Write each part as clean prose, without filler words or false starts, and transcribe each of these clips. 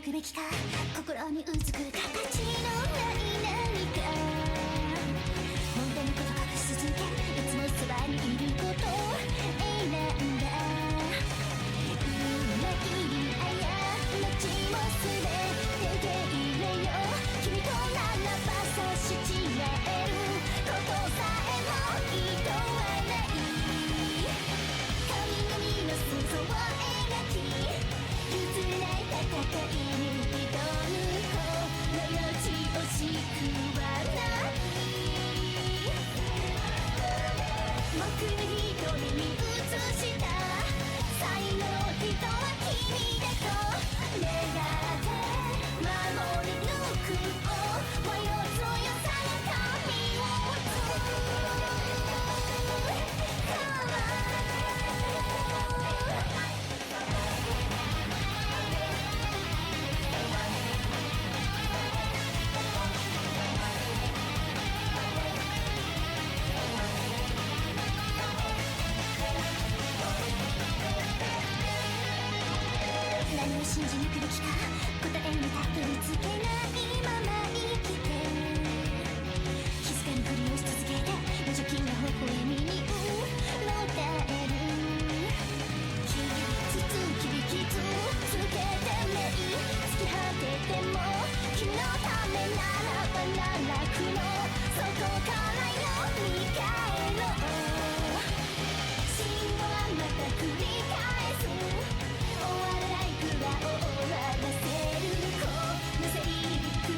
くべきか心にうずく形のない何か本当のこと隠し続けいつもそばにいること選んだ今いるあや街もすべて受け入れよう君とならば差し違えることさえもいとわない神々の想像を描き譲れない戦いに挑むこの命を救わない僕の瞳に映した最後の人は君だと願って守り抜くを迷う強さが神を打何を信じ抜くべきか答えにたどり着けないまま生きて静かにふりをし続けて無邪気な微笑みにうろたえる傷つきびきつけてね突き果てても君のためならば奈落の底からよみがえろう信号はまた繰り返す終わらないくら終わらせるこのセリフ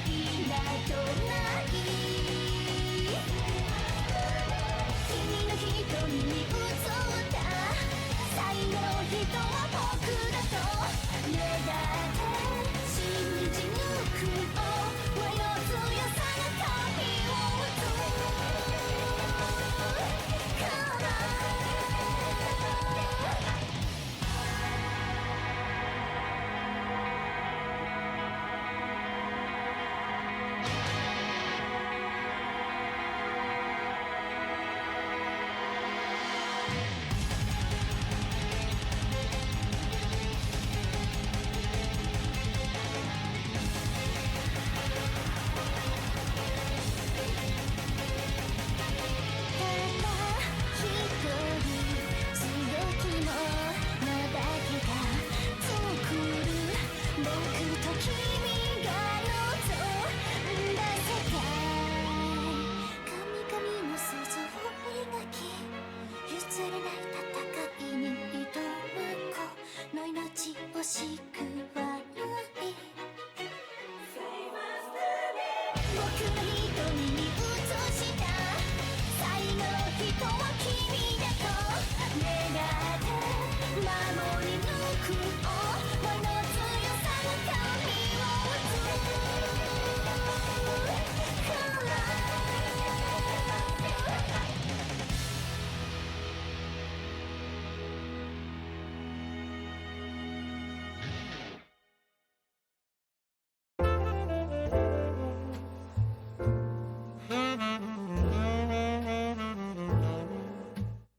などない君の瞳に映った最後の人は僕だと願って信じ抜く思いの強さが神を打つから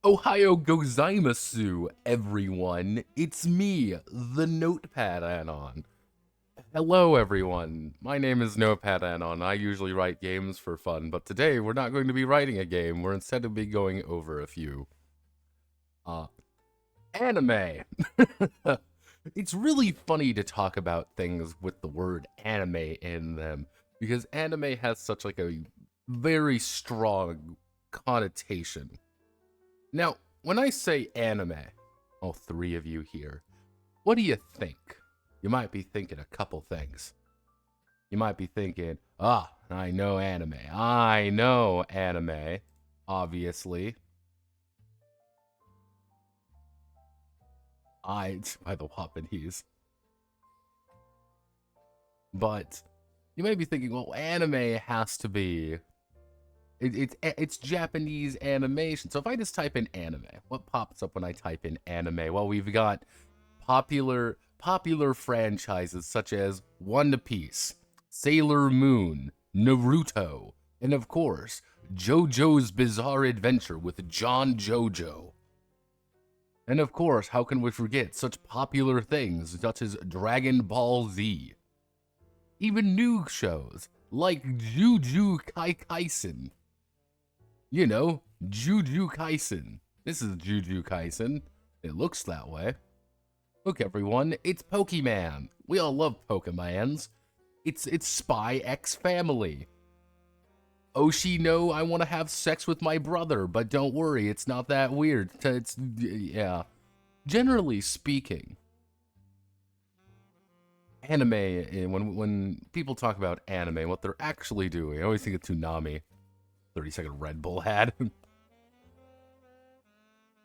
Ohayo gozaimasu, everyone. It's me, the Notepad Anon. Hello, everyone. My name is Notepad Anon. I usually write games for fun, but today we're not going to be writing a game. We're instead to be going over a few. Anime. It's really funny to talk about things with the word anime in them, because anime has such like a very strong connotation. Now, when I say anime, all three of you here, what do you think? You might be thinking a couple things. You might be thinking, I know anime. I know anime, obviously. By the Japanese. But you may be thinking, well, anime has to be... It's Japanese animation. So if I just type in anime, what pops up when I type in anime? Well, we've got popular franchises such as One Piece, Sailor Moon, Naruto, and of course, JoJo's Bizarre Adventure with John JoJo. And of course, how can we forget such popular things such as Dragon Ball Z? even new shows like Juju Kaisen. You know, Juju Kaisen. This is Juju Kaisen. It looks that way. Look, everyone, it's Pokemon. We all love Pokemons. It's Spy X Family. Oshi, no, I want to have sex with my brother, but don't worry, it's not that weird. Yeah. Generally speaking, anime, when people talk about anime, what they're actually doing, I always think of Toonami. 30-second Red Bull ad.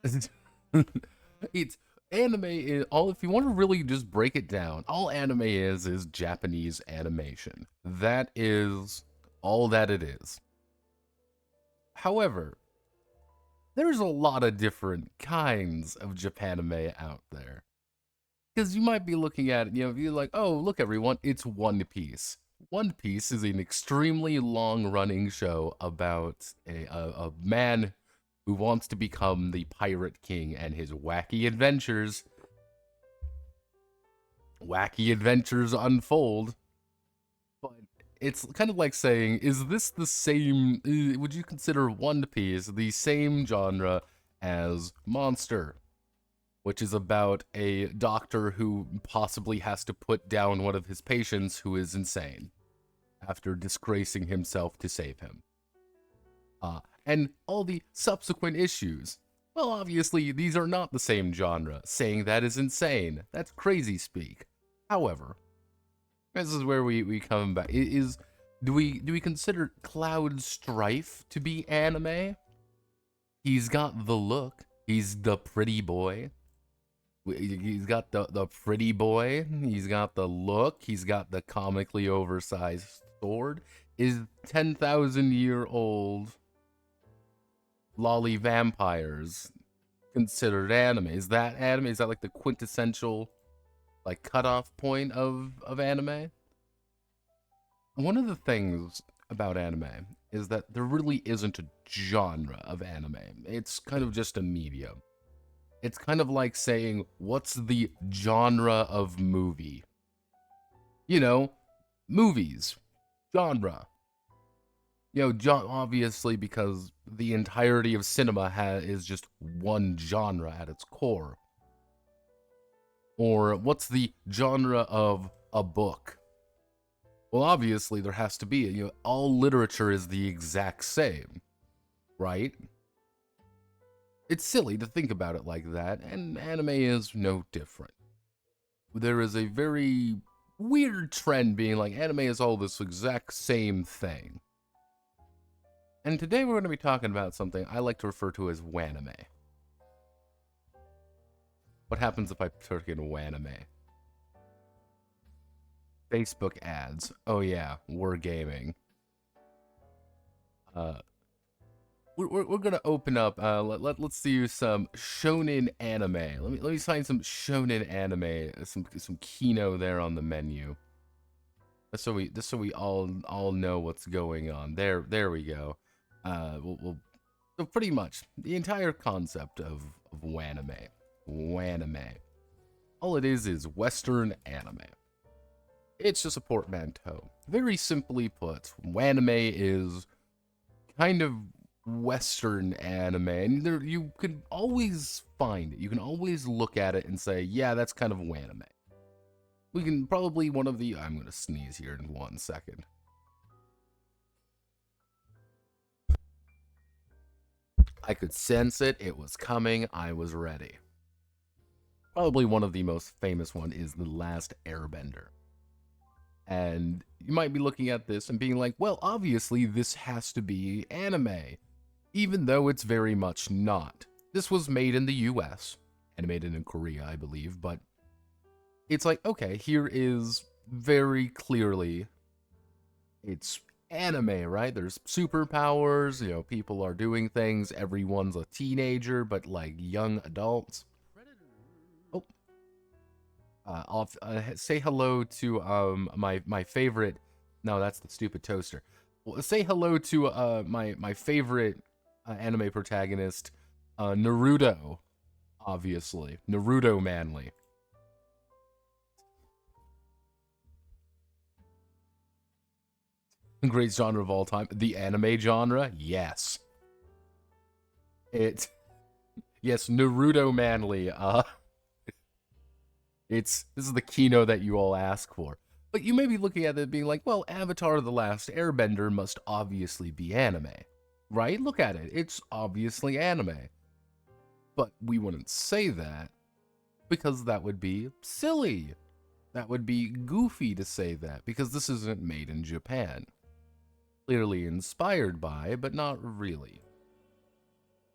It's anime is all. If you want to really just break it down, all anime is Japanese animation. That is all that it is. However, there's a lot of different kinds of Japanime out there. Because you might be looking at it, you're like, oh, look, everyone, it's One Piece. One Piece is an extremely long-running show about a man who wants to become the Pirate King and his wacky adventures. Wacky adventures unfold. But it's kind of like saying, is this the same, would you consider One Piece the same genre as Monster? Which is about a doctor who possibly has to put down one of his patients who is insane after disgracing himself to save him. And all the subsequent issues. Well, obviously, these are not the same genre. Saying that is insane. That's crazy speak. However, this is where we come back. Do we consider Cloud Strife to be anime? He's got the look. He's the pretty boy. He's got the pretty boy. He's got the look. He's got the comically oversized sword. Is 10,000-year-old lolly vampires considered anime? Is that anime? Is that like the quintessential like cutoff point of anime? One of the things about anime is that there really isn't a genre of anime. It's kind of just a medium. It's kind of like saying, what's the genre of movie? Movies. Genre. Obviously, because the entirety of cinema is just one genre at its core. Or what's the genre of a book? Well, obviously, there has to be. All literature is the exact same, right? It's silly to think about it like that, and anime is no different. There is a very weird trend being like anime is all this exact same thing. And today we're going to be talking about something I like to refer to as Wanime. What happens if I type in Wanime? Facebook ads. Oh yeah, we're gaming. We're gonna open up. Let's do some shonen anime. Let me find some shonen anime. Some Kino there on the menu. Just so we all know what's going on. There we go. So pretty much the entire concept of Wanime. All it is Western anime. It's just a portmanteau. Very simply put, Wanime is kind of Western anime, and you can always find it. You can always look at it and say, yeah, that's kind of Wanime. We can probably I'm gonna sneeze here in 1 second. I could sense it. It was coming. I was ready. Probably one of the most famous one is The Last Airbender. And you might be looking at this and being like, well, obviously this has to be anime. Even though it's very much not. This was made in the US. Animated in Korea, I believe. But it's like, okay, here is very clearly it's anime, right? There's superpowers, people are doing things. Everyone's a teenager, but like young adults. I'll say hello to my favorite. No, that's the stupid toaster. Well, say hello to my favorite anime protagonist, Naruto. Obviously, Naruto Manly. Great genre of all time. The anime genre? Yes. Yes, Naruto manly. This is the keynote that you all ask for. But you may be looking at it being like, well, Avatar The Last Airbender must obviously be anime. Right? Look at it. It's obviously anime. But we wouldn't say that because that would be silly. That would be goofy to say that because this isn't made in Japan. Clearly inspired by, but not really.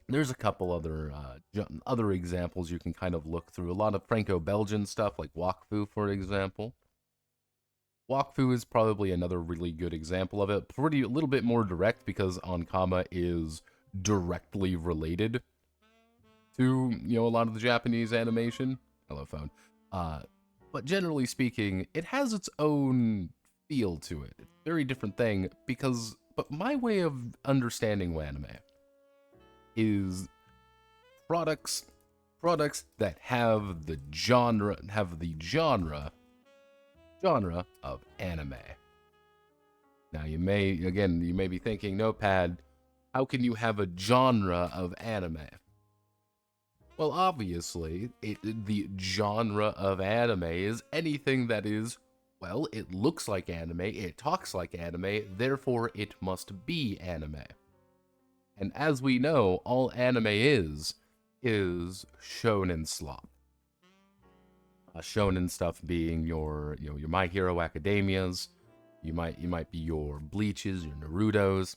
There's a couple other examples you can kind of look through. A lot of Franco-Belgian stuff, like Wakfu, for example. Wakfu is probably another really good example of it. A little bit more direct because Onkama is directly related to, a lot of the Japanese animation. Hello, phone. But generally speaking, it has its own feel to it. It's a very different thing but my way of understanding Wanime is products that have the genre of anime. Now you may be thinking, Notepad, how can you have a genre of anime? Well, obviously, the genre of anime is anything that is, well, it looks like anime, it talks like anime, therefore it must be anime. And as we know, all anime is shonen slop. Shonen stuff being your My Hero Academias, you might be your Bleaches, your Narutos.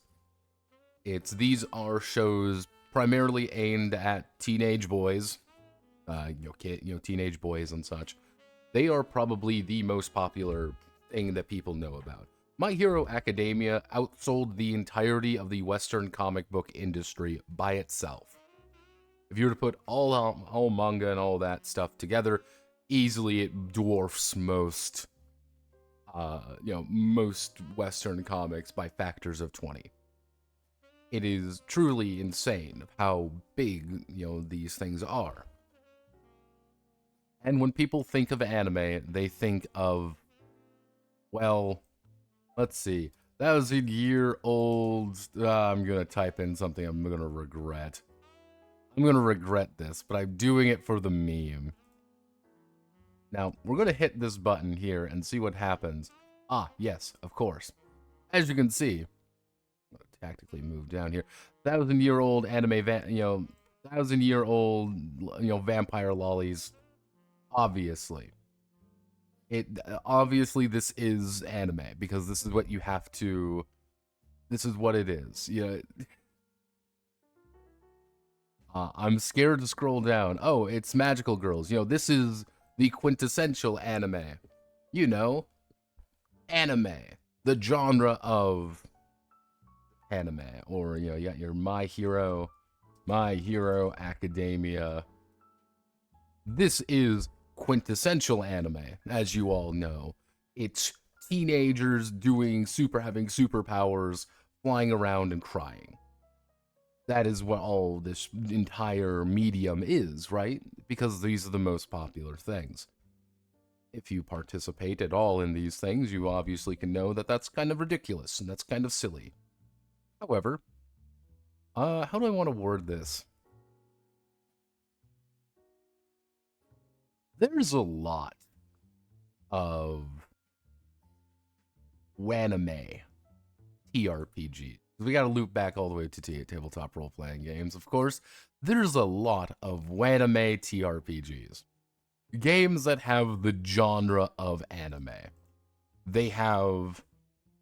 These are shows primarily aimed at teenage boys, teenage boys and such. They are probably the most popular thing that people know about. My Hero Academia outsold the entirety of the Western comic book industry by itself. If you were to put all manga and all that stuff together, easily it dwarfs most Western comics by factors of 20. It is truly insane how big, these things are. And when people think of anime, they think of, well, let's see, 1,000-year-old, I'm gonna type in something I'm gonna regret. I'm gonna regret this, but I'm doing it for the meme. Now, we're gonna hit this button here and see what happens. Ah, yes, of course. As you can see, I'm gonna tactically move down here. 1,000-year-old anime, 1,000-year-old, vampire lollies. Obviously. Obviously this is anime, because this is what you have to... This is what it is. I'm scared to scroll down. Oh, it's magical girls. This is the quintessential anime. Anime. The genre of anime. Or, you got your My Hero Academia. This is quintessential anime, as you all know. It's teenagers having superpowers, flying around and crying. That is what all this entire medium is, right? Because these are the most popular things. If you participate at all in these things, you obviously can know that that's kind of ridiculous and that's kind of silly. However, how do I want to word this? There's a lot of Wanime TRPGs. We gotta loop back all the way to tabletop role-playing games, of course. There's a lot of Wanime TRPGs. Games that have the genre of anime. They have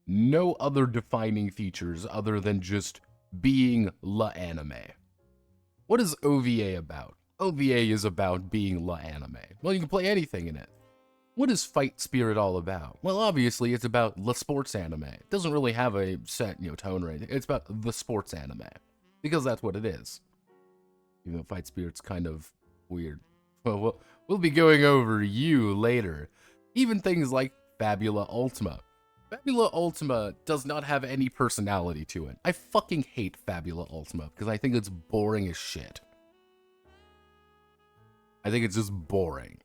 no other defining features other than just being la anime. What is OVA about? OVA is about being la anime. Well, you can play anything in it. What is Fight Spirit all about? Well, obviously, it's about the sports anime. It doesn't really have a set, tone or anything. It's about the sports anime. Because that's what it is. Even though Fight Spirit's kind of weird. Well, we'll be going over you later. Even things like Fabula Ultima. Fabula Ultima does not have any personality to it. I fucking hate Fabula Ultima because I think it's boring as shit. I think it's just boring.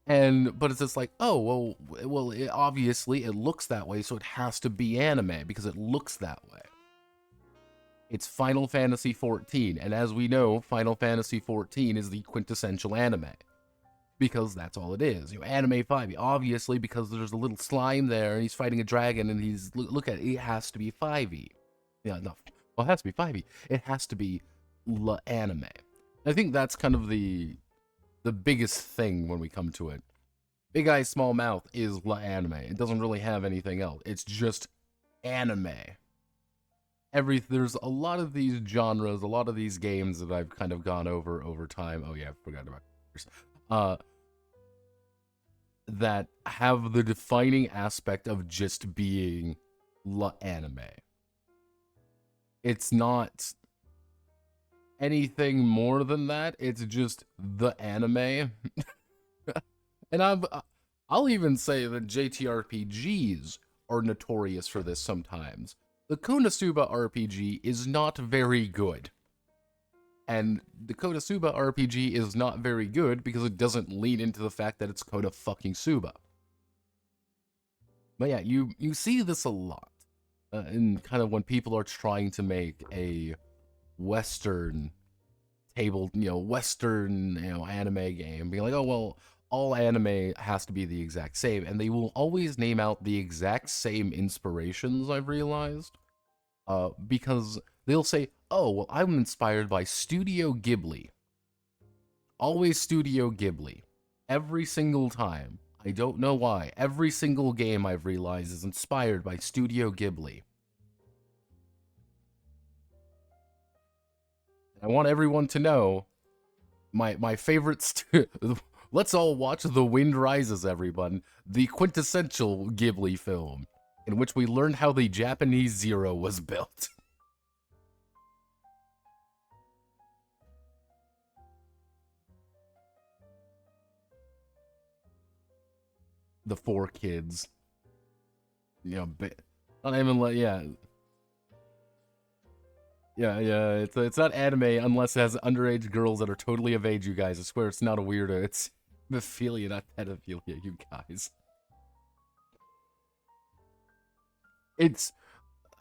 But it's just like, oh, well, obviously it looks that way, so it has to be anime because it looks that way. It's Final Fantasy XIV, and as we know, Final Fantasy XIV is the quintessential anime. Because that's all it is. Anime 5e, obviously, because there's a little slime there, and he's fighting a dragon, and look at it, it has to be 5e. Yeah, no, well, it has to be 5e. It has to be anime. I think that's kind of the biggest thing when we come to it. Big Eye, Small Mouth is anime. It doesn't really have anything else. It's just anime. There's a lot of these genres, a lot of these games that I've kind of gone over time. Oh yeah, I forgot about that have the defining aspect of just being anime. It's not anything more than that. It's just the anime. And I'll even say that JTRPGs are notorious for this sometimes. The Konosuba RPG is not very good. And the Konosuba RPG is not very good because it doesn't lean into the fact that it's Koda fucking Suba. But yeah, you see this a lot. In kind of when people are trying to make a Western Western, anime game, being like, oh, well, all anime has to be the exact same, and they will always name out the exact same inspirations, I've realized, because they'll say, oh, well, I'm inspired by Studio Ghibli. Always Studio Ghibli. Every single time. I don't know why. Every single game I've realized is inspired by Studio Ghibli. I want everyone to know my favorites. Let's all watch The Wind Rises, everyone. The quintessential Ghibli film, in which we learned how the Japanese Zero was built. The 4 kids. Not even like, yeah. Yeah, it's not anime unless it has underage girls that are totally of age, you guys. I swear it's not a weirdo. It's pedophilia, not pedophilia, you guys.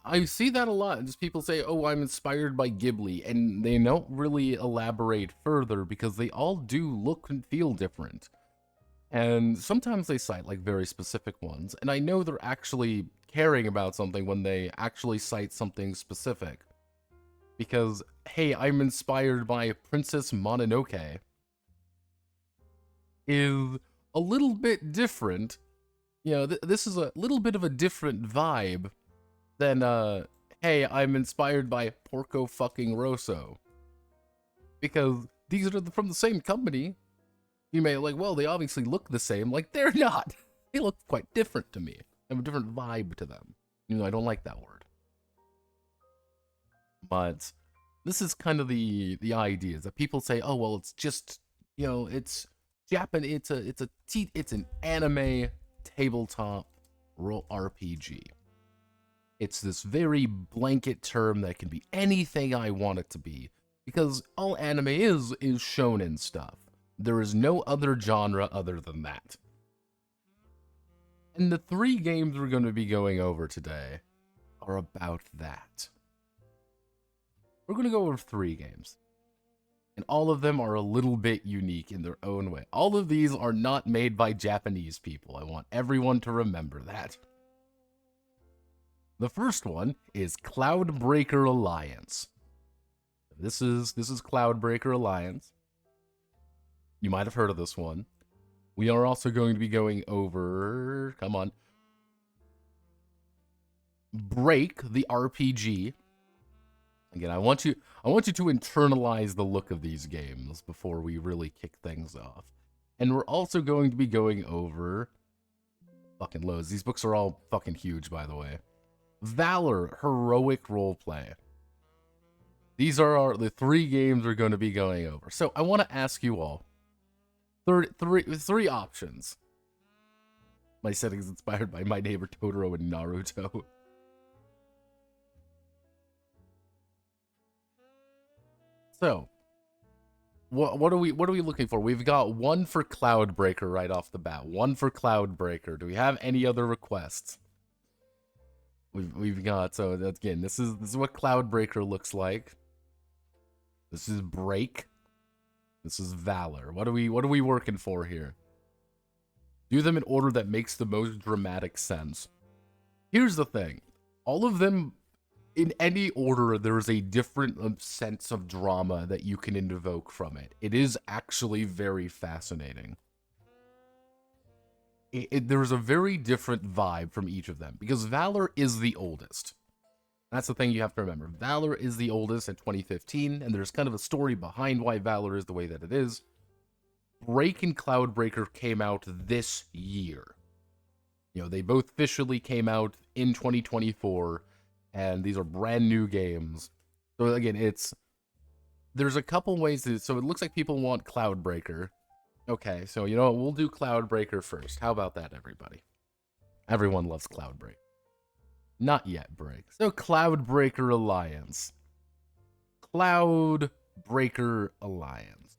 I see that a lot. Just people say, oh, I'm inspired by Ghibli, and they don't really elaborate further because they all do look and feel different. And sometimes they cite like very specific ones, and I know they're actually caring about something when they actually cite something specific. Because, hey, I'm inspired by Princess Mononoke is a little bit different. This is a little bit of a different vibe than, hey, I'm inspired by Porco fucking Rosso. Because these are from the same company. You may like, well, they obviously look the same. Like, they're not. They look quite different to me. They have a different vibe to them. I don't like that word. But this is kind of the idea, is that people say, oh, well, it's just, it's Japanese, it's an anime tabletop role RPG. It's this very blanket term that can be anything I want it to be, because all anime is shonen stuff. There is no other genre other than that. And the 3 games we're going to be going over today are about that. We're going to go over 3 games. And all of them are a little bit unique in their own way. All of these are not made by Japanese people. I want everyone to remember that. The first one is Cloudbreaker Alliance. This is Cloudbreaker Alliance. You might have heard of this one. We are also going to be going over, come on, Break the RPG. Again, I want you to internalize the look of these games before we really kick things off. And we're also going to be going over fucking loads. These books are all fucking huge, by the way. Valor, Heroic Roleplay. These are the 3 games we're going to be going over. So I want to ask you all, three options. My setting is inspired by My Neighbor Totoro and Naruto. So, what are we looking for? We've got one for Cloudbreaker right off the bat. One for Cloudbreaker. Do we have any other requests? We've got, so again, this is what Cloudbreaker looks like. This is Break. This is Valor. What are we working for here? Do them in order that makes the most dramatic sense. Here's the thing. All of them, in any order, there's a different sense of drama that you can invoke from it. It is actually very fascinating. There's a very different vibe from each of them, because Valor is the oldest. That's the thing you have to remember. Valor is the oldest in 2015, and there's kind of a story behind why Valor is the way that it is. Break and Cloudbreaker came out this year. You know, they both officially came out in 2024, and these are brand new games. So again, there's a couple ways to, so it looks like people want Cloudbreaker. Okay, so you know what, we'll do Cloudbreaker first. How about that, everybody? Everyone loves Cloudbreaker. Not yet, Break. So Cloudbreaker Alliance. Cloudbreaker Alliance.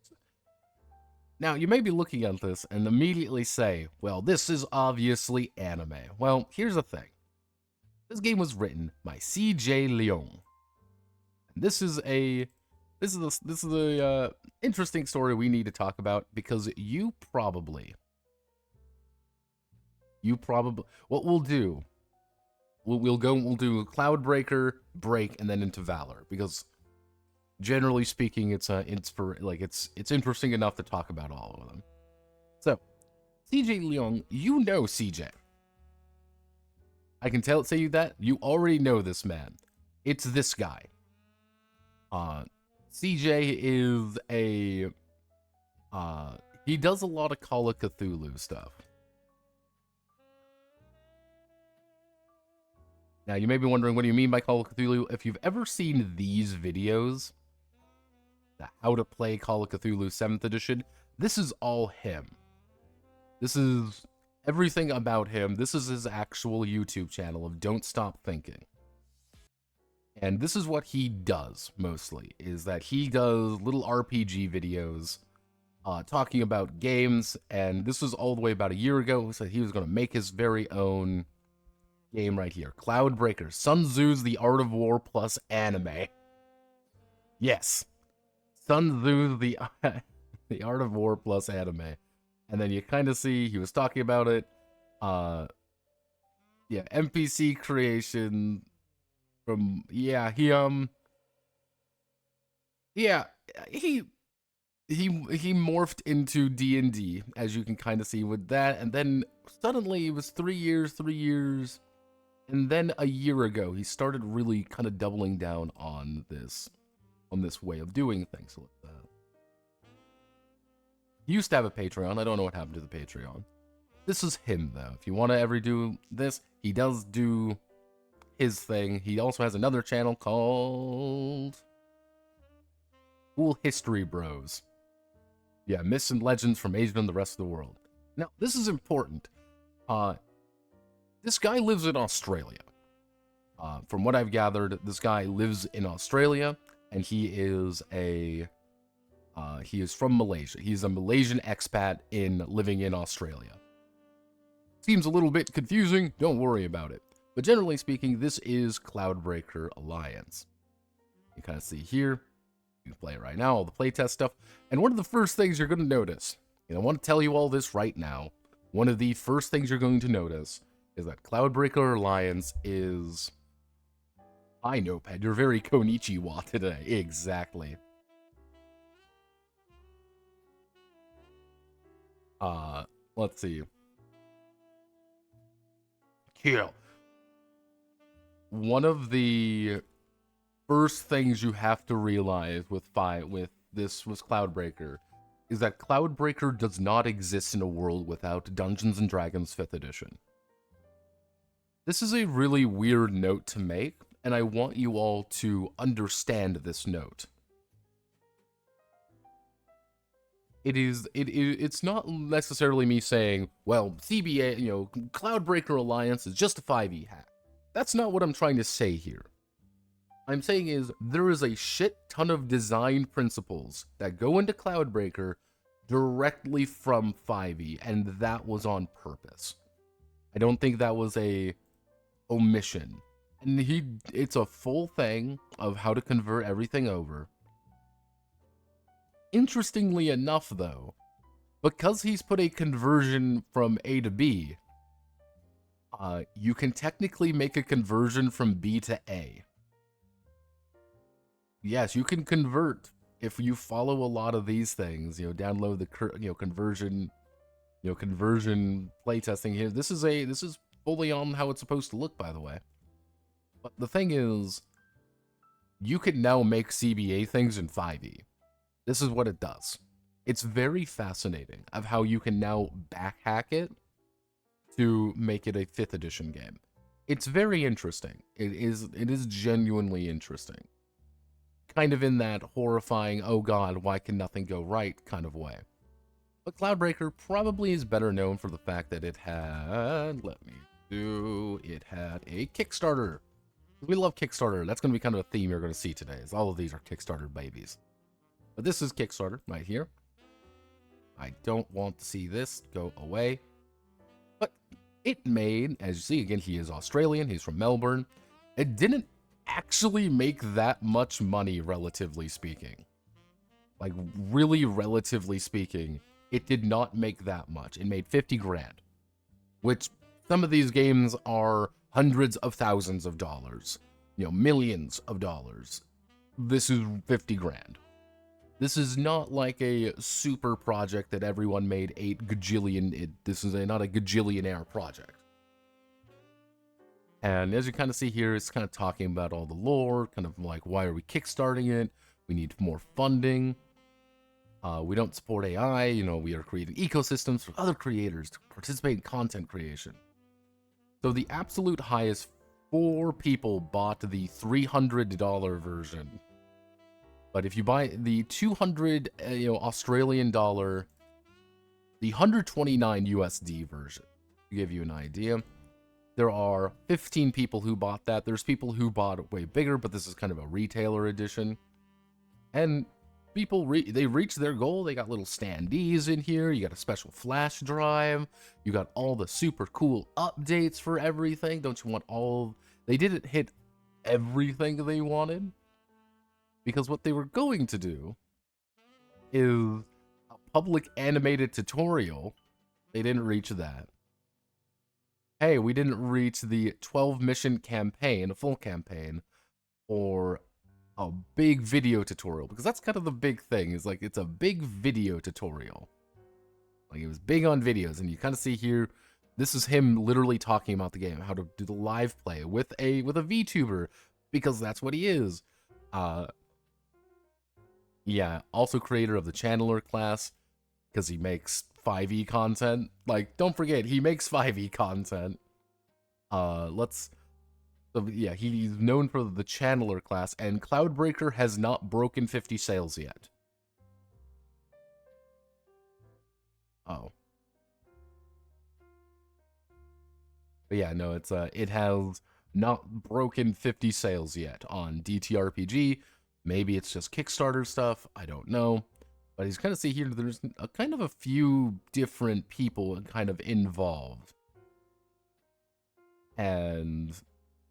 Now, you may be looking at this and immediately say, well, this is obviously anime. Well, here's the thing. This game was written by C.J. Leung. And this is a interesting story we need to talk about, because you probably, what we'll do, we'll do Cloudbreaker, Break, and then into Valor, because generally speaking, it's interesting enough to talk about all of them. So, CJ Leung, you know CJ. I can say you that you already know this man. It's this guy. CJ is he does a lot of Call of Cthulhu stuff. Now, you may be wondering, what do you mean by Call of Cthulhu? If you've ever seen these videos, the How to Play Call of Cthulhu 7th Edition, this is all him. This is everything about him. This is his actual YouTube channel of Don't Stop Thinking. And this is what he does, mostly, is that he does little RPG videos talking about games, and this was all the way about a year ago, so he was going to make his very own game right here. Cloudbreaker, Sun Tzu's The Art of War plus anime. Yes. Sun Tzu's The Art of War plus anime. And then you kind of see, he was talking about it. Yeah, NPC creation from, he morphed into D&D, as you can kind of see with that, and then suddenly it was 3 years, and then a year ago he started really kind of doubling down on this way of doing things. So he used to have a Patreon. I don't know what happened to the Patreon. This is him, though. If you want to ever do this, he does do his thing. He also has another channel called Cool History Bros. Yeah, myths and legends from Asia and the rest of the world. Now, this is important. This guy lives in Australia. From what I've gathered, this guy lives in Australia, and he is from Malaysia. He's a Malaysian expat living in Australia. Seems a little bit confusing, don't worry about it. But generally speaking, this is Cloudbreaker Alliance. You kind of see here, you can play it right now, all the playtest stuff. And one of the first things you're going to notice, and I want to tell you all this right now, one of the first things you're going to notice is that Cloudbreaker Alliance is... Hi, Notepad, you're very Konichiwa today. Exactly. Let's see. Kill. One of the first things you have to realize with Cloudbreaker is that Cloudbreaker does not exist in a world without Dungeons & Dragons 5th edition. This is a really weird note to make, and I want you all to understand this note. It's not necessarily me saying, well, CBA, Cloudbreaker Alliance is just a 5e hack. That's not what I'm trying to say here. I'm saying is there is a shit ton of design principles that go into Cloudbreaker directly from 5e, and that was on purpose. I don't think that was a omission. And it's a full thing of how to convert everything over. Interestingly enough, though, because he's put a conversion from A to B, you can technically make a conversion from B to A. Yes, you can convert if you follow a lot of these things. Download the conversion playtesting here. This is fully on how it's supposed to look, by the way. But the thing is, you can now make CBA things in 5e. This is what it does. It's very fascinating of how you can now backhack it to make it a 5th edition game. It's very interesting. It is genuinely interesting. Kind of in that horrifying, oh god, why can nothing go right kind of way. But Cloudbreaker probably is better known for the fact that it had a Kickstarter. We love Kickstarter. That's going to be kind of a theme you're going to see today, is all of these are Kickstarter babies. But this is Kickstarter right here. I don't want to see this go away. But it made, as you see, again, he is Australian. He's from Melbourne. It didn't actually make that much money, relatively speaking. Like, really relatively speaking, it did not make that much. It made 50 grand, which some of these games are hundreds of thousands of dollars, millions of dollars. This is 50 grand. This is not like a super project that everyone made 8 gajillion. This is not a gajillionaire project. And as you kind of see here, it's kind of talking about all the lore, kind of like, why are we kickstarting it? We need more funding. We don't support AI. We are creating ecosystems for other creators to participate in content creation. So the absolute highest 4 people bought the $300 version. But if you buy the 200, Australian dollar, the 129 USD version, to give you an idea, there are 15 people who bought that. There's people who bought it way bigger, but this is kind of a retailer edition. And people, they reached their goal. They got little standees in here. You got a special flash drive. You got all the super cool updates for everything. Don't you want all... They didn't hit everything they wanted, because what they were going to do is a public animated tutorial. They didn't reach that. Hey, we didn't reach the 12 mission campaign, a full campaign, or a big video tutorial, because that's kind of the big thing, is like, it's a big video tutorial. Like, it was big on videos, and you kind of see here, this is him literally talking about the game, how to do the live play with a VTuber, because that's what he is. Yeah, also creator of the Channeler class, because he makes 5e content. Like, don't forget, he makes 5e content. Yeah, he's known for the Channeler class, and Cloudbreaker has not broken 50 sales yet. Oh. But yeah, no, it has not broken 50 sales yet on TTRPG. Maybe it's just Kickstarter stuff, I don't know. But as you kind of see here, there's kind of a few different people kind of involved. And,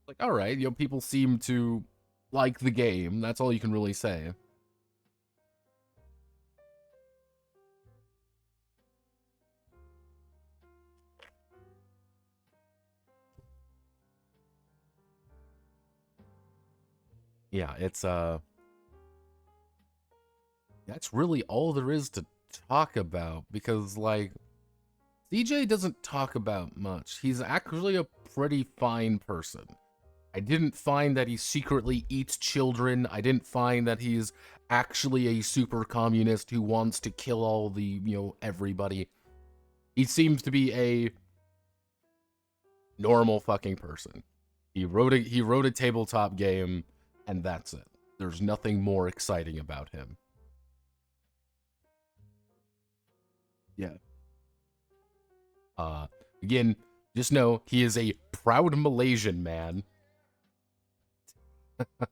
like, alright, people seem to like the game. That's all you can really say. Yeah, that's really all there is to talk about, because, like, CJ doesn't talk about much. He's actually a pretty fine person. I didn't find that he secretly eats children. I didn't find that he's actually a super communist who wants to kill all the, everybody. He seems to be a normal fucking person. He wrote a tabletop game, and that's it. There's nothing more exciting about him. Yeah. Again, just know he is a proud Malaysian man.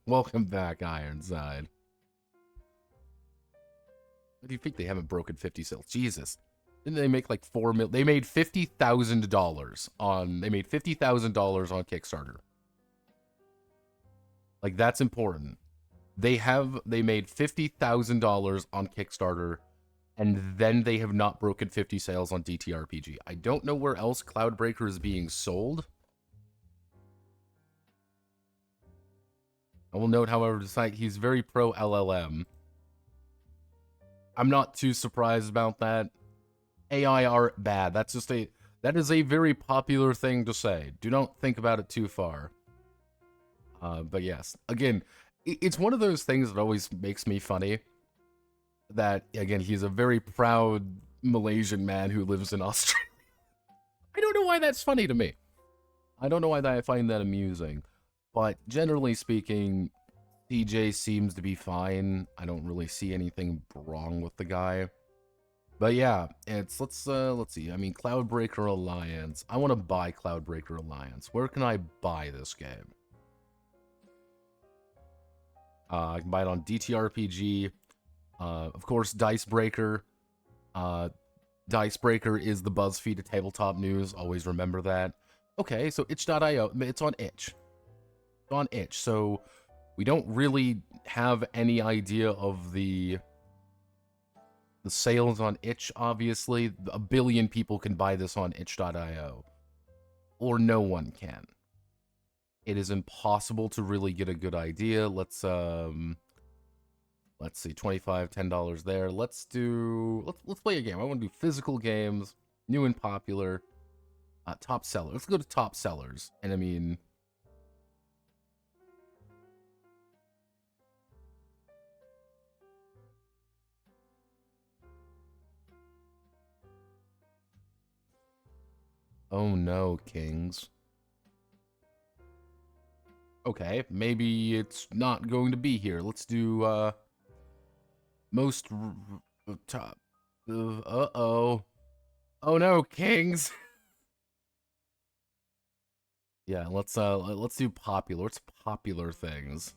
Welcome back, Ironside. What do you think they haven't broken 50 sales? Jesus. Didn't they make like 4 mil? They made $50,000 on. They made $50,000 on Kickstarter. Like, that's important. They made $50,000 on Kickstarter, and then they have not broken 50 sales on TTRPG. I don't know where else Cloudbreaker is being sold. I will note, however, he's very pro LLM. I'm not too surprised about that. AI art bad. That is a very popular thing to say. Do not think about it too far. But yes, again, it's one of those things that always makes me funny. That, again, he's a very proud Malaysian man who lives in Australia. I don't know why that's funny to me. I don't know why I find that amusing. But generally speaking, CJ seems to be fine. I don't really see anything wrong with the guy. But yeah, let's see. I mean, Cloudbreaker Alliance. I want to buy Cloudbreaker Alliance. Where can I buy this game? I can buy it on DTRPG. Of course, Dicebreaker. Dicebreaker is the BuzzFeed of tabletop news. Always remember that. Okay, so itch.io. It's on itch. It's on itch. So we don't really have any idea of the sales on itch, obviously. A billion people can buy this on itch.io. Or no one can. It is impossible to really get a good idea. Let's see, $25, $10 there. Let's play a game. I want to do physical games, new and popular, top seller. Let's go to top sellers. And I mean, oh no, Kings. Okay, maybe it's not going to be here. Let's do most top. Uh-oh. Oh no, Kings. Yeah, let's do popular. What's popular things?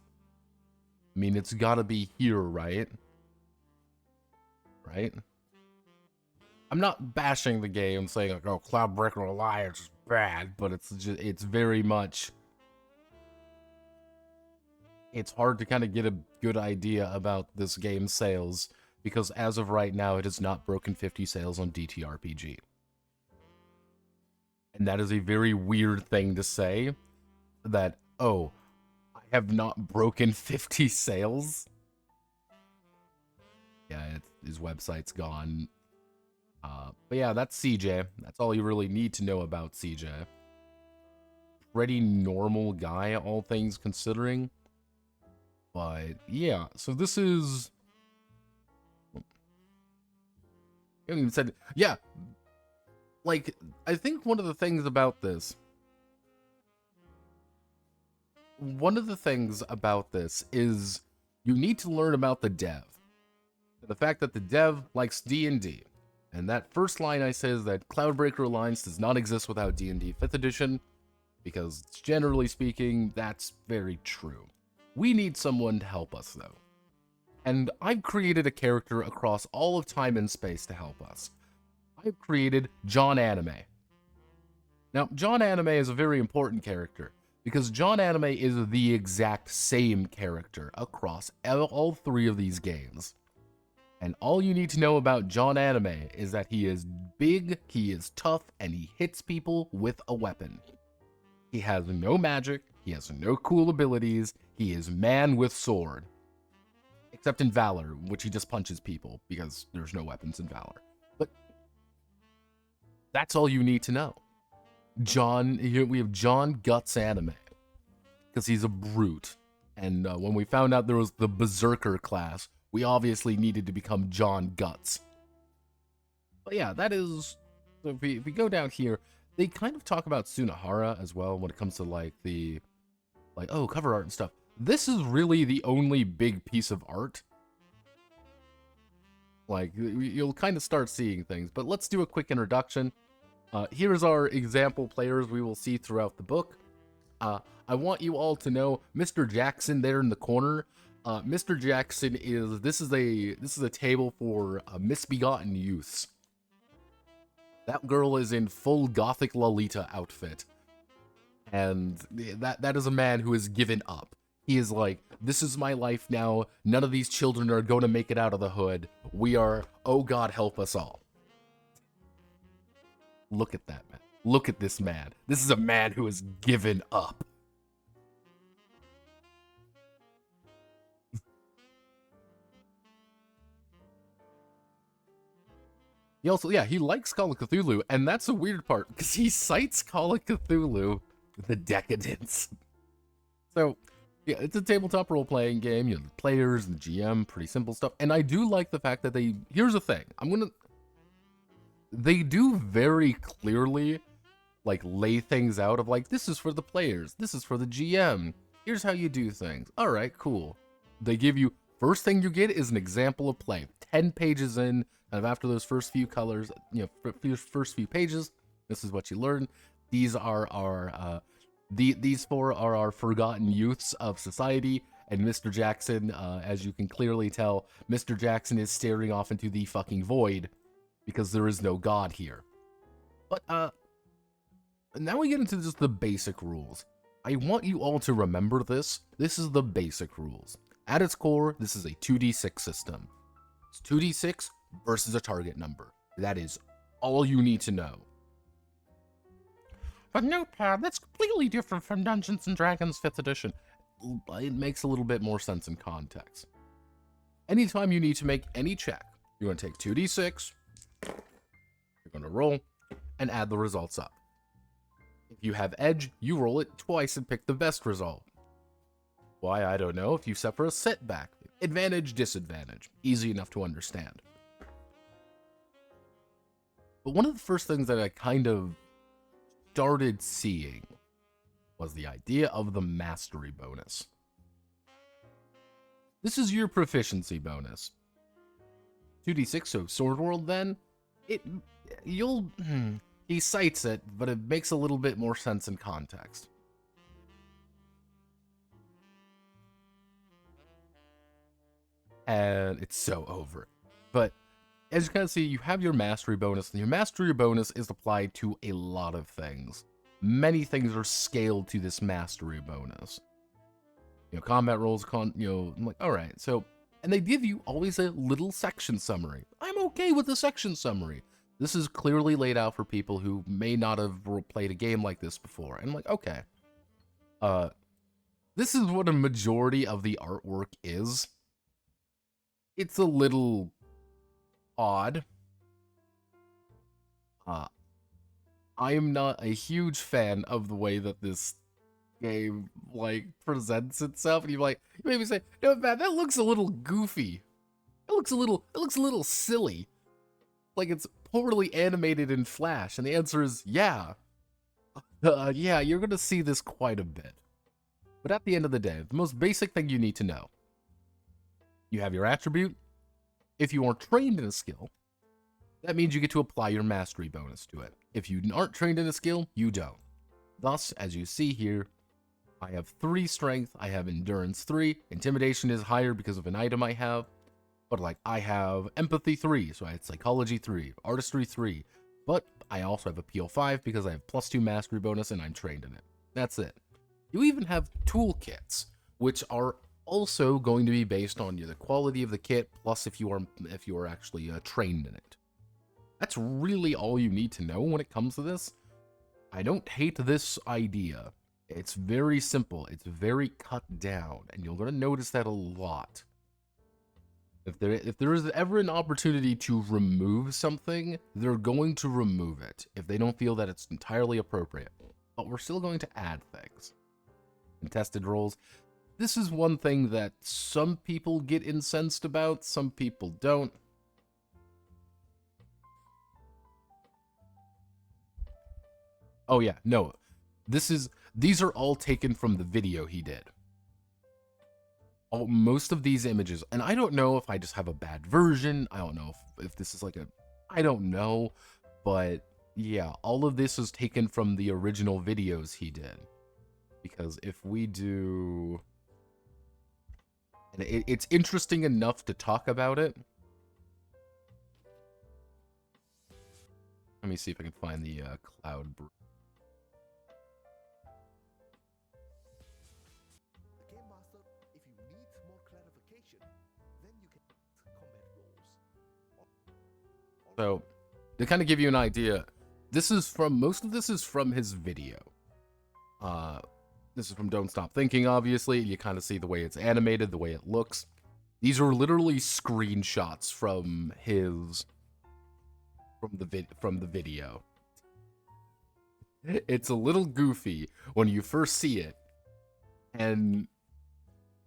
I mean, it's got to be here, right? Right? I'm not bashing the game, saying like, "Oh, Cloudbreaker Alliance is bad," but it's very much. It's hard to kind of get a good idea about this game's sales because as of right now, it has not broken 50 sales on DTRPG. And that is a very weird thing to say, that, oh, I have not broken 50 sales? Yeah, his website's gone. But yeah, that's CJ. That's all you really need to know about CJ. Pretty normal guy, all things considering. But yeah, so this is. I haven't even said. Yeah, like I think one of the things about this. One of the things about this is you need to learn about the dev. The fact that the dev likes D&D. And that first line I say is that Cloudbreaker Alliance does not exist without D&D 5th edition. Because generally speaking, that's very true. We need someone to help us, though. And I've created a character across all of time and space to help us. I've created John Anime. Now, John Anime is a very important character, because John Anime is the exact same character across all three of these games. And all you need to know about John Anime is that he is big, he is tough, and he hits people with a weapon. He has no magic, he has no cool abilities, he is man with sword. Except in Valor, which he just punches people, because there's no weapons in Valor. But that's all you need to know. Here we have John Guts Anime, because he's a brute. And when we found out there was the Berserker class, we obviously needed to become John Guts. But yeah, that is... So if we go down here, they kind of talk about Sunahara as well when it comes to like the... Like, oh, cover art and stuff. This is really the only big piece of art. Like, you'll kind of start seeing things. But let's do a quick introduction. Here's our example players we will see throughout the book. I want you all to know, Mr. Jackson there in the corner. Mr. Jackson this is a table for misbegotten youths. That girl is in full gothic Lolita outfit, and that is a man who has given up. He is like, this is my life now. None of these children are going to make it out of the hood. We are, oh God, help us all. Look at that man. Look at this man. This is a man who has given up. He also, yeah, he likes Call of Cthulhu, and that's the weird part, because he cites Call of Cthulhu, the Decadence. So, yeah, it's a tabletop role-playing game, you know, the players and the GM, pretty simple stuff, and I do like the fact that here's the thing, they do very clearly, like, lay things out of, like, this is for the players, this is for the GM, here's how you do things, alright, cool. They give you, first thing you get is an example of play, 10 pages in, kind of after those first few colors, you know, first few pages, this is what you learn. These are our, these four are our forgotten youths of society, and Mr. Jackson, as you can clearly tell, Mr. Jackson is staring off into the fucking void, because there is no God here. But, now we get into just the basic rules. I want you all to remember this. This is the basic rules. At its core, this is a 2d6 system. It's 2d6 versus a target number. That is all you need to know. But notepad, that's completely different from Dungeons & Dragons 5th edition. It makes a little bit more sense in context. Anytime you need to make any check, you're going to take 2d6, you're going to roll, and add the results up. If you have edge, you roll it twice and pick the best result. Why, I don't know. If you suffer a setback, advantage, disadvantage. Easy enough to understand. But one of the first things that I kind of started seeing was the idea of the mastery bonus. This is your proficiency bonus. 2d6, so Sword World then, he cites it, but it makes a little bit more sense in context. And it's so over. But as you can see, you have your mastery bonus, and your mastery bonus is applied to a lot of things. Many things are scaled to this mastery bonus. You know, combat rolls, I'm like, alright, so, and they give you always a little section summary. I'm okay with the section summary. This is clearly laid out for people who may not have played a game like this before. And I'm like, okay. This is what a majority of the artwork is. It's a little odd. I am not a huge fan of the way that this game, like, presents itself. And you maybe say, no, man, that looks a little goofy. It looks a little silly. Like it's poorly animated in Flash. And the answer is, yeah. Yeah, you're gonna see this quite a bit. But at the end of the day, the most basic thing you need to know. You have your attribute. If you are trained in a skill, that means you get to apply your mastery bonus to it. If you aren't trained in a skill, you don't. Thus, as you see here, I have 3 strength, I have endurance 3, intimidation is higher because of an item I have, but like I have empathy 3, so I have psychology 3, artistry 3, but I also have appeal 5 because I have +2 mastery bonus and I'm trained in it. That's it. You even have toolkits, which are also going to be based on the quality of the kit, plus if you are actually trained in it. That's really all you need to know when it comes to this. I don't hate this idea. It's very simple. It's very cut down, and you're going to notice that a lot. If there is ever an opportunity to remove something, they're going to remove it if they don't feel that it's entirely appropriate. But we're still going to add things. Contested roles. This is one thing that some people get incensed about, some people don't. Oh yeah, no. These are all taken from the video he did. Most of these images, and I don't know if I just have a bad version, I don't know if this is like I don't know, but yeah, all of this is taken from the original videos he did. Because if we do... And it's interesting enough to talk about it. Let me see if I can find the CloudBREAK. Game Master, if you need more clarification, then you can combat rules. So, to kind of give you an idea, most of this is from his video. This is from Don't Stop Thinking, obviously. You kind of see the way it's animated, the way it looks. These are literally screenshots from the video. It's a little goofy when you first see it. And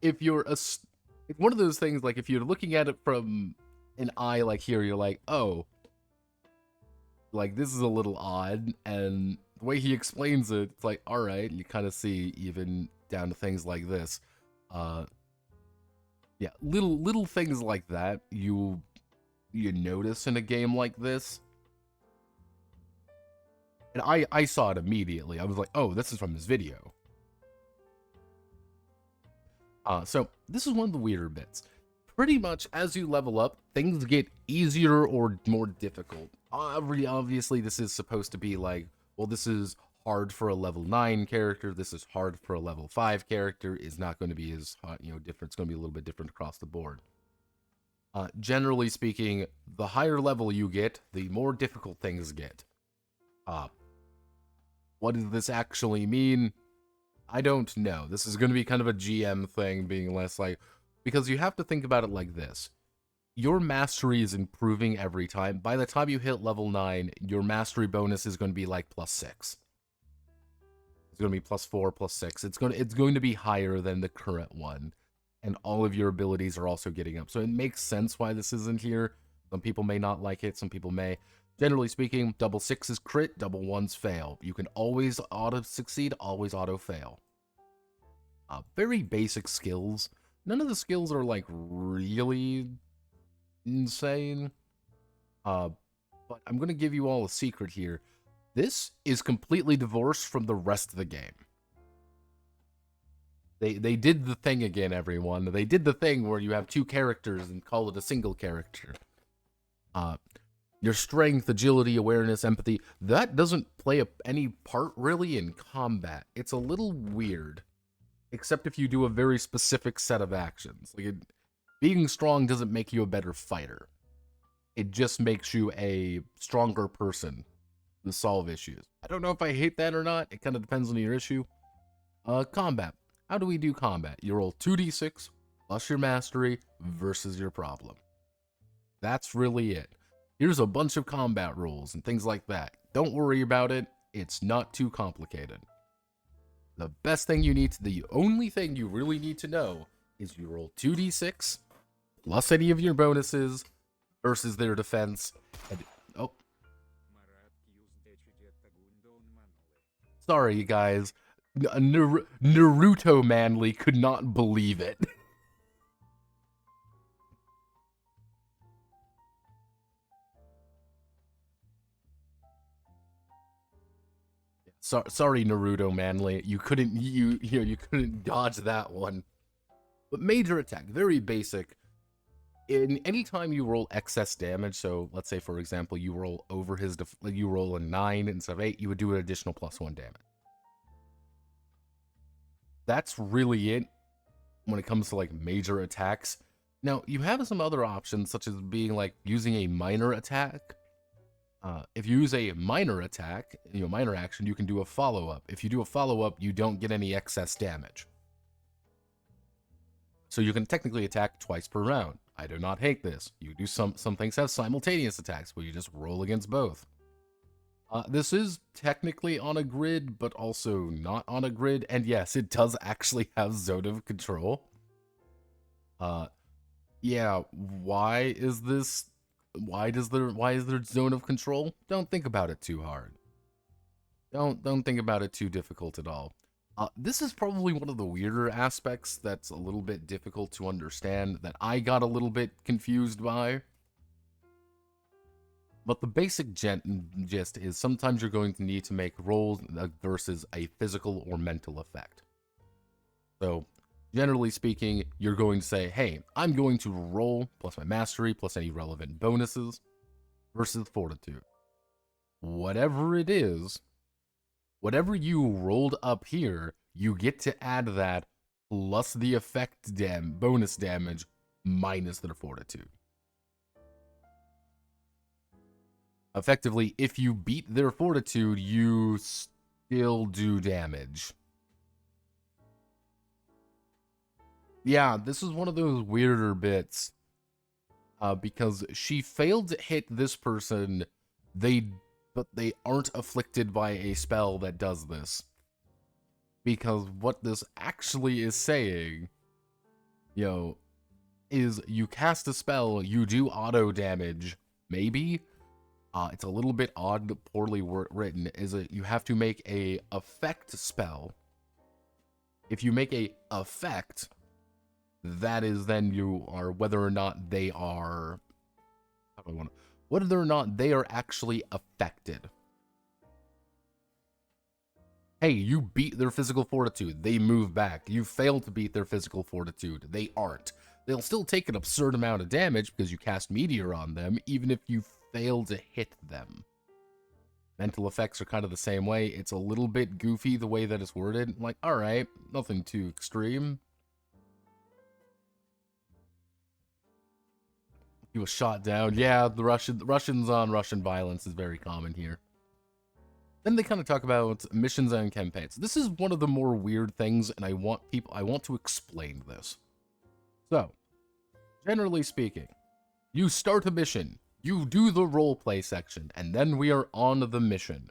if you're it's one of those things, like, if you're looking at it from an eye like here, you're like, oh, like, this is a little odd. And the way he explains it, it's like, all right, you kind of see even down to things like this. Yeah, little things like that you notice in a game like this. And I saw it immediately. I was like, oh, this is from his video. So this is one of the weirder bits. Pretty much as you level up, things get easier or more difficult. Obviously, this is supposed to be like, well, this is hard for a level 9 character. This is hard for a level 5 character. It's not going to be as different. It's going to be a little bit different across the board. Generally speaking, the higher level you get, the more difficult things get. What does this actually mean? I don't know. This is going to be kind of a GM thing, being less like... Because you have to think about it like this. Your mastery is improving every time. By the time you hit level 9, your mastery bonus is going to be like +6. It's going to be +4, +6. It's going to be higher than the current one. And all of your abilities are also getting up. So it makes sense why this isn't here. Some people may not like it. Some people may. Generally speaking, double 6s crit, double 1s fail. You can always auto-succeed, always auto-fail. Very basic skills. None of the skills are, like, really insane. But I'm going to give you all a secret here. This is completely divorced from the rest of the game. They did the thing again, everyone. They did the thing where you have 2 characters and call it a single character. Your strength, agility, awareness, empathy, that doesn't play any part really in combat. It's a little weird. Except if you do a very specific set of actions. Like, being strong doesn't make you a better fighter. It just makes you a stronger person to solve issues. I don't know if I hate that or not. It kind of depends on your issue. Combat. How do we do combat? You roll 2d6 plus your mastery versus your problem. That's really it. Here's a bunch of combat rules and things like that. Don't worry about it. It's not too complicated. The best thing the only thing you really need to know is you roll 2d6 plus any of your bonuses versus their defense. And, oh. Sorry, you guys. Naruto Manly could not believe it. Sorry, Naruto Manly. You couldn't you couldn't dodge that one. But major attack, very basic. Anytime you roll excess damage, so let's say for example you roll over you roll a 9 instead of 8, you would do an additional +1 damage. That's really it when it comes to like major attacks. Now you have some other options, such as being like using a minor attack. If you use a minor attack, minor action, you can do a follow-up. If you do a follow-up, you don't get any excess damage. So you can technically attack twice per round. I do not hate this. You do some things have simultaneous attacks, where you just roll against both. This is technically on a grid, but also not on a grid. And yes, it does actually have zone of control. Yeah, why is there zone of control? Don't think about it too hard. Don't think about it too difficult at all. This is probably one of the weirder aspects that's a little bit difficult to understand, that I got a little bit confused by. But the basic gist is sometimes you're going to need to make rolls versus a physical or mental effect. So, generally speaking, you're going to say, hey, I'm going to roll plus my mastery plus any relevant bonuses versus fortitude. Whatever it is, whatever you rolled up here, you get to add that plus the effect bonus damage minus their fortitude. Effectively, if you beat their fortitude, you still do damage. Yeah, this is one of those weirder bits. Because she failed to hit this person, but they aren't afflicted by a spell that does this. Because what this actually is saying, is you cast a spell, you do auto damage, maybe. It's a little bit odd, poorly written, is that you have to make a effect spell. If you make a effect, that is then you are whether or not they are, whether or not they are actually affected. Hey, you beat their physical fortitude, they move back. You fail to beat their physical fortitude, they aren't. They'll still take an absurd amount of damage because you cast Meteor on them, even if you fail to hit them. Mental effects are kind of the same way. It's a little bit goofy the way that it's worded. Like, alright, nothing too extreme. He was shot down. Yeah, the Russians on Russian violence is very common here. Then they kind of talk about missions and campaigns. This is one of the more weird things, and I want to explain this. So, generally speaking, you start a mission, you do the roleplay section, and then we are on the mission.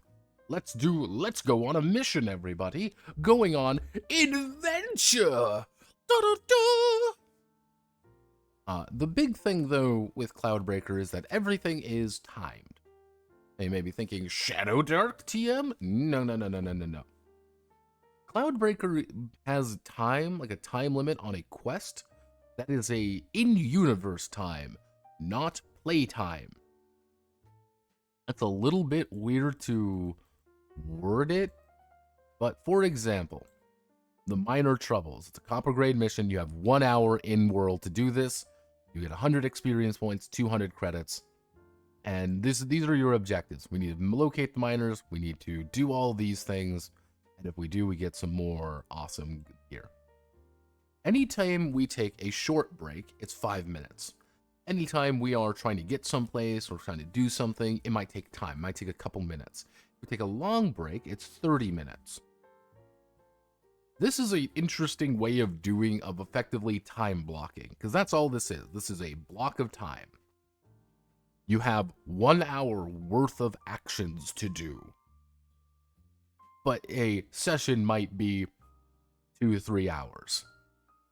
Let's go on a mission, everybody. Going on adventure! Da-da-da! The big thing, though, with Cloudbreaker is that everything is timed. Now, you may be thinking, Shadow Dark TM? No. Cloudbreaker has time, like a time limit on a quest. That is a in-universe time, not playtime. That's a little bit weird to word it, but for example, the Minor Troubles. It's a copper grade mission. You have 1 hour in-world to do this. You get 100 experience points, 200 credits, and these are your objectives. We need to locate the miners, we need to do all these things, and if we do, we get some more awesome gear. Anytime we take a short break, it's 5 minutes. Anytime we are trying to get someplace or trying to do something, it might take time, it might take a couple minutes. If we take a long break, it's 30 minutes. This is an interesting way of effectively time blocking, because that's all this is. This is a block of time. You have 1 hour worth of actions to do. But a session might be 2 to 3 hours.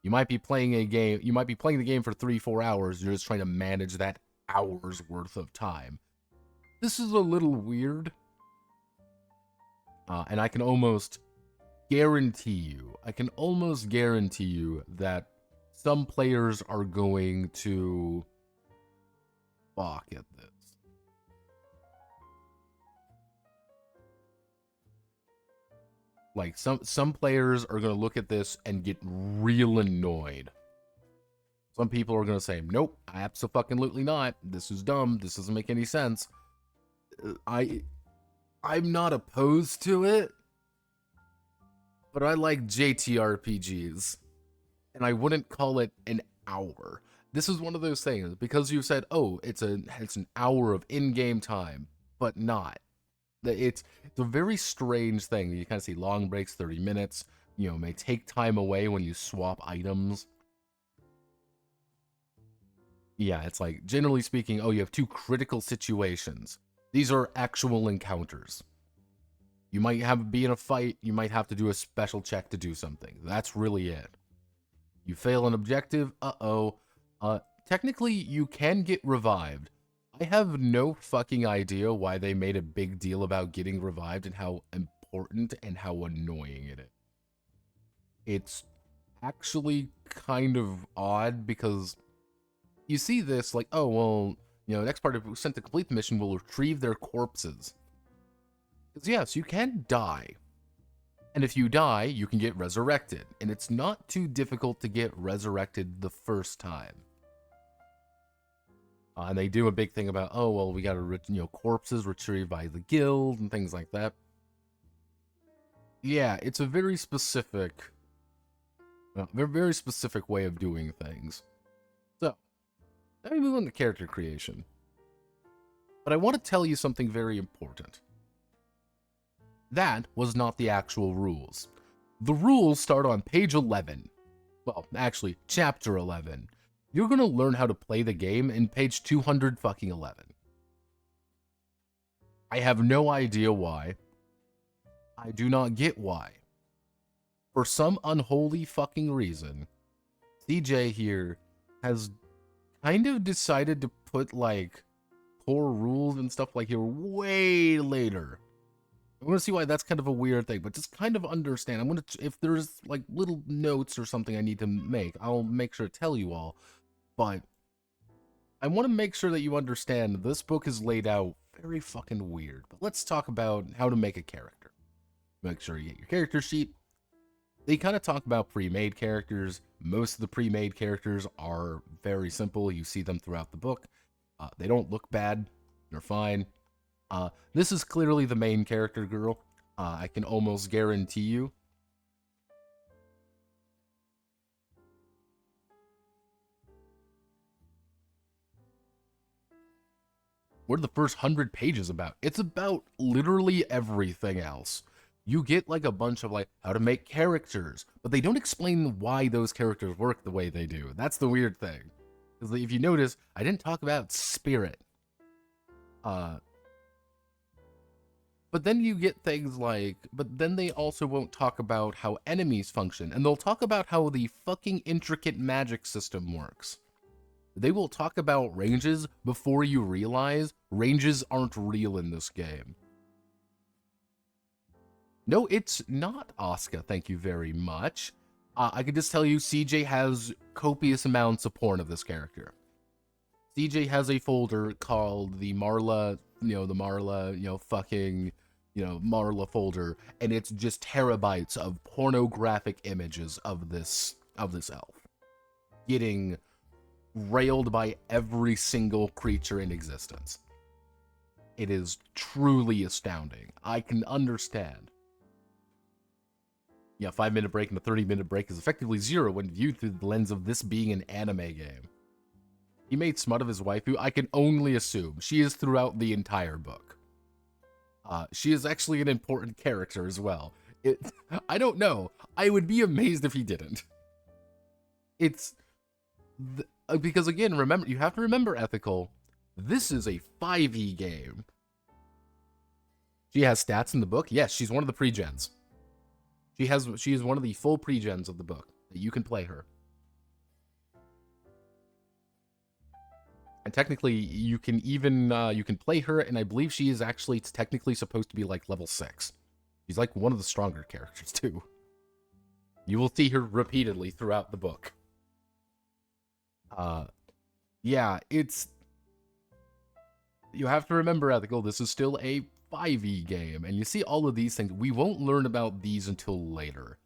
You might be playing the game for 3-4 hours, you're just trying to manage that hour's worth of time. This is a little weird. And I can almost guarantee you that some players are going to balk at this. Like some players are going to look at this and get real annoyed. Some people are going to say, nope, absolutely not. This is dumb. This doesn't make any sense. I'm not opposed to it, but I like JTRPGs, and I wouldn't call it an hour. This is one of those things, because you said, oh, it's an hour of in-game time, but not. It's a very strange thing. You kind of see long breaks, 30 minutes, may take time away when you swap items. Yeah, it's like, generally speaking, oh, you have 2 critical situations. These are actual encounters. You might be in a fight, you might have to do a special check to do something. That's really it. You fail an objective, technically, you can get revived. I have no fucking idea why they made a big deal about getting revived and how important and how annoying it is. It's actually kind of odd because you see this like, oh, well, next part of sent to complete the mission will retrieve their corpses. Because yes, you can die. And if you die, you can get resurrected. And it's not too difficult to get resurrected the first time. And they do a big thing about, oh, well, we got to, corpses retrieved by the guild and things like that. Yeah, it's a very specific way of doing things. So, let me move on to character creation. But I want to tell you something very important. That was not the actual rules. The rules start on page 11. Well, actually, chapter 11. You're going to learn how to play the game in page 211. I have no idea why. I do not get why. For some unholy fucking reason, CJ here has kind of decided to put, like, core rules and stuff like here way later. I'm going to see why that's kind of a weird thing, but just kind of understand. I'm going to, if there's, like, little notes or something I need to make, I'll make sure to tell you all. But I want to make sure that you understand this book is laid out very fucking weird. But let's talk about how to make a character. Make sure you get your character sheet. They kind of talk about pre-made characters. Most of the pre-made characters are very simple. You see them throughout the book. They don't look bad. They're fine. This is clearly the main character girl. I can almost guarantee you. What are the first 100 pages about? It's about literally everything else. You get like a bunch of like how to make characters, but they don't explain why those characters work the way they do. That's the weird thing. Because if you notice, I didn't talk about spirit. But then you get things like, but then they also won't talk about how enemies function, and they'll talk about how the fucking intricate magic system works. They will talk about ranges before you realize ranges aren't real in this game. No, it's not Asuka, thank you very much. I can just tell you CJ has copious amounts of porn of this character. CJ has a folder called the Marla, Marla folder, and it's just terabytes of pornographic images of this elf. Getting railed by every single creature in existence. It is truly astounding. I can understand. Yeah, 5-minute break and a 30-minute break is effectively zero when viewed through the lens of this being an anime game. He made smut of his waifu. I can only assume she is throughout the entire book. She is actually an important character as well. I don't know. I would be amazed if he didn't. Because again, remember, you have to remember, Ethical, this is a 5e game. She has stats in the book. Yes, she's one of the pre-gens. She is one of the full pre-gens of the book. You can play her. And technically, you can even, you can play her, and I believe she is actually technically supposed to be like level 6. She's like one of the stronger characters, too. You will see her repeatedly throughout the book. Yeah, you have to remember, Ethical, this is still a 5e game, and you see all of these things. We won't learn about these until later.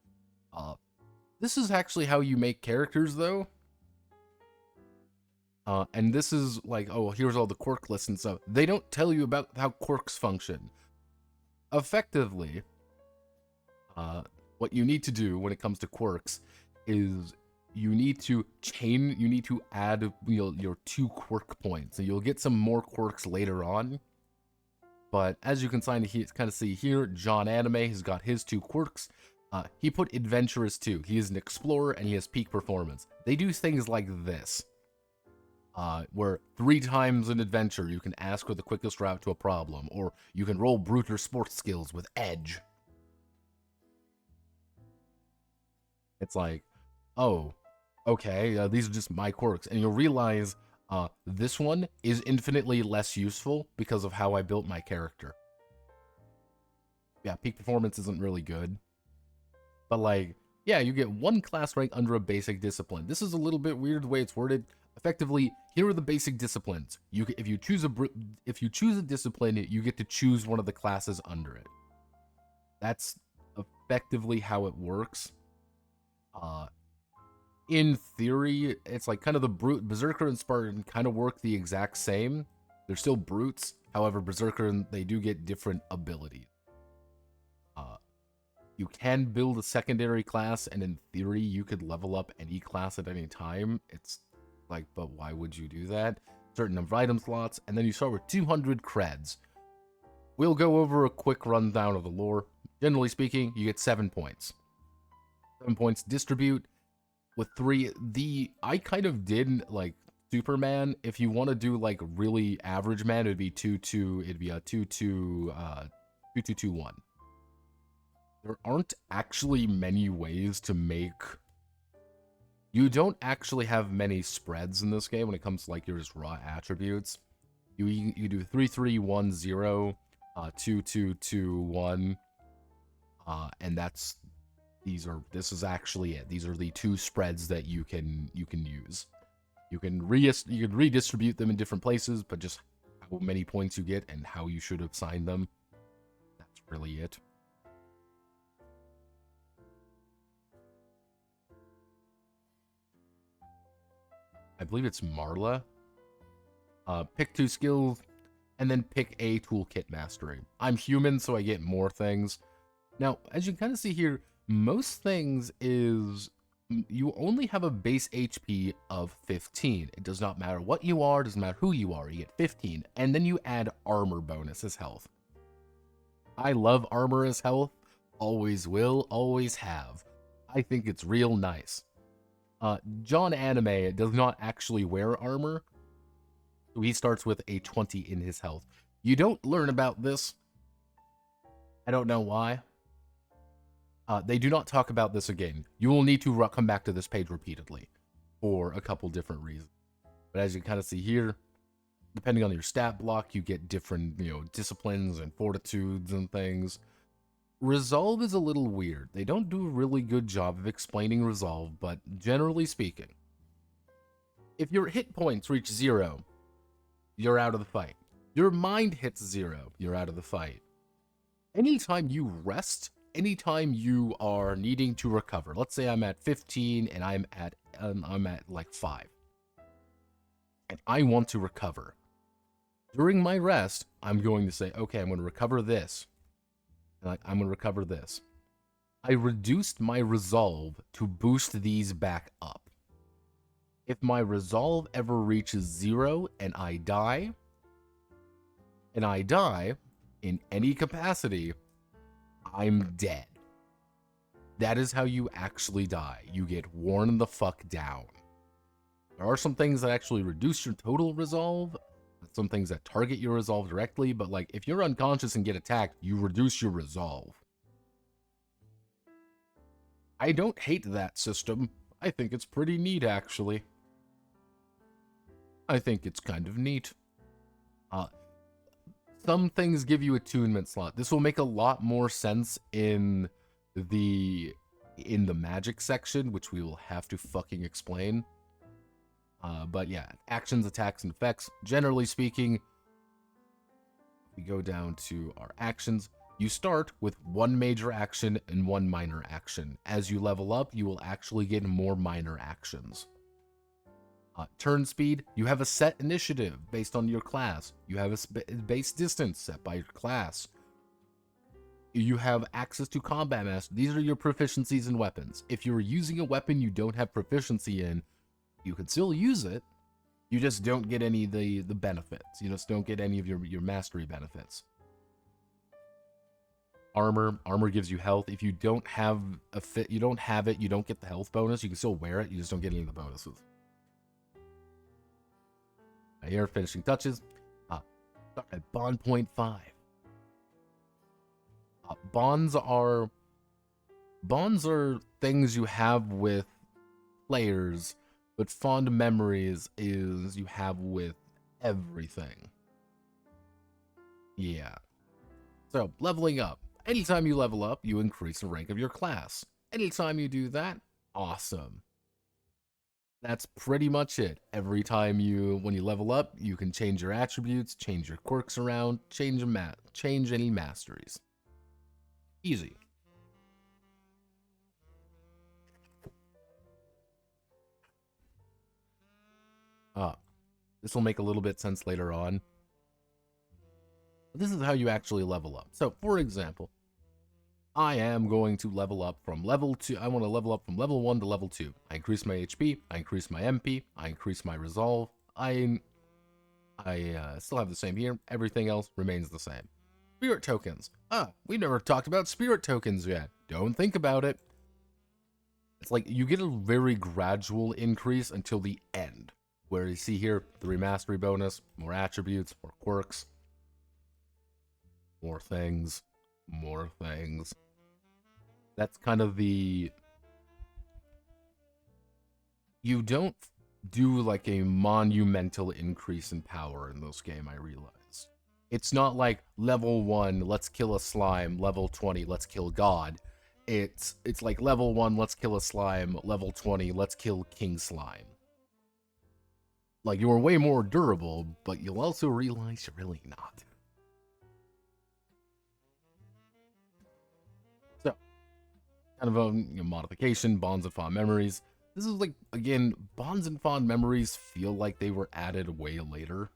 This is actually how you make characters, though. And this is like, oh, here's all the quirk lists and stuff. They don't tell you about how quirks function. Effectively, what you need to do when it comes to quirks is you need to add your 2 quirk points, and you'll get some more quirks later on. But as you can kind of see here, John Anime has got his 2 quirks. He put Adventurous too. He is an explorer and he has peak performance. They do things like this, where 3 times an adventure you can ask for the quickest route to a problem, or you can roll brute or sports skills with edge. It's like, oh, okay, these are just my quirks, and you'll realize this one is infinitely less useful because of how I built my character. Yeah, peak performance isn't really good. But like, yeah, you get 1 class rank under a basic discipline. This is a little bit weird the way it's worded. Effectively, here are the basic disciplines. If you choose a discipline, you get to choose one of the classes under it. That's effectively how it works. In theory, it's like kind of the brute. Berserker and Spartan kind of work the exact same. They're still brutes. However, Berserker, they do get different abilities. You can build a secondary class, and in theory, you could level up any class at any time. It's like, but why would you do that? Certain number of item slots, and then you start with 200 creds. We'll go over a quick rundown of the lore. Generally speaking, you get 7 points. 7 points distribute with 3. I kind of did like Superman. If you want to do like really average man, it'd be 2-2. It'd be a 2-2, 2-2-2-1. There aren't actually many ways to make. You don't actually have many spreads in this game when it comes to like your just raw attributes. You do 3-3-1-0, 2-2-2-1, and this is actually it. These are the 2 spreads that you can use. You can redistribute them in different places, but just how many points you get and how you should assign them. That's really it. I believe it's Marla. Pick 2 skills, and then pick a toolkit mastery. I'm human, so I get more things. Now, as you can kind of see here, most things is you only have a base HP of 15. It does not matter what you are, doesn't matter who you are, you get 15. And then you add armor bonus as health. I love armor as health. Always will, always have. I think it's real nice. John Anime does not actually wear armor, so he starts with a 20 in his health. You don't learn about this. I don't know why. They do not talk about this again. You will need to come back to this page repeatedly for a couple different reasons. But as you kind of see here, depending on your stat block, you get different, disciplines and fortitudes and things. Resolve is a little weird. They don't do a really good job of explaining resolve, but generally speaking, if your hit points reach 0, you're out of the fight. Your mind hits 0, you're out of the fight. Anytime you rest, anytime you are needing to recover, let's say I'm at 15 and I'm at like 5, and I want to recover. During my rest, I'm going to say, okay, I'm going to recover this. Like, I'm going to recover this. I reduced my resolve to boost these back up. If my resolve ever reaches 0 and I die in any capacity, I'm dead. That is how you actually die. You get worn the fuck down. There are some things that actually reduce your total resolve, some things that target your resolve directly, but like if you're unconscious and get attacked, you reduce your resolve. I don't hate that system. I think it's pretty neat, actually. I think it's kind of neat. Some things give you attunement slot. This will make a lot more sense in the magic section, which we will have to fucking explain. But yeah, actions, attacks, and effects. Generally speaking, we go down to our actions. You start with 1 major action and 1 minor action. As you level up, you will actually get more minor actions. Turn speed, you have a set initiative based on your class. You have a base distance set by your class. You have access to combat master. These are your proficiencies in weapons. If you're using a weapon you don't have proficiency in, you can still use it. You just don't get any of the benefits. You just don't get any of your mastery benefits. Armor gives you health. If you don't have you don't get the health bonus. You can still wear it. You just don't get any of the bonuses. Here, finishing touches. Start at bond point 5. Bonds are things you have with players, but fond memories is you have with everything. Yeah. So, leveling up. Anytime you level up, you increase the rank of your class. Anytime you do that, awesome. That's pretty much it. Every time when you level up, you can change your attributes, change your quirks around, change any masteries. Easy. This will make a little bit sense later on. But this is how you actually level up. So, for example, I am going to level up from level 2. I want to level up from level 1 to level 2. I increase my HP, I increase my MP, I increase my resolve. I still have the same here. Everything else remains the same. Spirit tokens. We never talked about spirit tokens yet. Don't think about it. It's like you get a very gradual increase until the end. Where you see here, 3 mastery bonus, more attributes, more quirks, more things, more things. That's kind of the... You don't do like a monumental increase in power in this game, I realize. It's not like level 1, let's kill a slime, level 20, let's kill God. It's like level 1, let's kill a slime, level 20, let's kill King Slime. Like, you're way more durable, but you'll also realize you're really not. So, kind of a modification, bonds and fond memories. This is like, again, bonds and fond memories feel like they were added way later.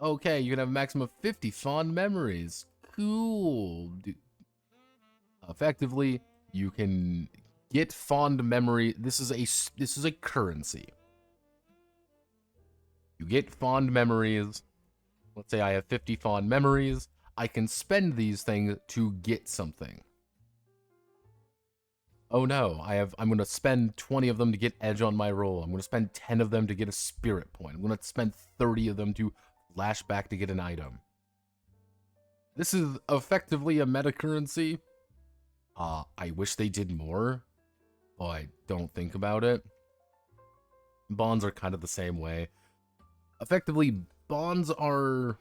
Okay, you can have a maximum of 50 fond memories. Cool. Effectively, you can get fond memory. This is a currency. You get fond memories. Let's say I have 50 fond memories. I can spend these things to get something. Oh no, I'm going to spend 20 of them to get edge on my roll. I'm going to spend 10 of them to get a spirit point. I'm going to spend 30 of them to flash back to get an item. This is effectively a meta currency. I wish they did more, but don't think about it. Bonds are kind of the same way. Effectively, bonds are...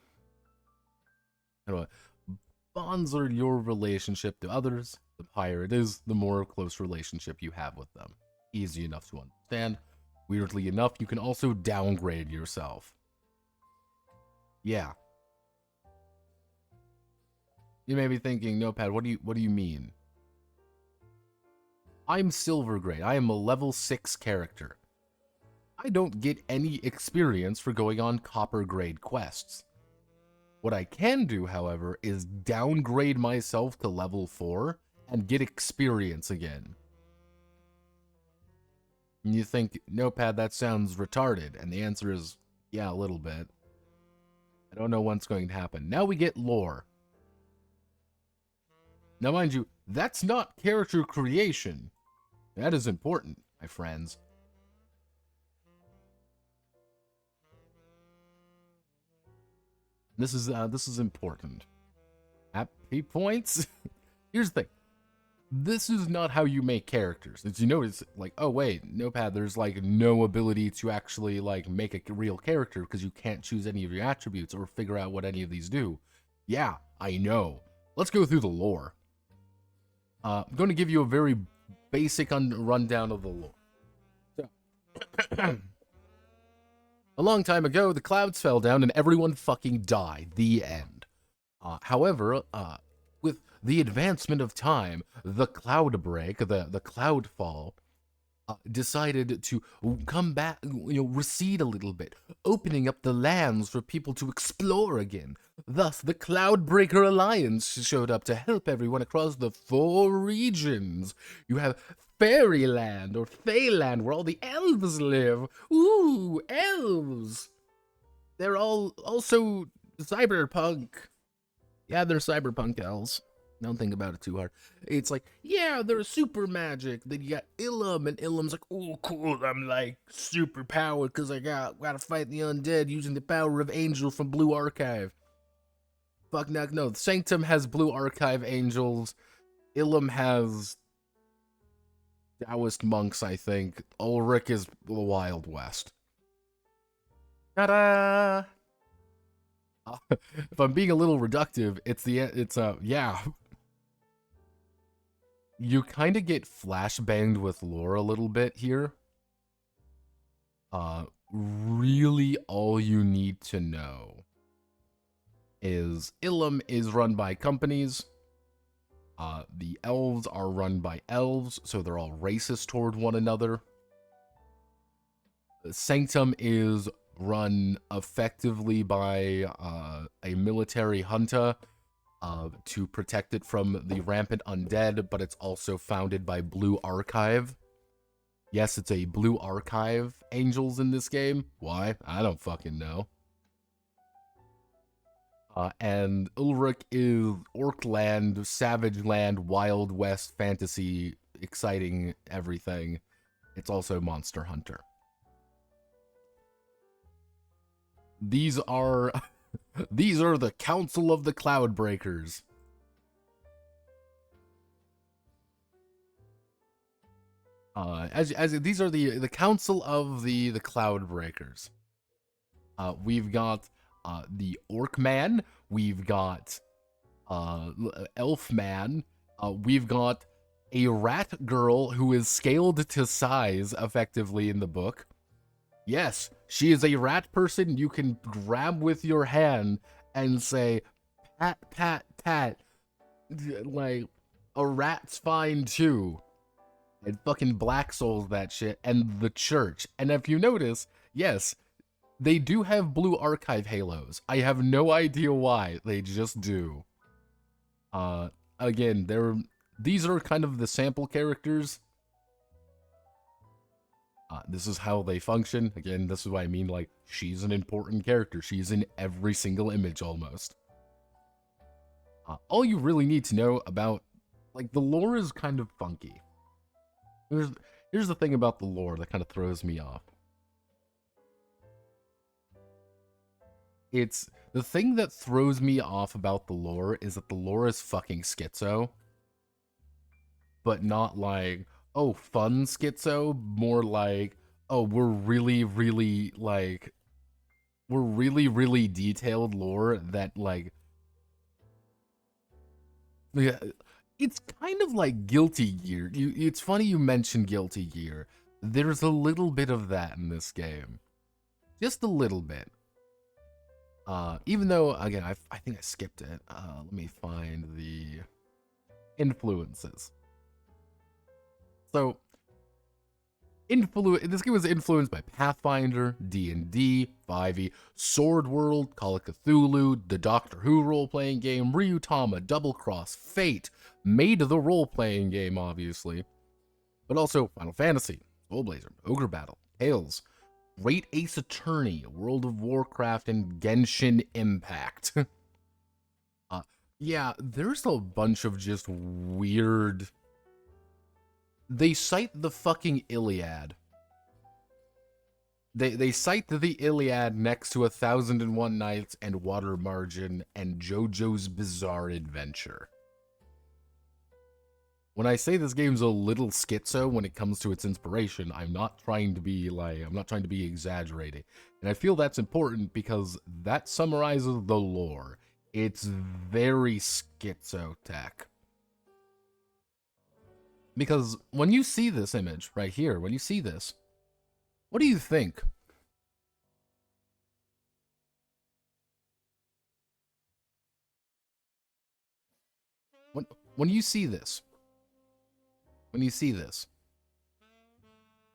Bonds are your relationship to others. The higher it is, the more close relationship you have with them. Easy enough to understand. Weirdly enough, you can also downgrade yourself. Yeah. You may be thinking, Notepad, what do you mean? I'm silver grade. I am a level 6 character. I don't get any experience for going on copper grade quests. What I can do, however, is downgrade myself to level 4 and get experience again. And you think, Notepad, that sounds retarded. And the answer is, yeah, a little bit. I don't know what's going to happen. Now we get lore. Now, mind you, that's not character creation. That is important, my friends. This is important. Happy points? Here's the thing. This is not how you make characters. As you notice, like, oh wait, Notepad, there's like no ability to actually like make a real character because you can't choose any of your attributes or figure out what any of these do. Yeah, I know. Let's go through the lore. I'm going to give you a very basic rundown of the lore. So, a long time ago, the clouds fell down and everyone fucking died. The end. However, with the advancement of time, the Cloudbreak, the Cloudfall, decided to come back, recede a little bit, opening up the lands for people to explore again. Thus, the Cloudbreaker Alliance showed up to help everyone across the 4 regions. You have Fairyland, or Feyland, where all the elves live. Ooh, elves! They're all also cyberpunk. Yeah, they're cyberpunk elves. Don't think about it too hard. It's like, yeah, they're super magic. Then you got Ilum, and Ilum's like, oh, cool, I'm like super powered because I gotta fight the undead using the power of Angel from Blue Archive. Fuck no. Sanctum has Blue Archive angels. Ilum has Taoist monks, I think. Ulrich is the Wild West. Ta-da! If I'm being a little reductive, yeah. You kind of get flashbanged with lore a little bit here. Really all you need to know is Ilum is run by companies. The elves are run by elves, so they're all racist toward one another. Sanctum is run effectively by a military junta to protect it from the rampant undead, but it's also founded by Blue Archive. Yes, it's a Blue Archive angels in this game. Why? I don't fucking know. And Ulrich is Orc Land, Savage Land, Wild West, Fantasy, exciting everything. It's also Monster Hunter. These are the Council of the Cloudbreakers. As these are the Council of the Cloudbreakers. We've got the Orc Man, we've got Elf Man, we've got a rat girl who is scaled to size effectively in the book. Yes, she is a rat person you can grab with your hand and say, pat, pat, pat. Like, a rat's fine too. And fucking Black Souls that shit. And the church. And if you notice, yes, they do have Blue Archive halos. I have no idea why. They just do. Again, these are kind of the sample characters. This is how they function. Again, this is what I mean, like, she's an important character. She's in every single image, almost. All you really need to know about, like, the lore is kind of funky. Here's the thing about the lore that kind of throws me off. The thing that throws me off about the lore is that the lore is fucking schizo. But not like, oh, fun schizo, more like, oh, we're really, really detailed lore that, like, yeah, it's kind of like Guilty Gear. It's funny you mentioned Guilty Gear. There's a little bit of that in this game. Just a little bit. Even though, again, I think I skipped it. Let me find the influences. So, this game was influenced by Pathfinder, D&D, 5e, Sword World, Call of Cthulhu, the Doctor Who role-playing game, Ryutama, Double Cross, Fate, made the role-playing game, obviously, but also Final Fantasy, Soul Blazer, Ogre Battle, Tales, Great Ace Attorney, World of Warcraft, and Genshin Impact. Yeah, there's a bunch of just weird... They cite the fucking Iliad. They cite the Iliad next to 1001 Nights and Water Margin and JoJo's Bizarre Adventure. When I say this game's a little schizo when it comes to its inspiration, I'm not trying to be exaggerating. And I feel that's important because that summarizes the lore. It's very schizo tech. Because when you see this image right here, when you see this, what do you think? When you see this,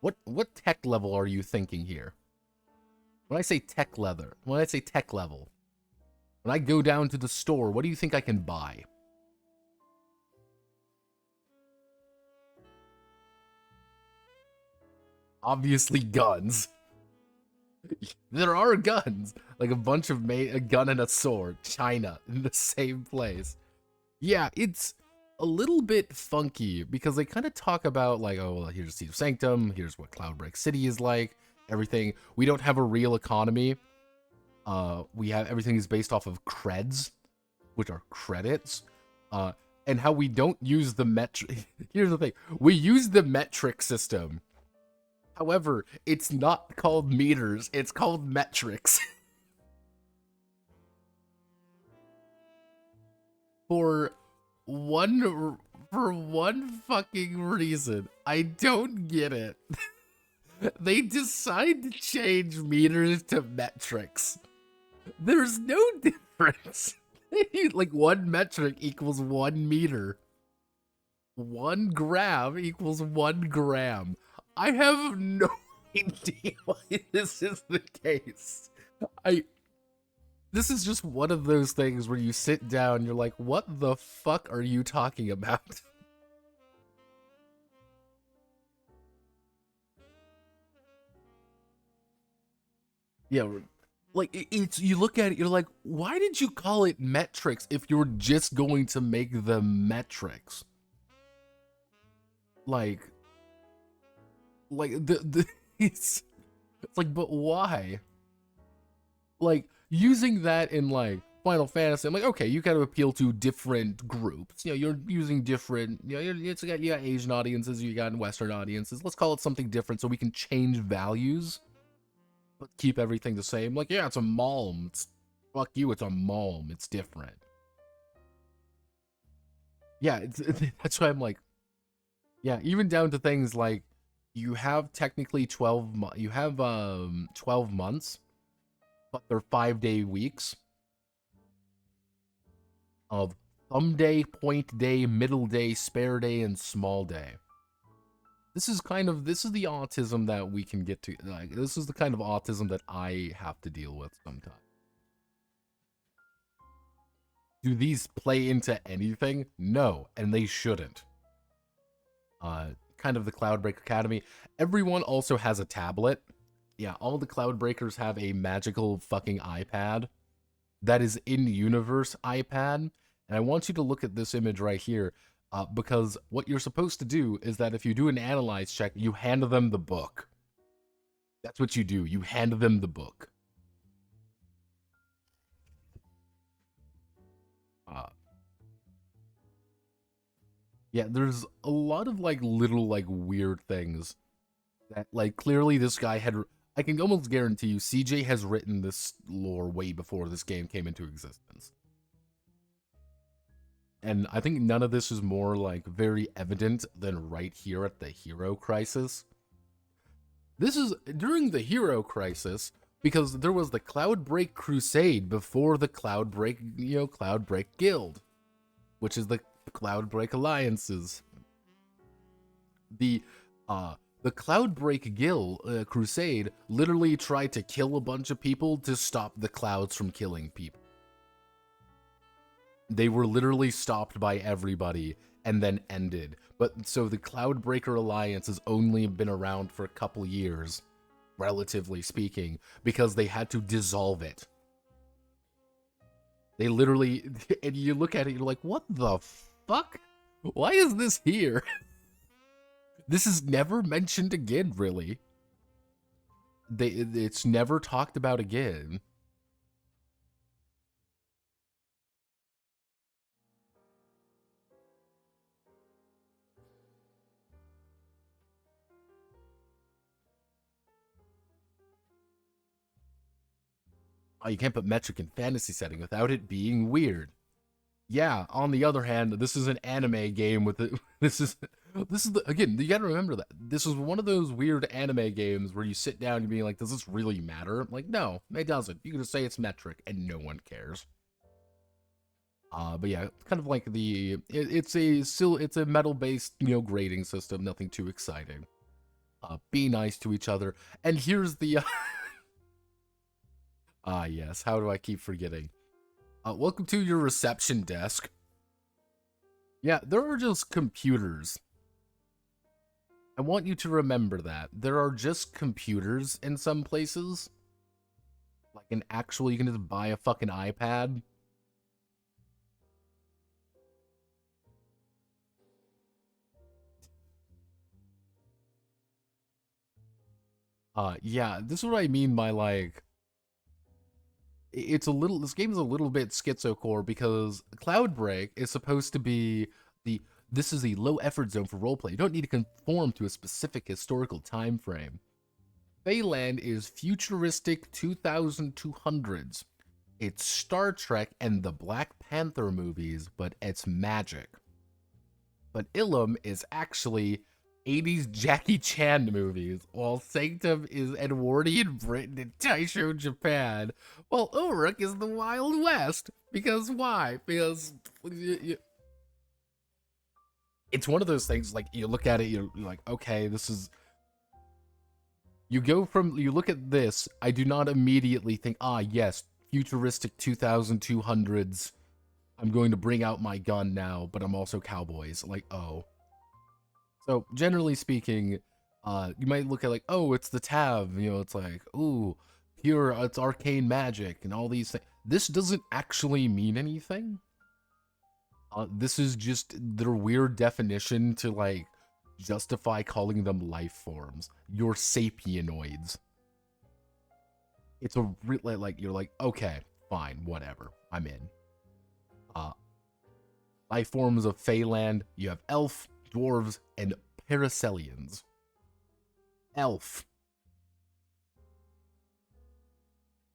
what tech level are you thinking here? When I say tech level, when I go down to the store, what do you think I can buy? Obviously guns. There are guns. Like a bunch of a gun and a sword. China. In the same place. Yeah, it's a little bit funky because they kind of talk about like, oh, well, here's Seed of Sanctum. Here's what Cloudbreak City is like. Everything. We don't have a real economy. Everything is based off of creds, which are credits. And how we don't use the metric. Here's the thing. We use the metric system. However, it's not called meters, it's called metrics. For one fucking reason, I don't get it. They decide to change meters to metrics. There's no difference. Like 1 metric equals 1 meter. 1 gram equals 1 gram. I have no idea why this is the case. This is just one of those things where you sit down, you're like, what the fuck are you talking about? Yeah, like, it's, you look at it, you're like, why did you call it metrics if you're just going to make them metrics? Like it's like, but why? Like, using that in, like, Final Fantasy, I'm like, okay, you kind of appeal to different groups. You know, you're using different, you know, you got Asian audiences, you got Western audiences. Let's call it something different so we can change values, but keep everything the same. Like, yeah, it's a malm. Fuck you, it's a malm. It's different. Yeah, that's why I'm like, yeah, even down to things like, you have technically 12 months, but they're 5-day weeks of thumb day, point day, middle day, spare day, and small day. This is the autism that we can get to. Like, this is the kind of autism that I have to deal with sometimes. Do these play into anything? No, and they shouldn't. Kind of the Cloudbreaker Academy. Everyone also has a tablet. Yeah, all the Cloudbreakers have a magical fucking iPad that is in-universe iPad. And I want you to look at this image right here, because what you're supposed to do is that if you do an analyze check, you hand them the book. That's what you do. You hand them the book. Yeah, there's a lot of, like, little, like, weird things that, like, clearly this guy had... I can almost guarantee you CJ has written this lore way before this game came into existence. And I think none of this is more, like, very evident than right here at the Hero Crisis. This is during the Hero Crisis, because there was the Cloudbreak Crusade before the Cloudbreak, you know, Cloudbreak Guild, which is the Cloudbreak Alliances. The Cloudbreak Guild Crusade literally tried to kill a bunch of people to stop the clouds from killing people. They were literally stopped by everybody and then ended. But so the Cloudbreaker Alliance has only been around for a couple years, relatively speaking, because they had to dissolve it. They literally, and you look at it, you're like, what the fuck? Why is this here? This is never mentioned again, really. It's never talked about again. Oh, you can't put metric in fantasy setting without it being weird. Yeah, on the other hand, this is an anime game with the, this is again, you gotta remember that this is one of those weird anime games where you sit down and being like, does this really matter? Like, no, it doesn't. You can just say it's metric and no one cares. But yeah, kind of like it's a metal-based, you know, grading system, nothing too exciting. Be nice to each other. And here's the yes, how do I keep forgetting? Welcome to your reception desk. Yeah, there are just computers. I want you to remember that. There are just computers in some places. Like an actual, you can just buy a fucking iPad. Yeah, this is what I mean by, like, this game is a little bit schizocore because Cloudbreak is supposed to be this is a low effort zone for roleplay. You don't need to conform to a specific historical time frame. Phaeland is futuristic 2200s. It's Star Trek and the Black Panther movies, but it's magic. But Ilum is actually 80s Jackie Chan movies, while Sanctum is Edwardian Britain and Taisho Japan, while Uruk is the Wild West. Because why? Because it's one of those things, like, you look at it, you're like, okay, this is... You look at this, I do not immediately think, ah, yes, futuristic 2200s. I'm going to bring out my gun now, but I'm also cowboys. Like, oh. So, generally speaking, you might look at like, oh, it's the Tav, you know, it's like, ooh, pure, it's arcane magic and all these things. This doesn't actually mean anything. This is just their weird definition to, like, justify calling them life forms. You're sapienoids. It's a like, you're like, okay, fine, whatever, I'm in. Life forms of Feyland, you have elf, dwarves, and Paracelians. Elf.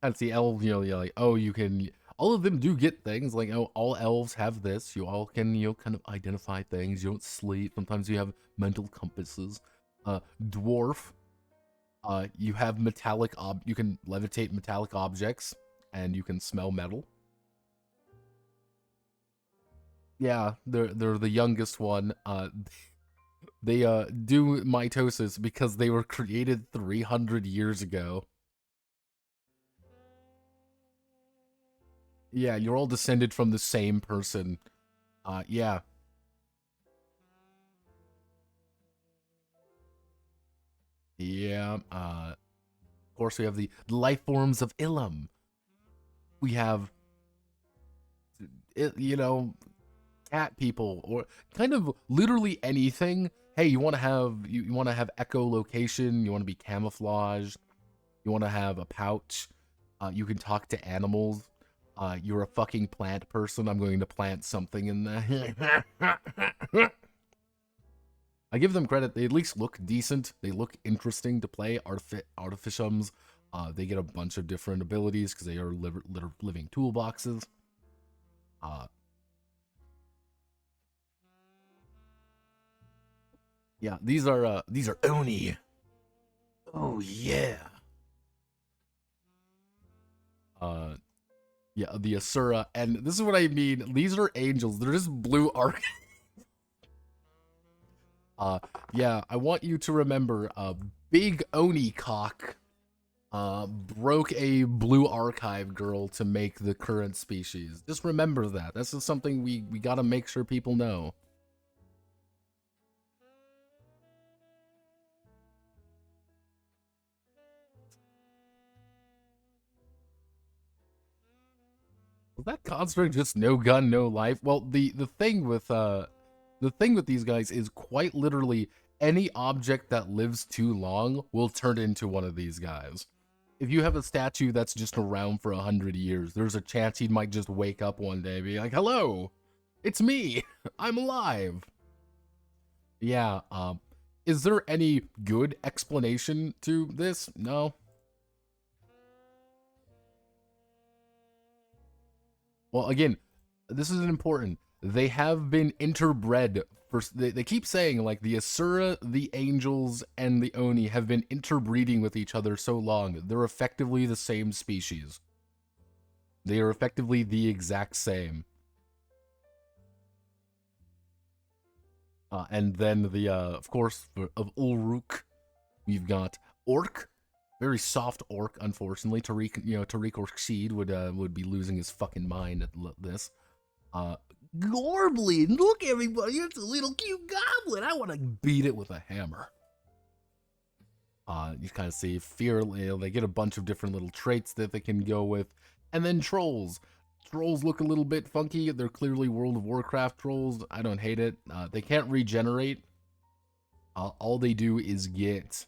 That's the elf, you know, you're like, oh, you can, all of them do get things, like, oh, all elves have this, you all can, you know, kind of identify things, you don't sleep, sometimes you have mental compasses. Dwarf, you have metallic, you can levitate metallic objects, and you can smell metal. Yeah, they're the youngest one. They do mitosis because they were created 300 years ago. Yeah, you're all descended from the same person. Yeah. Yeah, of course we have the life forms of Ilum. We have, you know, cat people, or kind of literally anything. Hey, you want to have you want to have echolocation, you want to be camouflaged, you want to have a pouch, you can talk to animals. You're a fucking plant person, I'm going to plant something in there. I give them credit, they at least look decent, they look interesting to play. Artificiums, they get a bunch of different abilities because they are living toolboxes. Yeah, these are Oni. Oh yeah. Yeah, the Asura, and this is what I mean. These are angels. They're just blue arc. Yeah, I want you to remember, Big Oni Cock, broke a blue archive girl to make the current species. Just remember that. This is something we gotta make sure people know. Was that construct just no gun, no life? Well, the thing with these guys is quite literally any object that lives too long will turn into one of these guys. If you have a statue that's just around for 100 years, there's a chance he might just wake up one day and be like, hello, it's me, I'm alive. Yeah, is there any good explanation to this? No. Well, again, this is important. They have been interbred. They keep saying, like, the Asura, the Angels, and the Oni have been interbreeding with each other so long. They're effectively the same species. They are effectively the exact same. And then the, of course, of Ulruk, we've got Orc. Very soft orc, unfortunately. Tariq Orkseed would be losing his fucking mind at this. Gorblin, look everybody, it's a little cute goblin. I want to beat it with a hammer. You kind of see fear. They get a bunch of different little traits that they can go with, and then trolls. Trolls look a little bit funky. They're clearly World of Warcraft trolls. I don't hate it. They can't regenerate. All they do is get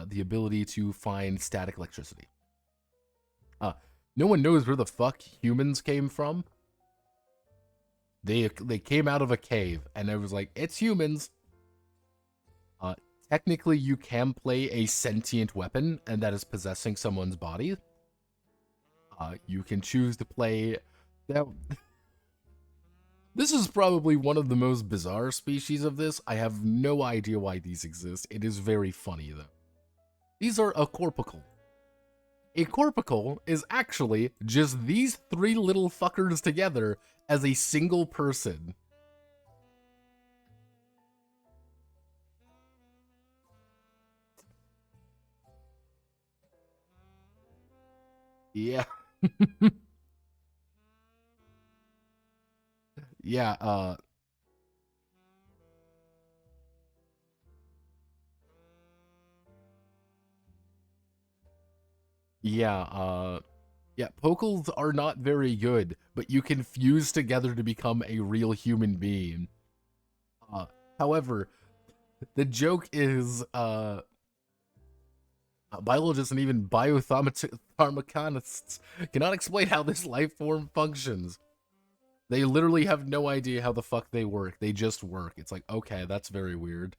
the ability to find static electricity. No one knows where the fuck humans came from. They came out of a cave, and it was like, it's humans. Technically, you can play a sentient weapon, and that is possessing someone's body. You can choose to play... Now, this is probably one of the most bizarre species of this. I have no idea why these exist. It is very funny, though. These are a corpicle. A corpicle is actually just these three little fuckers together as a single person. Yeah. Yeah, yeah, yeah, Pokels are not very good, but you can fuse together to become a real human being. Uh, However, the joke is, biologists and even biopharmaconists cannot explain how this life form functions. They literally have no idea how the fuck they work. They just work. It's like, okay, that's very weird.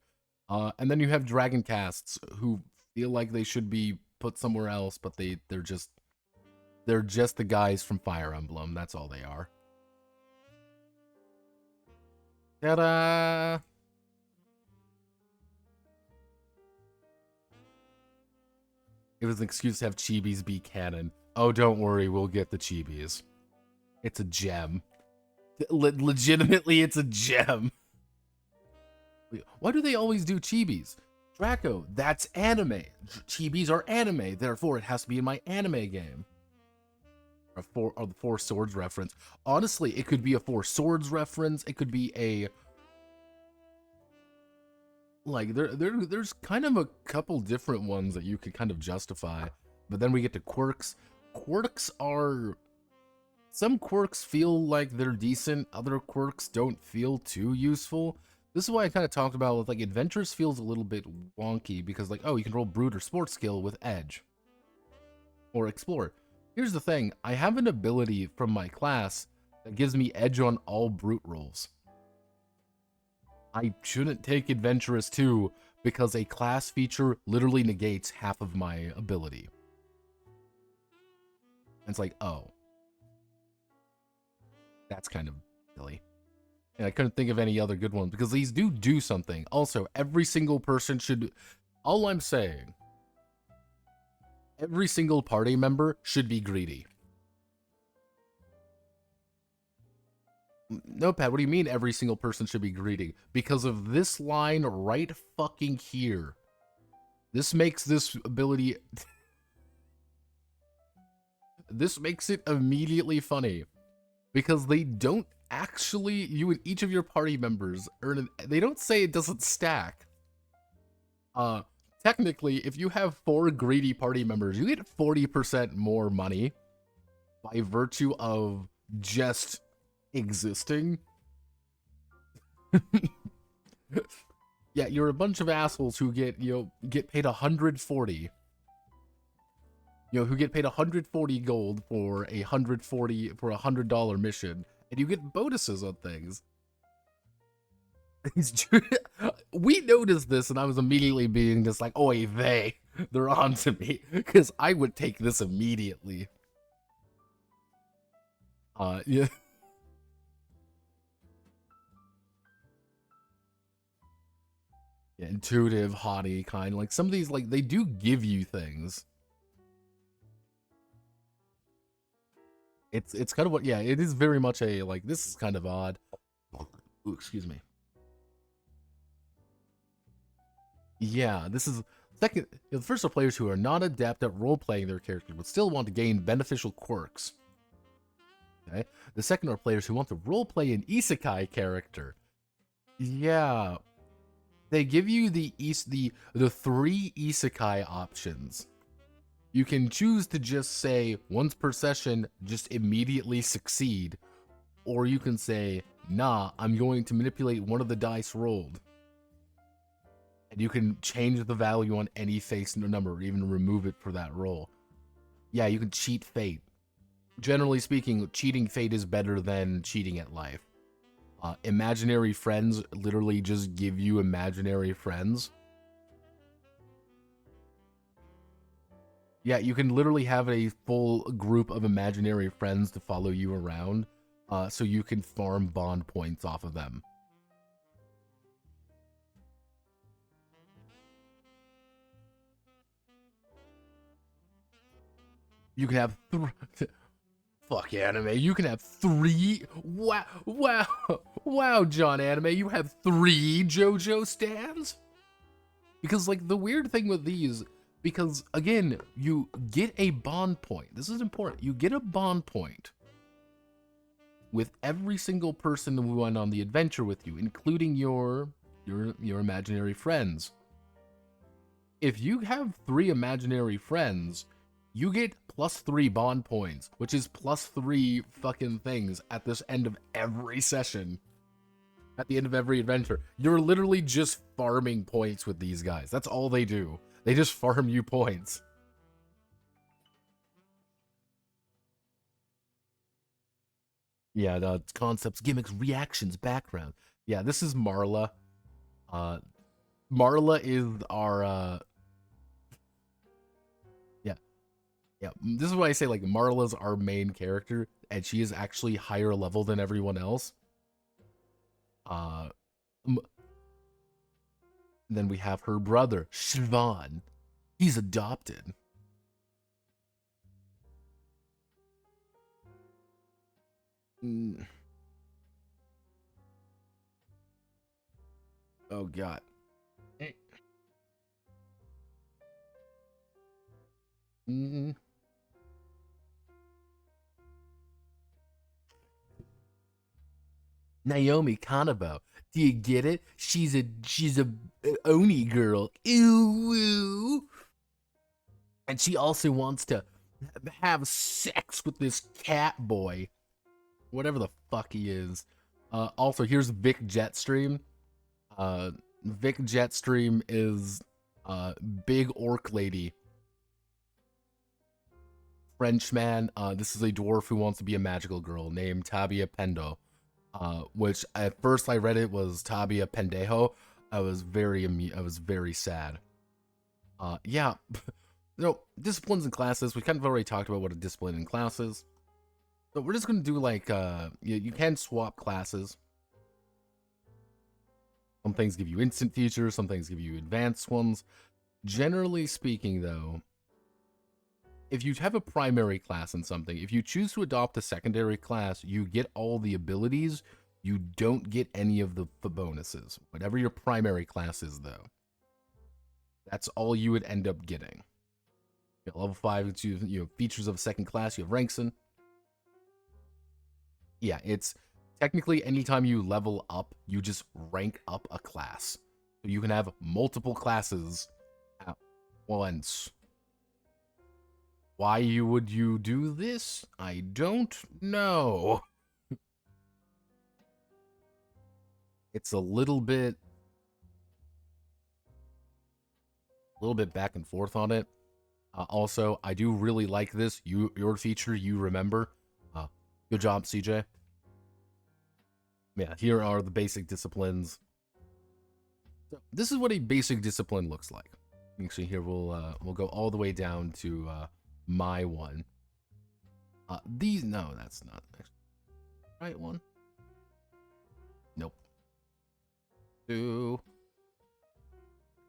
And then you have dragon casts who feel like they should be put somewhere else, but they're just the guys from Fire Emblem. That's all they are. Ta-da! It was an excuse to have chibis be canon. Oh, don't worry, we'll get the chibis. It's a gem. Legitimately, it's a gem. Why do they always do chibis? Draco, that's anime. Chibis are anime, therefore it has to be in my anime game. A the Four Swords reference. Honestly, it could be a Four Swords reference. It could be a... Like, there's kind of a couple different ones that you could kind of justify. But then we get to quirks. Quirks are... Some quirks feel like they're decent. Other quirks don't feel too useful. This is why I kind of talked about with, like, Adventures feels a little bit wonky. Because, like, oh, you can roll Brute or Sports skill with Edge. Or Explore. Here's the thing. I have an ability from my class that gives me Edge on all Brute rolls. I shouldn't take Adventurous 2 because a class feature literally negates half of my ability. And it's like, oh. That's kind of silly. And I couldn't think of any other good ones because these do something. Also, every single person should... All I'm saying, every single party member should be greedy. Notepad, what do you mean every single person should be greedy? Because of this line right fucking here. This makes this ability... This makes it immediately funny. Because they don't actually... You and each of your party members earn an... They don't say it doesn't stack. Technically, if you have 4 greedy party members, you get 40% more money by virtue of just existing. Yeah, you're a bunch of assholes who get, get paid 140. Who get paid 140 gold for a $100 mission, and you get bonuses on things. We noticed this, and I was immediately being just like, "Oh, they're on to me," because I would take this immediately. Yeah. Yeah, intuitive, haughty kind. Like some of these, like they do give you things. It's kind of what, yeah, it is very much a, like, this is kind of odd. Ooh, excuse me. Yeah, this is second. The first are players who are not adept at role-playing their character, but still want to gain beneficial quirks. Okay. The second are players who want to role-play an isekai character. Yeah, they give you the 3 isekai options. You can choose to just say, once per session, just immediately succeed. Or you can say, nah, I'm going to manipulate one of the dice rolled. And you can change the value on any face number, or even remove it for that roll. Yeah, you can cheat fate. Generally speaking, cheating fate is better than cheating at life. Imaginary friends literally just give you imaginary friends. Yeah, you can literally have a full group of imaginary friends to follow you around, so you can farm bond points off of them. You can have fuck anime. You can have 3. Wow, John Anime. You have 3 JoJo stands. Because like the weird thing with these, Because, again, you get a bond point. This is important. You get a bond point with every single person who went on the adventure with you, including your imaginary friends. If you have 3 imaginary friends, you get +3 bond points, which is +3 fucking things at this end of every session. At the end of every adventure. You're literally just farming points with these guys. That's all they do. They just farm you points. Yeah, the concepts, gimmicks, reactions, background. Yeah, this is Marla. Marla is our, yeah, this is why I say, like, Marla's our main character, and she is actually higher level than everyone else. Then we have her brother, Siobhan. He's adopted. Oh, God. Naomi Kanabo. Do you get it? She's a Oni girl. Ew. And she also wants to have sex with this cat boy. Whatever the fuck he is. Also, here's Vic Jetstream. Vic Jetstream is big orc lady. Frenchman. This is a dwarf who wants to be a magical girl named Tabia Pendo. Which at first I read it was Tabia Pendejo. I was very sad. Yeah. No, disciplines and classes. We kind of already talked about what a discipline in class is. So we're just going to do like, you can swap classes. Some things give you instant features, some things give you advanced ones. Generally speaking, though, if you have a primary class in something, if you choose to adopt a secondary class, you get all the abilities. You don't get any of the bonuses. Whatever your primary class is, though. That's all you would end up getting. You know, level 5, it's features of a second class, you have ranks in. Yeah, it's technically anytime you level up, you just rank up a class. So you can have multiple classes at once. Why would you do this? I don't know. It's a little bit back and forth on it. Also, I do really like this. Your feature, you remember. Good job, CJ. Yeah, here are the basic disciplines. So this is what a basic discipline looks like. Actually, here we'll go all the way down to my one. No, that's not the right one. Nope. I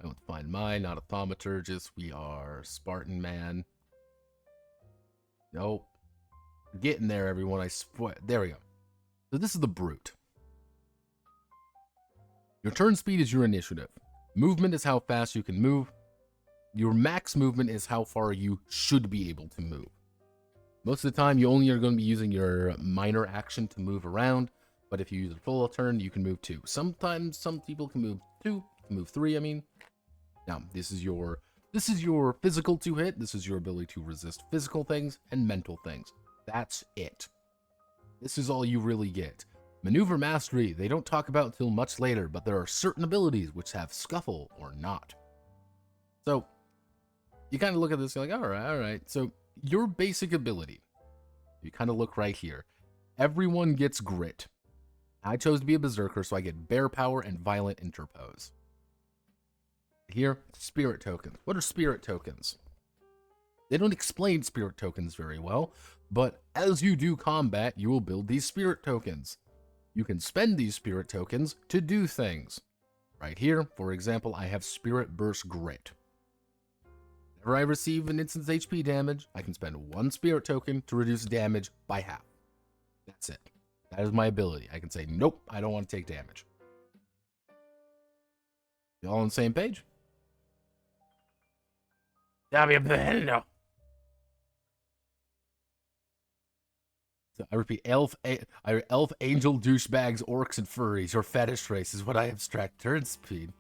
want to find mine, not a thaumaturgist. We are Spartan Man. Nope. We're getting there, everyone. There we go. So this is the Brute. Your turn speed is your initiative. Movement is how fast you can move. Your max movement is how far you should be able to move. Most of the time, you only are going to be using your minor action to move around. But if you use a full turn, you can move 2. Sometimes some people can move 2, can move 3, I mean. Now, this is your physical 2-hit. This is your ability to resist physical things and mental things. That's it. This is all you really get. Maneuver mastery, they don't talk about until much later, but there are certain abilities which have scuffle or not. So, you kind of look at this, you're like, all right. So, your basic ability, you kind of look right here. Everyone gets grit. I chose to be a berserker, so I get bear power and violent interpose. Here, spirit tokens. What are spirit tokens? They don't explain spirit tokens very well, but as you do combat, you will build these spirit tokens. You can spend these spirit tokens to do things. Right here, for example, I have Spirit Burst Grit. Whenever I receive an instance HP damage, I can spend 1 spirit token to reduce damage by half. That's it. That is my ability. I can say, nope, I don't want to take damage. You all on the same page? I repeat, elf, angel, douchebags, orcs, and furries. Your fetish race is what I abstract turn speed.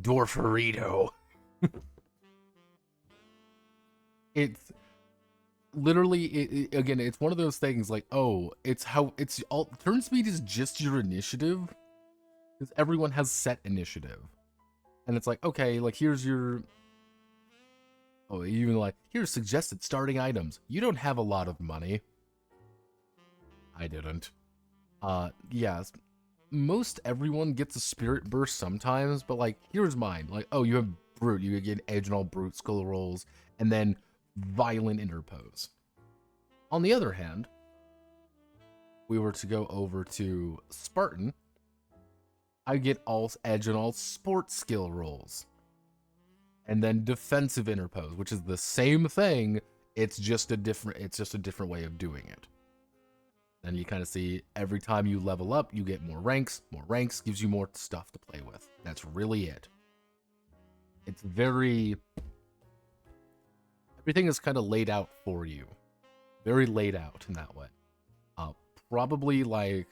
Dwarferito. It's literally, again, it's one of those things like, oh, it's all, turn speed is just your initiative. Because everyone has set initiative. And it's like, okay, like, here's your, oh, even like, here's suggested starting items. You don't have a lot of money. I didn't. Yes. Most everyone gets a spirit burst sometimes, but like, here's mine. Like, oh, you have brute. You get edge and all brute skull rolls, and then violent interpose. On the other hand, we were to go over to Spartan, I get all edge and all sport skill rolls. And then defensive interpose, which is the same thing, it's just a different way of doing it. And you kind of see every time you level up, you get more ranks. More ranks gives you more stuff to play with. That's really it. It's everything is kind of laid out for you. Very laid out in that way. Probably like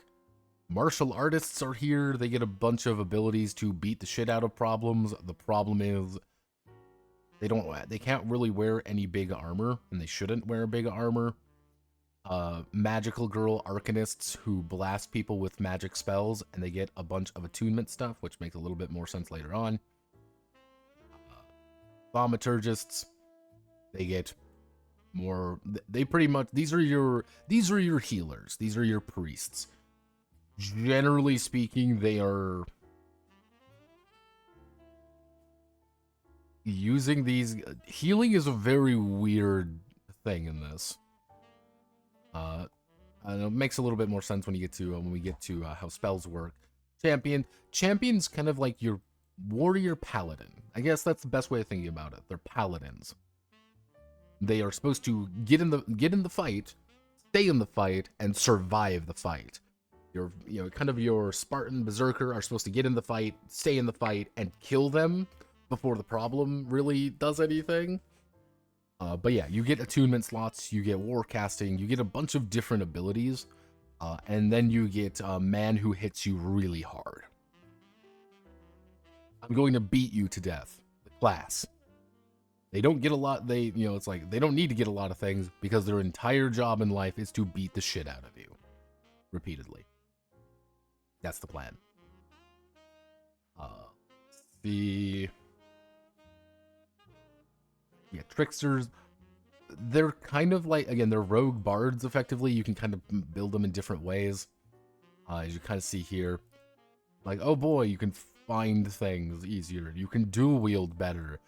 martial artists are here. They get a bunch of abilities to beat the shit out of problems. The problem is they can't really wear any big armor, and they shouldn't wear big armor. Magical girl arcanists who blast people with magic spells, and they get a bunch of attunement stuff, which makes a little bit more sense later on. Thaumaturgists, they get more. They pretty much, these are your healers. These are your priests. Generally speaking, they are using these. Healing is a very weird thing in this. It makes a little bit more sense when we get to how spells work. Champion's kind of like your warrior paladin. I guess that's the best way of thinking about it. They're paladins. They are supposed to get in the fight, stay in the fight, and survive the fight. Your Spartan berserker are supposed to get in the fight, stay in the fight, and kill them before the problem really does anything. But yeah, you get attunement slots, you get warcasting, you get a bunch of different abilities, and then you get a man who hits you really hard. I'm going to beat you to death. The class. They don't get a lot, it's like, they don't need to get a lot of things, because their entire job in life is to beat the shit out of you. Repeatedly. That's the plan. Tricksters, they're kind of like, again, they're rogue bards, effectively. You can kind of build them in different ways. As you kind of see here. Like, oh boy, you can find things easier. You can dual wield better.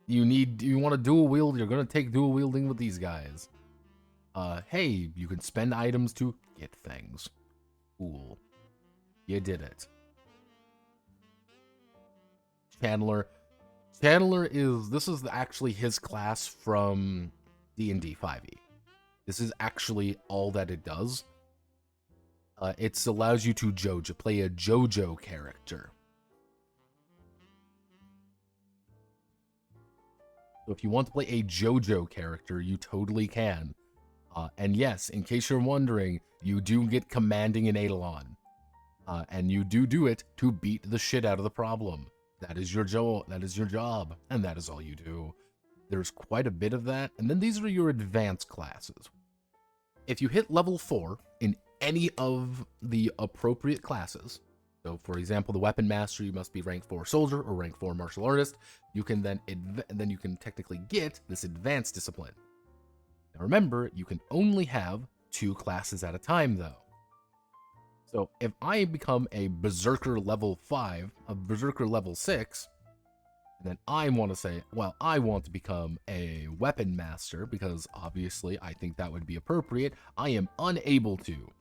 You want to dual wield, you're going to take dual wielding with these guys. Hey, you can spend items to get things. Cool. You did it. Chandler this is actually his class from D&D 5e. This is actually all that it does. It allows you to play a JoJo character. So if you want to play a JoJo character, you totally can. And yes, in case you're wondering, you do get commanding in Eidolon. And you do it to beat the shit out of the problem. That is your job, and that is all you do. There's quite a bit of that, and then these are your advanced classes. If you hit level 4 in any of the appropriate classes, so for example, the weapon master, you must be rank 4 soldier or rank 4 martial artist, you can then you can technically get this advanced discipline. Now remember, you can only have 2 classes at a time though. So if I become a berserker level 5, a berserker level 6, and then I want to say, well, I want to become a weapon master, because obviously I think that would be appropriate, I am unable to.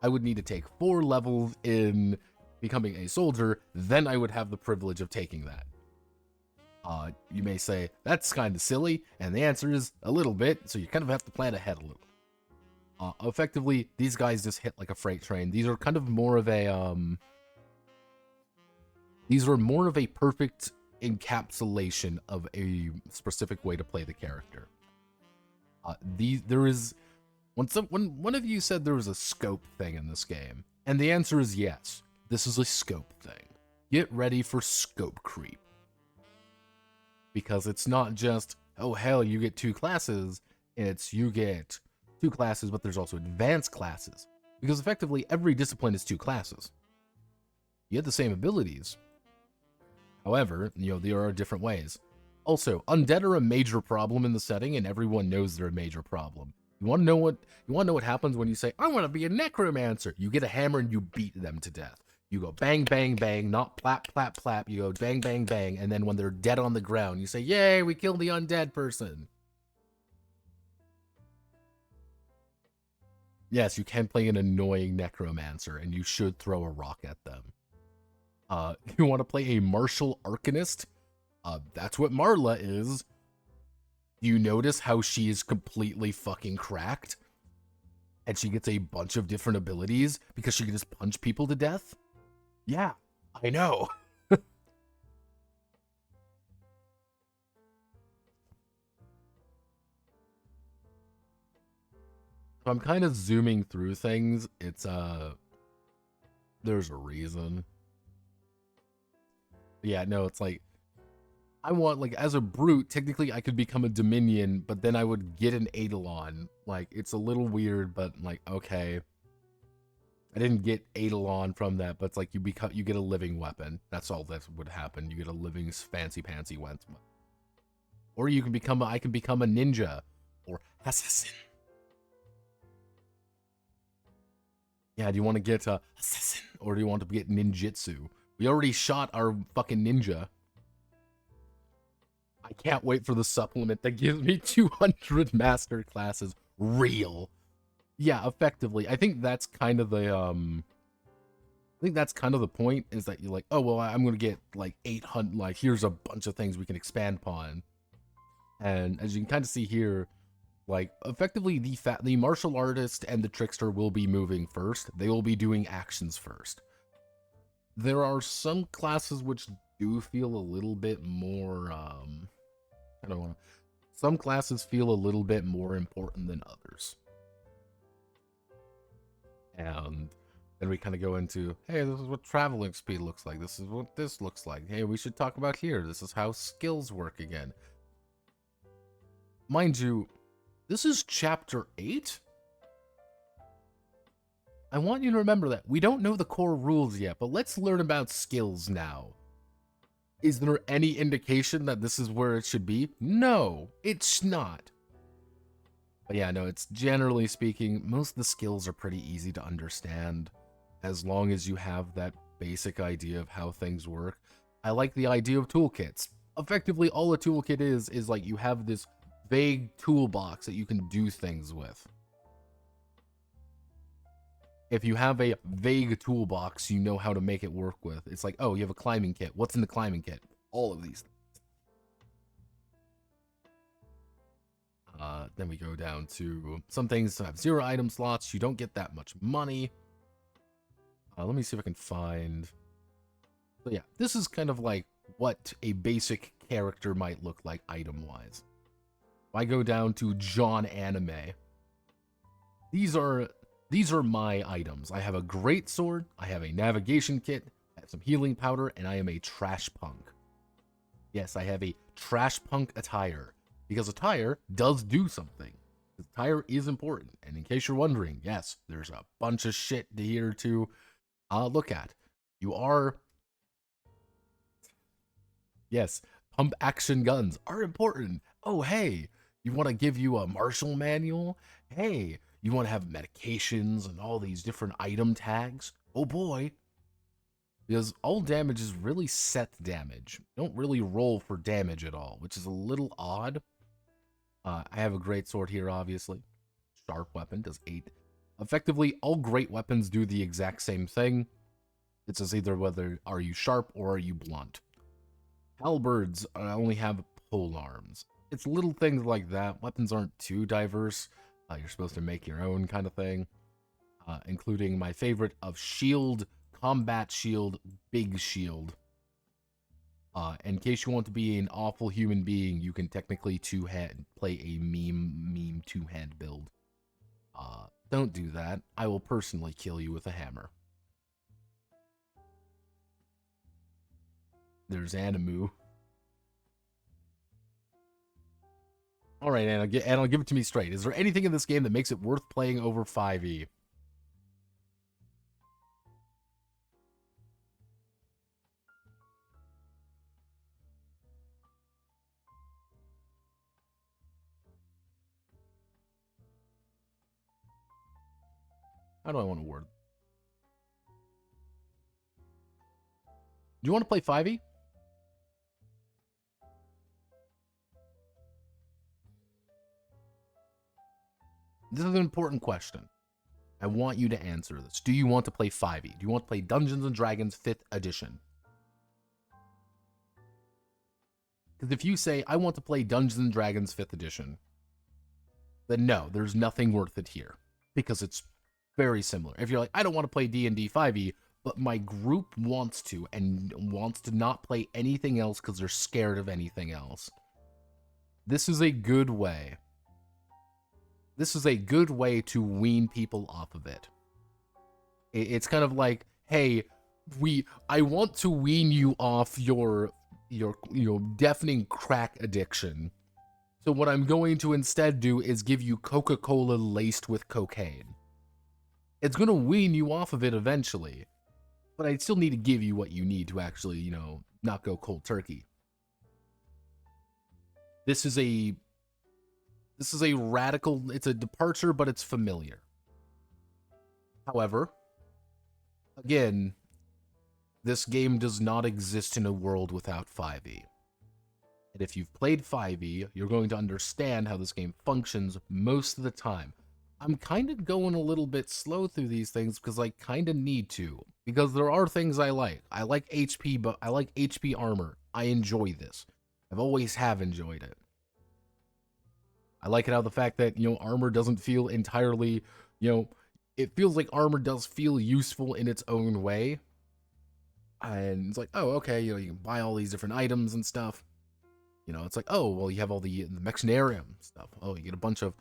I would need to take 4 levels in becoming a soldier, then I would have the privilege of taking that. You may say, that's kind of silly, and the answer is a little bit, so you kind of have to plan ahead a little. Effectively, these guys just hit like a freight train. These are kind of more of a, these are more of a perfect encapsulation of a specific way to play the character. There is when one of you said there was a scope thing in this game, and the answer is yes. This is a scope thing. Get ready for scope creep, because it's not just, oh hell, you get 2 classes. It's you get 2 classes, but there's also advanced classes, because effectively every discipline is 2 classes. You get the same abilities. However, there are different ways. Also, undead are a major problem in the setting, and everyone knows they're a major problem. You want to know what happens when you say, I want to be a necromancer? You get a hammer and you beat them to death. You go bang, bang, bang, not plap, plap, plap. You go bang, bang, bang, and then when they're dead on the ground, you say, yay, we killed the undead person. Yes, you can play an annoying necromancer, and you should throw a rock at them. You want to play a martial arcanist? That's what Marla is. You notice how she is completely fucking cracked? And she gets a bunch of different abilities because she can just punch people to death? Yeah, I know. I'm kind of zooming through things. It's, there's a reason. Yeah, no, it's like, I want, like, as a brute, technically I could become a Dominion, but then I would get an Eidolon. Like, it's a little weird, but, like, okay. I didn't get Eidolon from that, but it's like you get a living weapon. That's all that would happen. You get a living fancy-pantsy weapon. Or you can become, I can become a ninja. Or assassin. Yeah, do you want to get a assassin? Or do you want to get ninjutsu? We already shot our fucking ninja. I can't wait for the supplement that gives me 200 master classes. Real. Yeah, effectively. I think that's kind of the point, is that you're like, oh well, I'm gonna get like 800, like here's a bunch of things we can expand upon. And as you can kind of see here, like effectively the martial artist and the trickster will be moving first. They will be doing actions first. There are some classes which do feel a little bit more some classes feel a little bit more important than others. And then we kind of go into, hey, this is what traveling speed looks like. This is what this looks like. Hey, we should talk about here. This is how skills work again. Mind you, this is chapter 8. I want you to remember that. We don't know the core rules yet, but let's learn about skills now. Is there any indication that this is where it should be? No, it's not. But yeah, no, it's generally speaking, most of the skills are pretty easy to understand as long as you have that basic idea of how things work. I like the idea of toolkits. Effectively, all a toolkit is like you have this vague toolbox that you can do things with. If you have a vague toolbox, you know how to make it work with. It's like, oh, you have a climbing kit. What's in the climbing kit? All of these things. Then we go down to some things have 0 item slots. You don't get that much money. Let me see if I can find. So yeah, this is kind of like what a basic character might look like item-wise. If I go down to John Anime, these are my items. I have a great sword, I have a navigation kit, I have some healing powder, and I am a trash punk. Yes, I have a trash punk attire, because attire does do something. Attire is important, and in case you're wondering, yes, there's a bunch of shit here to look at. You are... Yes, pump action guns are important. Oh, hey, you want to give you a martial manual? Hey, you want to have medications and all these different item tags? Oh boy. Because all damage is really set damage. You don't really roll for damage at all, which is a little odd. I have a great sword here, obviously. Sharp weapon does 8. Effectively, all great weapons do the exact same thing. It says either whether are you sharp or are you blunt. Halberds only have pole arms. It's little things like that. Weapons aren't too diverse. You're supposed to make your own kind of thing. Including my favorite of shield, combat shield, big shield. In case you want to be an awful human being, you can technically play a meme two-hand build. Don't do that. I will personally kill you with a hammer. There's Animu. Alright, Anna, give it to me straight. Is there anything in this game that makes it worth playing over 5e? How do I want to word? Do you want to play 5e? This is an important question. I want you to answer this. Do you want to play 5e? Do you want to play Dungeons & Dragons 5th edition? Because if you say, I want to play Dungeons & Dragons 5th edition, then no, there's nothing worth it here. Because it's very similar. If you're like, I don't want to play D&D 5e, but my group wants to, and wants to not play anything else because they're scared of anything else. This is a good way. This is a good way to wean people off of it. It's kind of like, hey, I want to wean you off your deafening crack addiction. So what I'm going to instead do is give you Coca-Cola laced with cocaine. It's going to wean you off of it eventually, but I still need to give you what you need to actually, not go cold turkey. This is a radical, it's a departure, but it's familiar. However, again, this game does not exist in a world without 5e. And if you've played 5e, you're going to understand how this game functions most of the time. I'm kind of going a little bit slow through these things because I kind of need to. Because there are things I like. I like HP, but I like HP armor. I enjoy this. I've always have enjoyed it. I like it how the fact that, armor doesn't feel entirely, it feels like armor does feel useful in its own way. And it's like, oh, okay, you can buy all these different items and stuff. It's like, oh, well, you have all the Mechanarium stuff. Oh, you get a bunch of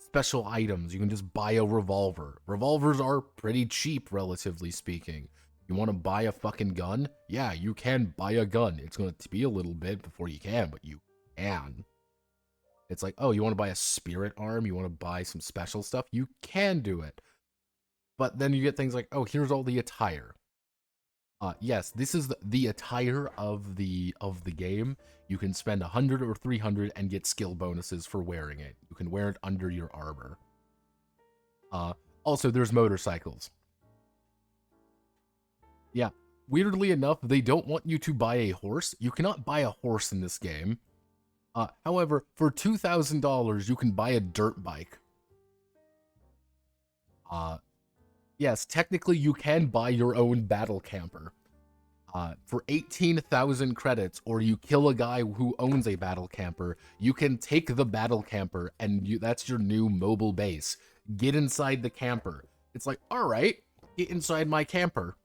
special items. You can just buy a revolver. Revolvers are pretty cheap, relatively speaking. You want to buy a fucking gun? Yeah, you can buy a gun. It's going to be a little bit before you can, but you can. It's like, oh, you want to buy a spirit arm? You want to buy some special stuff? You can do it. But then you get things like, oh, here's all the attire. Yes, this is the attire of the game. You can spend 100 or 300 and get skill bonuses for wearing it. You can wear it under your armor. Also, there's motorcycles. Yeah, weirdly enough, they don't want you to buy a horse. You cannot buy a horse in this game. However, for $2,000, you can buy a dirt bike. Yes, technically you can buy your own battle camper. For 18,000 credits, or you kill a guy who owns a battle camper, you can take the battle camper, and that's your new mobile base. Get inside the camper. It's like, alright, get inside my camper.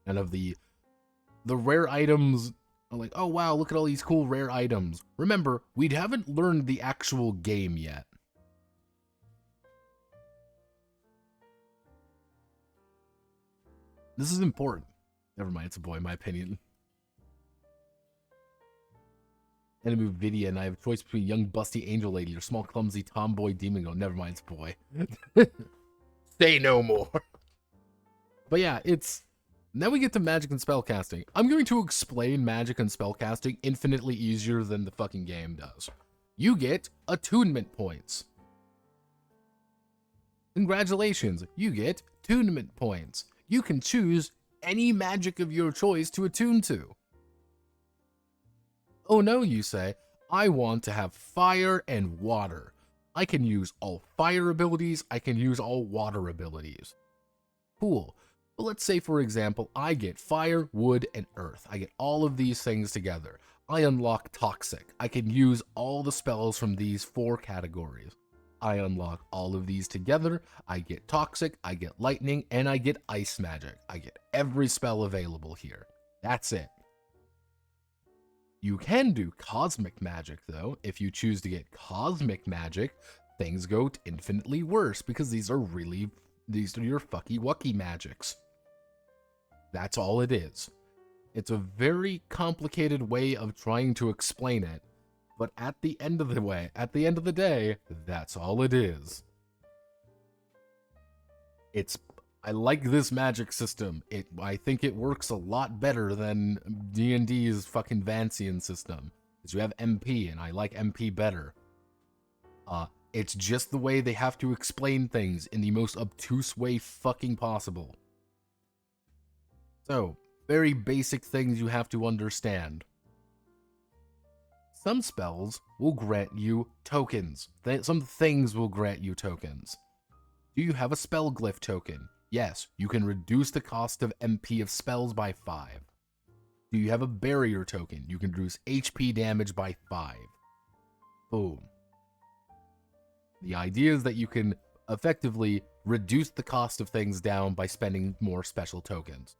And of the rare items, I'm like, oh wow, look at all these cool rare items. Remember, we haven't learned the actual game yet. This is important. Never mind, it's a boy, in my opinion. Enemy Vidya, and I have a choice between young busty angel lady or small clumsy tomboy demon girl. Never mind, it's a boy. Say no more. But yeah, now we get to magic and spellcasting. I'm going to explain magic and spellcasting infinitely easier than the fucking game does. You get attunement points. Congratulations, you get attunement points. You can choose any magic of your choice to attune to. Oh no, you say, I want to have fire and water. I can use all fire abilities, I can use all water abilities. Cool. But let's say, for example, I get fire, wood, and earth. I get all of these things together. I unlock toxic. I can use all the spells from these 4 categories. I unlock all of these together. I get toxic, I get lightning, and I get ice magic. I get every spell available here. That's it. You can do cosmic magic, though. If you choose to get cosmic magic, things go infinitely worse, because these are your fucky wucky magics. That's all it is. It's a very complicated way of trying to explain it, but at the end of the day, that's all it is. I like this magic system. I think it works a lot better than D&D's fucking Vancian system. Because you have MP, and I like MP better. It's just the way they have to explain things in the most obtuse way fucking possible. So, very basic things you have to understand. Some spells will grant you tokens. Some things will grant you tokens. Do you have a spell glyph token? Yes, you can reduce the cost of MP of spells by 5. Do you have a barrier token? You can reduce HP damage by 5. Boom. The idea is that you can effectively reduce the cost of things down by spending more special tokens.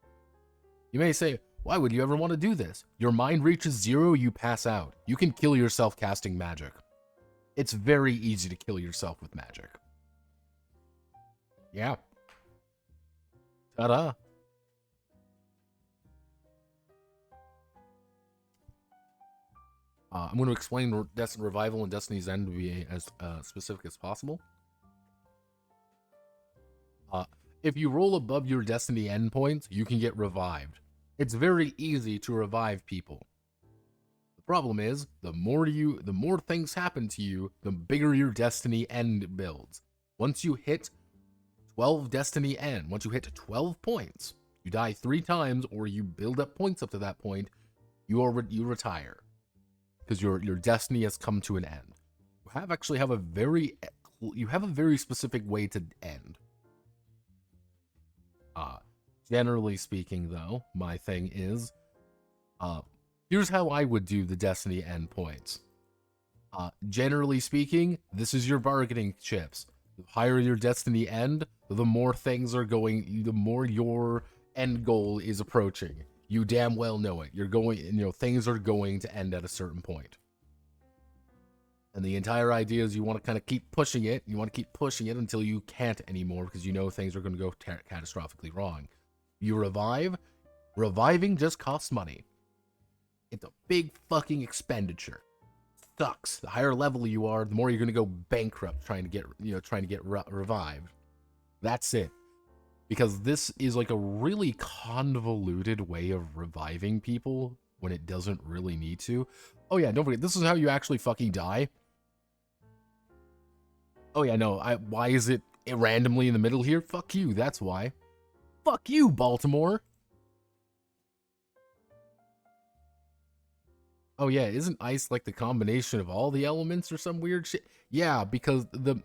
You may say, why would you ever want to do this? Your mind reaches 0, you pass out. You can kill yourself casting magic. It's very easy to kill yourself with magic. Yeah. Ta-da. I'm going to explain Destiny Revival and Destiny's End to be as specific as possible. If you roll above your Destiny endpoints, you can get revived. It's very easy to revive people. The problem is, the more things happen to you, the bigger your Destiny end builds. Once you hit 12 Destiny end, once you hit 12 points, you die 3 times, or you build up points up to that point, you retire. Because your Destiny has come to an end. You have a very specific way to end. Generally speaking, though, my thing is, here's how I would do the Destiny endpoints. Generally speaking, this is your bargaining chips. The higher your Destiny end, the more the more your end goal is approaching. You damn well know it. Things are going to end at a certain point. And the entire idea is you want to kind of keep pushing it. You want to keep pushing it until you can't anymore, because you know things are going to go catastrophically wrong. You revive. Reviving just costs money. It's a big fucking expenditure. Sucks. The higher level you are, the more you're going to go bankrupt trying to get revived. That's it. Because this is like a really convoluted way of reviving people when it doesn't really need to. Oh yeah, don't forget, this is how you actually fucking die. Oh yeah, no, why is it randomly in the middle here? Fuck you, that's why. Fuck you, Baltimore. Oh yeah, isn't ice like the combination of all the elements or some weird shit? Yeah, because the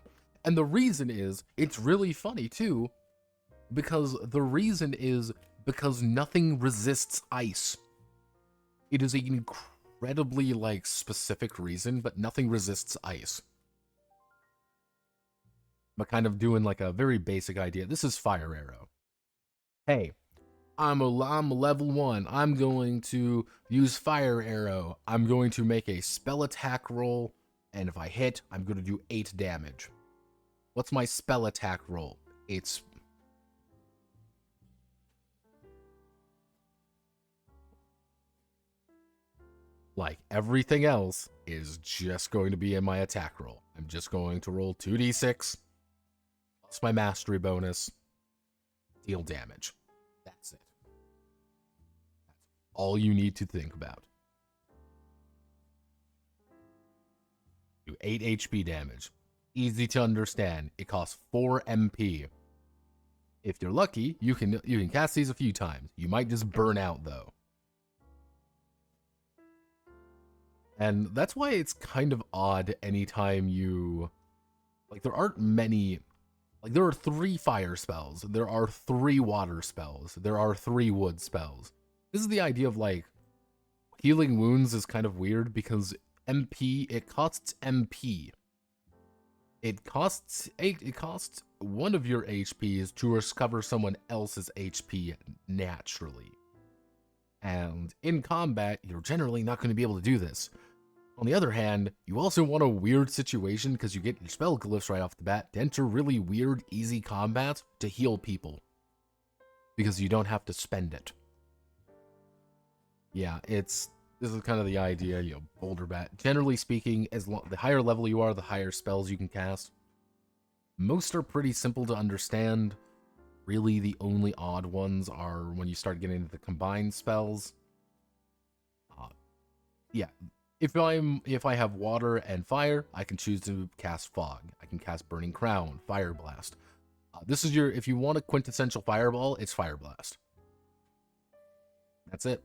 reason is, it's really funny too, because the reason is because nothing resists ice. It is an incredibly, specific reason, but nothing resists ice. But kind of doing, a very basic idea. This is Fire Arrow. Hey, I'm level 1. I'm going to use Fire Arrow. I'm going to make a spell attack roll, and if I hit, I'm going to do 8 damage. What's my spell attack roll? It's... like everything else is just going to be in my attack roll. I'm just going to roll 2d6 plus my mastery bonus, deal damage. That's it. That's all you need to think about. Do 8 HP damage. Easy to understand. It costs 4 MP. If you're lucky, you can cast these a few times. You might just burn out though. And that's why it's kind of odd anytime you... there aren't many... there are 3 fire spells. There are 3 water spells. There are 3 wood spells. This is the idea of, healing wounds is kind of weird because MP, it costs MP. It costs 1 of your HPs to recover someone else's HP naturally. And in combat, you're generally not going to be able to do this. On the other hand, you also want a weird situation because you get your spell glyphs right off the bat to enter really weird, easy combats to heal people. Because you don't have to spend it. Yeah, this is kind of the idea, boulder bat. Generally speaking, the higher level you are, the higher spells you can cast. Most are pretty simple to understand. Really, the only odd ones are when you start getting into the combined spells. Yeah, if I have water and fire, I can choose to cast fog. I can cast burning crown, fire blast. This is if you want a quintessential fireball, it's fire blast. That's it.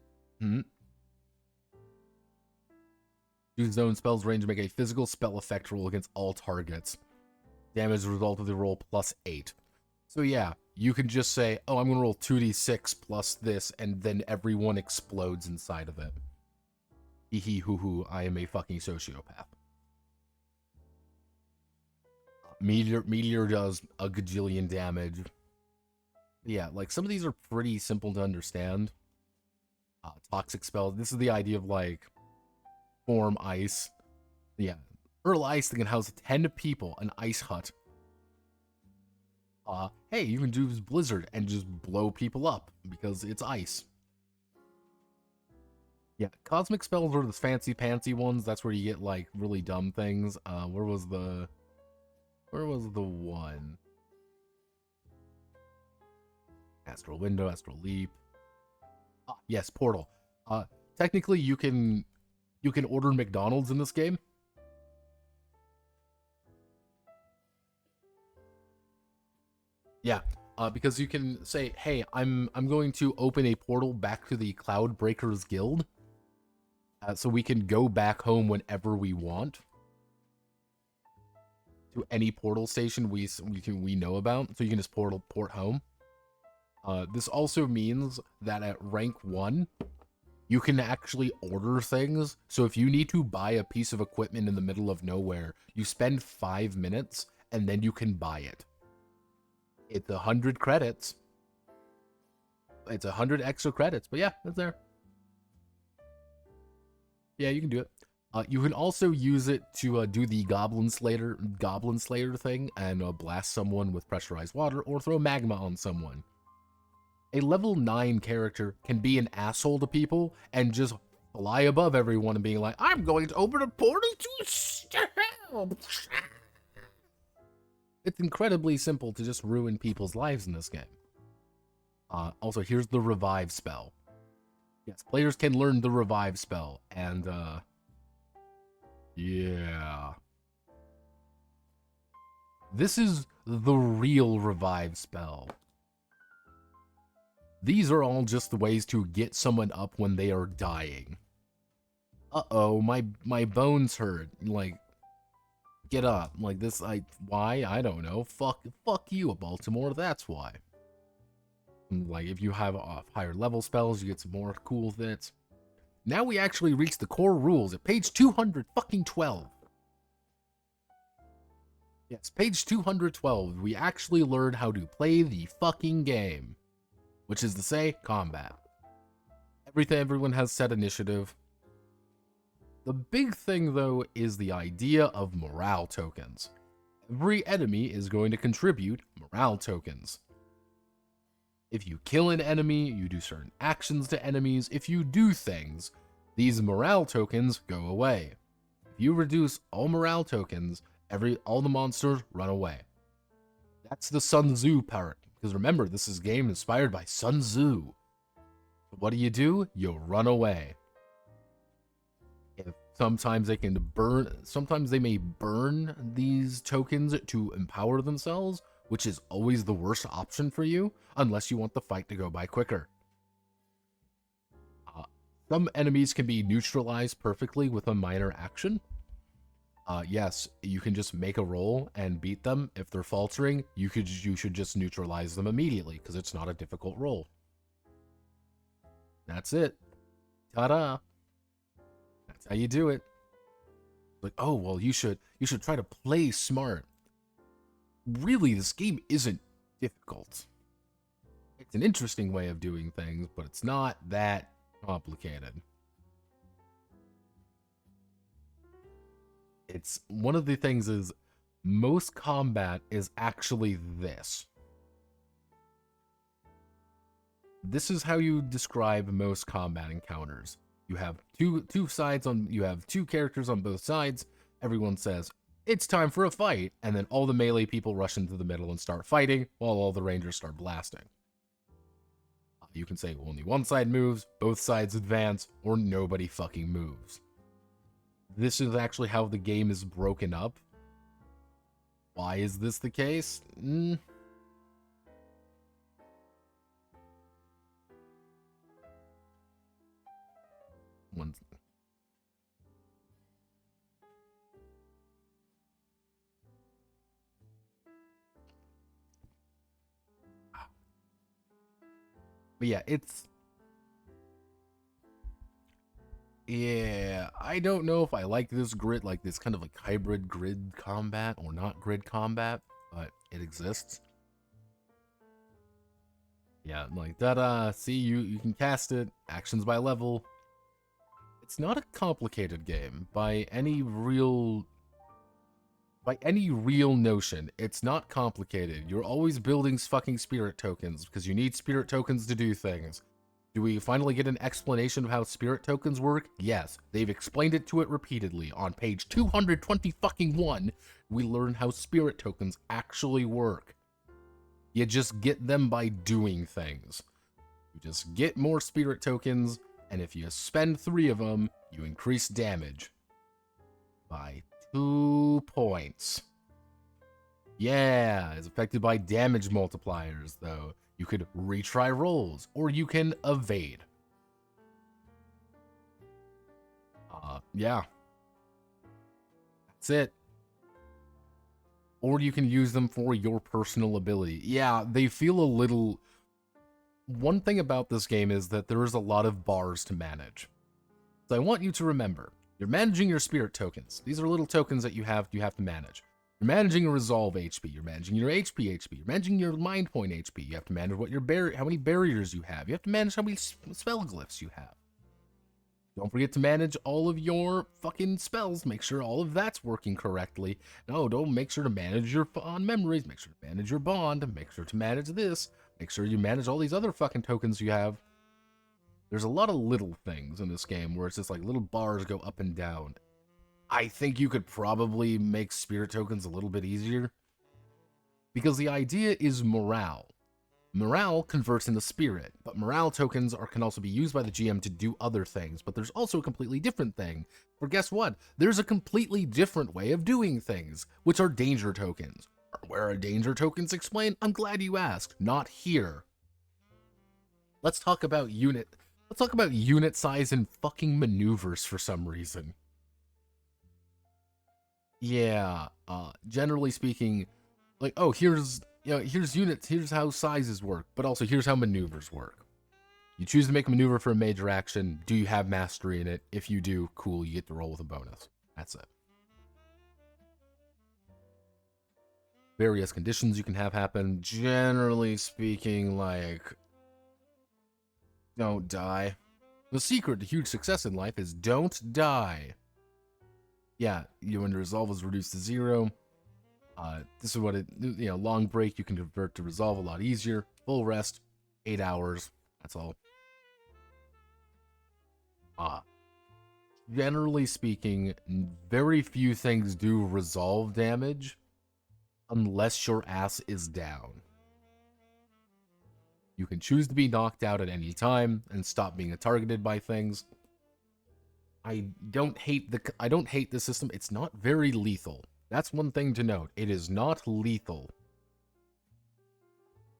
Choose zone spells range to make a physical spell effect roll against all targets. Damage as a result of the roll +8. So yeah, you can just say, oh, I'm going to roll 2d6 plus this, and then everyone explodes inside of it. Hee hee hoo hoo, I am a fucking sociopath. Meteor does a gajillion damage. Yeah, like some of these are pretty simple to understand. Toxic spells. This is the idea of like form ice. Yeah, Earl Ice that can house 10 people, an ice hut. Hey, you can do Blizzard and just blow people up because it's ice. Yeah, cosmic spells are the fancy pantsy ones. That's where you get like really dumb things. Where was the one? Astral Window, Astral Leap. Yes, Portal. Technically you can order McDonald's in this game. Yeah, because you can say, hey, I'm going to open a portal back to the Cloudbreakers Guild. So we can go back home whenever we want. To any portal station we know about. So you can just port home. This also means that at rank 1, you can actually order things. So if you need to buy a piece of equipment in the middle of nowhere, you spend 5 minutes and then you can buy it. It's 100 credits. It's 100 extra credits, but yeah, it's there. Yeah, you can do it. You can also use it to do the Goblin Slayer thing and blast someone with pressurized water or throw magma on someone. A level 9 character can be an asshole to people and just fly above everyone and being like, I'm going to open a portal to hell. It's incredibly simple to just ruin people's lives in this game. Also, here's the revive spell. Yes, players can learn the revive spell, and yeah. This is the real revive spell. These are all just the ways to get someone up when they are dying. Uh-oh, my bones hurt. Like, get up. Like this, why? I don't know. Fuck you, Baltimore, that's why. Like, if you have higher level spells, you get some more cool things. Now we actually reach the core rules at page 212. Yes, page 212. We actually learned how to play the fucking game. Which is to say, combat. Everyone has set initiative. The big thing, though, is the idea of morale tokens. Every enemy is going to contribute morale tokens. If you kill an enemy, you do certain actions to enemies. If you do things, these morale tokens go away. If you reduce all morale tokens, all the monsters run away. That's the Sun Tzu part. Because remember, this is a game inspired by Sun Tzu. What do? You run away. Sometimes they may burn these tokens to empower themselves, which is always the worst option for you, unless you want the fight to go by quicker. Some enemies can be neutralized perfectly with a minor action. Yes, you can just make a roll and beat them. If they're faltering, you should just neutralize them immediately, because it's not a difficult roll. That's it. Ta-da! That's how you do it. Like, oh, well, you should try to play smart. Really, this game isn't difficult. It's an interesting way of doing things, but it's not that complicated. It's one of the things is most combat is actually this. This is how you describe most combat encounters. You have two sides on, you have two characters on both sides. Everyone says, it's time for a fight. And then all the melee people rush into the middle and start fighting while all the rangers start blasting. You can say only one side moves, both sides advance, or nobody fucking moves. This is actually how the game is broken up. Why is this the case? One. But yeah, yeah, I don't know if I like this grid, like this kind of like hybrid grid combat or not grid combat, but it exists. Yeah, like that, see, you can cast it, actions by level. It's not a complicated game by any real notion. It's not complicated. You're always building fucking spirit tokens because you need spirit tokens to do things. Do we finally get an explanation of how spirit tokens work? Yes, they've explained it to it repeatedly. On page 220 we learn how spirit tokens actually work. You just get them by doing things. You just get more spirit tokens, and if you spend 3 of them, you increase damage by 2 points. Yeah, it's affected by damage multipliers, though. You could retry rolls, or you can evade. Yeah. That's it. Or you can use them for your personal ability. Yeah, they feel a little... One thing about this game is that there is a lot of bars to manage. So I want you to remember, you're managing your spirit tokens. These are little tokens that you have to manage. You're managing your resolve HP, you're managing your HP, you're managing your mind point HP, you have to manage what your how many barriers you have, you have to manage how many spell glyphs you have. Don't forget to manage all of your fucking spells, make sure all of that's working correctly. No, don't make sure to manage your bond memories, make sure to manage your bond, make sure to manage this, make sure you manage all these other fucking tokens you have. There's a lot of little things in this game where it's just like little bars go up and down. I think you could probably make spirit tokens a little bit easier. Because the idea is morale. Morale converts into spirit, but morale tokens can also be used by the GM to do other things, but there's also a completely different thing. For guess what? There's a completely different way of doing things, which are danger tokens. Where are danger tokens explained? I'm glad you asked. Not here. Let's talk about unit size and fucking maneuvers for some reason. Yeah, generally speaking, like, oh, here's units, here's how sizes work, but also here's how maneuvers work. You choose to make a maneuver for a major action. Do you have mastery in it? If you do, cool, you get to roll with a bonus. That's it. Various conditions you can have happen. Generally speaking, like, don't die. The secret to huge success in life is don't die. Yeah, when the resolve is reduced to 0, this is what long break you can convert to resolve a lot easier. Full rest, 8 hours, that's all. Generally speaking, very few things do resolve damage unless your ass is down. You can choose to be knocked out at any time and stop being targeted by things. I don't hate the system. It's not very lethal. That's one thing to note. It is not lethal.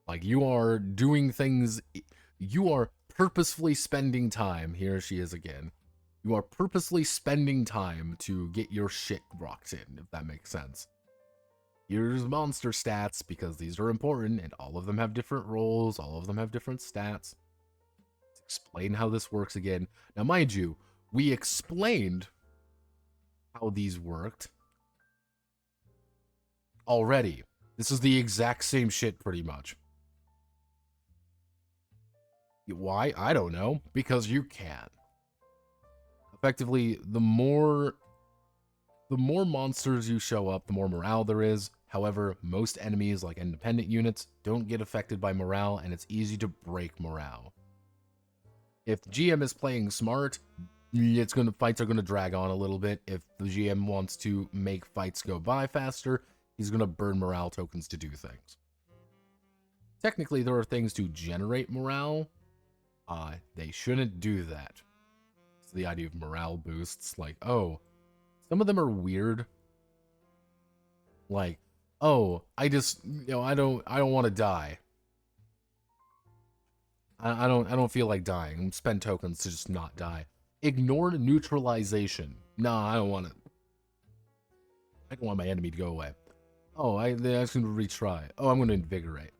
Like, you are doing things, you are purposefully spending time. Here she is again. You are purposely spending time to get your shit rocked in, if that makes sense. Here's monster stats, because these are important, and all of them have different roles, all of them have different stats. Let's explain how this works again. Now, mind you, we explained how these worked already. This is the exact same shit, pretty much. Why? I don't know. Because you can. Effectively, the more monsters you show up, the more morale there is. However, most enemies, like independent units, don't get affected by morale, and it's easy to break morale. If the GM is playing smart, fights are gonna drag on a little bit. If the GM wants to make fights go by faster, he's gonna burn morale tokens to do things. Technically, there are things to generate morale. They shouldn't do that. It's the idea of morale boosts, like, oh, some of them are weird. Like, oh, I just, I don't want to die. I don't feel like dying. Spend tokens to just not die. Ignore neutralization. Nah, I don't want it. I don't want my enemy to go away. Oh, they're asking to retry. Oh, I'm going to invigorate.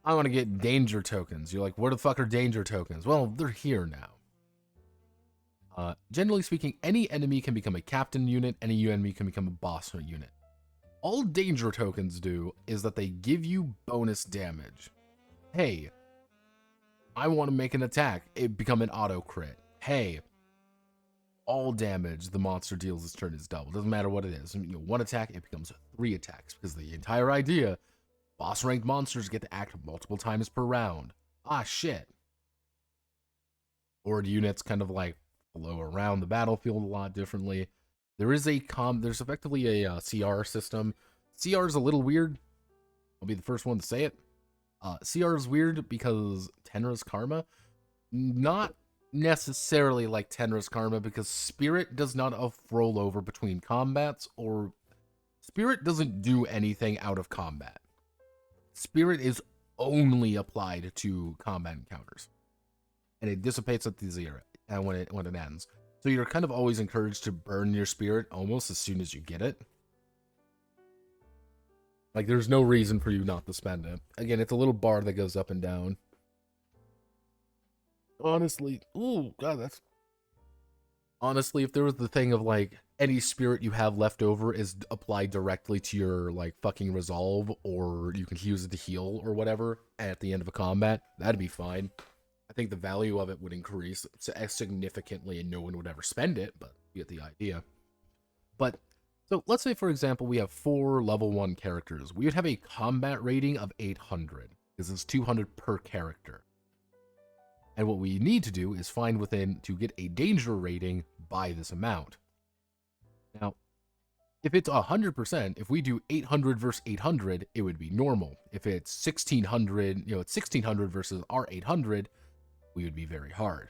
I want to get danger tokens. You're like, where the fuck are danger tokens? Well, they're here now. Generally speaking, any enemy can become a captain unit, any enemy can become a boss unit. All danger tokens do is that they give you bonus damage. Hey, I want to make an attack. It become an auto crit. Hey, all damage the monster deals this turn is double. Doesn't matter what it is. One attack, it becomes 3 attacks. Because the entire idea, boss ranked monsters get to act multiple times per round. Ah, shit. Horde units kind of like flow around the battlefield a lot differently. There's effectively a CR system. CR is a little weird. I'll be the first one to say it. CR is weird because Tenra's Karma, not necessarily like Tenra's Karma, because Spirit does not roll over between combats, or Spirit doesn't do anything out of combat. Spirit is only applied to combat encounters, and it dissipates at the zero and when it ends. So you're kind of always encouraged to burn your spirit almost as soon as you get it. Like, there's no reason for you not to spend it. Again, it's a little bar that goes up and down. Honestly, honestly, if there was the thing of like any spirit you have left over is applied directly to your like fucking resolve, or you can use it to heal or whatever at the end of a combat, that'd be fine. I think the value of it would increase significantly and no one would ever spend it, but you get the idea. But, so let's say, for example, we have 4 level 1 characters. We would have a combat rating of 800, because it's 200 per character. And what we need to do is find within to get a danger rating by this amount. Now, if it's 100%, if we do 800 versus 800, it would be normal. If it's 1600, it's 1600 versus our 800, we would be very hard.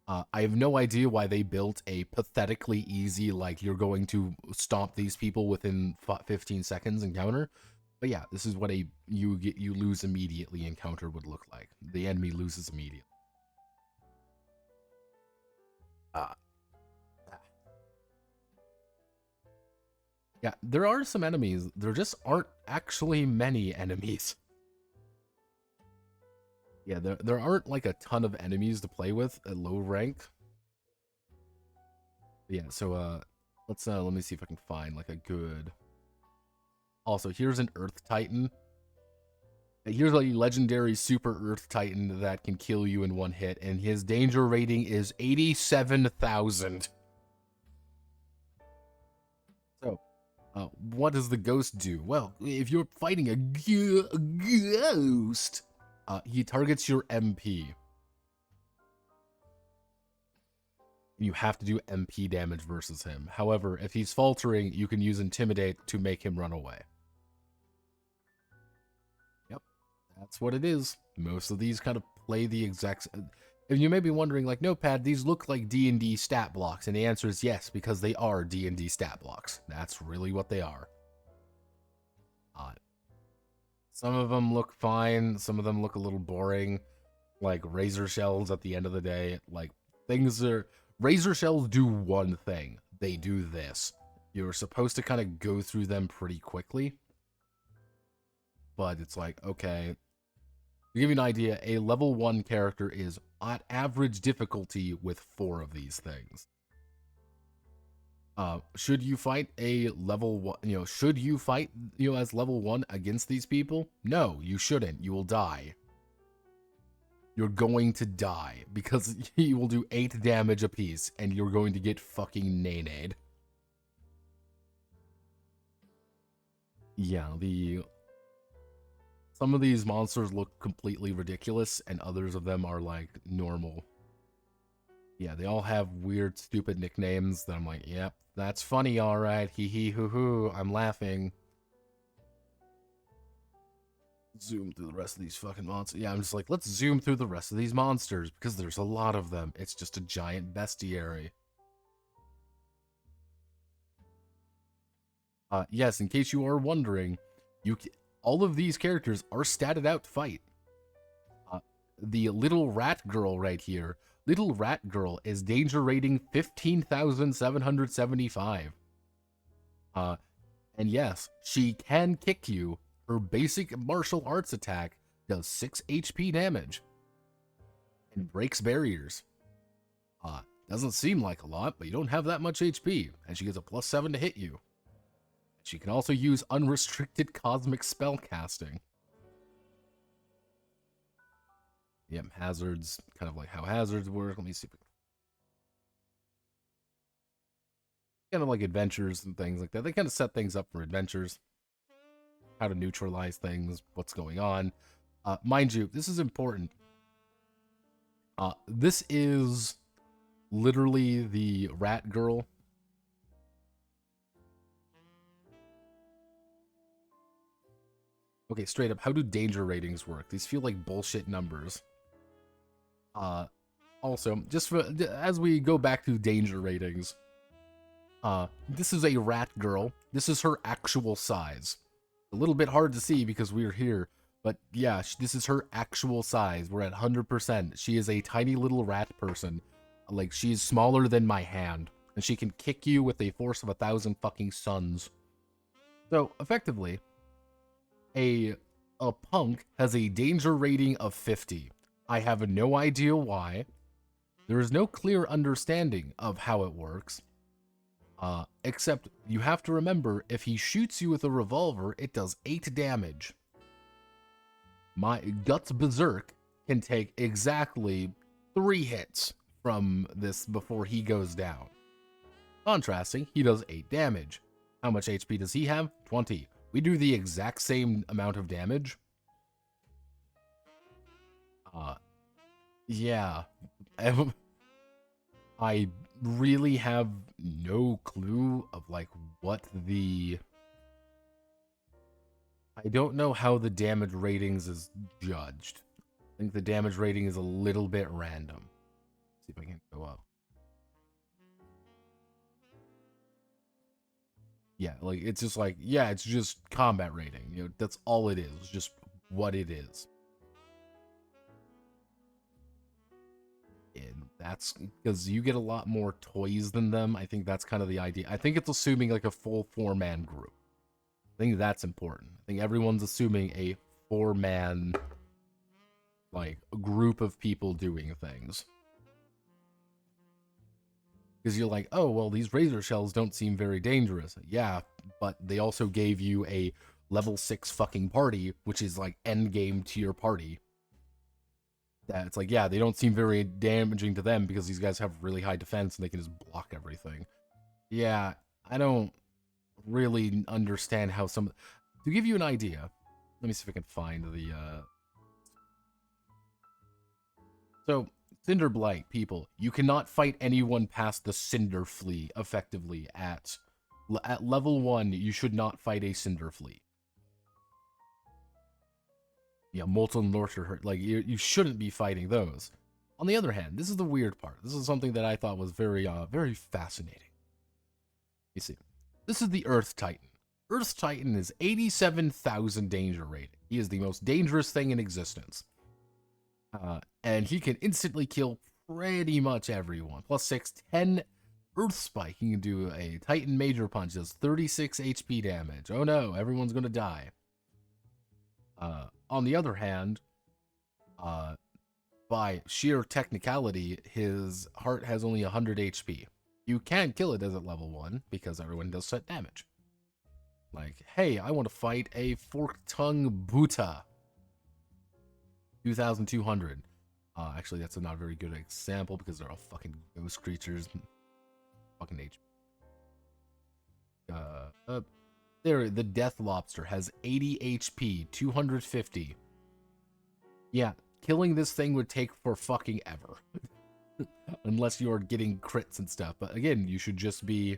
I have no idea why they built a pathetically easy, like, you're going to stomp these people within 15 seconds encounter. But yeah, this is what a you lose immediately encounter would look like. The enemy loses immediately. Yeah, there are some enemies. There just aren't actually many enemies. Yeah, there aren't like a ton of enemies to play with at low rank. Yeah, so let me see if I can find like a good. Also, here's an Earth Titan. Here's a legendary Super Earth Titan that can kill you in one hit, and his danger rating is 87,000. So, what does the ghost do? Well, if you're fighting a ghost, he targets your MP. You have to do MP damage versus him. However, if he's faltering, you can use Intimidate to make him run away. Yep, that's what it is. Most of these kind of play the exact... And you may be wondering, like, Notepad, these look like D&D stat blocks, and the answer is yes, because they are D&D stat blocks. That's really what they are. Some of them look fine, some of them look a little boring, like razor shells at the end of the day. Like, razor shells do one thing. They do this. You're supposed to kind of go through them pretty quickly. But it's like, okay. To give you an idea, a level 1 character is at average difficulty with 4 of these things. Should you fight a level 1, should you fight, as level 1 against these people? No, you shouldn't. You will die. you're going to die because he will do 8 damage apiece and you're going to get fucking nay-nayed. Yeah, some of these monsters look completely ridiculous and others of them are like normal. Yeah, they all have weird, stupid nicknames that I'm like, yep, that's funny, alright, hee hee hoo hoo, I'm laughing. Zoom through the rest of these fucking monsters. Yeah, I'm just like, let's zoom through the rest of these monsters because there's a lot of them. It's just a giant bestiary. Yes, in case you are wondering, all of these characters are statted out to fight. The little rat girl right here, little rat girl is danger rating 15,775. And yes, she can kick you. Her basic martial arts attack does 6 HP damage and breaks barriers. Doesn't seem like a lot, but you don't have that much HP, and she gets a +7 to hit you. She can also use unrestricted cosmic spell casting. Yep, hazards, kind of like how hazards work. Let me see if kind of like adventures and things like that. They kind of set things up for adventures. How to neutralize things, what's going on. Mind you, this is important. This is literally the rat girl. Okay, straight up, how do danger ratings work? These feel like bullshit numbers. Also, just as we go back to danger ratings, this is a rat girl. This is her actual size. A little bit hard to see because we're here, but yeah, this is her actual size. We're at 100%. She is a tiny little rat person. Like, she's smaller than my hand, and she can kick you with a force of 1,000 fucking suns. So, effectively, a punk has a danger rating of 50. I have no idea why. There is no clear understanding of how it works. Except you have to remember, if he shoots you with a revolver, it does 8 damage. My Guts Berserk can take exactly 3 hits from this before he goes down. Contrasting, he does 8 damage. How much HP does he have? 20. We do the exact same amount of damage. Yeah. I really have no clue of like what the... I don't know how the damage ratings is judged. I think the damage rating is a little bit random. See if I can go up. Yeah, like it's just like, yeah, it's just combat rating. You know, that's all it is. It's just what it is. And that's because you get a lot more toys than them. I think that's kind of the idea. I think it's assuming like a full 4-man group. I think that's important. I think everyone's assuming a 4-man, like, group of people doing things. Because you're like, oh, well, these razor shells don't seem very dangerous. Yeah, but they also gave you a level 6 fucking party, which is like endgame to your party. That it's like, yeah, they don't seem very damaging to them because these guys have really high defense and they can just block everything. Yeah, I don't really understand how some... To give you an idea, let me see if I can find the... So, Cinder Blight, people, you cannot fight anyone past the Cinder Flea, effectively, at level 1, you should not fight a Cinder Flea. Yeah, Molten Lurcher hurt. Like, you shouldn't be fighting those. On the other hand, this is the weird part. This is something that I thought was very fascinating. You see, this is the Earth Titan. Earth Titan is 87,000 danger rating. He is the most dangerous thing in existence. And he can instantly kill pretty much everyone. +6, 10 Earth Spike. He can do a Titan Major Punch. Does 36 HP damage. Oh no, everyone's gonna die. On the other hand, by sheer technicality, his heart has only 100 HP. You can't kill it as at level 1 because everyone does set damage. Like, hey, I want to fight a forked tongue Buta. 2,200. Actually, that's not a very good example because they're all fucking ghost creatures. Fucking H. There, the Death Lobster has 80 HP, 250. Yeah, killing this thing would take for fucking ever. Unless you're getting crits and stuff. But again, you should just be...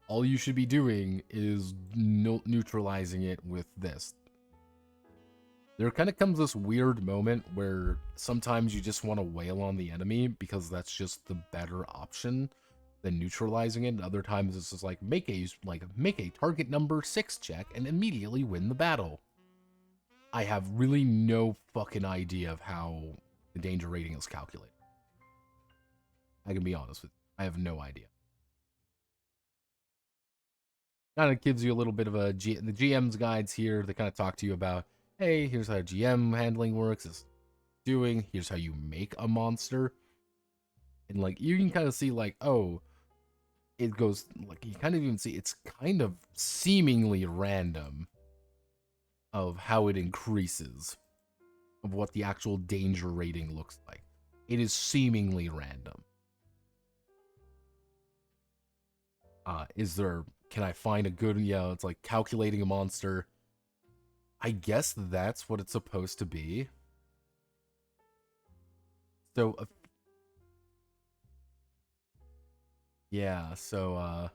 all you should be doing is neutralizing it with this. There kind of comes this weird moment where sometimes you just want to wail on the enemy because that's just the better option than neutralizing it. And other times it's just like make a target number 6 check and immediately win the battle. I have really no fucking idea of how the danger rating is calculated. I can be honest with you. I have no idea. Kind of gives you a little bit of the GM's guides here. They kind of talk to you about, hey, here's how GM handling works. Here's how you make a monster. And like you can kind of see like, oh, it goes like you kind of even see it's kind of seemingly random of how it increases, of what the actual danger rating looks like. It is seemingly random. Can I find a good, it's like calculating a monster. I guess that's what it's supposed to be. So, yeah, so,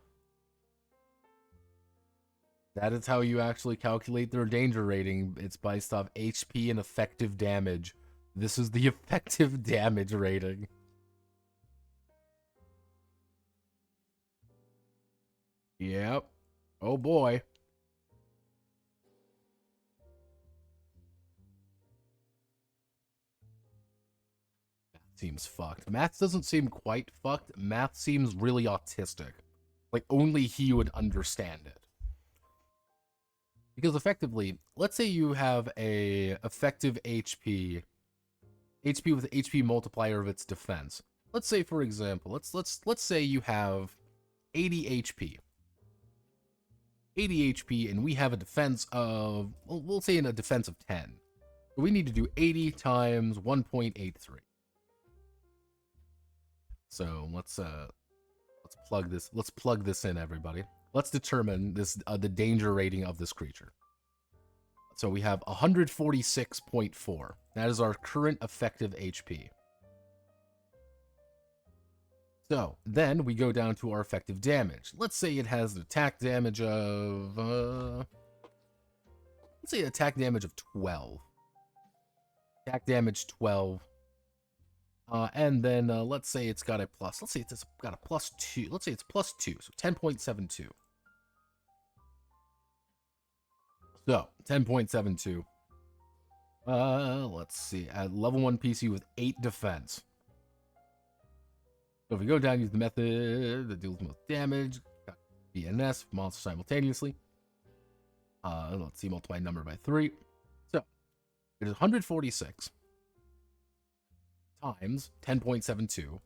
that is how you actually calculate their danger rating. It's based off HP and effective damage. This is the effective damage rating. Yep. Oh boy. Math seems fucked. Math doesn't seem quite fucked. Math seems really autistic. Like only he would understand it. Because effectively, let's say you have a effective HP with HP multiplier of its defense. Let's say, for example, let's say you have 80 HP. 80 HP, and we have a defense of, well, we'll say in a defense of 10. So we need to do 80 times 1.83. So let's plug this. Let's plug this in, everybody. Let's determine this the danger rating of this creature. So we have 146.4. That is our current effective HP. So, then we go down to our effective damage. Let's say it has an attack damage of, let's say attack damage of 12. Attack damage 12. And then, let's say it's got a plus. Let's say it's got a plus 2. Let's say it's plus 2, so 10.72. So, 10.72. Let's see. At level 1 PC with 8 defense. So if we go down, use the method that deals most damage, BNS, monster simultaneously. Let's see, multiply number by 3. So it is 146 times 10.72.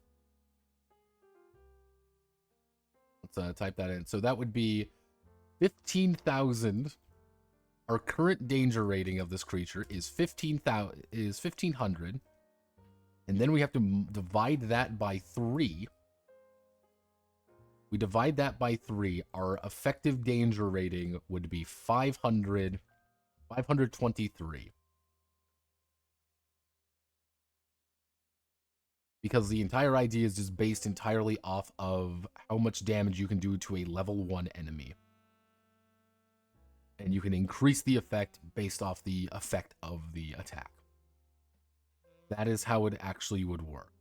Let's type that in. So that would be 15,000. Our current danger rating of this creature is 1,500. And then we have to divide that by 3. We divide that by 3. Our effective danger rating would be 523. Because the entire idea is just based entirely off of how much damage you can do to a level 1 enemy. And you can increase the effect based off the effect of the attack. That is how it actually would work.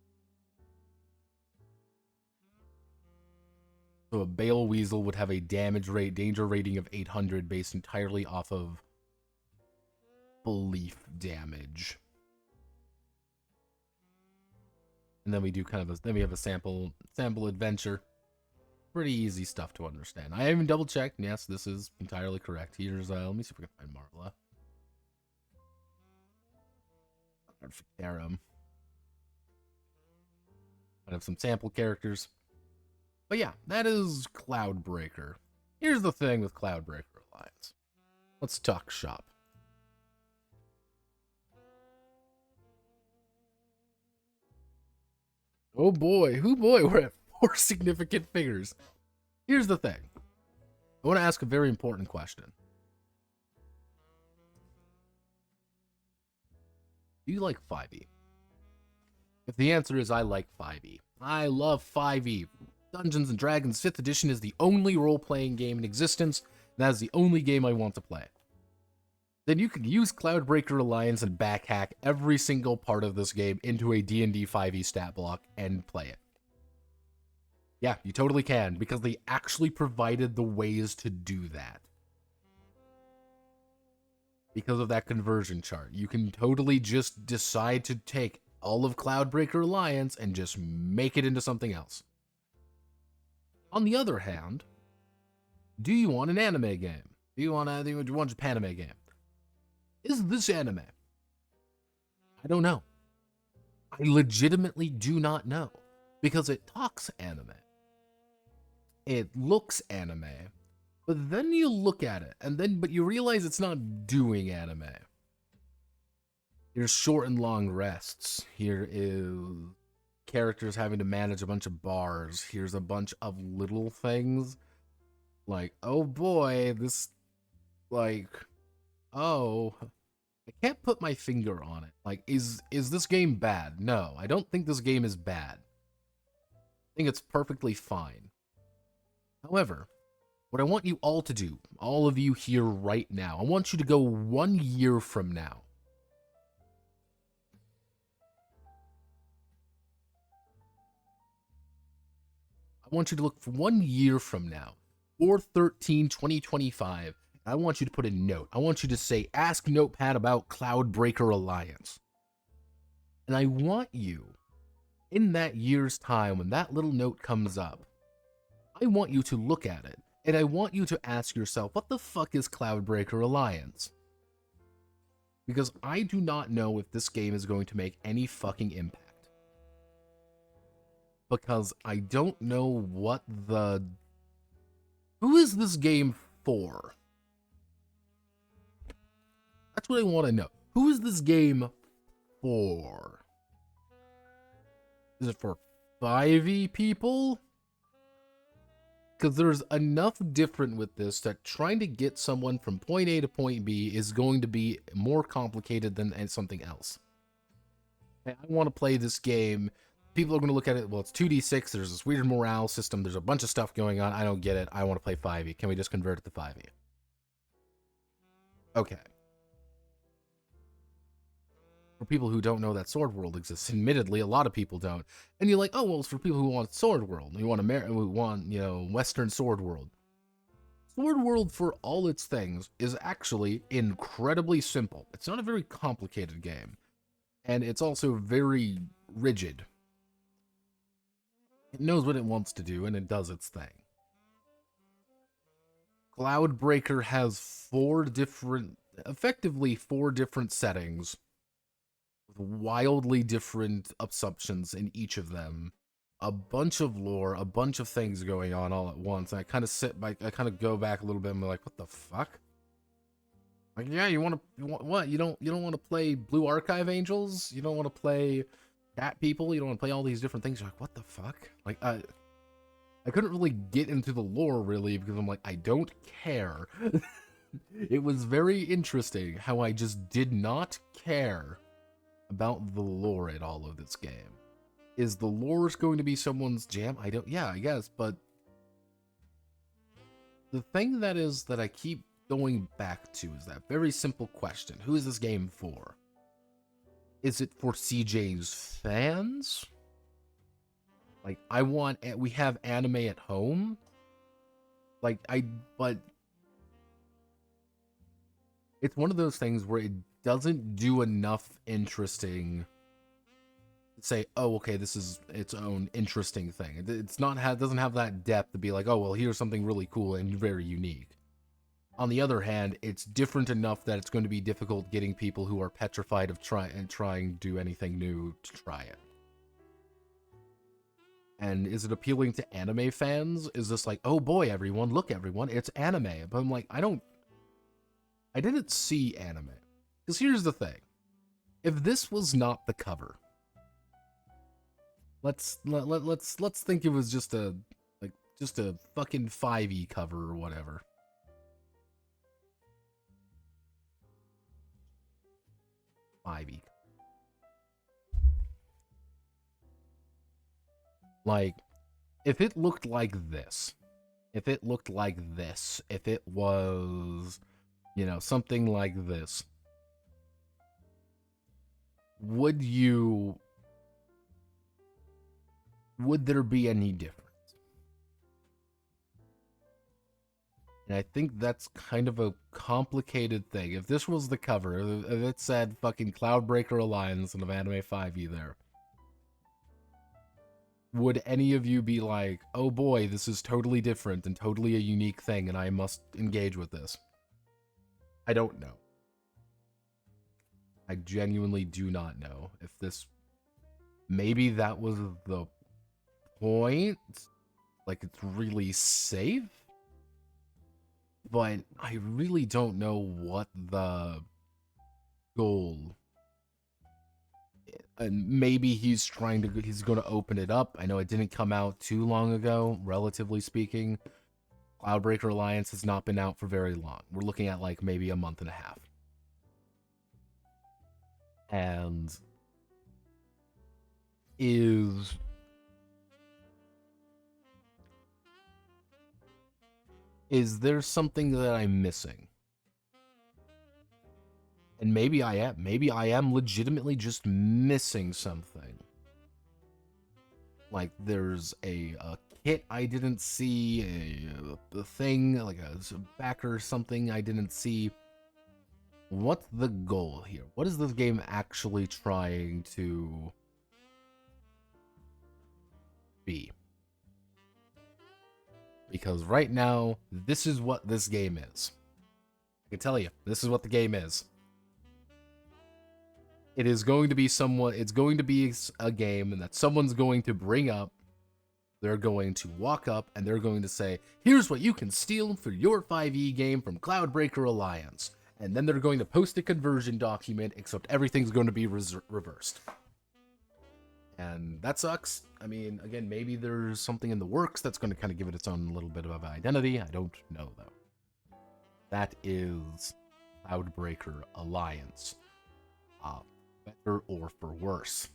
So a Bale Weasel would have a danger rating of 800 based entirely off of belief damage. And then we do kind of then we have a sample adventure. Pretty easy stuff to understand. I even double checked. Yes, this is entirely correct. Here's let me see if we can find Marla. I have some sample characters. But yeah, that is Cloudbreaker. Here's the thing with Cloudbreaker Alliance. Let's talk shop. Oh boy, we're at 4 significant figures. Here's the thing. I want to ask a very important question. Do you like 5e? If the answer is I like 5e, I love 5e. Dungeons and Dragons 5th edition is the only role-playing game in existence, and that is the only game I want to play. Then you can use Cloudbreaker Alliance and backhack every single part of this game into a D&D 5e stat block and play it. Yeah, you totally can, because they actually provided the ways to do that. Because of that conversion chart. You can totally just decide to take all of Cloudbreaker Alliance and just make it into something else. On the other hand, do you want an anime game? Do you want a Japanime game? Is this anime? I don't know. I legitimately do not know. Because it talks anime. It looks anime. But then you look at it, but you realize it's not doing anime. Here's short and long rests. Here is characters having to manage a bunch of bars. Here's a bunch of little things. Like, oh boy, this, like, oh, I can't put my finger on it. Like, is this game bad? No, I don't think this game is bad. I think it's perfectly fine. However, what I want you all to do, all of you here right now, I want you to go 1 year from now. I want you to look for 1 year from now, 4/13/2025. I want you to put a note. I want you to say, ask Notepad about Cloudbreaker Alliance. And I want you, in that year's time, when that little note comes up, I want you to look at it. And I want you to ask yourself, what the fuck is Cloudbreaker Alliance? Because I do not know if this game is going to make any fucking impact. Because I don't know what the... Who is this game for? That's what I want to know. Who is this game for? Is it for 5e people? Because there's enough different with this that trying to get someone from point A to point B is going to be more complicated than something else. I want to play this game. People are going to look at it, well, it's 2d6, there's this weird morale system, there's a bunch of stuff going on, I don't get it, I want to play 5e. Can we just convert it to 5e? Okay. For people who don't know that Sword World exists, admittedly, a lot of people don't. And you're like, oh, well, it's for people who want Sword World. We want Western Sword World. Sword World, for all its things, is actually incredibly simple. It's not a very complicated game. And it's also very rigid. It knows what it wants to do, and it does its thing. Cloudbreaker has effectively four different settings, with wildly different assumptions in each of them. A bunch of lore, a bunch of things going on all at once. And I kind of go back a little bit and be like, what the fuck? Like, yeah, you want what? You don't want to play Blue Archive Angels? You don't want to play Cat People? You don't want to play all these different things? You're like, what the fuck? Like, I couldn't really get into the lore, really, because I'm like, I don't care. It was very interesting how I just did not care about the lore at all of this game. Is the lore going to be someone's jam? Yeah, I guess, but the thing that I keep going back to is that very simple question. Who is this game for? Is it for CJ's fans? Like, we have anime at home? But it's one of those things where it doesn't do enough interesting to say, oh, okay, this is its own interesting thing. It doesn't have that depth to be like, oh, well, here's something really cool and very unique. On the other hand, it's different enough that it's going to be difficult getting people who are petrified of trying to do anything new to try it. And is it appealing to anime fans? Is this like, oh boy, everyone, look everyone, it's anime. But I'm like, I didn't see anime. Because here's the thing. If this was not the cover, let's think it was just a fucking 5e cover or whatever. Like, if it looked like this, if it was, you know, something like this, would there be any difference? And I think that's kind of a complicated thing. If this was the cover, if it said fucking Cloudbreaker Alliance and of Anime 5e there, would any of you be like, oh boy, this is totally different and totally a unique thing and I must engage with this? I don't know. I genuinely do not know if this... Maybe that was the point? Like, it's really safe? But I really don't know what the goal... And maybe he's going to open it up. I know it didn't come out too long ago, relatively speaking. Cloudbreaker Alliance has not been out for very long. We're looking at like maybe a month and a half. And is there something that I'm missing? And maybe I am. Maybe I am legitimately just missing something. Like, there's a kit I didn't see, a thing, like a backer or something I didn't see. What's the goal here? What is this game actually trying to be? Because right now, this is what this game is. I can tell you, this is what the game is. It is going to be it's going to be a game that someone's going to bring up. They're going to walk up and they're going to say, here's what you can steal for your 5e game from Cloudbreaker Alliance. And then they're going to post a conversion document, except everything's going to be reversed. And that sucks. I mean, again, maybe there's something in the works that's going to kind of give it its own little bit of an identity. I don't know, though. That is Cloudbreaker Alliance. Better or for worse.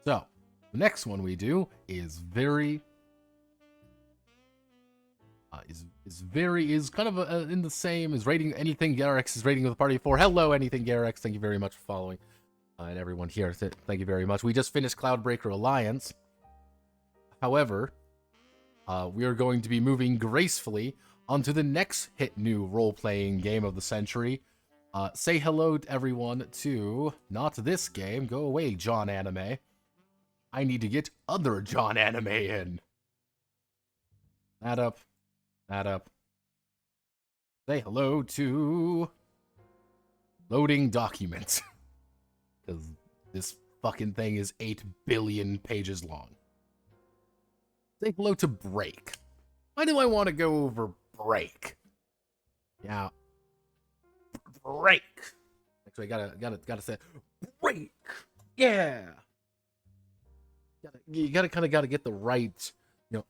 So, the next one we do is very... is kind of in the same, is rating anything Garex is rating with a party of 4. Hello, anything Garex. Thank you very much for following. And everyone here, thank you very much. We just finished Cloudbreaker Alliance. However, we are going to be moving gracefully onto the next hit new role-playing game of the century. Say hello to everyone to not this game. Go away, John Anime. I need to get other John Anime in. That up. That up. Say hello to loading documents. Because this fucking thing is 8 billion pages long. Say hello to Break. Why do I want to go over Break? Yeah. Break. Actually, I gotta say Break. Yeah. You gotta get the right,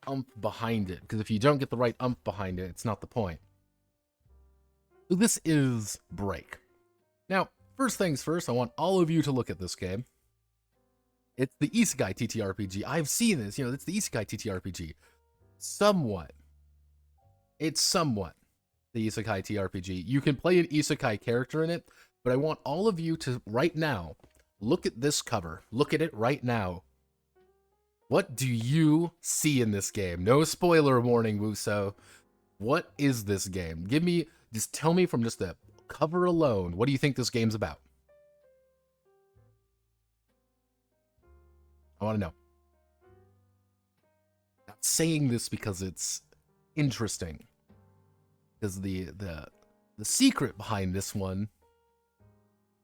umph behind it. Because if you don't get the right umph behind it, it's not the point. So this is Break. Now, first things first, I want all of you to look at this game. It's the Isekai TTRPG. I've seen this, it's the Isekai TTRPG. It's somewhat the Isekai TRPG. You can play an Isekai character in it, but I want all of you to, right now, look at this cover. Look at it right now. What do you see in this game? No spoiler warning, Wuso. What is this game? Just tell me from just the cover alone, what do you think this game's about? I want to know. I'm saying this because it's interesting. Because the secret behind this one,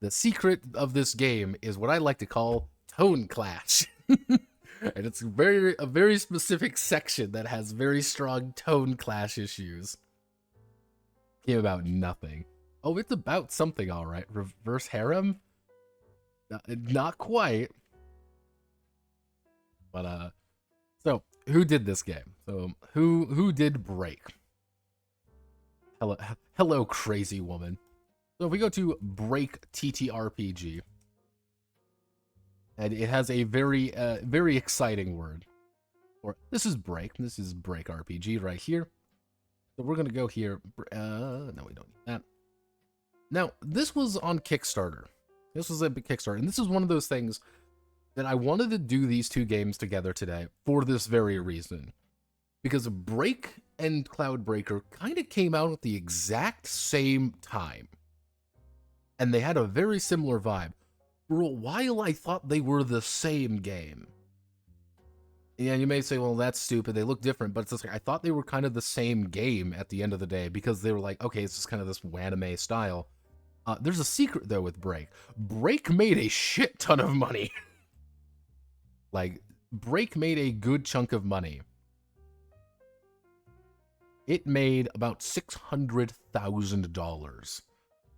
the secret of this game is what I like to call tone clash. And it's a very specific section that has very strong tone clash issues. Game about nothing. Oh, it's about something, all right. Reverse harem? Not quite. But so who did this game? So who did Break? Hello, crazy woman. So if we go to Break TTRPG, and it has a very exciting word. Or this is Break. This is Break RPG right here. So we're gonna go here. No, we don't need that. Now this was on Kickstarter. This was a big Kickstarter, and this is one of those things that I wanted to do these two games together today for this very reason. Because Break and Cloudbreaker kind of came out at the exact same time. And they had a very similar vibe. For a while, I thought they were the same game. Yeah, you may say, well, that's stupid. They look different. But it's just like, I thought they were kind of the same game at the end of the day. Because they were like, okay, it's just kind of this Wanime style. There's a secret, though, with Break. Break made a shit ton of money. Like, Break made a good chunk of money. It made about $600,000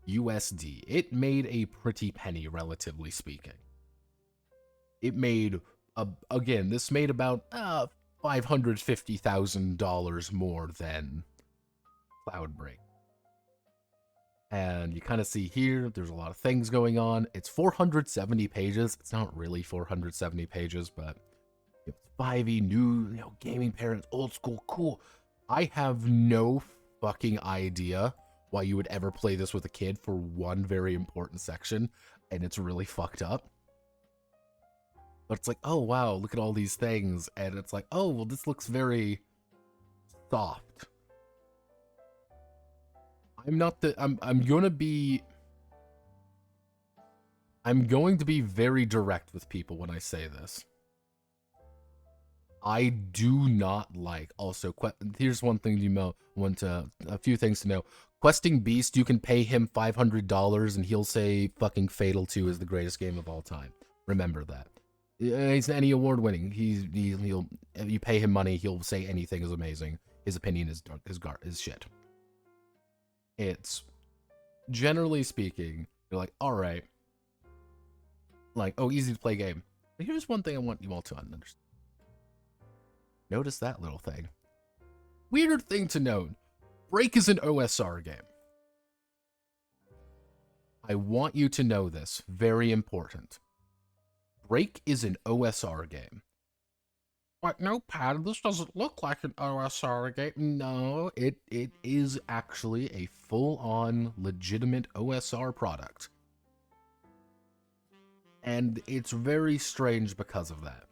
USD. It made a pretty penny, relatively speaking. It made, again, this made about $550,000 more than Cloudbreak. And you kind of see here, there's a lot of things going on. It's 470 pages. It's not really 470 pages, but it's 5e, new, gaming parents, old school, cool. I have no fucking idea why you would ever play this with a kid for one very important section, and it's really fucked up. But it's like, oh wow, look at all these things, and it's like, oh, well, this looks very soft. I'm going to be very direct with people when I say this. I do not like, also, here's one thing a few things to know. Questing Beast, you can pay him $500 and he'll say fucking Fatal 2 is the greatest game of all time. Remember that. He's any award winning. He'll you pay him money, he'll say anything is amazing. His opinion is shit. It's, generally speaking, you're like, alright. Like, oh, easy to play game. But here's one thing I want you all to understand. Notice that little thing. Weird thing to note. Break is an OSR game. I want you to know this. Very important. Break is an OSR game. But no, Pat, this doesn't look like an OSR game. No, it is actually a full-on, legitimate OSR product. And it's very strange because of that.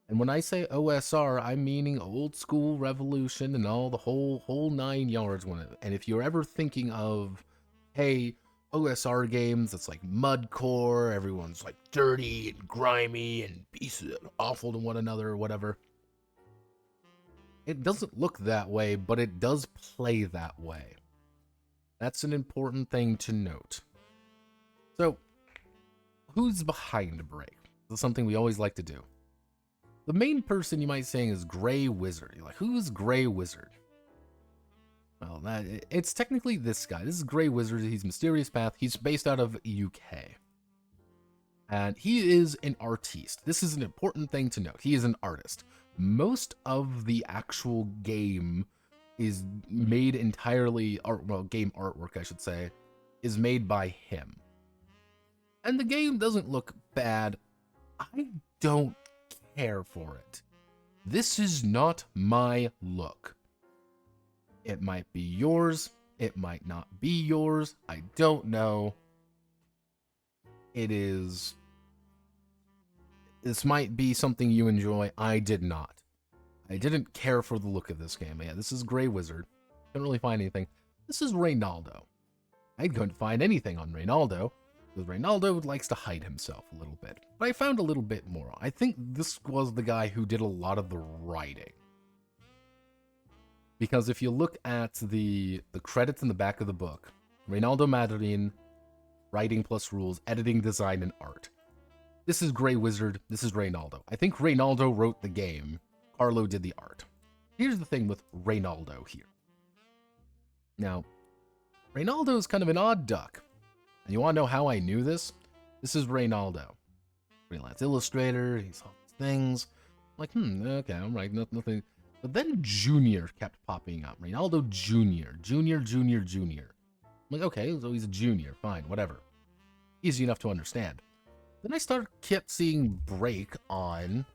And when I say OSR, I'm meaning old school Revolution and all the whole 9 yards. And if you're ever thinking of, hey, OSR games, it's like mudcore, everyone's like dirty and grimy and pieces awful to one another or whatever. It doesn't look that way, but it does play that way. That's an important thing to note. So, who's behind Break? This is something we always like to do. The main person you might say is Grey Wizard. You're like, who's Grey Wizard? Well, it's technically this guy. This is Grey Wizard. He's Mysterious Path. He's based out of UK. And he is an artiste. This is an important thing to note. He is an artist. Most of the actual game is made entirely, game artwork, I should say, is made by him. And the game doesn't look bad. I don't care for it. This is not my look. It might be yours. It might not be yours. I don't know. It is. This might be something you enjoy. I did not. I didn't care for the look of this game. Yeah, this is Grey Wizard. Couldn't really find anything. This is Reynaldo. I couldn't find anything on Reynaldo, because Reynaldo likes to hide himself a little bit. But I found a little bit more. I think this was the guy who did a lot of the writing. Because if you look at the credits in the back of the book, Reynaldo Madriñan, writing plus rules, editing, design, and art. This is Grey Wizard, this is Reynaldo. I think Reynaldo wrote the game. Carlo did the art. Here's the thing with Reynaldo here. Now, Reynaldo is kind of an odd duck. And you want to know how I knew this? This is Reynaldo. Freelance illustrator, he's all these things. Like, okay, all right, nothing. But then Junior kept popping up. Reynaldo Junior. I'm like, okay, so he's a junior. Fine, whatever. Easy enough to understand. Then kept seeing Break on...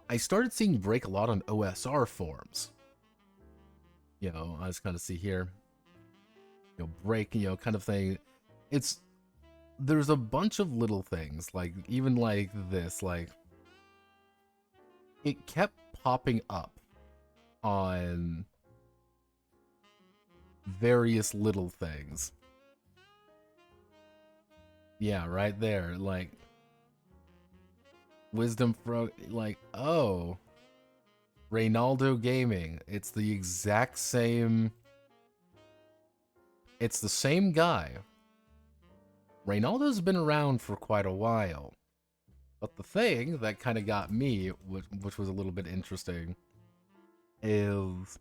I started seeing Break a lot on OSR forums. You know, I just kind of see here. You know, Break, you know, kind of thing. There's a bunch of little things, like, even like this, like... It kept popping up on various little things. Yeah, right there, like... Wisdom from, like, oh... Reynaldo Gaming. It's the exact same... It's the same guy. Reynaldo's been around for quite a while. But the thing that kind of got me, which was a little bit interesting, is...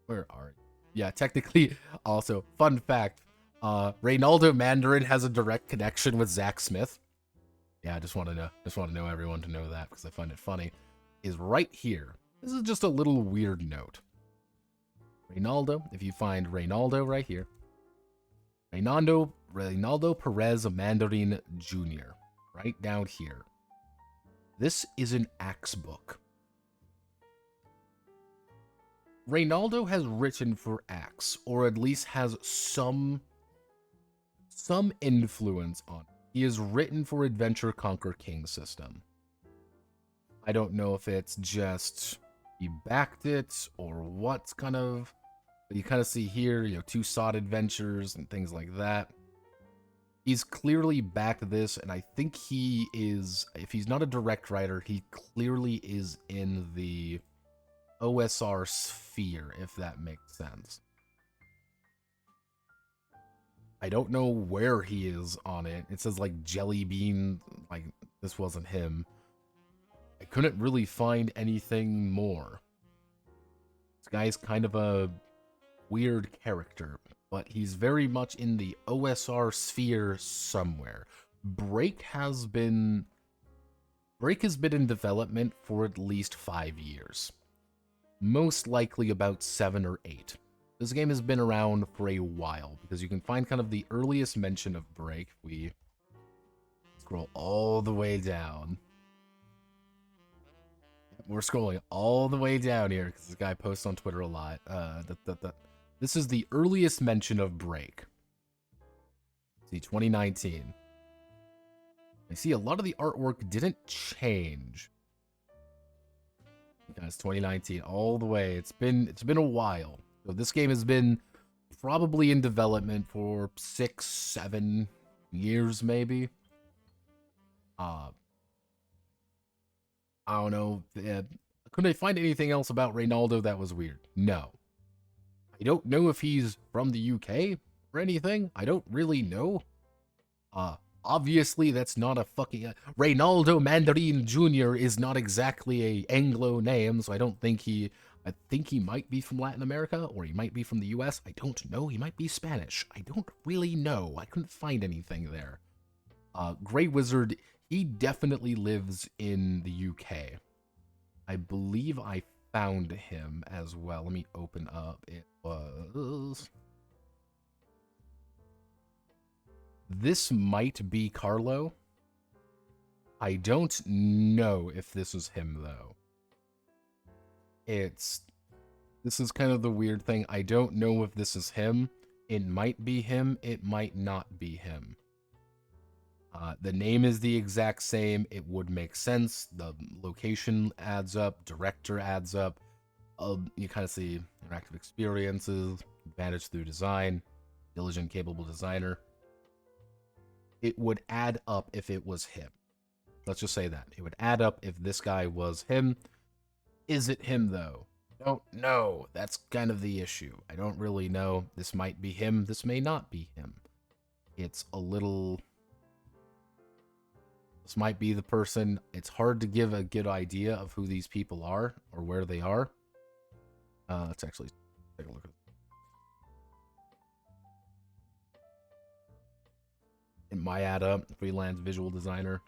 Where are you? Yeah, technically, also, fun fact, Reynaldo Mandarin has a direct connection with Zach Smith. Yeah, I just want to know everyone to know that, because I find it funny. Is right here. This is just a little weird note. Reynaldo, if you find Reynaldo right here, Reynaldo Perez Mandarin Jr., right down here. This is an Axe book. Reynaldo has written for Axe, or at least has some influence on it. He has written for Adventure Conquer King system. I don't know if it's just he backed it or what's kind of, but you kind of see here, you know, 2 Sod Adventures and things like that. He's clearly backed this, and I think he is, if he's not a direct writer, he clearly is in the OSR sphere, if that makes sense. I don't know where he is on it. It says like Jelly Bean, like this wasn't him. I couldn't really find anything more. This guy's kind of a weird character, but he's very much in the OSR sphere somewhere. Break has been in development for at least 5 years. Most likely about 7 or 8. This game has been around for a while, because you can find kind of the earliest mention of Break. We scroll all the way down. We're scrolling all the way down here, because this guy posts on Twitter a lot. This is the earliest mention of Break. See, 2019. I see a lot of the artwork didn't change. Guys, 2019 all the way. It's been a while. So this game has been probably in development for 6, 7 years, maybe. I don't know. Couldn't I find anything else about Reynaldo that was weird? No. I don't know if he's from the UK or anything. I don't really know. Obviously, that's not a fucking... Reynaldo Mandarin Jr. is not exactly a Anglo name, so I don't think he... I think he might be from Latin America, or he might be from the US. I don't know. He might be Spanish. I don't really know. I couldn't find anything there. Grey Wizard, he definitely lives in the UK. I believe I found him as well. Let me open up. It was... This might be Carlo. I don't know if this is him, though. This is kind of the weird thing. I don't know if this is him. It might be him. It might not be him. The name is the exact same. It would make sense. The location adds up. Director adds up. You kind of see interactive experiences, advantage through design, diligent, capable designer. It would add up if it was him. Let's just say that. It would add up if this guy was him. Is it him, though? Don't know. That's kind of the issue. I don't really know. This might be him. This may not be him. It's a little... This might be the person. It's hard to give a good idea of who these people are or where they are. Let's actually take a look at Mayada, freelance visual designer.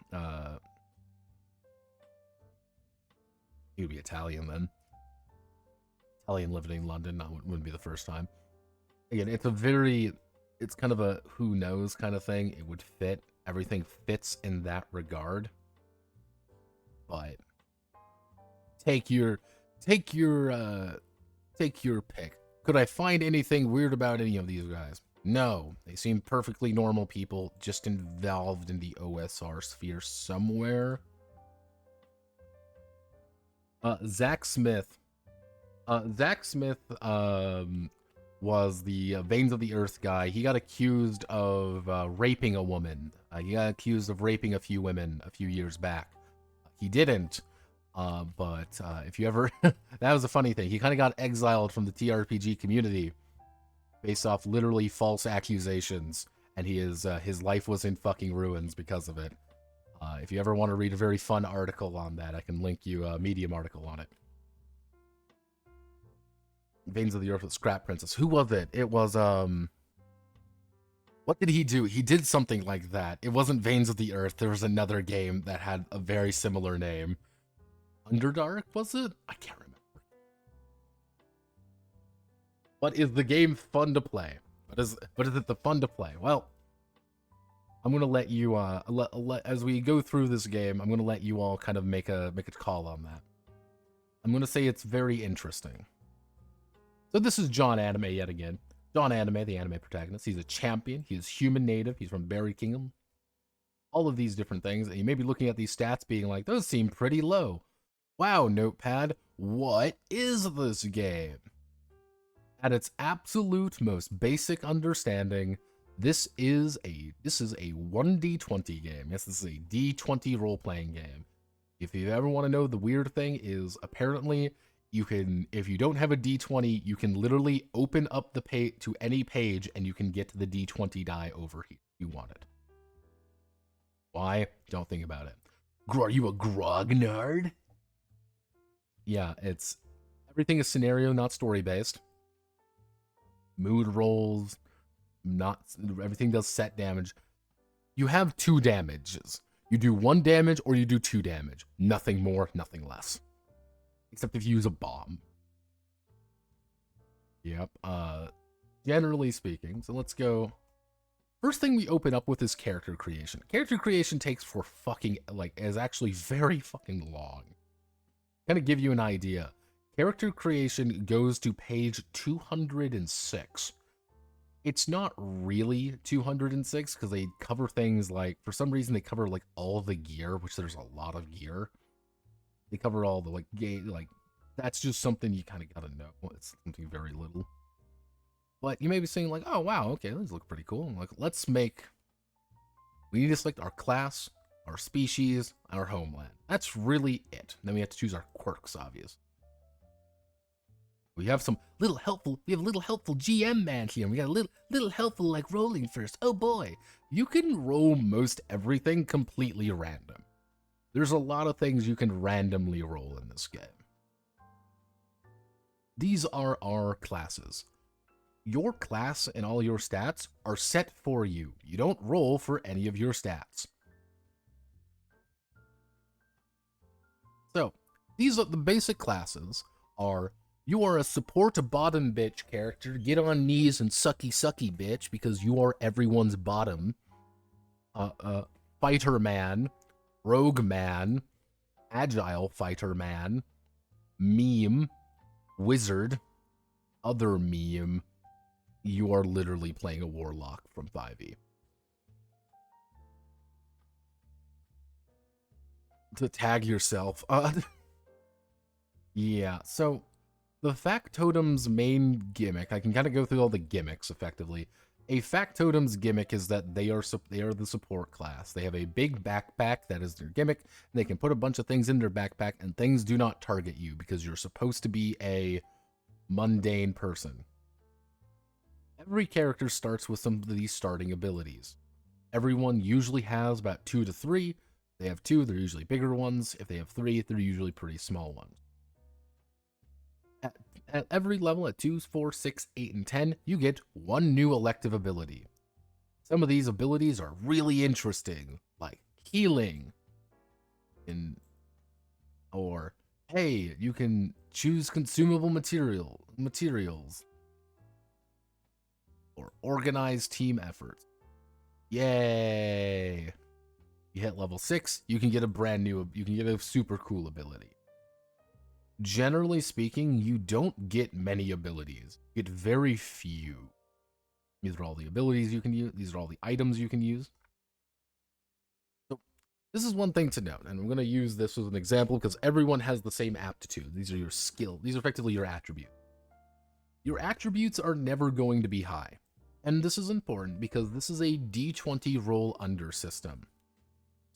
He would be Italian then. Italian living in London, wouldn't be the first time. Again, it's kind of a who knows kind of thing. It would fit. Everything fits in that regard. But take your pick. Could I find anything weird about any of these guys? No. They seem perfectly normal people, just involved in the OSR sphere somewhere. Zach Smith. Zach Smith was the Veins of the Earth guy. He got accused of raping a woman. He got accused of raping a few women a few years back. He didn't. But if you ever... that was a funny thing. He kind of got exiled from the TRPG community based off literally false accusations. And his life was in fucking ruins because of it. If you ever want to read a very fun article on that, I can link you a Medium article on it. Veins of the Earth with Scrap Princess. Who was it? It was, what did he do? He did something like that. It wasn't Veins of the Earth. There was another game that had a very similar name. Underdark, was it? I can't remember. But is the game fun to play? But is it the fun to play? Well, I'm gonna let you as we go through this game, I'm gonna let you all kind of make a call on that. I'm gonna say it's very interesting. So this is John Anime yet again. John Anime, the anime protagonist. He's a champion. He is human native. He's from Berry Kingdom. All of these different things. And you may be looking at these stats being like, those seem pretty low. Wow, Notepad, what is this game? At its absolute most basic understanding, this is a 1d20 game. Yes, this is a d20 role-playing game. If you ever want to know, the weird thing is apparently you can, if you don't have a d20, you can literally open up the page to any page and you can get to the d20 die over here if you want it. Why? Don't think about it. Are you a grognard? Yeah, everything is scenario, not story-based. Mood rolls, everything does set damage. You have 2 damages. You do 1 damage or you do 2 damage. Nothing more, nothing less. Except if you use a bomb. Yep, generally speaking, so let's go. First thing we open up with is character creation. Character creation takes for is actually very fucking long. Kind of give you an idea. Character creation goes to page 206. It's not really 206 because they cover things like, for some reason they cover like all the gear, which there's a lot of gear. They cover all the that's just something you kind of gotta know. It's something very little. But you may be saying like, oh wow, okay, these look pretty cool. Like, we need to select our class, our species, and our homeland. That's really it. Then we have to choose our quirks, obvious. We have a little helpful GM man here. We got a little helpful like rolling first. Oh boy, you can roll most everything completely random. There's a lot of things you can randomly roll in this game. These are our classes. Your class and all your stats are set for you. You don't roll for any of your stats. So, these are the basic classes are, you are a support bottom bitch character. Get on knees and sucky bitch because you are everyone's bottom. Fighter man, rogue man, agile fighter man, meme, wizard, other meme. You are literally playing a warlock from 5e. To tag yourself. Yeah, so the Factotum's main gimmick, I can kind of go through all the gimmicks effectively. A Factotum's gimmick is that they are the support class. They have a big backpack, that is their gimmick, and they can put a bunch of things in their backpack, and things do not target you because you're supposed to be a mundane person. Every character starts with some of these starting abilities. Everyone usually has about 2 to 3. If they have 2, they're usually bigger ones. If they have 3, they're usually pretty small ones. At every level, at 2, 4, 6, 8, and 10, you get 1 new elective ability. Some of these abilities are really interesting, like healing, or hey, you can choose consumable materials, or organized team efforts. Yay! You hit level 6, you can get a super cool ability. Generally speaking, you don't get many abilities. You get very few. These are all the abilities you can use. These are all the items you can use. So this is one thing to note, and I'm going to use this as an example because everyone has the same aptitude. These are your skill. These are effectively your attributes. Your attributes are never going to be high. And this is important because this is a D20 roll under system.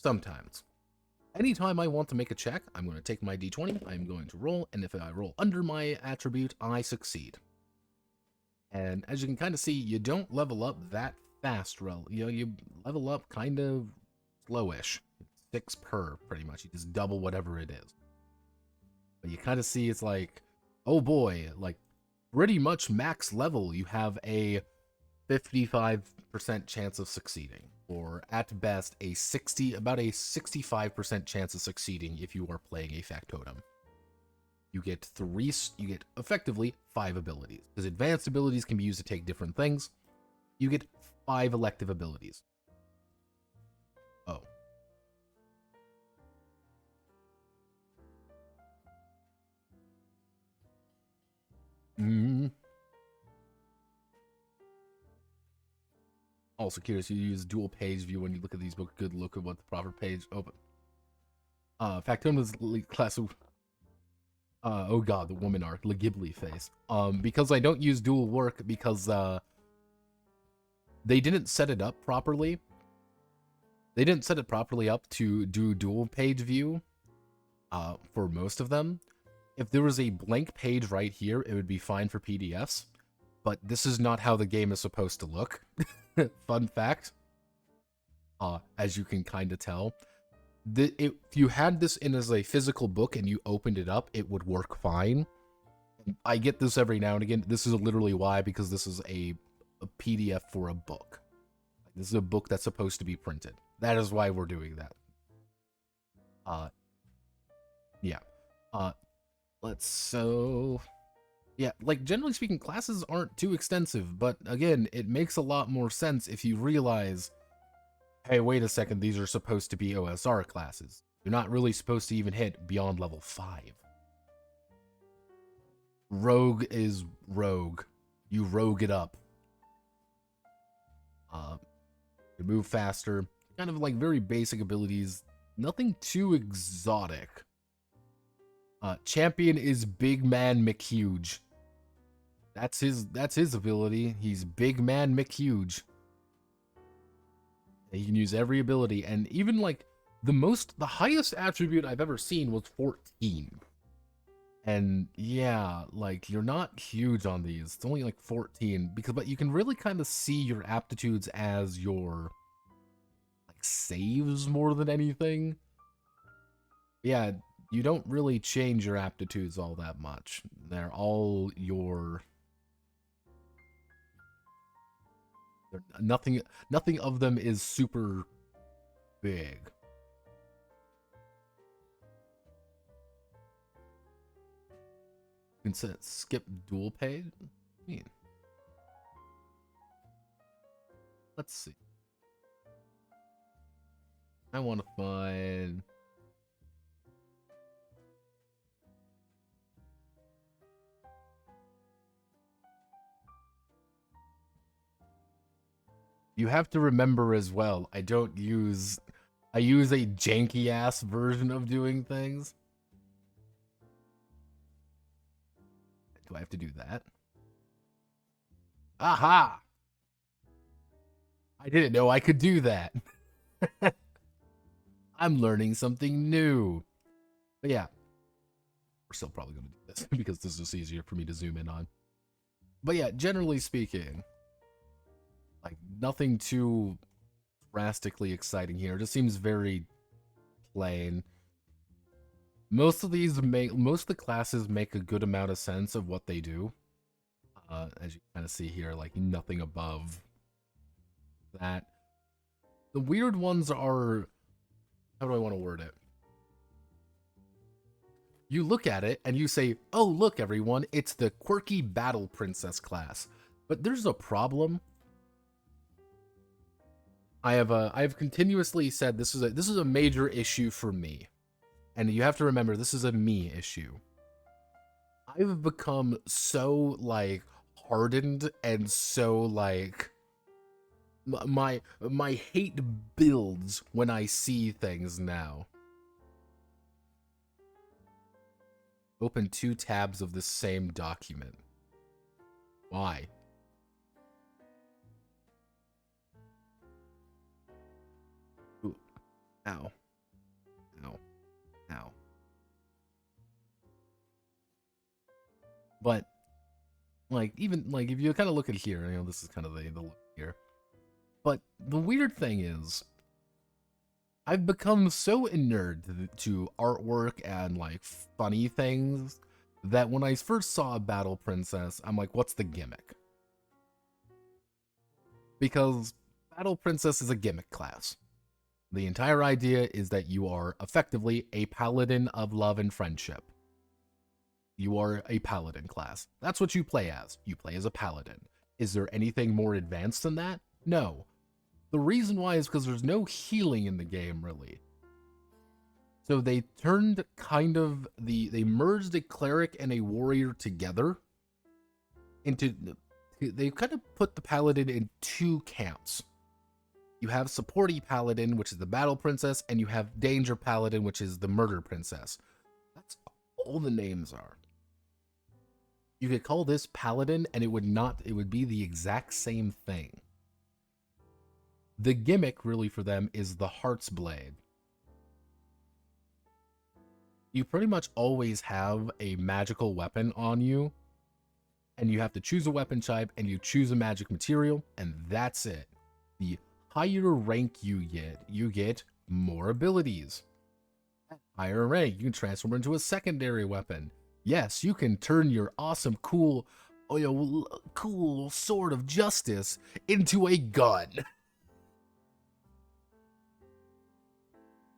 Sometimes. Anytime I want to make a check, I'm going to take my D20, I'm going to roll, and if I roll under my attribute, I succeed. And as you can kind of see, you don't level up that fast, you level up kind of slowish. 6 per, pretty much. You just double whatever it is. But you kind of see it's like, oh boy, like pretty much max level, you have a 55% chance of succeeding. Or at best, about a 65% chance of succeeding if you are playing a factotum. You get effectively 5 abilities, because advanced abilities can be used to take different things. You get 5 elective abilities. Oh. Also curious, you use dual page view when you look at these books. Good look at what the proper page open. Factotum is class of oh god, the woman arc, the Ghibli face. Because I don't use dual work because they didn't set it up properly. They didn't set it properly up to do dual page view for most of them. If there was a blank page right here, it would be fine for PDFs. But this is not how the game is supposed to look. Fun fact. As you can kind of tell. If you had this in as a physical book and you opened it up, it would work fine. I get this every now and again. This is literally why, because this is a PDF for a book. This is a book that's supposed to be printed. That is why we're doing that. Yeah. Yeah, like, generally speaking, classes aren't too extensive, but again, it makes a lot more sense if you realize, hey, wait a second, these are supposed to be OSR classes. You're not really supposed to even hit beyond level 5. Rogue is rogue. You rogue it up. You move faster. Kind of like very basic abilities. Nothing too exotic. Champion is Big Man McHuge. That's his ability. He's Big Man McHuge. He can use every ability, and even like the highest attribute I've ever seen was 14. And yeah, like, you're not huge on these. It's only like 14 but you can really kind of see your aptitudes as your like saves more than anything. Yeah, you don't really change your aptitudes all that much. They're all nothing of them is super big. You can skip dual page? What do you mean? Let's see. I want to find... You have to remember as well, I use a janky ass version of doing things. Do I have to do that? Aha! I didn't know I could do that. I'm learning something new. But yeah, we're still probably going to do this because this is easier for me to zoom in on. But yeah, generally speaking, like, nothing too drastically exciting here. It just seems very plain. Most of the classes make a good amount of sense of what they do. As you kind of see here, like, nothing above that the weird ones are, how do I want to word it? You look at it and you say, oh, look, everyone, it's the quirky battle princess class. But there's a problem. I have continuously said this is a major issue for me. And you have to remember, this is a me issue. I've become so, like, hardened and so, like, my hate builds when I see things now. Open 2 tabs of the same document. Why? Ooh. Ow. Ow. Ow. But, like, even, like, if you kind of look at here, you know, this is kind of the look here. But the weird thing is, I've become so inured to artwork and, like, funny things that when I first saw a Battle Princess, I'm like, what's the gimmick? Because Battle Princess is a gimmick class. The entire idea is that you are effectively a paladin of love and friendship. You are a paladin class. That's what you play as. You play as a paladin. Is there anything more advanced than that? No. The reason why is because there's no healing in the game, really. So they turned kind of they merged a cleric and a warrior together into, they kind of put the paladin in 2 camps. You have supporty paladin, which is the battle princess, and you have danger paladin, which is the murder princess. That's all the names are. You could call this paladin and it would be the exact same thing. The gimmick really for them is the Heart's Blade. You pretty much always have a magical weapon on you, and you have to choose a weapon type, and you choose a magic material, and that's it. The higher rank you get more abilities. At higher rank, you can transform into a secondary weapon. Yes, you can turn your awesome, cool sword of justice into a gun.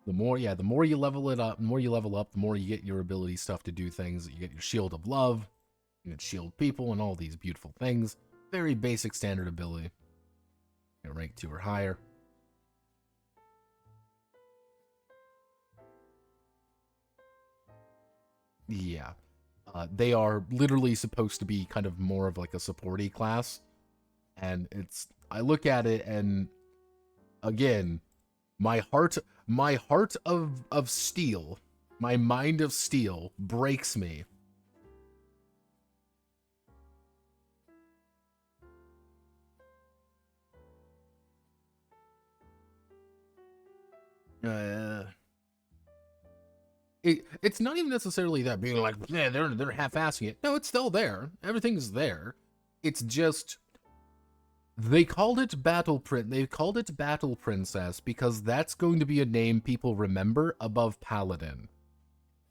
The more you level it up, the more you level up, the more you get your ability stuff to do things. You get your shield of love, you can shield people, and all these beautiful things. Very basic standard ability. Rank 2 or higher. Yeah. They are literally supposed to be kind of more of like a supporty class. And I look at it and, again, my heart of steel, my mind of steel breaks me. It's not even necessarily that being like, yeah, they're half-assing it. No, it's still there. Everything's there. It's just they called it Battle Princess because that's going to be a name people remember above Paladin.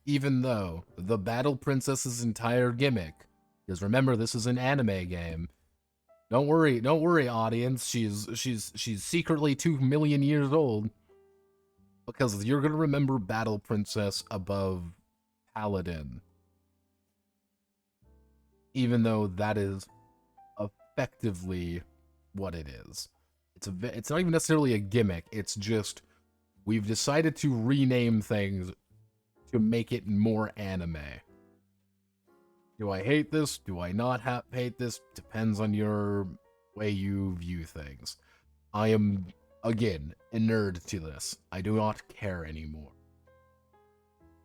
Even though the Battle Princess's entire gimmick, because remember, this is an anime game. Don't worry, audience. She's secretly 2 million years old. Because you're gonna remember Battle Princess above Paladin. Even though that is effectively what it is. It's not even necessarily a gimmick, it's just we've decided to rename things to make it more anime. Do I hate this? Do I not hate this? Depends on your way you view things. I am, again, a nerd to this. I do not care anymore.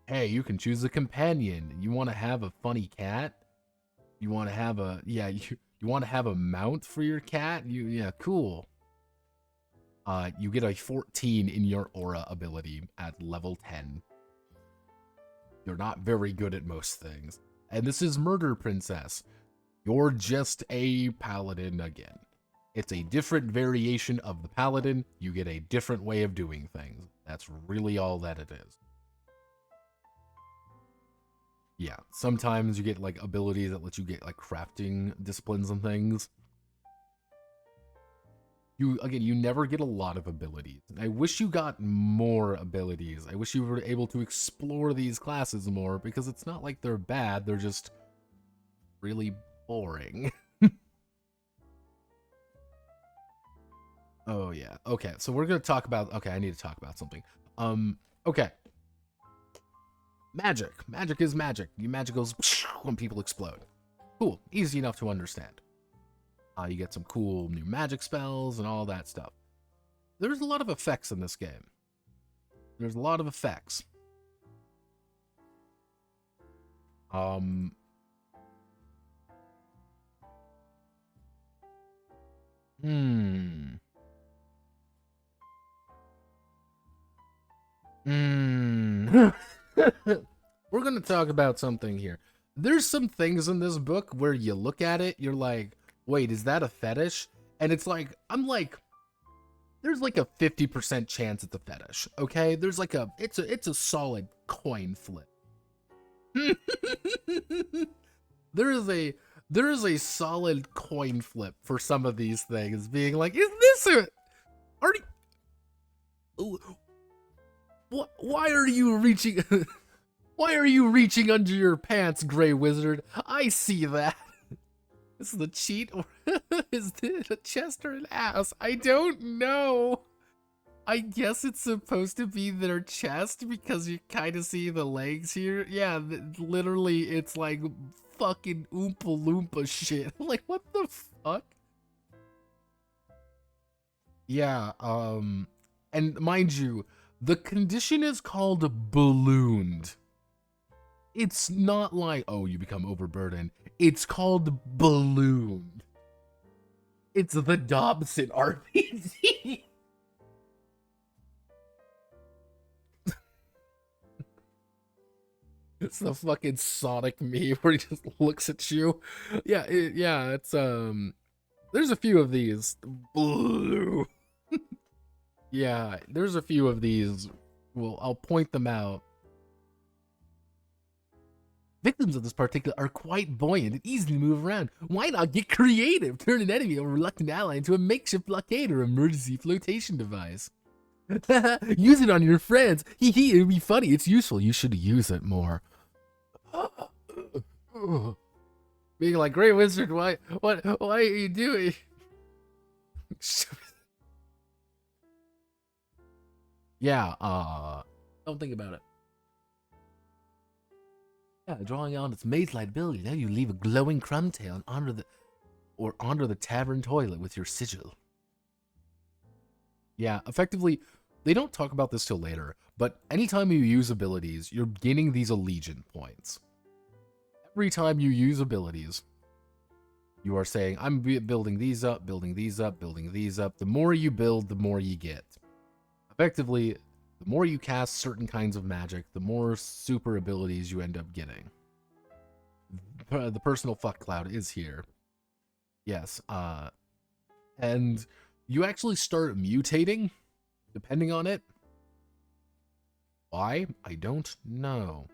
Hey, you can choose a companion. You want to have a funny cat? You want to have a, yeah, you want to have a mount for your cat? Yeah, cool. You get a 14 in your aura ability at level 10. You're not very good at most things. And this is Murder Princess. You're just a paladin again. It's a different variation of the paladin. You get a different way of doing things. That's really all that it is. Yeah, sometimes you get like abilities that let you get like crafting disciplines and things. You never get a lot of abilities. I wish you got more abilities. I wish you were able to explore these classes more, because it's not like they're bad, they're just really boring. Oh yeah. Okay, so we're gonna talk about, okay, I need to talk about something. Okay. Magic. Magic is magic. Magic goes when people explode. Cool. Easy enough to understand. You get some cool new magic spells and all that stuff. There's a lot of effects in this game. There's a lot of effects. We're gonna talk about something here. There's some things in this book where you look at it, you're like, wait, is that a fetish? And it's like, I'm like, there's like a 50% chance it's a fetish, okay? There's like it's a solid coin flip. there is a solid coin flip for some of these things, being like, is this a, are you, why are you reaching? Why are you reaching under your pants, Grey Wizard? I see that. Is the cheat, or is it a chest or an ass? I don't know. I guess it's supposed to be their chest because you kind of see the legs here. Yeah, literally, it's like fucking Oompa Loompa shit. Like, what the fuck? Yeah, and mind you, the condition is called ballooned. It's not like, oh, you become overburdened. It's called ballooned. It's the Dobson RPG. It's the fucking Sonic meme where he just looks at you. Yeah, it's, there's a few of these. Yeah, there's a few of these. Well, I'll point them out. Victims of this particular are quite buoyant and easy to move around. Why not get creative? Turn an enemy or reluctant ally into a makeshift blockade or emergency flotation device. Use it on your friends. Hee hee, it'll be funny. It's useful. You should use it more. Being like, Grey Wizard, why are you doing? Yeah, don't think about it. Yeah, drawing on its maze-like ability, now you leave a glowing crumb tail onto the tavern toilet with your sigil. Yeah, effectively, they don't talk about this till later, but anytime you use abilities, you're gaining these allegiance points. Every time you use abilities, you are saying, I'm building these up, building these up, building these up. The more you build, the more you get. Effectively, the more you cast certain kinds of magic, the more super abilities you end up getting. The personal fuck cloud is here. Yes, and you actually start mutating, depending on it. Why? I don't know.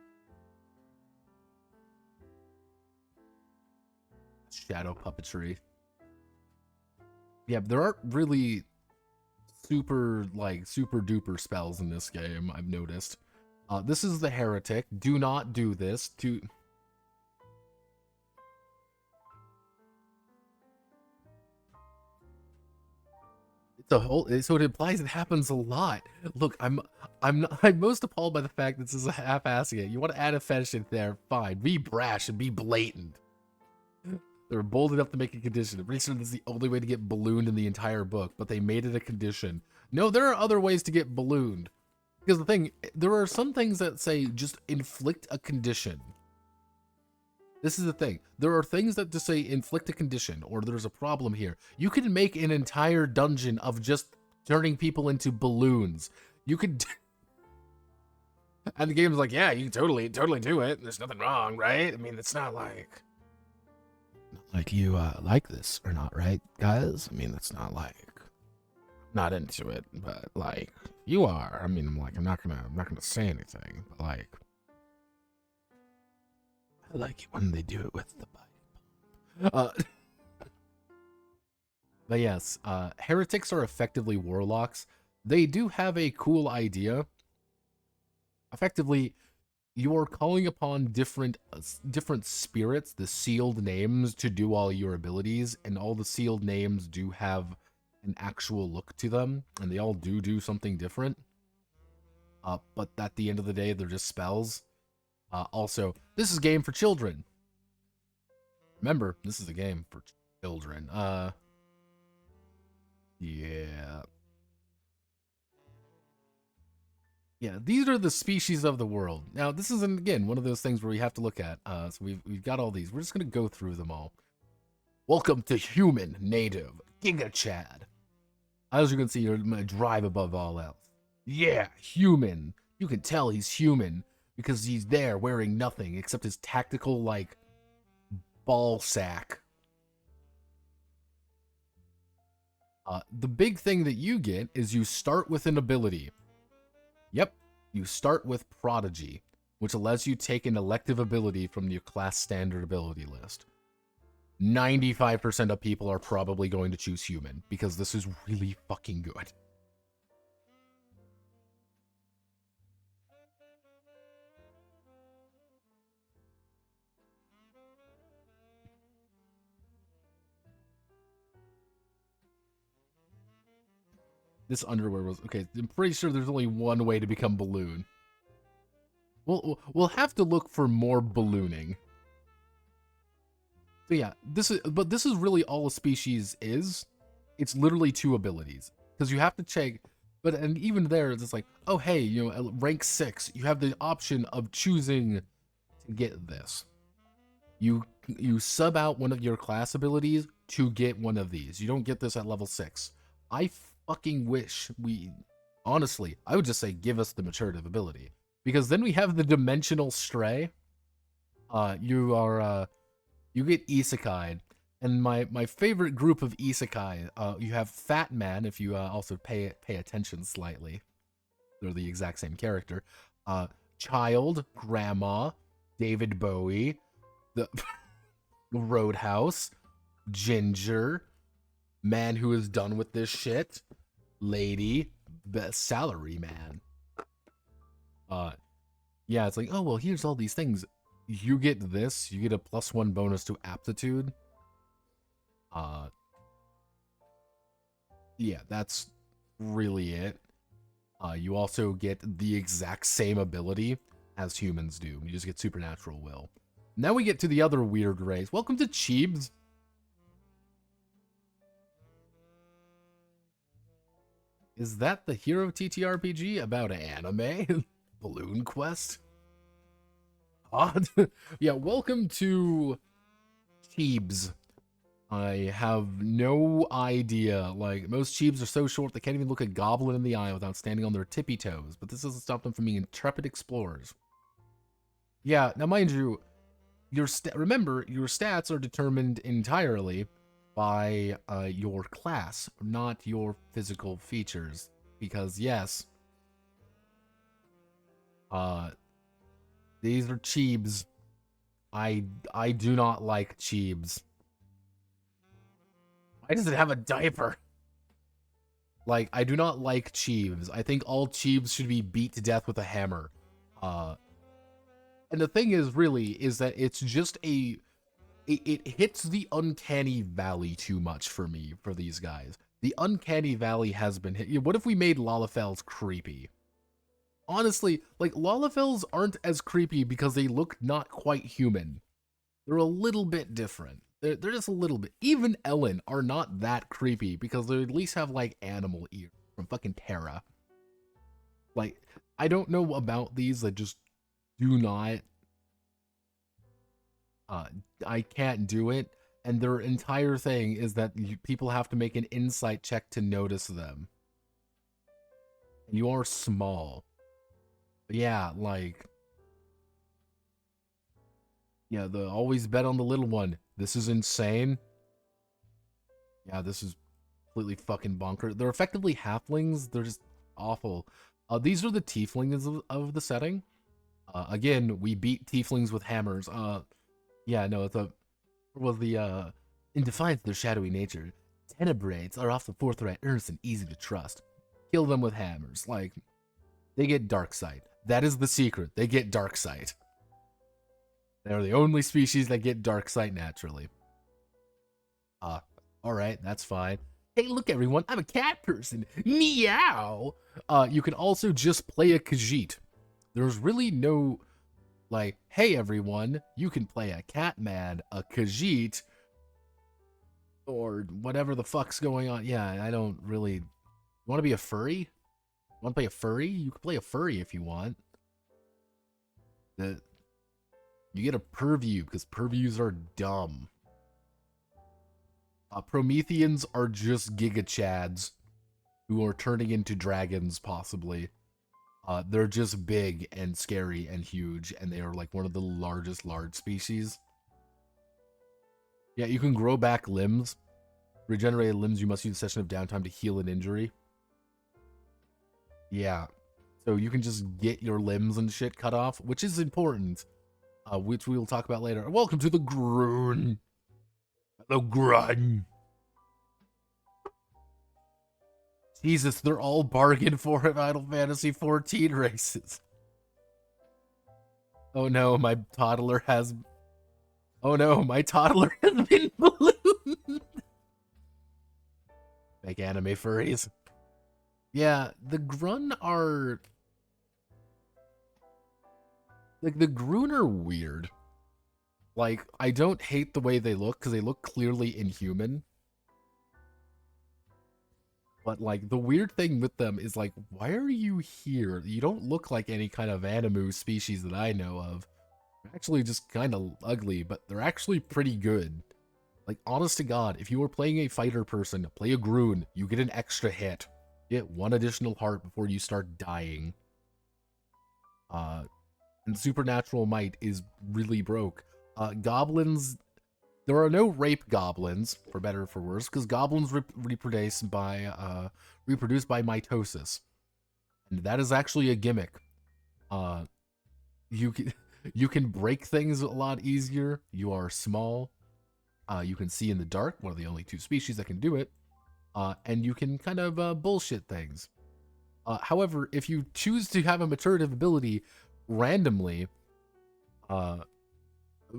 Shadow puppetry. Yeah, there aren't really super duper spells in this game, I've noticed. This is the heretic. Do not do this. It's a whole, so it implies it happens a lot. Look, I'm most appalled by the fact that this is a half-assing it. You want to add a fetish in there, fine. Be brash and be blatant. They were bold enough to make a condition. I'm pretty sure this is the only way to get ballooned in the entire book, but they made it a condition. No, there are other ways to get ballooned. Because the thing, there are some things that say just inflict a condition. This is the thing. There are things that just say inflict a condition, or there's a problem here. You can make an entire dungeon of just turning people into balloons. You could... And the game's like, yeah, you can totally do it. There's nothing wrong, right? I mean, it's not like you like this or not, right, guys? I mean, it's not like not into it, but like you are. I mean, I'm not gonna say anything, but like I like it when they do it with the pipe. But yes, heretics are effectively warlocks. They do have a cool idea. Effectively, you're calling upon different spirits, the sealed names, to do all your abilities, and all the sealed names do have an actual look to them, and they all do something different. But at the end of the day, they're just spells. Also, this is a game for children. Remember, this is a game for children. Yeah. Yeah, these are the species of the world. Now, this isn't, again, one of those things where we have to look at. So we've got all these. We're just going to go through them all. Welcome to human, native, Giga Chad. As you can see, you're my drive above all else. Yeah, human. You can tell he's human because he's there wearing nothing except his tactical, like, ball sack. The big thing that you get is you start with an ability. Yep, you start with Prodigy, which allows you to take an elective ability from your class standard ability list. 95% of people are probably going to choose human, because this is really fucking good. This underwear was... Okay, I'm pretty sure there's only one way to become balloon. We'll have to look for more ballooning. So yeah, this is really all a species is. It's literally 2 abilities. Because you have to check... and even there, it's like, oh hey, you know, at rank 6, you have the option of choosing to get this. You sub out one of your class abilities to get one of these. You don't get this at level 6. I fucking wish we... Honestly, I would just say give us the maturative ability. Because then we have the Dimensional Stray. You get Isekai. And my favorite group of Isekai, you have Fat Man, if you also pay attention slightly. They're the exact same character. Child, Grandma, David Bowie, the Roadhouse, Ginger, Man Who Is Done With This Shit, Lady, Salary Man. Yeah, it's like, oh, well, here's all these things. You get this, you get a +1 bonus to aptitude. Yeah, that's really it. You also get the exact same ability as humans do. You just get supernatural will. Now we get to the other weird race. Welcome to Cheebs. Is that the Hero TTRPG about an anime? Balloon Quest? Odd. Yeah, welcome to Cheebs. I have no idea. Like, most Cheebs are so short they can't even look a goblin in the eye without standing on their tippy toes. But this doesn't stop them from being intrepid explorers. Yeah, now mind you, remember, your stats are determined entirely by your class, not your physical features. Because yes, these are Cheebs. I do not like Cheebs. Why does it have a diaper? Like, I do not like Cheebs. I think all Cheebs should be beat to death with a hammer. And the thing is, really, is that it's just it hits the uncanny valley too much for me, for these guys. The uncanny valley has been hit. What if we made Lalafels creepy? Honestly, like, Lalafels aren't as creepy because they look not quite human. They're a little bit different. They're just a little bit. Even Ellen are not that creepy because they at least have, like, animal ears from fucking Terra. Like, I don't know about these that just do not... I can't do it. And their entire thing is that people have to make an insight check to notice them. And you are small. But yeah, like... Yeah, always bet on the little one. This is insane. Yeah, this is completely fucking bonkers. They're effectively halflings. They're just awful. These are the tieflings of the setting. Again, we beat tieflings with hammers. Yeah, no, in defiance of their shadowy nature, Tenebrates are often forthright, earnest, and easy to trust. Kill them with hammers. Like, they get dark sight. That is the secret. They get dark sight. They're the only species that get dark sight naturally. Alright, that's fine. Hey, look everyone, I'm a cat person. Meow! You can also just play a Khajiit. There's really no, like, hey everyone, you can play a cat man, a Khajiit, or whatever the fuck's going on. Yeah, I don't really... You want to be a furry? Want to play a furry? You can play a furry if you want. You get a purview, because purviews are dumb. Prometheans are just Giga Chads who are turning into dragons, possibly. They're just big and scary and huge, and they are like one of the largest large species. Yeah, you can grow back limbs. Regenerated limbs, you must use a session of downtime to heal an injury. Yeah, so you can just get your limbs and shit cut off, which is important, which we will talk about later. Welcome to the Grun. Hello, Grun. Jesus, they're all bargained for in Final Fantasy 14 races. Oh no, my toddler has... Oh no, my toddler has been ballooned. Make anime furries. Yeah, the Grun are... Like, the Grun are weird. Like, I don't hate the way they look, because they look clearly inhuman. But, like, the weird thing with them is, like, why are you here? You don't look like any kind of Animu species that I know of. They're actually just kind of ugly, but they're actually pretty good. Like, honest to God, if you were playing a fighter person, play a Grun, you get an extra hit. Get one additional heart before you start dying. And supernatural might is really broke. Goblins, there are no rape goblins, for better or for worse, because goblins reproduce by mitosis, and that is actually a gimmick. You can break things a lot easier. You are small. You can see in the dark, one of the only two species that can do it, and you can kind of bullshit things. However, if you choose to have a maturative ability randomly,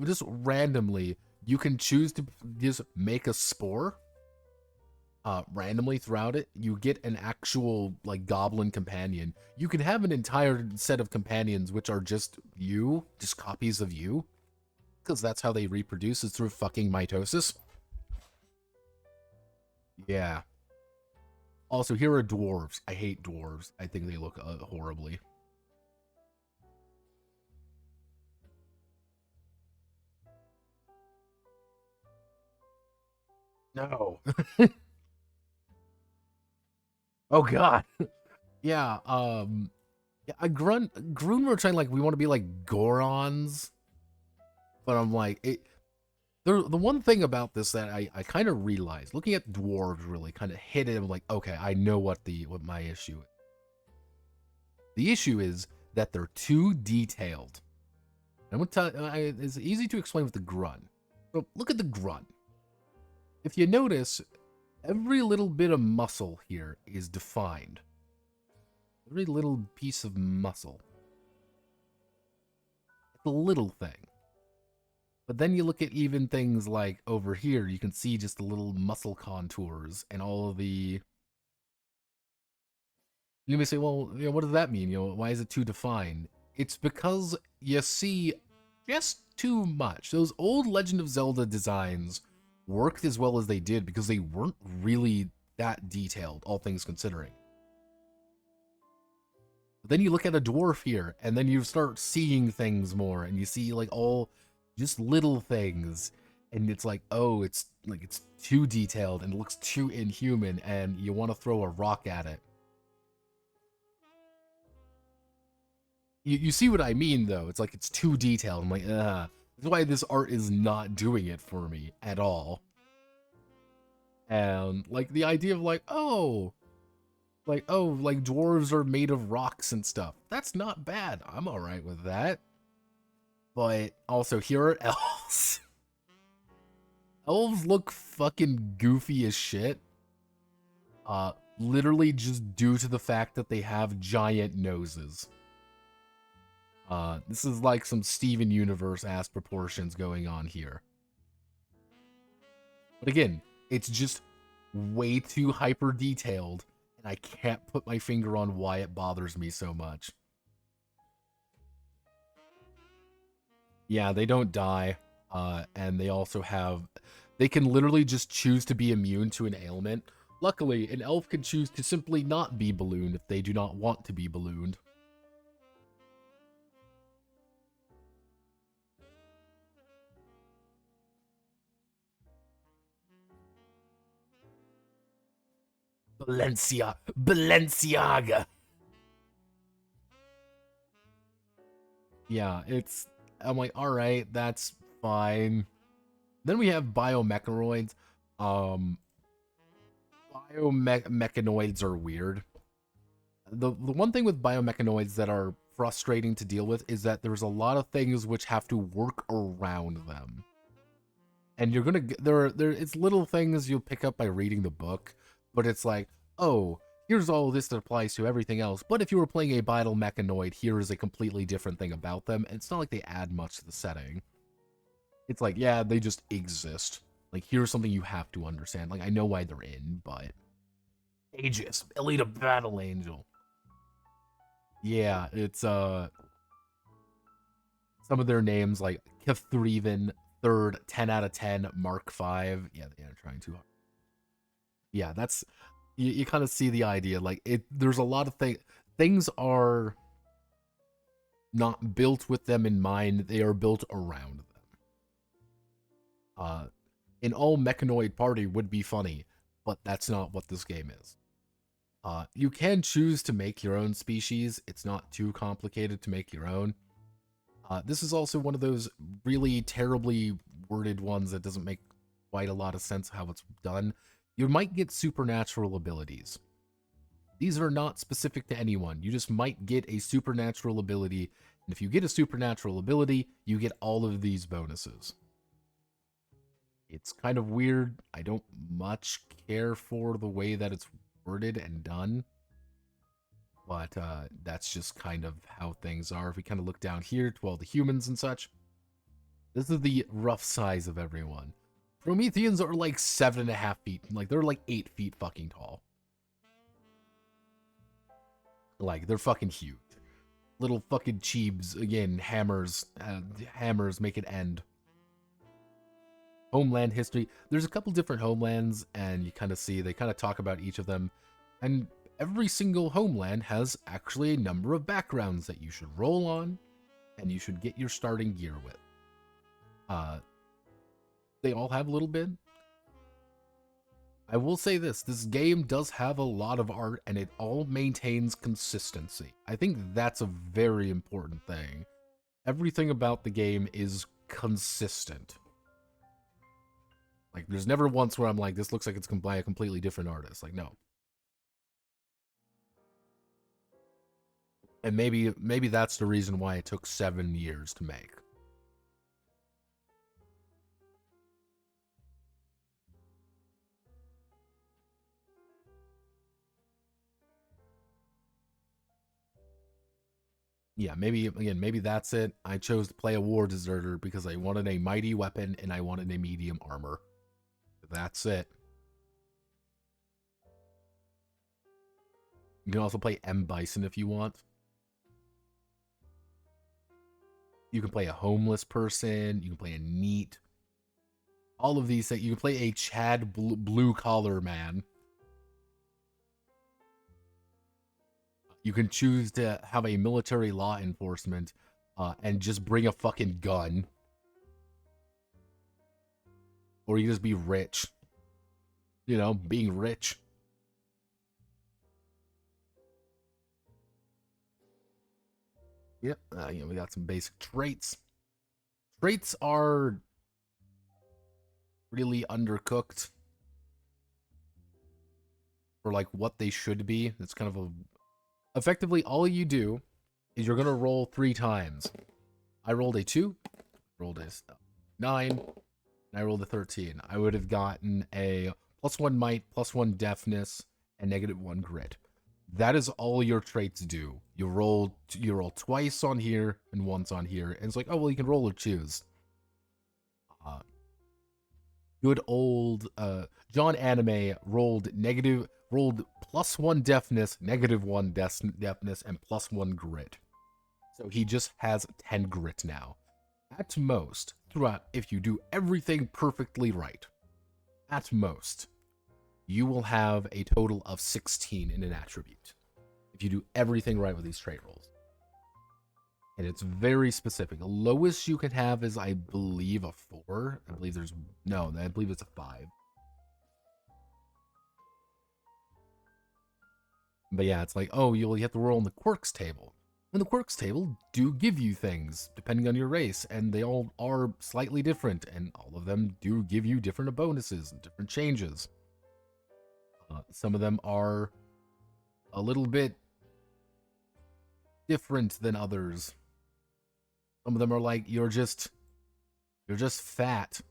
just randomly, you can choose to just make a spore randomly throughout it. You get an actual, like, goblin companion. You can have an entire set of companions which are just you, just copies of you, because that's how they reproduce, is through fucking mitosis. Yeah. Also, here are dwarves. I hate dwarves. I think they look horribly. No. Oh god. Yeah, yeah, Grun were trying, like, we want to be like Gorons. But I'm like, the one thing about this that I kind of realized, looking at dwarves really kind of hit it, I'm like, okay, I know what my issue is. The issue is that they're too detailed. I'm gonna tell it's easy to explain with the Grun. So look at the Grun. If you notice, every little bit of muscle here is defined. Every little piece of muscle. It's a little thing. But then you look at even things like over here, you can see just the little muscle contours and all of the... You may say, well, you know, what does that mean? You know, why is it too defined? It's because you see just too much. Those old Legend of Zelda designs worked as well as they did because they weren't really that detailed, all things considering. But then you look at a dwarf here, and then you start seeing things more, and you see, like, all just little things, and it's like, oh, it's too detailed and it looks too inhuman, and you want to throw a rock at it. You see what I mean, though. It's like, it's too detailed. I'm like, ugh. That's why this art is not doing it for me at all. And, like, the idea of, like, like dwarves are made of rocks and stuff. That's not bad. I'm alright with that. But also, here are elves. Elves look fucking goofy as shit. Literally just due to the fact that they have giant noses. This is like some Steven Universe-ass proportions going on here. But again, it's just way too hyper-detailed, and I can't put my finger on why it bothers me so much. Yeah, they don't die, and they also have... They can literally just choose to be immune to an ailment. Luckily, an elf can choose to simply not be ballooned if they do not want to be ballooned. Balenciaga. Yeah, I'm like, alright, that's fine. Then we have biomechanoids. Biomechanoids are weird. The one thing with biomechanoids that are frustrating to deal with is that there's a lot of things which have to work around them. And you're gonna get, it's little things you'll pick up by reading the book, but it's like, oh, here's all this that applies to everything else, but if you were playing a biomechanoid, here is a completely different thing about them, and it's not like they add much to the setting. It's like, yeah, they just exist. Like, here's something you have to understand. Like, I know why they're in, but... Aegis, Elite of Battle Angel. Yeah, it's, some of their names, like, Kithreven, 3rd, 10 out of 10, Mark 5. Yeah, they're trying too hard. Yeah, that's... You kind of see the idea. Like, there's a lot of things are not built with them in mind. They are built around them. An all-mechanoid party would be funny, but that's not what this game is. You can choose to make your own species. It's not too complicated to make your own. This is also one of those really terribly worded ones that doesn't make quite a lot of sense how it's done. You might get supernatural abilities. These are not specific to anyone. You just might get a supernatural ability, and if you get a supernatural ability, you get all of these bonuses. It's kind of weird. I don't much care for the way that it's worded and done. But that's just kind of how things are. If we kind of look down here to all the humans and such, this is the rough size of everyone. Prometheans are like 7.5 feet. Like, they're like 8 feet fucking tall. Like, they're fucking huge. Little fucking cheebs. Again, hammers. Hammers make it end. Homeland history. There's a couple different homelands, and you kind of see, they kind of talk about each of them. And every single homeland has actually a number of backgrounds that you should roll on, and you should get your starting gear with. They all have a little bit. I will say this game does have a lot of art, and it all maintains consistency. I think that's a very important thing. Everything about the game is consistent. Like, there's never once where I'm like, this looks like it's by a completely different artist. Like, no. And maybe that's the reason why it took 7 years to make. Yeah, maybe that's it. I chose to play a war deserter because I wanted a mighty weapon and I wanted a medium armor. That's it. You can also play M. Bison if you want. You can play a homeless person. You can play a neat. All of these things. You can play a Chad blue collar man. You can choose to have a military law enforcement and just bring a fucking gun. Or you just be rich. You know, being rich. Yep, we got some basic traits. Traits are really undercooked for like what they should be. It's kind of a... Effectively, all you do is you're going to roll 3 times. I rolled a 2, rolled a 9, and I rolled a 13, I would have gotten a +1 might, +1 deafness, and -1 grit. That is all your traits do. You roll twice on here and once on here, and it's like, oh well, you can roll or choose. Good old John Anime rolled +1 deafness, -1 deafness, and +1 grit. So he just has 10 grit now. At most, throughout, if you do everything perfectly right, at most, you will have a total of 16 in an attribute. If you do everything right with these trait rolls. And it's very specific. The lowest you can have is, I believe, a 4. I believe it's a 5. But yeah, it's like, oh, you have to roll on the quirks table. And the quirks table do give you things, depending on your race, and they all are slightly different, and all of them do give you different bonuses and different changes. Some of them are a little bit different than others. Some of them are like, you're just fat.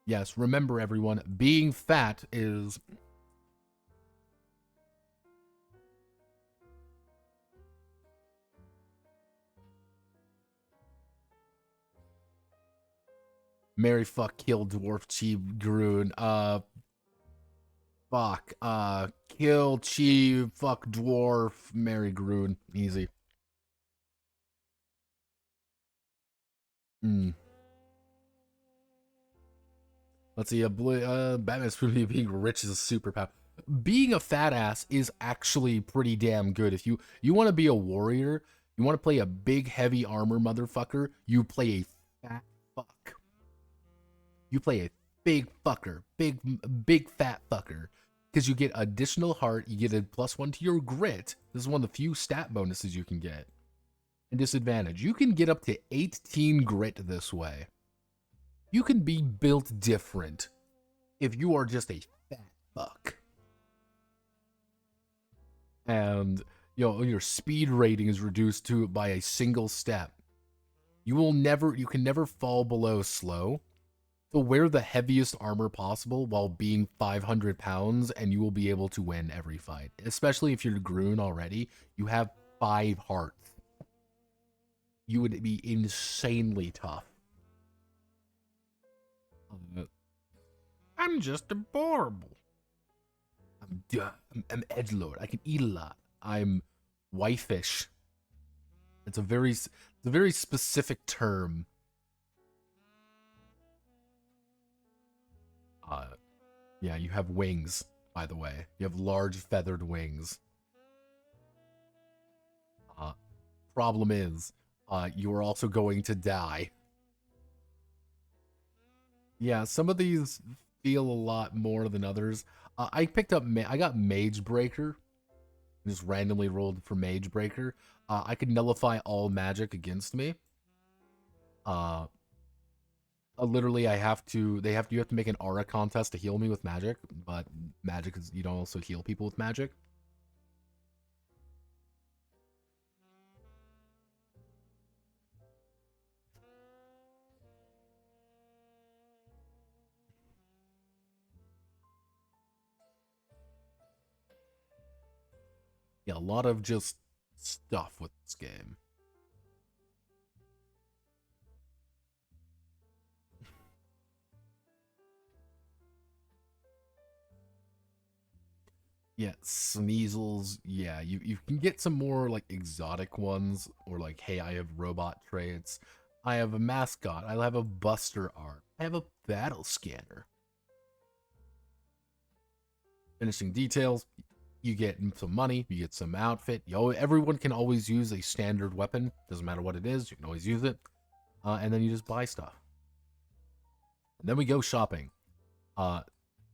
Yes, remember everyone, being fat is... Mary fuck kill dwarf chi groon. Fuck. Kill chi fuck dwarf Mary groon. Easy. Let's see. Batman's probably being rich is a superpower. Being a fat ass is actually pretty damn good. If you want to be a warrior, you want to play a big heavy armor motherfucker, you play a fat fuck. You play a big fucker, big fat fucker, because you get additional heart, you get a +1 to your grit. This is one of the few stat bonuses you can get. And disadvantage, you can get up to 18 grit this way. You can be built different if you are just a fat fuck. And, your speed rating is reduced by a single step. You can never fall below slow. So wear the heaviest armor possible while being 500 pounds, and you will be able to win every fight. Especially if you're Groon already, you have 5 hearts. You would be insanely tough. I'm just adorable. I'm edgelord. I can eat a lot. I'm waifish. It's a very specific term. Yeah, you have wings, by the way. You have large feathered wings. Problem is, you are also going to die. Yeah, some of these feel a lot more than others. I got Mage Breaker. Just randomly rolled for Mage Breaker. I could nullify all magic against me. Literally, you have to make an aura contest to heal me with magic, but magic is, you don't also heal people with magic. Yeah, a lot of just stuff with this game. Yeah, Sneasels. Yeah, you can get some more like exotic ones, or like, hey, I have robot traits. I have a mascot. I have a buster art. I have a battle scanner. Finishing details. You get some money. You get some outfit. Everyone can always use a standard weapon. Doesn't matter what it is. You can always use it. And then you just buy stuff. And then we go shopping.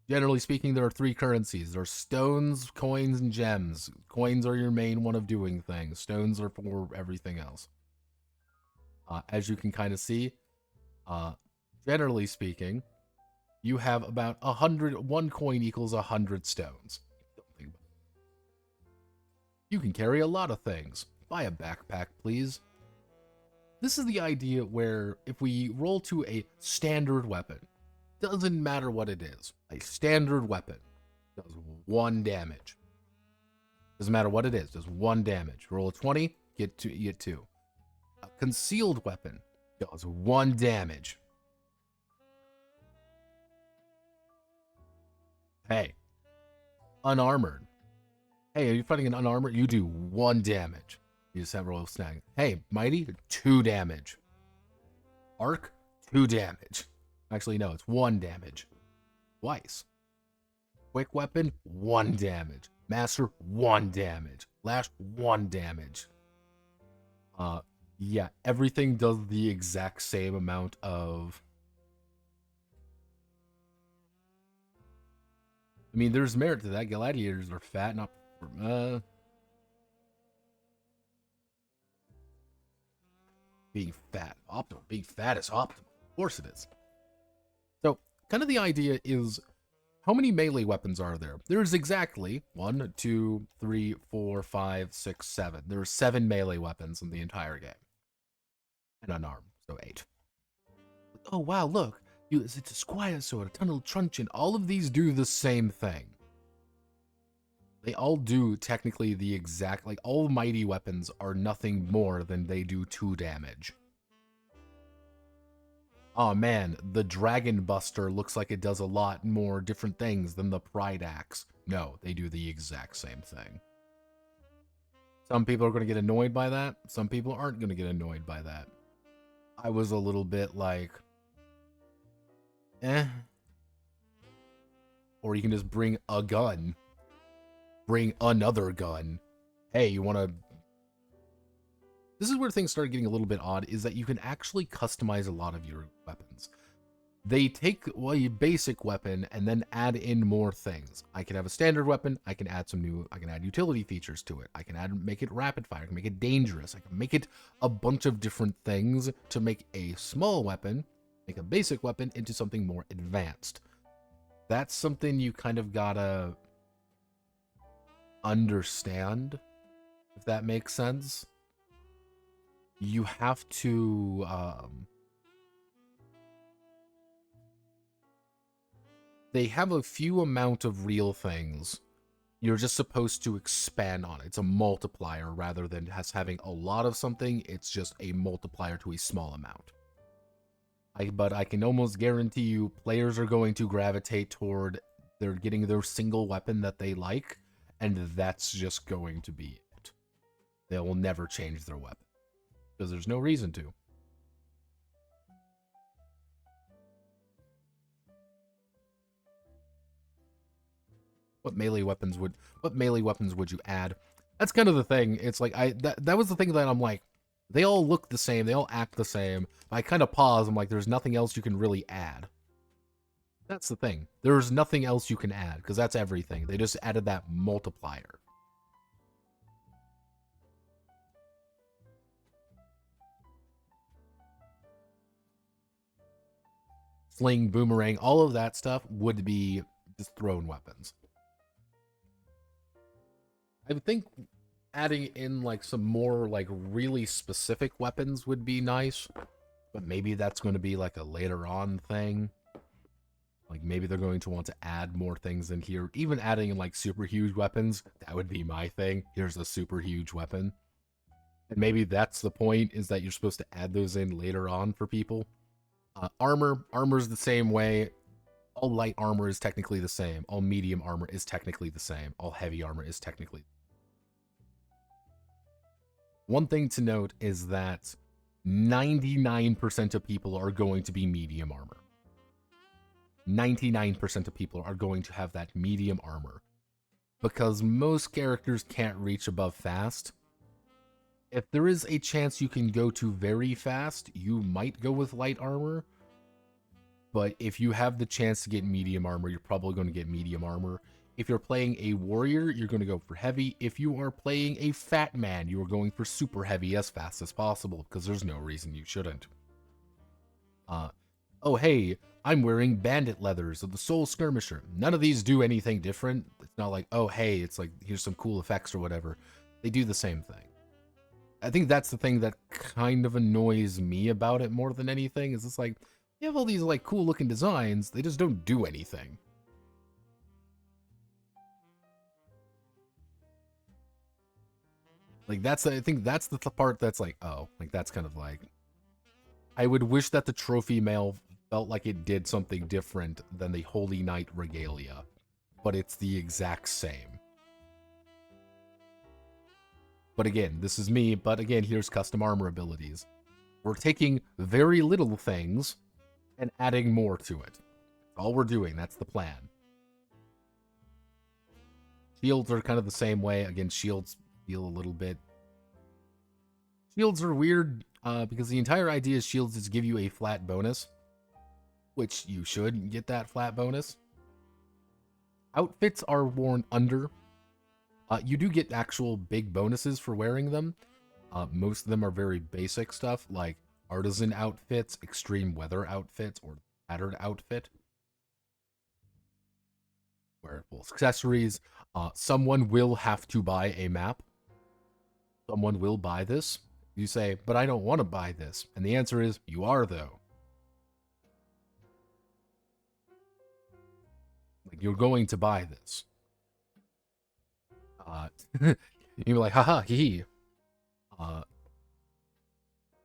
Generally speaking, there are 3 currencies. There are stones, coins, and gems. Coins are your main one of doing things. Stones are for everything else. As you can kind of see, generally speaking, you have about 1 coin equals 100 stones. You can carry a lot of things. Buy a backpack, please. this is the idea where if we roll to a standard weapon, doesn't matter what it is, a standard weapon does 1 damage. Doesn't matter what it is, does 1 damage. Roll a 20, get 2. A concealed weapon does 1 damage. Hey, unarmored. Hey, are you fighting an unarmored? You do 1 damage. You just have a roll of snag. Hey, mighty, 2 damage. Arc, 2 damage. Actually, no, it's 1 damage. Twice. Quick weapon, 1 damage. Master, 1 damage. Lash, 1 damage. Yeah, everything does the exact same amount of... I mean, there's merit to that. Gladiators are fat, not... being fat. Optimal. Being fat is optimal. Of course it is. So, kind of the idea is, how many melee weapons are there? There's exactly 1, 2, 3, 4, 5, 6, 7. There are 7 melee weapons in the entire game. And unarmed, so 8. Oh wow, look. It's a squire sword, a tunnel truncheon. All of these do the same thing. They all do technically the exact, like, all mighty weapons are nothing more than they do 2 damage. Oh man, the Dragon Buster looks like it does a lot more different things than the Pride Axe. No, they do the exact same thing. Some people are going to get annoyed by that. Some people aren't going to get annoyed by that. I was a little bit like, eh. Or you can just bring a gun. Bring another gun. Hey, you want to... This is where things start getting a little bit odd, is that you can actually customize a lot of your weapons. They take a basic weapon and then add in more things. I can have a standard weapon, I can add utility features to it. I can make it rapid fire, I can make it dangerous, I can make it a bunch of different things to make a small weapon, make a basic weapon into something more advanced. That's something you kind of gotta understand, if that makes sense. You have to they have a few amount of real things. You're just supposed to expand on it. It's a multiplier rather than having a lot of something. It's just a multiplier to a small amount. But I can almost guarantee you players are going to gravitate toward they're getting their single weapon that they like, and that's just going to be it. They will never change their weapon because there's no reason to. What melee weapons would you add? That's kind of the thing. It's like that was the thing that I'm like, they all look the same, they all act the same. I kind of pause, I'm like, there's nothing else you can really add. That's the thing. There's nothing else you can add, because that's everything. They just added that multiplier. Sling, boomerang, all of that stuff would be just thrown weapons. I would think adding in like some more like really specific weapons would be nice, but maybe that's going to be like a later on thing. Like maybe they're going to want to add more things in here. Even adding in like super huge weapons, that would be my thing. Here's a super huge weapon. And maybe that's the point, is that you're supposed to add those in later on for people. Armor's the same way. All light armor is technically the same. All medium armor is technically the same. All heavy armor is technically... One thing to note is that 99% of people are going to be medium armor. 99% of people are going to have that medium armor, because most characters can't reach above fast. If there is a chance you can go to very fast, you might go with light armor. But if you have the chance to get medium armor, you're probably going to get medium armor. If you're playing a warrior, you're going to go for heavy. If you are playing a fat man, you are going for super heavy as fast as possible, because there's no reason you shouldn't. Oh hey, I'm wearing bandit leathers of the Soul Skirmisher. None of these do anything different. It's not like, oh hey, it's like, here's some cool effects or whatever. They do the same thing. I think that's the thing that kind of annoys me about it more than anything, is it's like, you have all these like cool looking designs, they just don't do anything. Like I think that's the part that's like, oh, like that's kind of like, I would wish that the trophy mail felt like it did something different than the Holy Knight regalia, but it's the exact same. But again, this is me, but again, here's custom armor abilities. We're taking very little things and adding more to it. All we're doing, that's the plan. Shields are kind of the same way. Again, shields feel a little bit... Shields are weird, because the entire idea of shields is to give you a flat bonus, which you should get that flat bonus. Outfits are worn under. You do get actual big bonuses for wearing them. Most of them are very basic stuff, like artisan outfits, extreme weather outfits, or patterned outfit. Wearable accessories. Someone will have to buy a map. Someone will buy this. You say, but I don't want to buy this. And the answer is, you are, though. Like, you're going to buy this. You're like, haha, hee.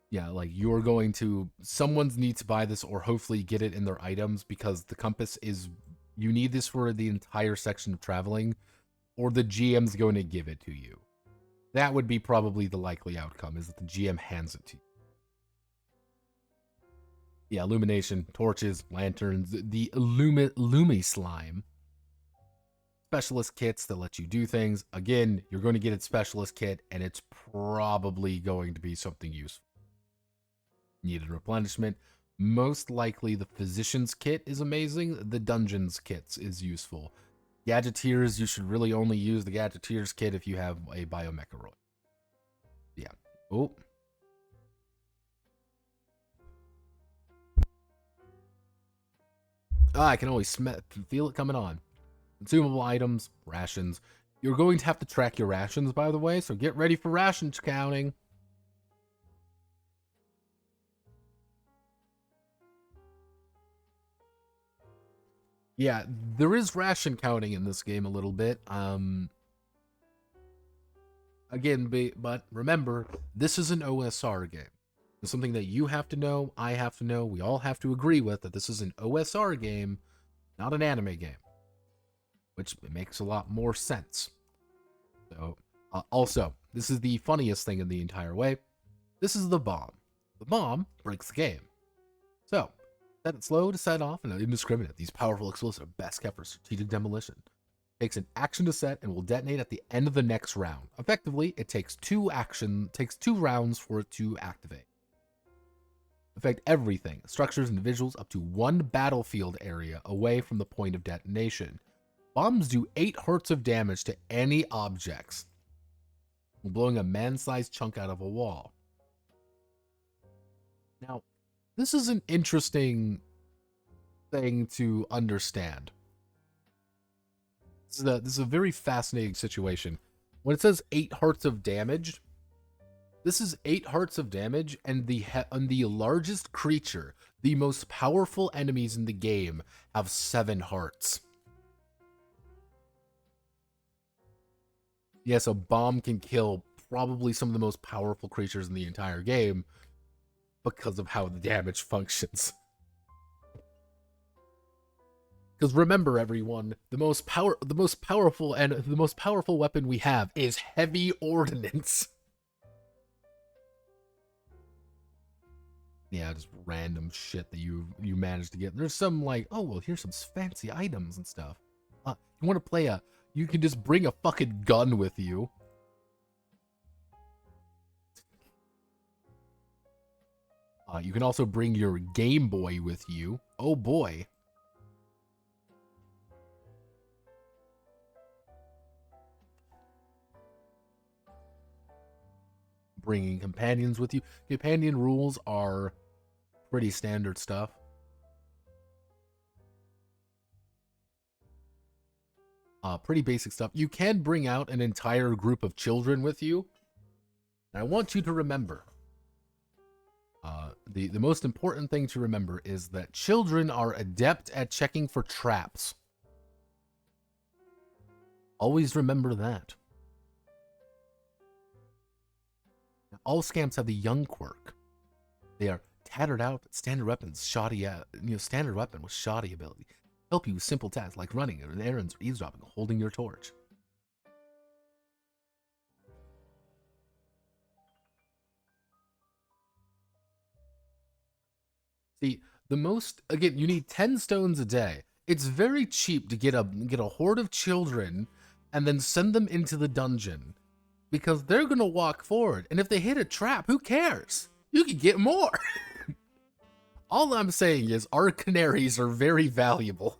Yeah, like you're going to, someone's need to buy this or hopefully get it in their items because the compass is, you need this for the entire section of traveling, or the GM's going to give it to you. That would be probably the likely outcome, is that the GM hands it to you. Yeah, illumination, torches, lanterns, the Lumi slime. Specialist kits that let you do things. Again, you're going to get a specialist kit, and it's probably going to be something useful. Needed replenishment. Most likely the physician's kit is amazing. The dungeon's kits is useful. Gadgeteers, you should really only use the Gadgeteers kit if you have a Biomecharoid. Yeah. Oh. I can always feel it coming on. Consumable items, rations. You're going to have to track your rations, by the way, so get ready for rations counting. Yeah, there is ration counting in this game a little bit. Again, but remember, this is an OSR game. It's something that you have to know, I have to know, we all have to agree with, that this is an OSR game, not an anime game. Which makes a lot more sense. So, also, this is the funniest thing in the entire way. This is the bomb. The bomb breaks the game. So, set it slow to set off and indiscriminate. These powerful explosives are best kept for strategic demolition. Takes an action to set and will detonate at the end of the next round. Effectively, it takes two rounds for it to activate. Affect everything, structures, individuals up to one battlefield area away from the point of detonation. Bombs do 8 hertz of damage to any objects, blowing a man-sized chunk out of a wall. Now, this is an interesting thing to understand. This is a very fascinating situation. When it says 8 hearts of damage, this is 8 hearts of damage, and the largest creature, the most powerful enemies in the game, have 7 hearts. Yes, a bomb can kill probably some of the most powerful creatures in the entire game because of how the damage functions. Because remember, everyone, the most powerful weapon we have is heavy ordnance. Yeah, just random shit that you managed to get. There's some like, oh well, here's some fancy items and stuff. You want to play you can just bring a fucking gun with you. You can also bring your Game Boy with you. Oh boy. Bringing companions with you. Companion rules are pretty standard stuff. Pretty basic stuff. You can bring out an entire group of children with you. And I want you to remember, the most important thing to remember is that children are adept at checking for traps. Always remember that. All scams have the young quirk. They are tattered out, standard weapons, shoddy, standard weapon with shoddy ability. Help you with simple tasks like running errands or eavesdropping, holding your torch. See, again, you need 10 stones a day. It's very cheap to get a horde of children and then send them into the dungeon because they're gonna walk forward, and if they hit a trap, who cares? You can get more. All I'm saying is our canaries are very valuable.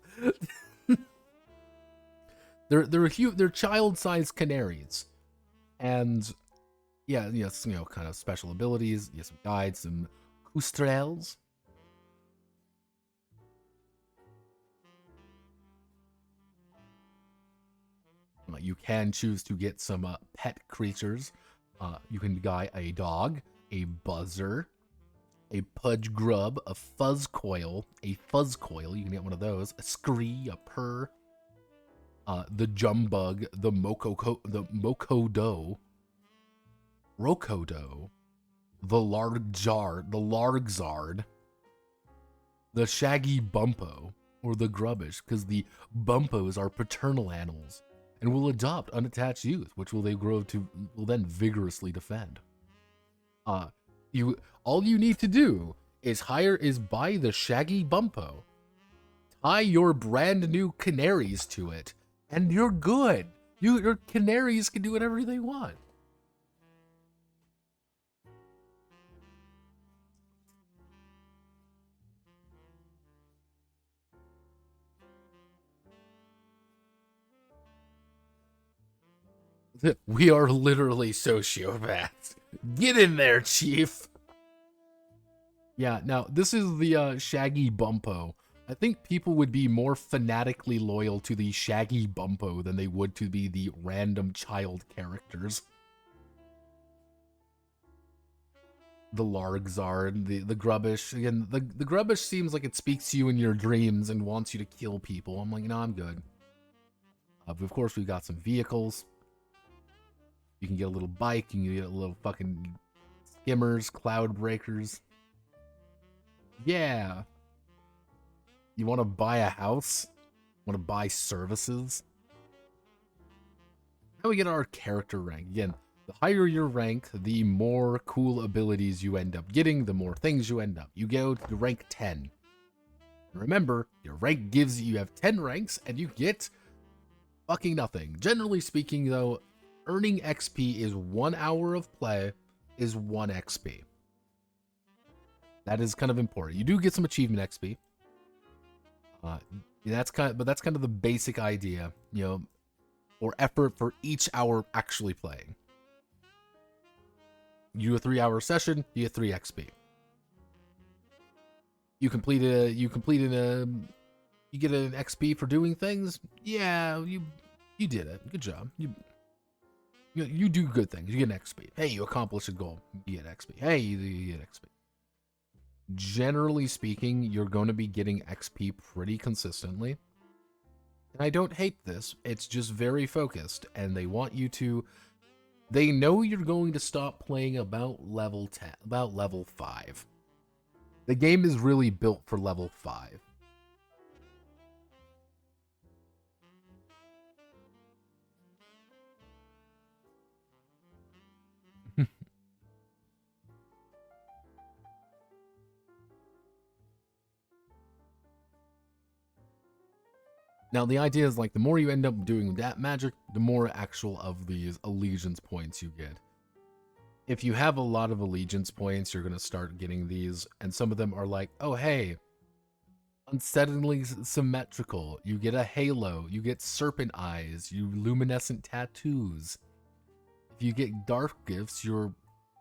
They're child-sized canaries, and yeah, yes, kind of special abilities, some guides, some coustrels. You can choose to get some pet creatures. You can buy a dog, a buzzer, a pudge grub, a fuzz coil. You can get one of those. A scree, a purr. The jumbug, the mokodo, rokodo, the largzard, the shaggy bumpo, or the grubbish, because the bumpos are paternal animals and will adopt unattached youth, which will then vigorously defend. All you need to do is buy the shaggy bumpo, tie your brand new canaries to it, and you're good. Your canaries can do whatever they want. We are literally sociopaths. Get in there, Chief. Yeah, now, this is the Shaggy Bumpo. I think people would be more fanatically loyal to the Shaggy Bumpo than they would to be the random child characters. The Largzard, the Grubbish. Again, the Grubbish seems like it speaks to you in your dreams and wants you to kill people. I'm like, no, I'm good. But of course, we've got some vehicles. You can get a little bike, you can get a little fucking skimmers, Cloudbreakers. Yeah. You want to buy a house? Want to buy services? How do we get our character rank? Again, the higher your rank, the more cool abilities you end up getting, the more things you end up. You go to rank 10. Remember, your rank gives you have 10 ranks and you get fucking nothing. Generally speaking, though, earning XP is 1 hour of play is 1 XP. That is kind of important. You do get some achievement XP. That's kind of the basic idea, or effort for each hour actually playing. You do a 3-hour session, you get 3 XP. You get an XP for doing things. Yeah, you did it. Good job. You do good things. You get an XP. Hey, you accomplish a goal. You get XP. Hey, you get XP. Generally speaking, you're going to be getting XP pretty consistently. And I don't hate this. It's just very focused. And they want you to... They know you're going to stop playing about level 10, about level 5. The game is really built for level 5. Now, the idea is, like, the more you end up doing that magic, the more actual of these allegiance points you get. If you have a lot of allegiance points, you're going to start getting these, and some of them are like, oh, hey, unsettlingly symmetrical. You get a halo. You get serpent eyes. You luminescent tattoos. If you get dark gifts, your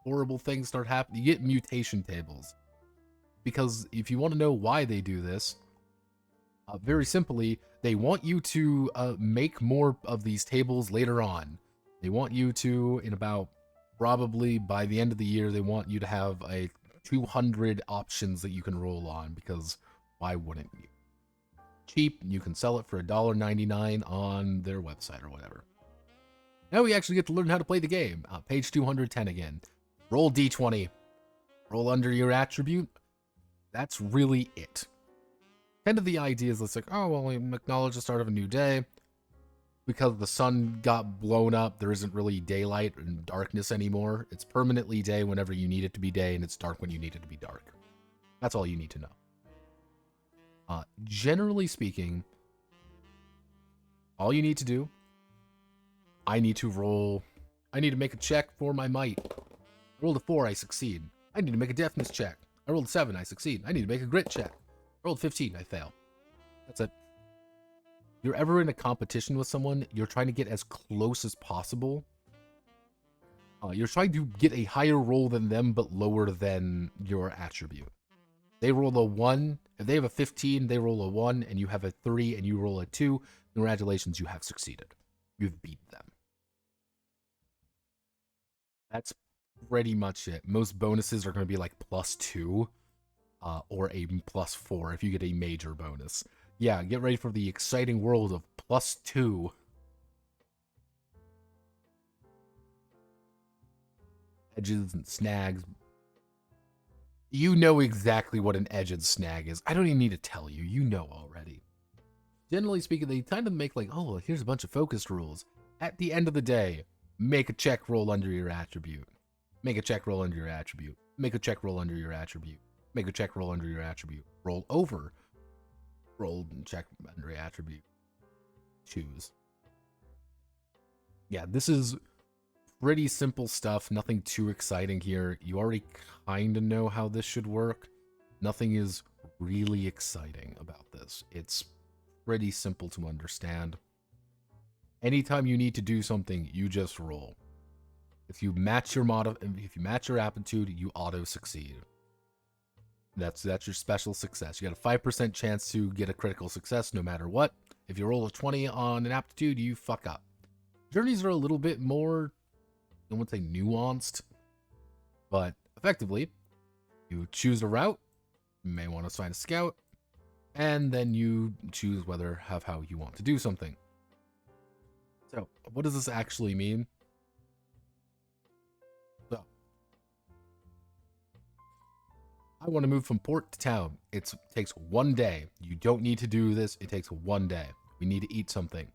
horrible things start happening. You get mutation tables. Because if you want to know why they do this, very simply, they want you to make more of these tables later on. They want you to, in about Probably by the end of the year, they want you to have 200 options that you can roll on, because why wouldn't you? Cheap, you can sell it for $1.99 on their website or whatever. Now we actually get to learn how to play the game. Page 210 again. Roll d20. Roll under your attribute. That's really it. Kind of the idea is it's like, oh, well, we acknowledge the start of a new day. Because the sun got blown up, there isn't really daylight and darkness anymore. It's permanently day whenever you need it to be day, and it's dark when you need it to be dark. That's all you need to know. Generally speaking, all you need to do, I need to make a check for my might. I rolled a 4, I succeed. I need to make a deafness check. I rolled a 7, I succeed. I need to make a grit check. I rolled 15, I fail. That's it. If you're ever in a competition with someone, you're trying to get as close as possible. You're trying to get a higher roll than them, but lower than your attribute. They roll a 1. If they have a 15, they roll a 1, and you have a 3, and you roll a 2. Congratulations, you have succeeded. You've beat them. That's pretty much it. Most bonuses are going to be like +2 or a +4 if you get a major bonus. Yeah, get ready for the exciting world of +2. Edges and snags. You know exactly what an edge and snag is. I don't even need to tell you. You know already. Generally speaking, they kind of make like, oh, here's a bunch of focused rules. At the end of the day, make a check roll under your attribute. Make a check roll under your attribute. Make a check roll under your attribute. Make a check roll under your attribute. Roll over. Roll and check under your attribute. Choose. Yeah, this is pretty simple stuff. Nothing too exciting here. You already kind of know how this should work. Nothing is really exciting about this. It's pretty simple to understand. Anytime you need to do something, you just roll. If you match your aptitude, you auto succeed. That's your special success. You got a 5% chance to get a critical success no matter what. If you roll a 20 on an aptitude, you fuck up. Journeys are a little bit more, I wouldn't say nuanced, but effectively, you choose a route. You may want to assign a scout, and then you choose how you want to do something. So, what does this actually mean? So, I want to move from port to town. It takes 1 day. You don't need to do this. It takes 1 day. We need to eat something.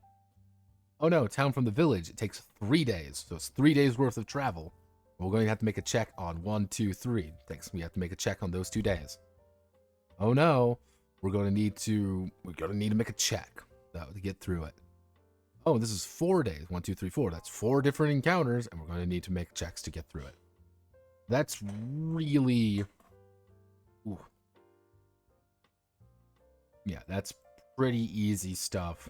Oh no, town from the village. It takes 3 days. So it's 3 days worth of travel. We're going to have to make a check on 1, 2, 3. We have to make a check on those 2 days. Oh no, we're going to need to make a check to get through it. Oh, this is 4 days. 1, 2, 3, 4. That's 4 different encounters, and we're going to need to make checks to get through it. That's really... Ooh. Yeah, that's pretty easy stuff.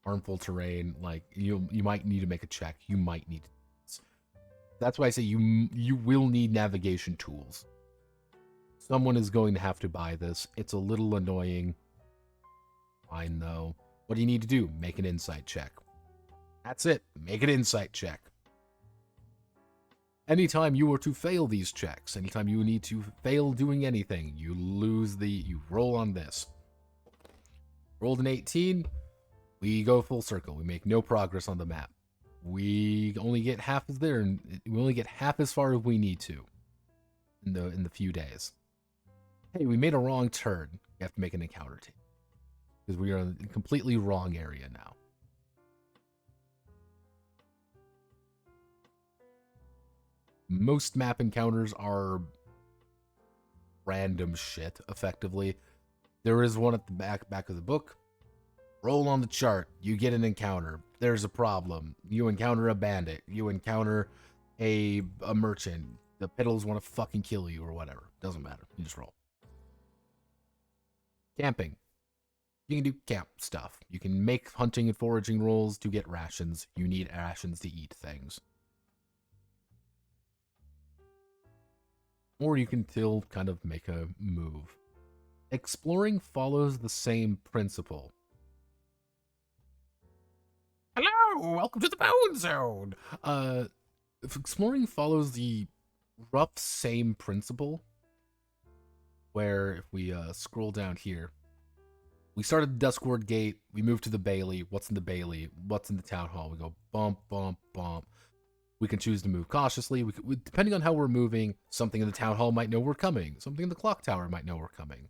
Harmful terrain, like you might need to make a check. You might need to. That's why I say you will need navigation tools. Someone is going to have to buy this. It's a little annoying. Fine though. What do you need to do? Make an insight check. That's it. Make an insight check. Anytime you were to fail these checks, anytime you need to fail doing anything, you roll on this. Rolled an 18. We go full circle. We make no progress on the map. We only get half as there, and we only get half as far as we need to in the few days. Hey, we made a wrong turn. We have to make an encounter team because we are in a completely wrong area now. Most map encounters are random shit, effectively. There is one at the back of the book. Roll on the chart. You get an encounter. There's a problem. You encounter a bandit. You encounter a merchant. The piddles want to fucking kill you or whatever. Doesn't matter. You just roll. Camping. You can do camp stuff. You can make hunting and foraging rolls to get rations. You need rations to eat things. Or you can still kind of make a move. Exploring follows the same principle. Hello, welcome to the Bone Zone. if exploring follows the rough same principle, where if we scroll down here, we start at the Duskward Gate, we move to the Bailey. What's in the Bailey? What's in the Town Hall? We go bump, bump, bump. We can choose to move cautiously. Depending on how we're moving, something in the Town Hall might know we're coming. Something in the Clock Tower might know we're coming.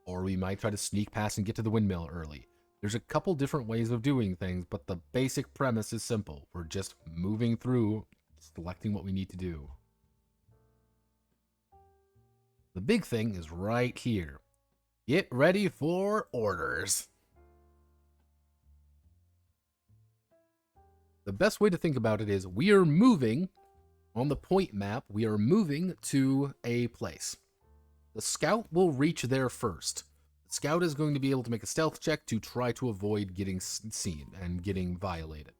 Or we might try to sneak past and get to the windmill early. There's a couple different ways of doing things, but the basic premise is simple. We're just moving through, selecting what we need to do. The big thing is right here. Get ready for orders. The best way to think about it is we are moving on the point map. We are moving to a place. The scout will reach there first. The scout is going to be able to make a stealth check to try to avoid getting seen and getting violated.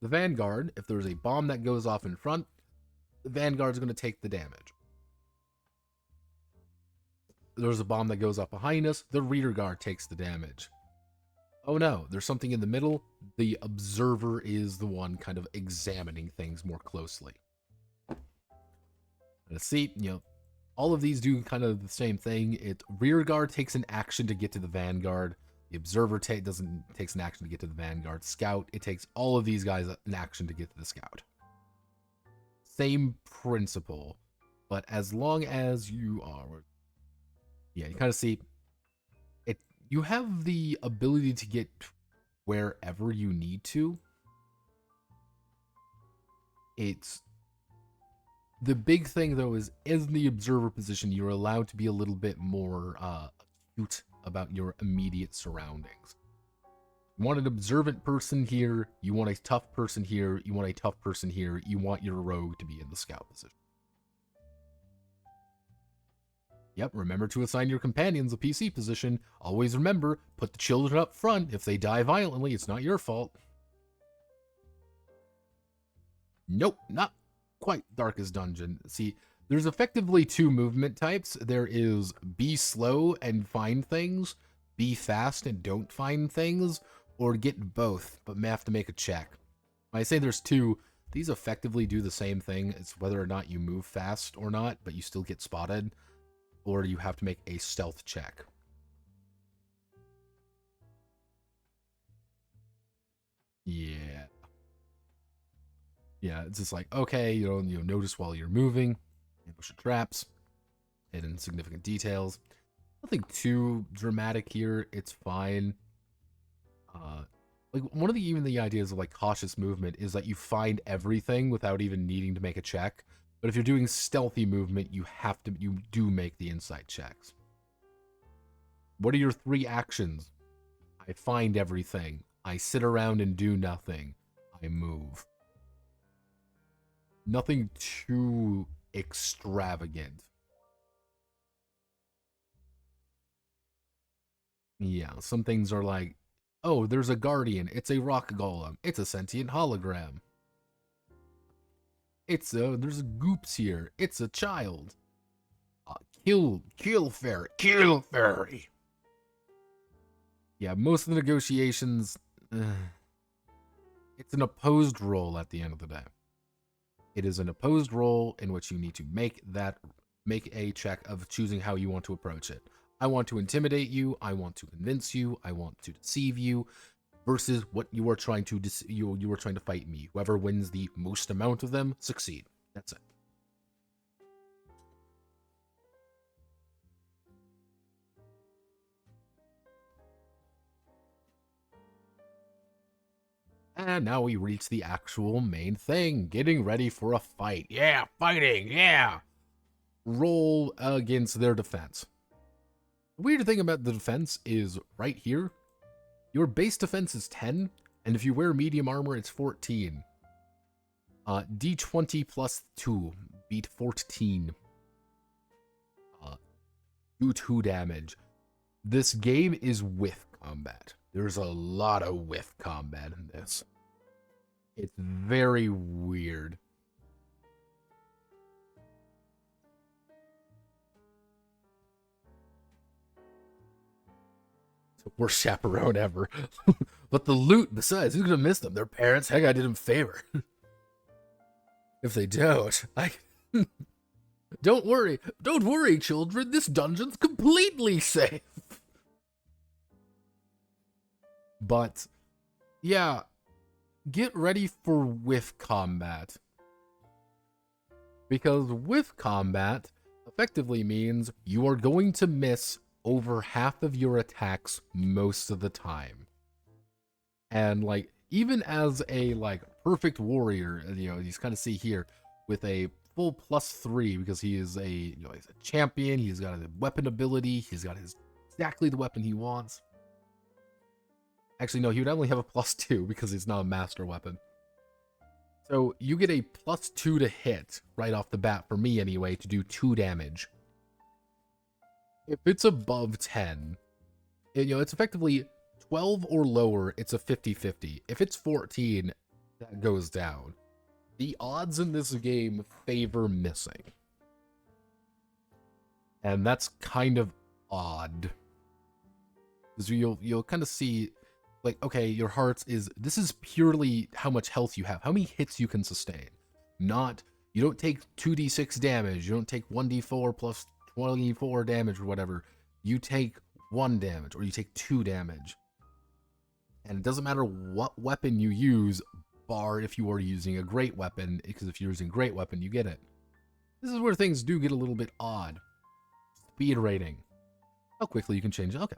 The vanguard, if there's a bomb that goes off in front, the vanguard is going to take the damage. There's a bomb that goes up behind us, the rear guard takes the damage. Oh no, there's something in the middle. The observer is the one kind of examining things more closely. Let's see, all of these do kind of the same thing. Rear guard takes an action to get to the vanguard. The observer takes an action to get to the vanguard. Scout, it takes all of these guys an action to get to the scout. Same principle, but as long as you are... Yeah, you kind of see it. You have the ability to get wherever you need to. It's the big thing though is in the observer position, you're allowed to be a little bit more acute about your immediate surroundings. You want an observant person here, you want a tough person here, you want a tough person here, you want your rogue to be in the scout position. Yep, remember to assign your companions a PC position. Always remember, put the children up front. If they die violently, it's not your fault. Nope, not quite Darkest Dungeon. See, there's effectively two movement types. There is be slow and find things, be fast and don't find things, or get both, but may have to make a check. When I say there's two, these effectively do the same thing. It's whether or not you move fast or not, but you still get spotted. Or you have to make a stealth check. Yeah. Yeah, it's just like, okay, notice while you're moving, ambush traps, hidden significant details. Nothing too dramatic here. It's fine. Like one of the ideas of like cautious movement is that you find everything without even needing to make a check. But if you're doing stealthy movement, you do make the insight checks. What are your 3 actions? I find everything. I sit around and do nothing. I move. Nothing too extravagant. Yeah, some things are like, oh, there's a guardian. It's a rock golem. It's a sentient hologram. There's a goops here. It's a child. Kill fairy. Yeah, most of the negotiations, it's an opposed roll at the end of the day. It is an opposed roll in which you need to make a check of choosing how you want to approach it. I want to intimidate you. I want to convince you. I want to deceive you. Versus what you are trying to you are trying to fight me. Whoever wins the most amount of them succeed. That's it. And now we reach the actual main thing. Getting ready for a fight. Yeah, fighting. Yeah. Roll against their defense. The weird thing about the defense is right here. Your base defense is 10, and if you wear medium armor, it's 14. D20 plus 2, beat 14. Do 2 damage. This game is with combat. There's a lot of with combat in this. It's very weird. Worst chaperone ever. But the loot, besides, who's gonna miss them? Their parents? Heck, I did them a favor. If they don't, I... Don't worry, children, this dungeon's completely safe. But, yeah, get ready for whiff combat. Because whiff combat effectively means you are going to miss over half of your attacks most of the time. And, like, even as a, like, perfect warrior, you know, you kind of see here, with a full +3, because he is a, you know, he's a champion, he's got a weapon ability, he's got exactly the weapon he wants. Actually, no, he would only have a +2 because he's not a master weapon. So you get a +2 to hit right off the bat, for me anyway, to do 2 damage. If it's above 10, you know, it's effectively 12 or lower, it's a 50-50. If it's 14, that goes down. The odds in this game favor missing. And that's kind of odd. Because you'll kind of see, like, okay, your hearts this is purely how much health you have, how many hits you can sustain. Not, you don't take 2d6 damage, you don't take 1d4 plus 24 damage or whatever. You take 1 damage, or you take 2 damage. And it doesn't matter what weapon you use, bar if you are using a great weapon, because if you're using a great weapon, you get it. This is where things do get a little bit odd. Speed rating. How quickly you can change it. Okay.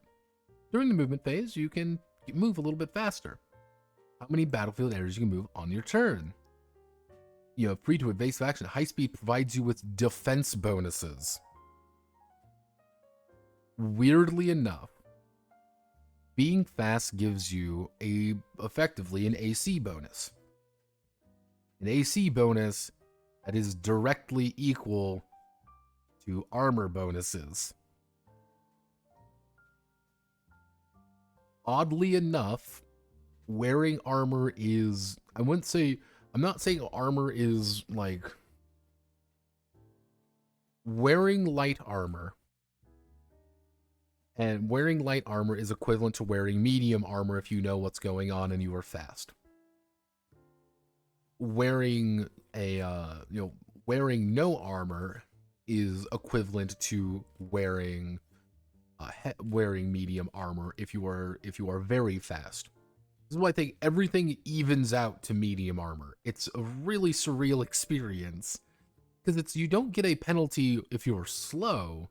During the movement phase, you can move a little bit faster. How many battlefield areas you can move on your turn. You know, free to evasive action. High speed provides you with defense bonuses. Weirdly enough, being fast gives you effectively an AC bonus. An AC bonus that is directly equal to armor bonuses. Oddly enough, wearing armor is, I'm not saying armor is like, wearing light armor. And wearing light armor is equivalent to wearing medium armor if you know what's going on and you are fast. Wearing wearing no armor is equivalent to wearing medium armor if you are very fast. This is why I think everything evens out to medium armor. It's a really surreal experience because you don't get a penalty if you're slow.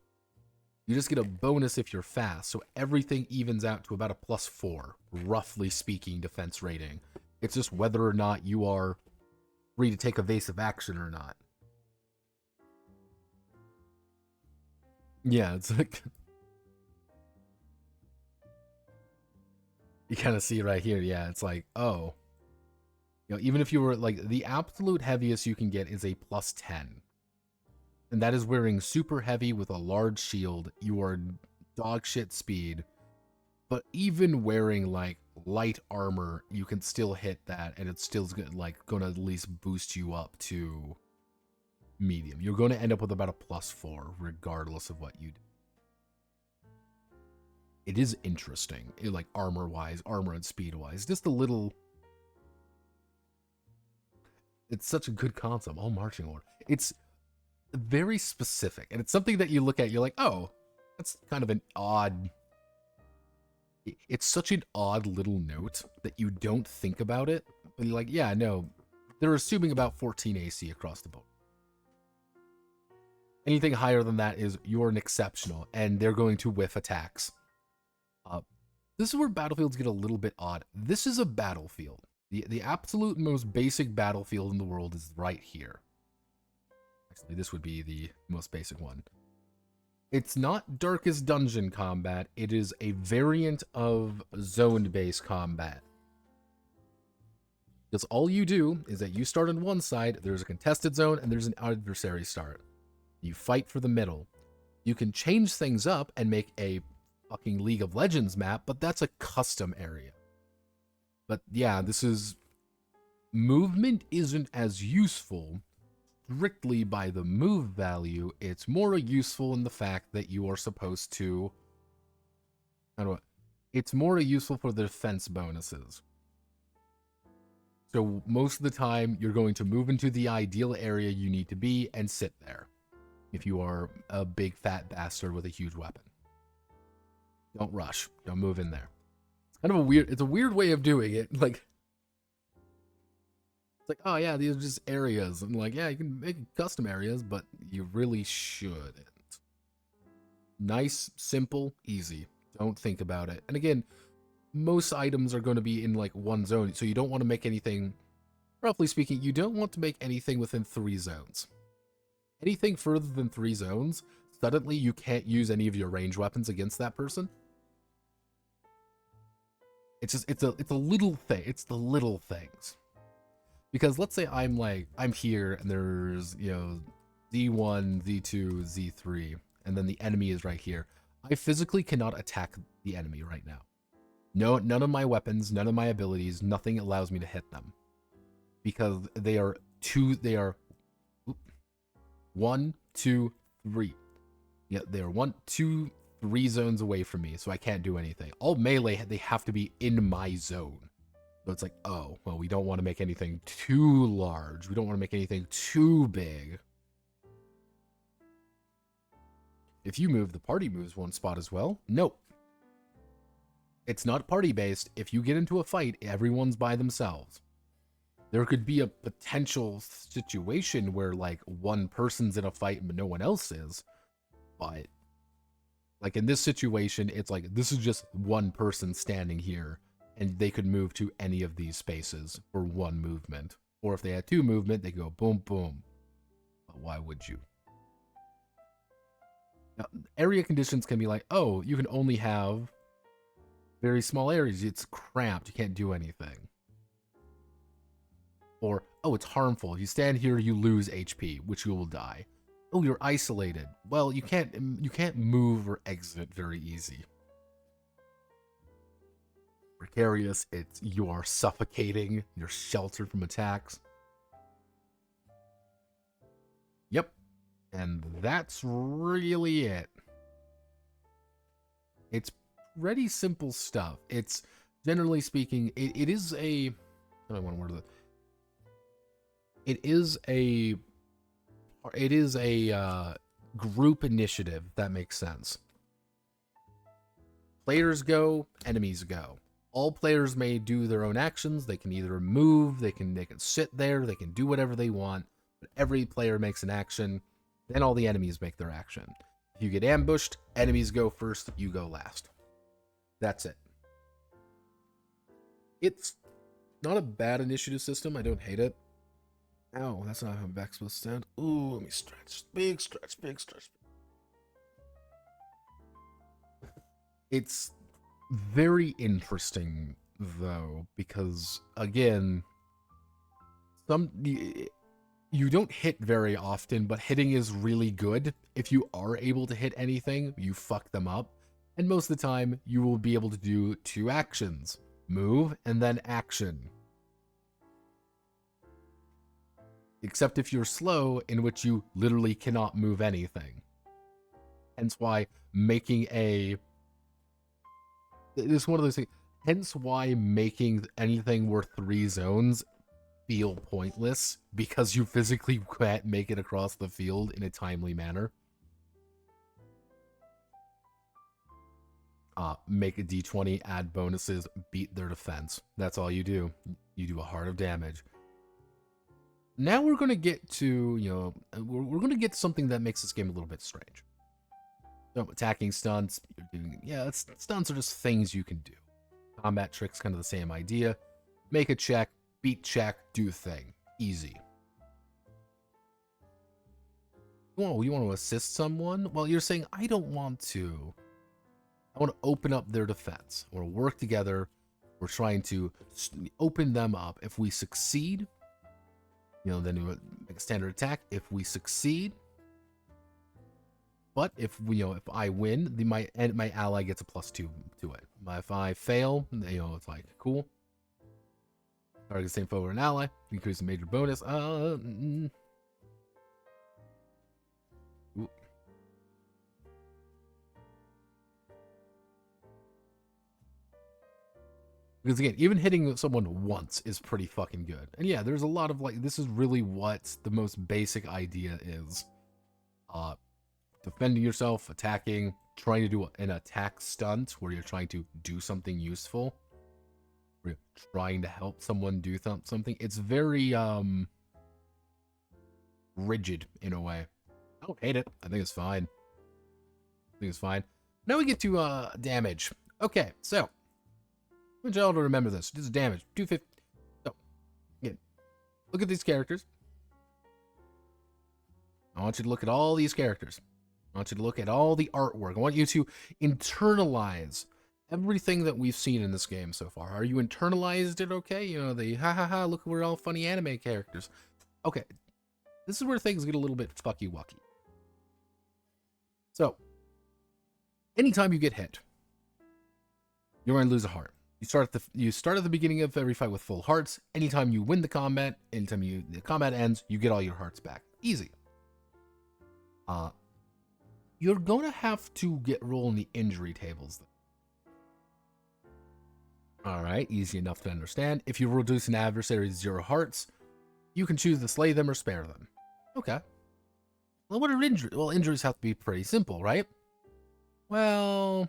You just get a bonus if you're fast, so everything evens out to about a +4, roughly speaking, defense rating. It's just whether or not you are free to take evasive action or not. Yeah, it's like... You kind of see it right here, yeah, it's like, oh. You know, even if you were, like, the absolute heaviest you can get is a +10. And that is wearing super heavy with a large shield. You are dog shit speed. But even wearing like light armor, you can still hit that, and it's still like going to at least boost you up to medium. You're going to end up with about a +4, regardless of what you do. It is interesting, like armor-wise, armor and speed-wise. Just a little... It's such a good concept. All marching order. It's very specific, and it's something that you look at, you're like, oh, that's kind of an odd... It's such an odd little note that you don't think about it, but you're like, yeah, no, they're assuming about 14 AC across the board. Anything higher than that is you're an exceptional, and they're going to whiff attacks. This is where battlefields get a little bit odd. This is a battlefield. The absolute most basic battlefield in the world is right here. Actually, this would be the most basic one. It's not Darkest Dungeon combat. It is a variant of zone-based combat. Because all you do is that you start on one side, there's a contested zone, and there's an adversary start. You fight for the middle. You can change things up and make a fucking League of Legends map, but that's a custom area. But yeah, this is... Movement isn't as useful strictly by the move value. It's more useful in the fact that you are supposed to... It's more useful for the defense bonuses. So most of the time, you're going to move into the ideal area you need to be and sit there. If you are a big fat bastard with a huge weapon. Don't rush. Don't move in there. It's kind of a weird, it's a weird way of doing it. Like, it's like, oh yeah, these are just areas. And like, yeah, you can make custom areas, but you really shouldn't. Nice, simple, easy. Don't think about it. And again, most items are going to be in like one zone, so you don't want to make anything, roughly speaking, you don't want to make anything within 3 zones. Anything further than 3 zones, suddenly you can't use any of your range weapons against that person. It's just, it's a little thing. It's the little things. Because let's say I'm here and there's, you know, Z1, Z2, Z3, and then the enemy is right here. I physically cannot attack the enemy right now. No, none of my weapons, none of my abilities, nothing allows me to hit them. Because they are 1, 2, 3. Yeah, they are 1, 2, 3 zones away from me, so I can't do anything. All melee, they have to be in my zone. So it's like, oh, well, we don't want to make anything too large. We don't want to make anything too big. If you move, the party moves one spot as well. Nope. It's not party-based. If you get into a fight, everyone's by themselves. There could be a potential situation where, like, one person's in a fight but no one else is. But, like, in this situation, it's like, this is just one person standing here, and they could move to any of these spaces for one movement. Or if they had 2 movement, they go boom, boom. But why would you? Now, area conditions can be like, oh, you can only have very small areas. It's cramped. You can't do anything. Or, oh, it's harmful. You stand here, you lose HP, which you will die. Oh, you're isolated. Well, you can't move or exit very easy. Precarious, you are suffocating. You're sheltered from attacks. Yep. And that's really it. It's pretty simple stuff. It's, generally speaking, it is a... I don't want to word it. It is a group initiative, if that makes sense. Players go, enemies go. All players may do their own actions. They can either move, they can sit there, they can do whatever they want. But every player makes an action, then all the enemies make their action. If you get ambushed, enemies go first, you go last. That's it. It's not a bad initiative system. I don't hate it. Ow, that's not how my back's supposed to stand. Ooh, let me stretch. Big stretch, big stretch. It's very interesting, though, because, again, you don't hit very often, but hitting is really good. If you are able to hit anything, you fuck them up. And most of the time, you will be able to do 2 actions. Move, and then action. Except if you're slow, in which you literally cannot move anything. Hence why making a... It's one of those things. Hence why making anything worth 3 zones feel pointless, because you physically can't make it across the field in a timely manner. Make a d20, add bonuses, beat their defense. That's all you do. You do a heart of damage. Now we're going to get to, you know, we're going to get to something that makes this game a little bit strange. So attacking stunts, stunts are just things you can do. Combat tricks, kind of the same idea. Make a check, beat check, do thing. Easy. Oh, you want to assist someone? Well, you're saying, I don't want to. I want to open up their defense. We'll work together. We're trying to open them up. If we succeed, you know, then we make a standard attack. If we succeed, but if we, you know, if I win, my ally gets a +2 to it. If I fail, you know, it's like cool. Target the same foe or an ally. Increase a major bonus. Because again, even hitting someone once is pretty fucking good. And yeah, there's a lot of like, this is really what the most basic idea is. Defending yourself, attacking, trying to do an attack stunt where you're trying to do something useful. Where you're trying to help someone do something. It's very, rigid in a way. I don't hate it. I think it's fine. Now we get to, damage. Okay, so. I want y'all to remember this. This is damage. 250. So, again, look at these characters. I want you to look at all these characters. I want you to look at all the artwork. I want you to internalize everything that we've seen in this game so far. Are you internalized it okay? You know, the ha ha ha, look, we're all funny anime characters. Okay, this is where things get a little bit fucky-wucky. So, anytime you get hit, you're going to lose a heart. You start at the beginning of every fight with full hearts. Anytime you win the combat, anytime the combat ends, you get all your hearts back. Easy. You're going to have to roll in the injury tables. Alright, easy enough to understand. If you reduce an adversary's 0 hearts, you can choose to slay them or spare them. Okay. Well, what are injuries? Well, injuries have to be pretty simple, right? Well,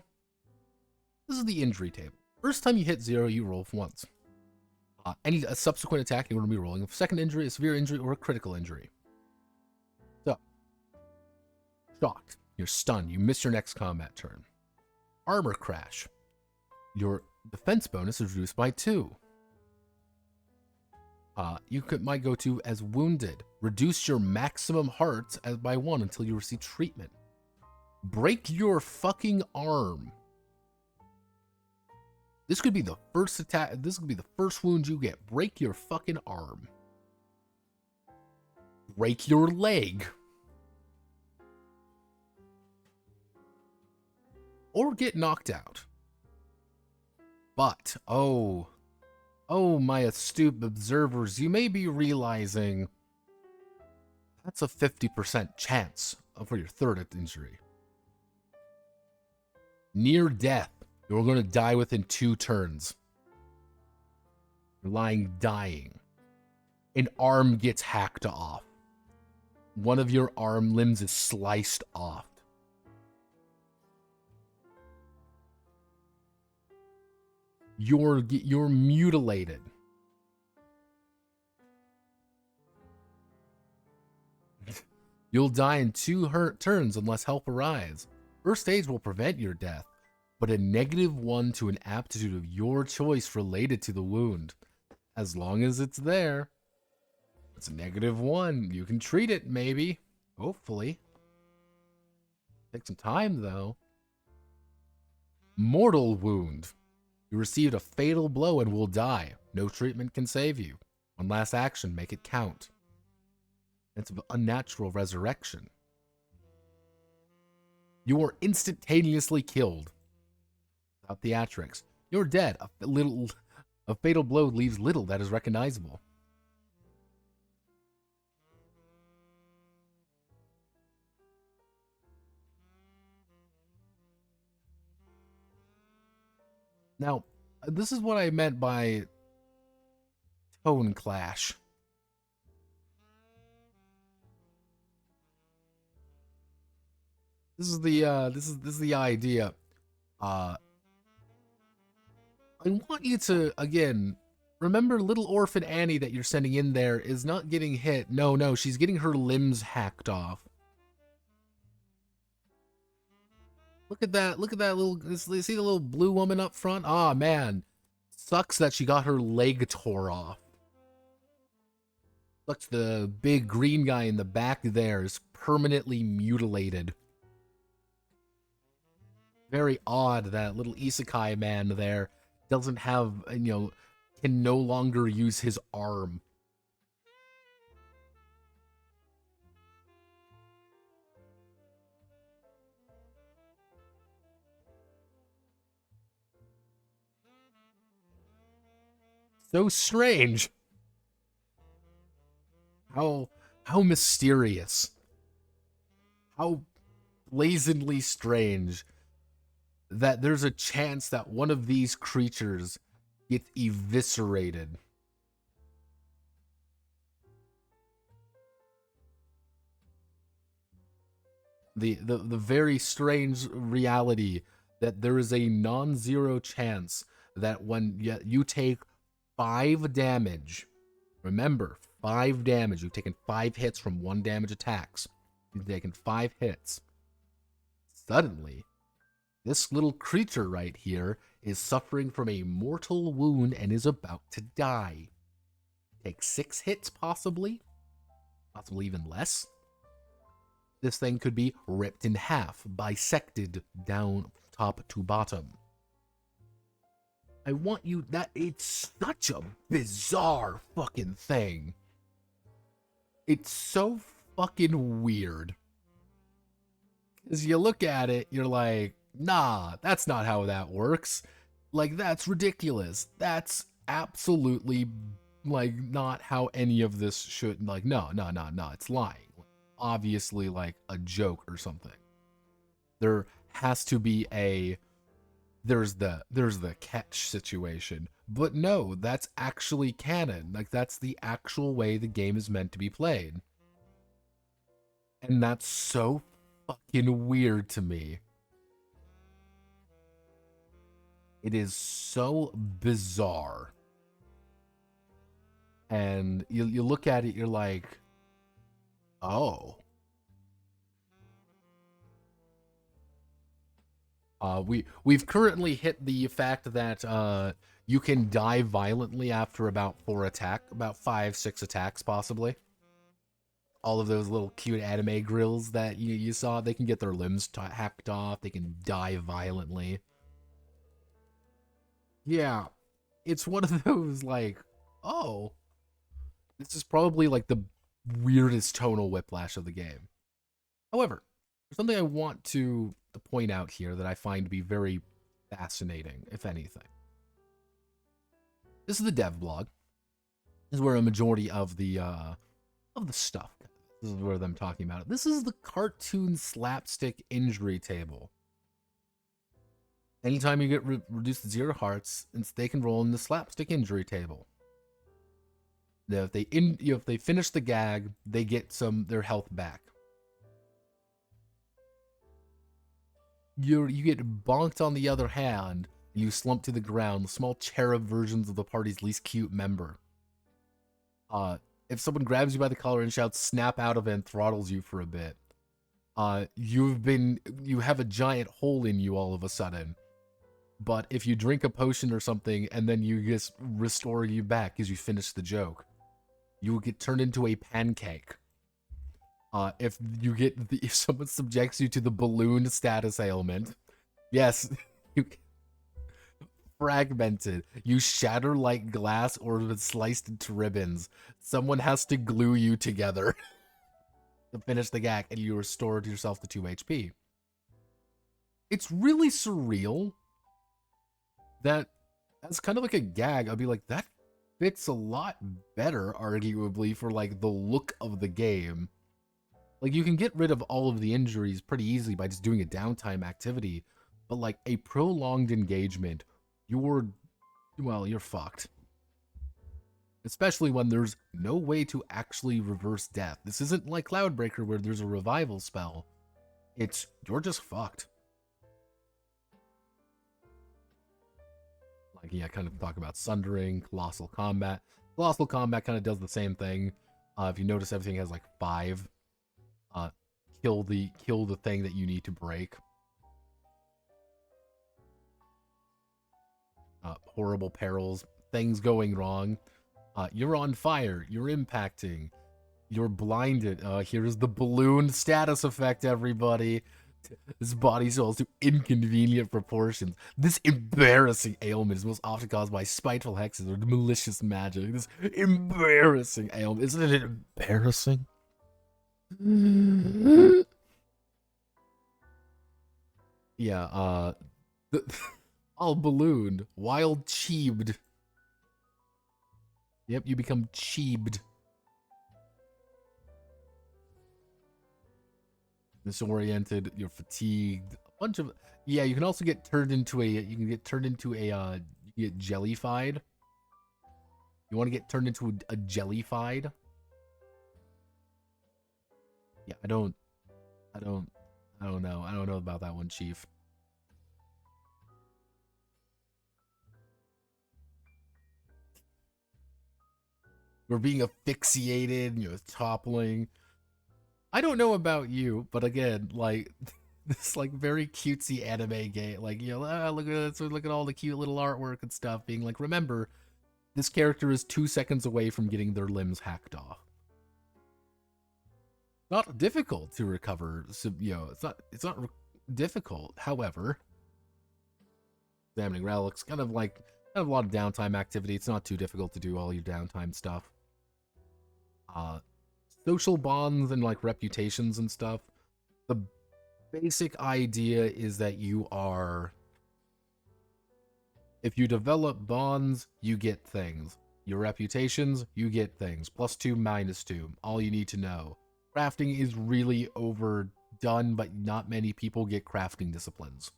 this is the injury table. First time you hit 0, you roll once. Any subsequent attack, you're going to be rolling a second injury, a severe injury, or a critical injury. So, shocked. You're stunned. You miss your next combat turn. Armor crash. Your defense bonus is reduced by 2. You might go to as wounded. Reduce your maximum hearts by 1 until you receive treatment. Break your fucking arm. This could be the first attack. This could be the first wound you get. Break your fucking arm. Break your leg. Or get knocked out. But, oh, my astute observers, you may be realizing that's a 50% chance for your third injury. Near death. You're going to die within 2 turns. You're lying dying. An arm gets hacked off. One of your arm limbs is sliced off. You're mutilated. You'll die in 2 turns unless help arrives. First stage will prevent your death, but a -1 to an aptitude of your choice related to the wound. As long as it's there, it's a -1. You can treat it, maybe. Hopefully. Take some time, though. Mortal wound. You received a fatal blow and will die. No treatment can save you. One last action, make it count. It's an unnatural resurrection. You are instantaneously killed. Without theatrics. You're dead. A fatal blow leaves little that is recognizable. Now, this is what I meant by tone clash. This is the idea. I want you to, again, remember little orphan Annie that you're sending in there is not getting hit. No, she's getting her limbs hacked off. Look at that little, see the little blue woman up front? Ah, man. Sucks that she got her leg tore off. Sucks the big green guy in the back there is permanently mutilated. Very odd that little isekai man there doesn't have, can no longer use his arm. So strange. How mysterious. How blazingly strange that there's a chance that one of these creatures gets eviscerated. The very strange reality that there is a non-zero chance that when you take 5 damage, remember, 5 damage, you've taken 5 hits from 1 damage attacks, you've taken 5 hits, suddenly, this little creature right here is suffering from a mortal wound and is about to die. Take 6 hits, possibly even less. This thing could be ripped in half, bisected down top to bottom. I want you, that it's such a bizarre fucking thing. It's so fucking weird. As you look at it, you're like, nah, that's not how that works. Like, that's ridiculous. That's absolutely, like, not how any of this should, like, no, it's lying. Obviously, like, a joke or something. There has to be there's the catch situation. But no, that's actually canon. Like, that's the actual way the game is meant to be played. And that's so fucking weird to me. It is so bizarre. And you look at it, you're like, oh. We've currently hit the fact that you can die violently after about 5, 6 attacks possibly. All of those little cute anime grills that you saw, they can get their limbs hacked off, they can die violently. Yeah, it's one of those like, oh, this is probably like the weirdest tonal whiplash of the game. However, there's something I want to point out here that I find to be very fascinating, if anything. This is the dev blog. This is where a majority of the stuff. This is where I'm talking about it. This is the cartoon slapstick injury table. Anytime you get reduced to 0 hearts, they can roll in the slapstick injury table. Now, if they finish the gag, they get their health back. You get bonked on the other hand, and you slump to the ground, small cherub versions of the party's least cute member. If someone grabs you by the collar and shouts "snap out of it" and throttles you for a bit, you have a giant hole in you all of a sudden. But if you drink a potion or something and then you just restore you back as you finish the joke, you will get turned into a pancake. If someone subjects you to the balloon status ailment, yes, you fragmented. You shatter like glass or sliced into ribbons. Someone has to glue you together to finish the gag, and you restore yourself to 2 HP. It's really surreal. That's kind of like a gag. I'd be like, that fits a lot better, arguably, for like the look of the game. Like, you can get rid of all of the injuries pretty easily by just doing a downtime activity, but like a prolonged engagement, you're fucked. Especially when there's no way to actually reverse death. This isn't like Cloudbreaker where there's a revival spell. You're just fucked. Like, yeah, kind of talk about Sundering, Colossal Combat. Colossal Combat kind of does the same thing. If you notice, everything has like 5. Kill the thing that you need to break. Horrible perils, things going wrong. You're on fire. You're impacting. You're blinded. Here's the balloon status effect, everybody. This body swells to inconvenient proportions. This embarrassing ailment is most often caused by spiteful hexes or malicious magic. This embarrassing ailment. Isn't it embarrassing? Yeah, all ballooned. Wild cheebed. Yep, you become cheebed. Disoriented, you're fatigued. A bunch of... Yeah, you can also get turned into a... You can You get jellified. You want to get turned into a jellified? Yeah, I don't know. I don't know about that one, Chief. We're being asphyxiated, you know, toppling. I don't know about you, but again, like this like very cutesy anime game, like, you know, look at this, look at all the cute little artwork and stuff, being like, remember, this character is 2 seconds away from getting their limbs hacked off. Not difficult to recover, so, you know, it's not difficult. However, examining relics, kind of a lot of downtime activity. It's not too difficult to do all your downtime stuff. Social bonds and like reputations and stuff. The basic idea is that if you develop bonds, you get things. Your reputations, you get things. +2, -2. All you need to know. Crafting is really overdone, but not many people get crafting disciplines.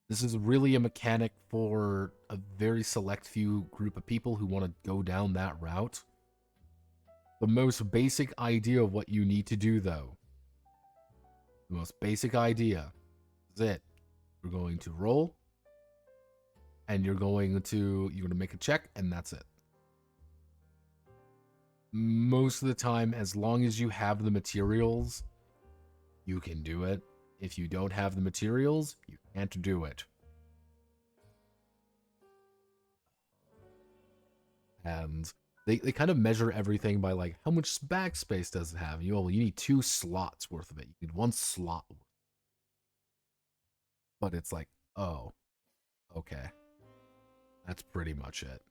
This is really a mechanic for a very select few group of people who want to go down that route. The most basic idea of what you need to do, though, the most basic idea is it. You're going to roll, and you're going to make a check, and that's it. Most of the time, as long as you have the materials, you can do it. If you don't have the materials, you can't do it. And they kind of measure everything by like, how much backspace does it have? You need 2 slots worth of it. You need 1 slot worth. But it's like, oh, okay. That's pretty much it.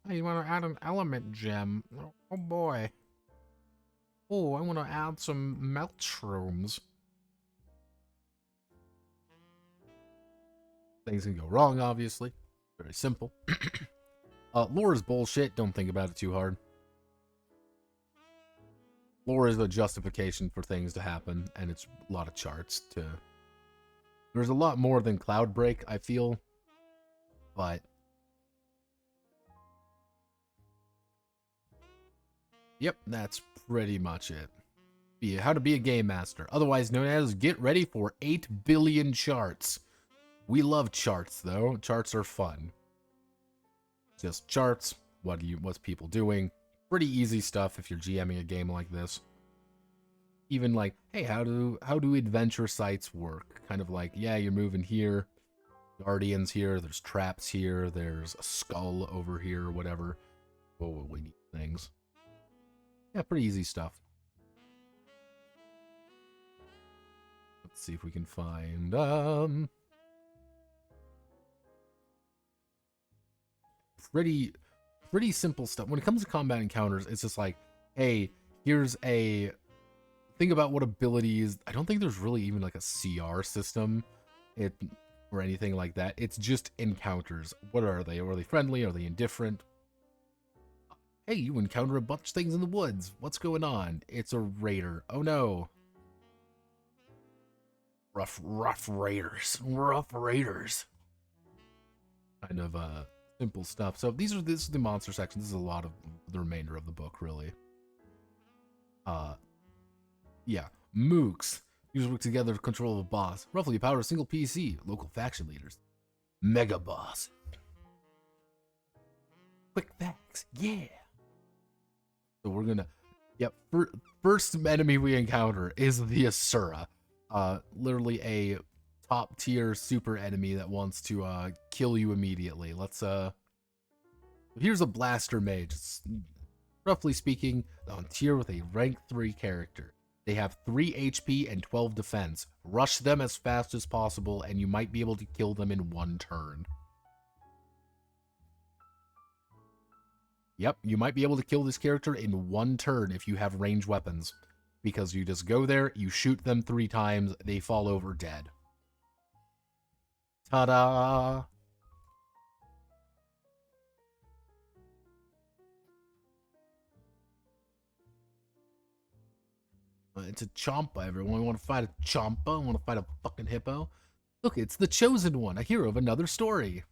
Hey, you want to add an element gem? Oh boy. Oh, I want to add some melt shrooms. Things can go wrong, obviously. Very simple. Lore is bullshit. Don't think about it too hard. Lore is a justification for things to happen, and it's a lot of charts to... There's a lot more than Cloudbreak, I feel. But... Yep, that's pretty much it. How to be a game master, otherwise known as get ready for 8 billion charts. We love charts, though. Charts are fun. Just charts. What's people doing? Pretty easy stuff if you're GMing a game like this. Even like, hey, how do adventure sites work? Kind of like, yeah, you're moving here. Guardians here. There's traps here. There's a skull over here or whatever. Oh, we need things. Yeah, pretty easy stuff. Let's see if we can find pretty simple stuff. When it comes to combat encounters, it's just like, hey, here's a think about what abilities. I don't think there's really even like a CR system or anything like that. It's just encounters. What are they? Are they friendly? Are they indifferent? Hey, you encounter a bunch of things in the woods. What's going on? It's a raider. Oh no. Rough raiders. Rough raiders. Kind of simple stuff. So this is the monster section. This is a lot of the remainder of the book, really. Yeah. Mooks. Users work together to control a boss. Roughly the power of a single PC. Local faction leaders. Mega boss. Quick facts. Yeah. So we're gonna... Yep. First enemy we encounter is the Asura. Literally a top tier super enemy that wants to kill you immediately. Let's here's a blaster mage. It's, roughly speaking, on tier with a rank 3 character. They have 3 HP and 12 defense. Rush them as fast as possible and you might be able to kill them in 1 turn. Yep, you might be able to kill this character in 1 turn if you have ranged weapons. Because you just go there, you shoot them 3 times, they fall over dead. Ta-da! It's a Champa, everyone. Want to fight a Champa? Want to fight a fucking hippo? Look, it's the Chosen One, a hero of another story.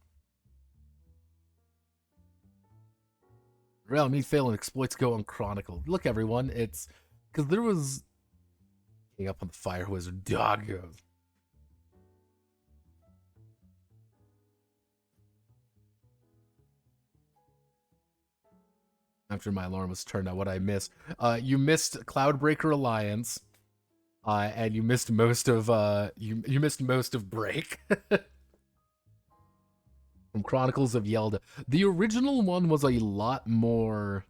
Realm me fail and exploits go unchronicled. Look, everyone, it's because there was up on the fire wizard doggos. After my alarm was turned on, what I missed? You missed Cloudbreaker Alliance, and you missed most of you missed most of Break. From Chronicles of Yelda. The original one was a lot more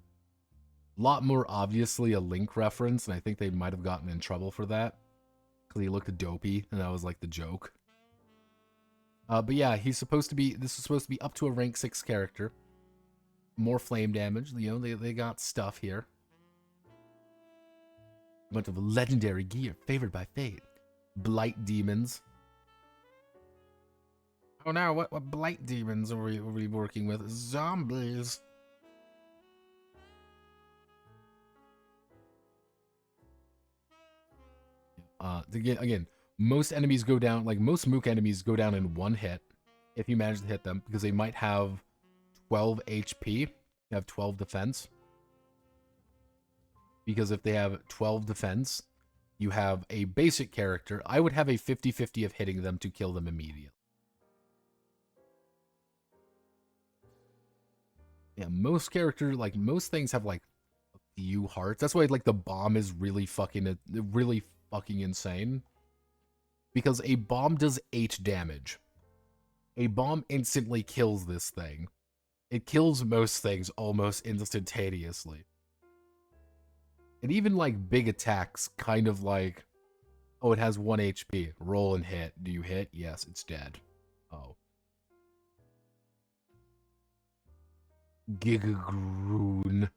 obviously a Link reference, and I think they might have gotten in trouble for that. Because he looked dopey, and that was like the joke. But yeah, he's supposed to be, this is supposed to be up to a rank 6 character. More flame damage, you know, they got stuff here. A bunch of legendary gear, favored by fate. Blight demons. Oh no, what blight demons are we working with? Zombies. Again, most enemies go down, like most Mook enemies go down in one hit if you manage to hit them, because they might have 12 HP, they have 12 defense. Because if they have 12 defense, you have a basic character. I would have a 50-50 of hitting them to kill them immediately. Yeah, most characters, like most things have like a few hearts. That's why like the bomb is really fucking insane. Because a bomb does 8 damage. A bomb instantly kills this thing. It kills most things almost instantaneously. And even like big attacks kind of like, oh, it has 1 HP. Roll and hit. Do you hit? Yes, it's dead. Oh. Gigagroon.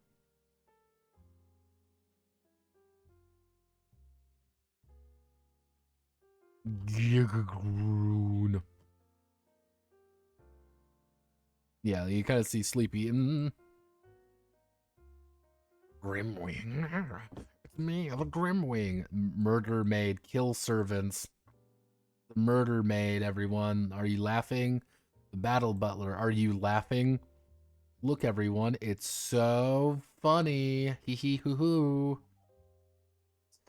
Gigagroon. Yeah, you kind of see Sleepy. Grimwing. It's me, the Grimwing. Murder Maid. Kill servants. The Murder Maid, everyone. Are you laughing? The Battle Butler. Are you laughing? Look, everyone. It's so funny. Hee hee hoo hoo.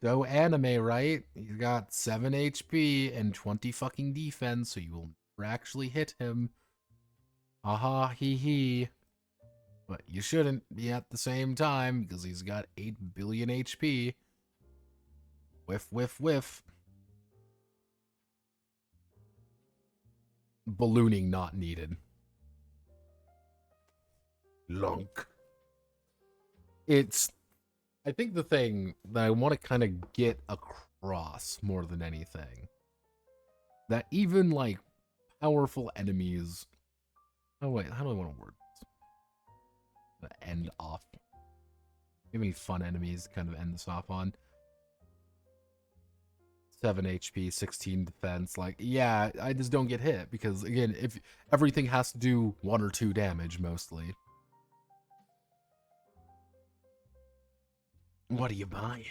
So anime, right? He's got 7 HP and 20 fucking defense, so you will never actually hit him. Haha, hee hee. But you shouldn't be at the same time, because he's got 8 billion HP. Whiff, whiff, whiff. Ballooning not needed. Lunk. It's... I think the thing that I want to kind of get across more than anything, that even, like, powerful enemies... Oh, wait, how do I want to word this? End off. Maybe fun enemies to kind of end this off on. 7 HP, 16 defense. Like, yeah, I just don't get hit, because, again, if everything has to do 1 or 2 damage, mostly. What are you buying?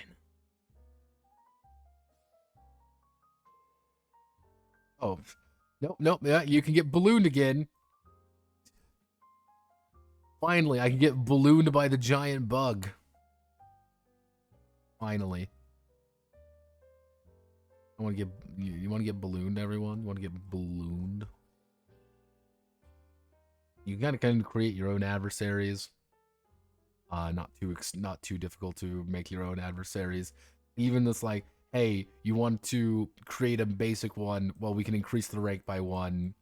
Oh, nope, nope, yeah, you can get ballooned again. Finally, I can get ballooned by the giant bug. Finally. I want to get, you want to get ballooned, everyone? You want to get ballooned? You gotta kind of create your own adversaries. Not too difficult to make your own adversaries. Even this, like, hey, you want to create a basic one, well, we can increase the rank by 1,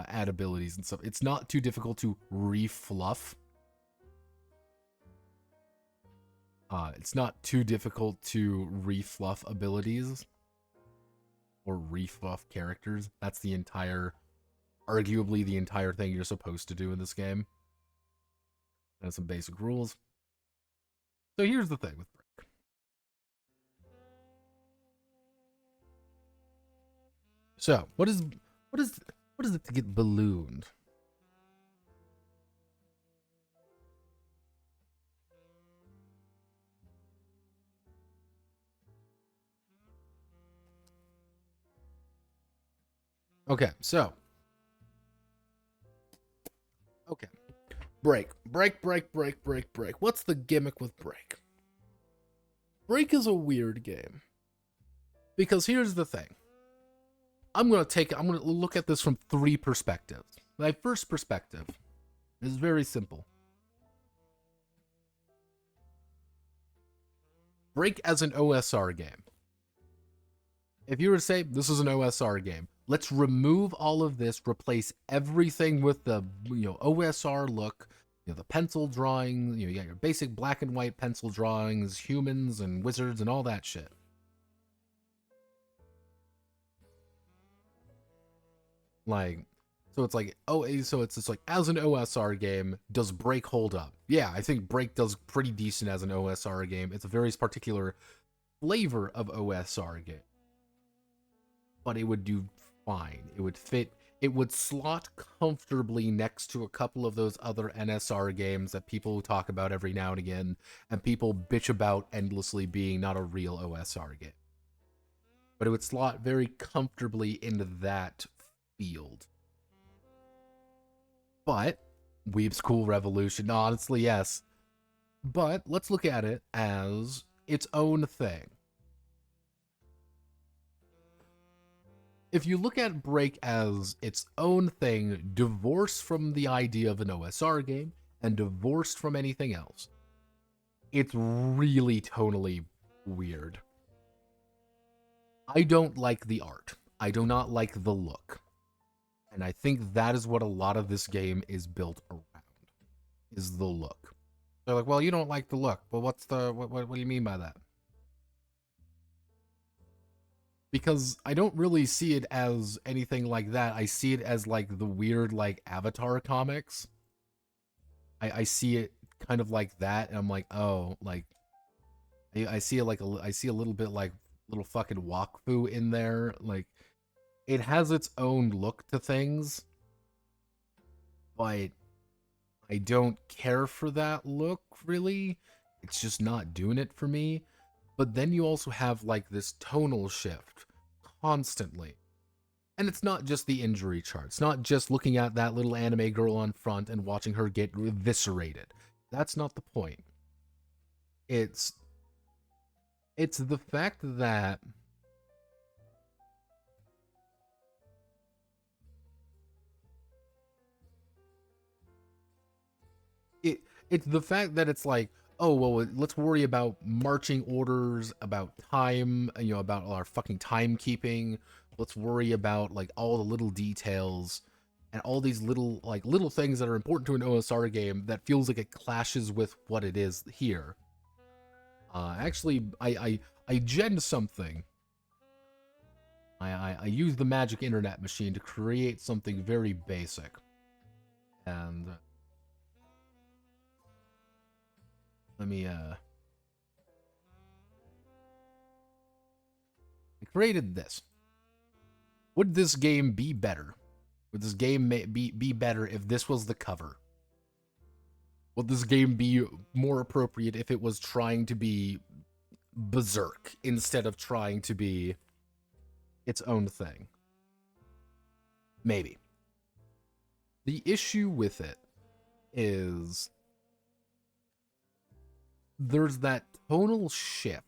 add abilities and stuff. It's not too difficult to refluff. It's not too difficult to refluff abilities or refluff characters. That's the entire, arguably the entire thing you're supposed to do in this game. And some basic rules. So here's the thing with Break. So, what is it to get ballooned? Okay, so. Okay. Break. What's the gimmick with Break? Break is a weird game. Because here's the thing. I'm going to look at this from 3 perspectives. My first perspective is very simple. Break as an OSR game. If you were to say, this is an OSR game, let's remove all of this, replace everything with the OSR look, the pencil drawing, you got your basic black and white pencil drawings, humans and wizards and all that shit. Like, so it's like, so it's just like, as an OSR game, does Break hold up? Yeah, I think Break does pretty decent as an OSR game. It's a very particular flavor of OSR game. But it would do fine. It would fit. It would slot comfortably next to a couple of those other NSR games that people talk about every now and again, and people bitch about endlessly being not a real OSR game. But it would slot very comfortably into that field. But Weeb's Cool Revolution, honestly, yes. But let's look at it as its own thing. If you look at Break as its own thing, divorced from the idea of an OSR game, and divorced from anything else, it's really tonally weird. I don't like the art. I do not like the look. And I think that is what a lot of this game is built around, is the look. They're like, well, you don't like the look. Well, what do you mean by that? Because I don't really see it as anything like that. I see it as like the weird like Avatar comics. I see it kind of like that, and I'm like, oh, like I see it like I see a little bit like little fucking Wakfu in there. Like, it has its own look to things, but I don't care for that look really. It's just not doing it for me. But then you also have like this tonal shift constantly. And it's not just the injury chart. It's not just looking at that little anime girl on front and watching her get eviscerated. That's not the point. It's the fact that it's the fact that it's like, oh, well, let's worry about marching orders, about time, about our fucking timekeeping. Let's worry about, like, all the little details and all these little things that are important to an OSR game that feels like it clashes with what it is here. Actually, I genned something. I used the magic internet machine to create something very basic. And let me, I created this. Would this game be better? Would this game be better if this was the cover? Would this game be more appropriate if it was trying to be Berserk instead of trying to be its own thing? Maybe. The issue with it is there's that tonal shift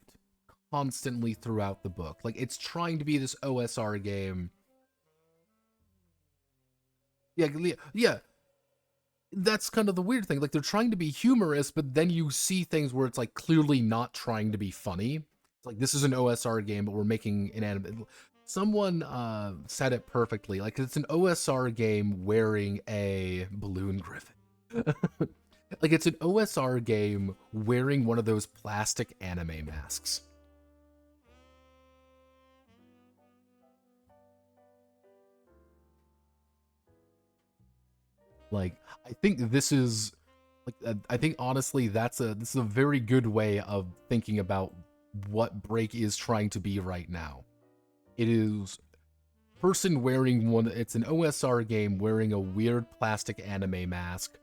constantly throughout the book. Like, it's trying to be this OSR game. Yeah. That's kind of the weird thing. Like, they're trying to be humorous, but then you see things where it's, like, clearly not trying to be funny. It's like, this is an OSR game, but we're making an anime. Someone said it perfectly. Like, it's an OSR game wearing a balloon griffin. Like, it's an OSR game wearing one of those plastic anime masks. Like, I think this is, like, I think honestly this is a very good way of thinking about what Break is trying to be right now. It is person wearing one. It's an OSR game wearing a weird plastic anime mask.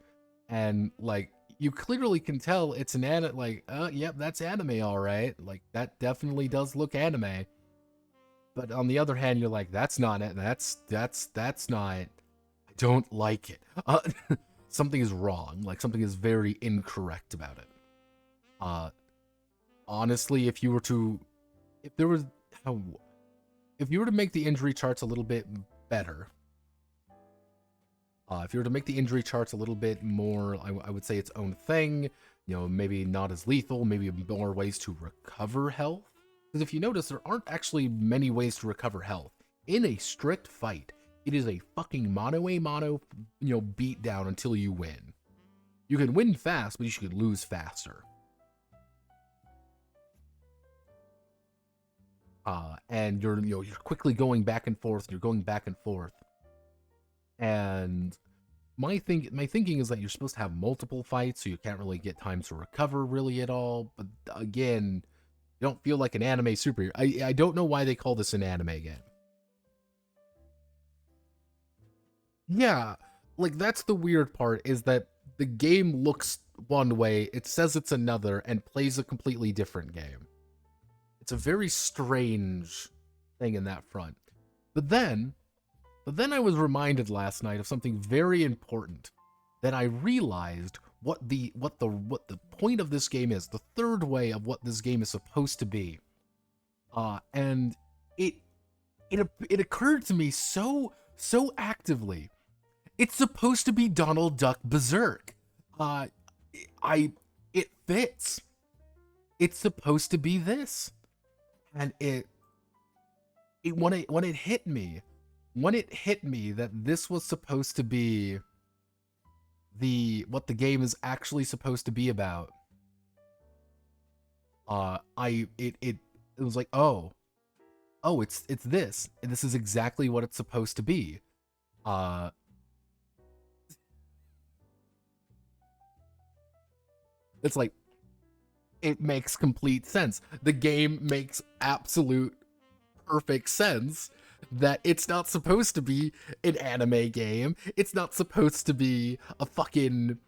And, like, you clearly can tell it's an anime, like, yep, that's anime, all right. Like, that definitely does look anime. But on the other hand, you're like, that's not it. That's not, I don't like it. something is wrong. Like, something is very incorrect about it. Honestly, if you were to make the injury charts a little bit better, if you were to make the injury charts a little bit more, I would say its own thing, maybe not as lethal, maybe more ways to recover health. Because if you notice, there aren't actually many ways to recover health. In a strict fight, it is a fucking mano-a-mano, beat down until you win. You can win fast, but you should lose faster. And you're quickly going back and forth, and my thinking is that you're supposed to have multiple fights, so you can't really get time to recover really at all. But again, you don't feel like an anime superhero. I don't know why they call this an anime game. Yeah, like, that's the weird part, is that the game looks one way, it says it's another, and plays a completely different game. It's a very strange thing in that front. But then I was reminded last night of something very important, that I realized what the point of this game is, the third way of what this game is supposed to be. And it occurred to me so actively. It's supposed to be Donald Duck Berserk. It fits. It's supposed to be this. And when it hit me that this was supposed to be what the game is actually supposed to be about, it was like, oh, it's this, and this is exactly what it's supposed to be. It's like, it makes complete sense. The game makes absolute perfect sense that it's not supposed to be an anime game. It's not supposed to be a fucking,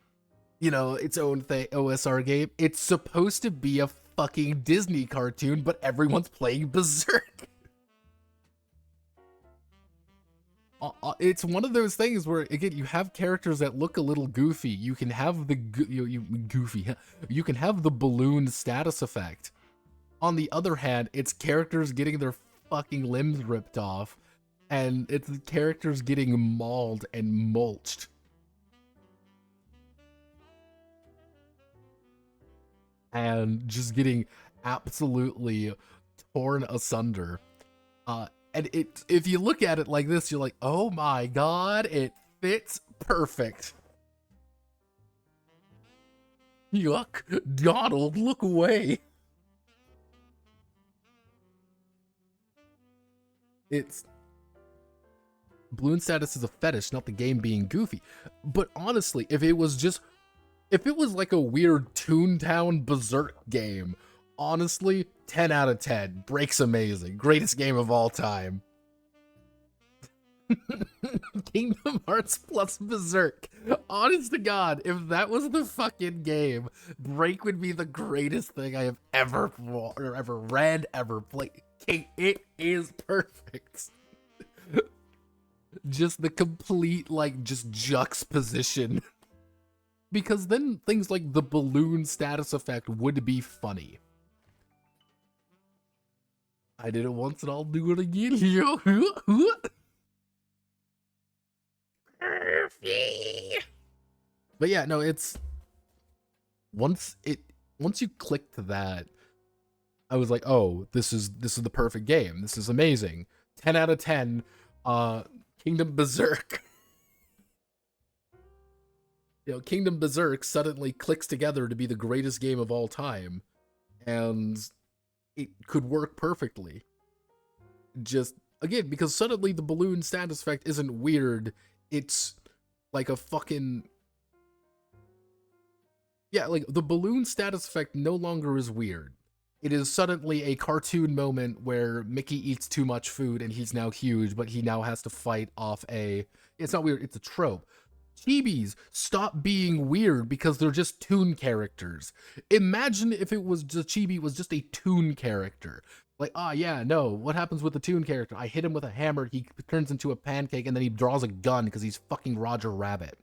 its own thing, OSR game. It's supposed to be a fucking Disney cartoon, but everyone's playing Berserk. It's one of those things where, again, you have characters that look a little goofy. You can have the you can have the balloon status effect. On the other hand, it's characters getting their fucking limbs ripped off, and it's characters getting mauled and mulched. And just getting absolutely torn asunder. And if you look at it like this, you're like, oh my god, it fits perfect. Yuck, Donald, look away. It's balloon status is a fetish, not the game being goofy. But honestly, if it was like a weird Toontown Berserk game, honestly, 10 out of 10. Break's amazing. Greatest game of all time. Kingdom Hearts plus Berserk. Honest to God, if that was the fucking game, Break would be the greatest thing I have ever read, ever played. It is perfect. Just the complete, just juxtaposition. Because then things like the balloon status effect would be funny. I did it once and I'll do it again. But yeah, no, it's once you clicked that, I was like, oh, this is the perfect game. This is amazing. 10 out of 10. Kingdom Berserk. Kingdom Berserk suddenly clicks together to be the greatest game of all time, and it could work perfectly. Just, again, because suddenly the balloon status effect isn't weird, it's like a fucking... Yeah, like, the balloon status effect no longer is weird. It is suddenly a cartoon moment where Mickey eats too much food and he's now huge, but he now has to fight off a... It's not weird, it's a trope. Chibis stop being weird because they're just toon characters. Imagine if it was just Chibi was just a toon character. Like, yeah, no, what happens with the toon character? I hit him with a hammer, he turns into a pancake, and then he draws a gun because he's fucking Roger Rabbit.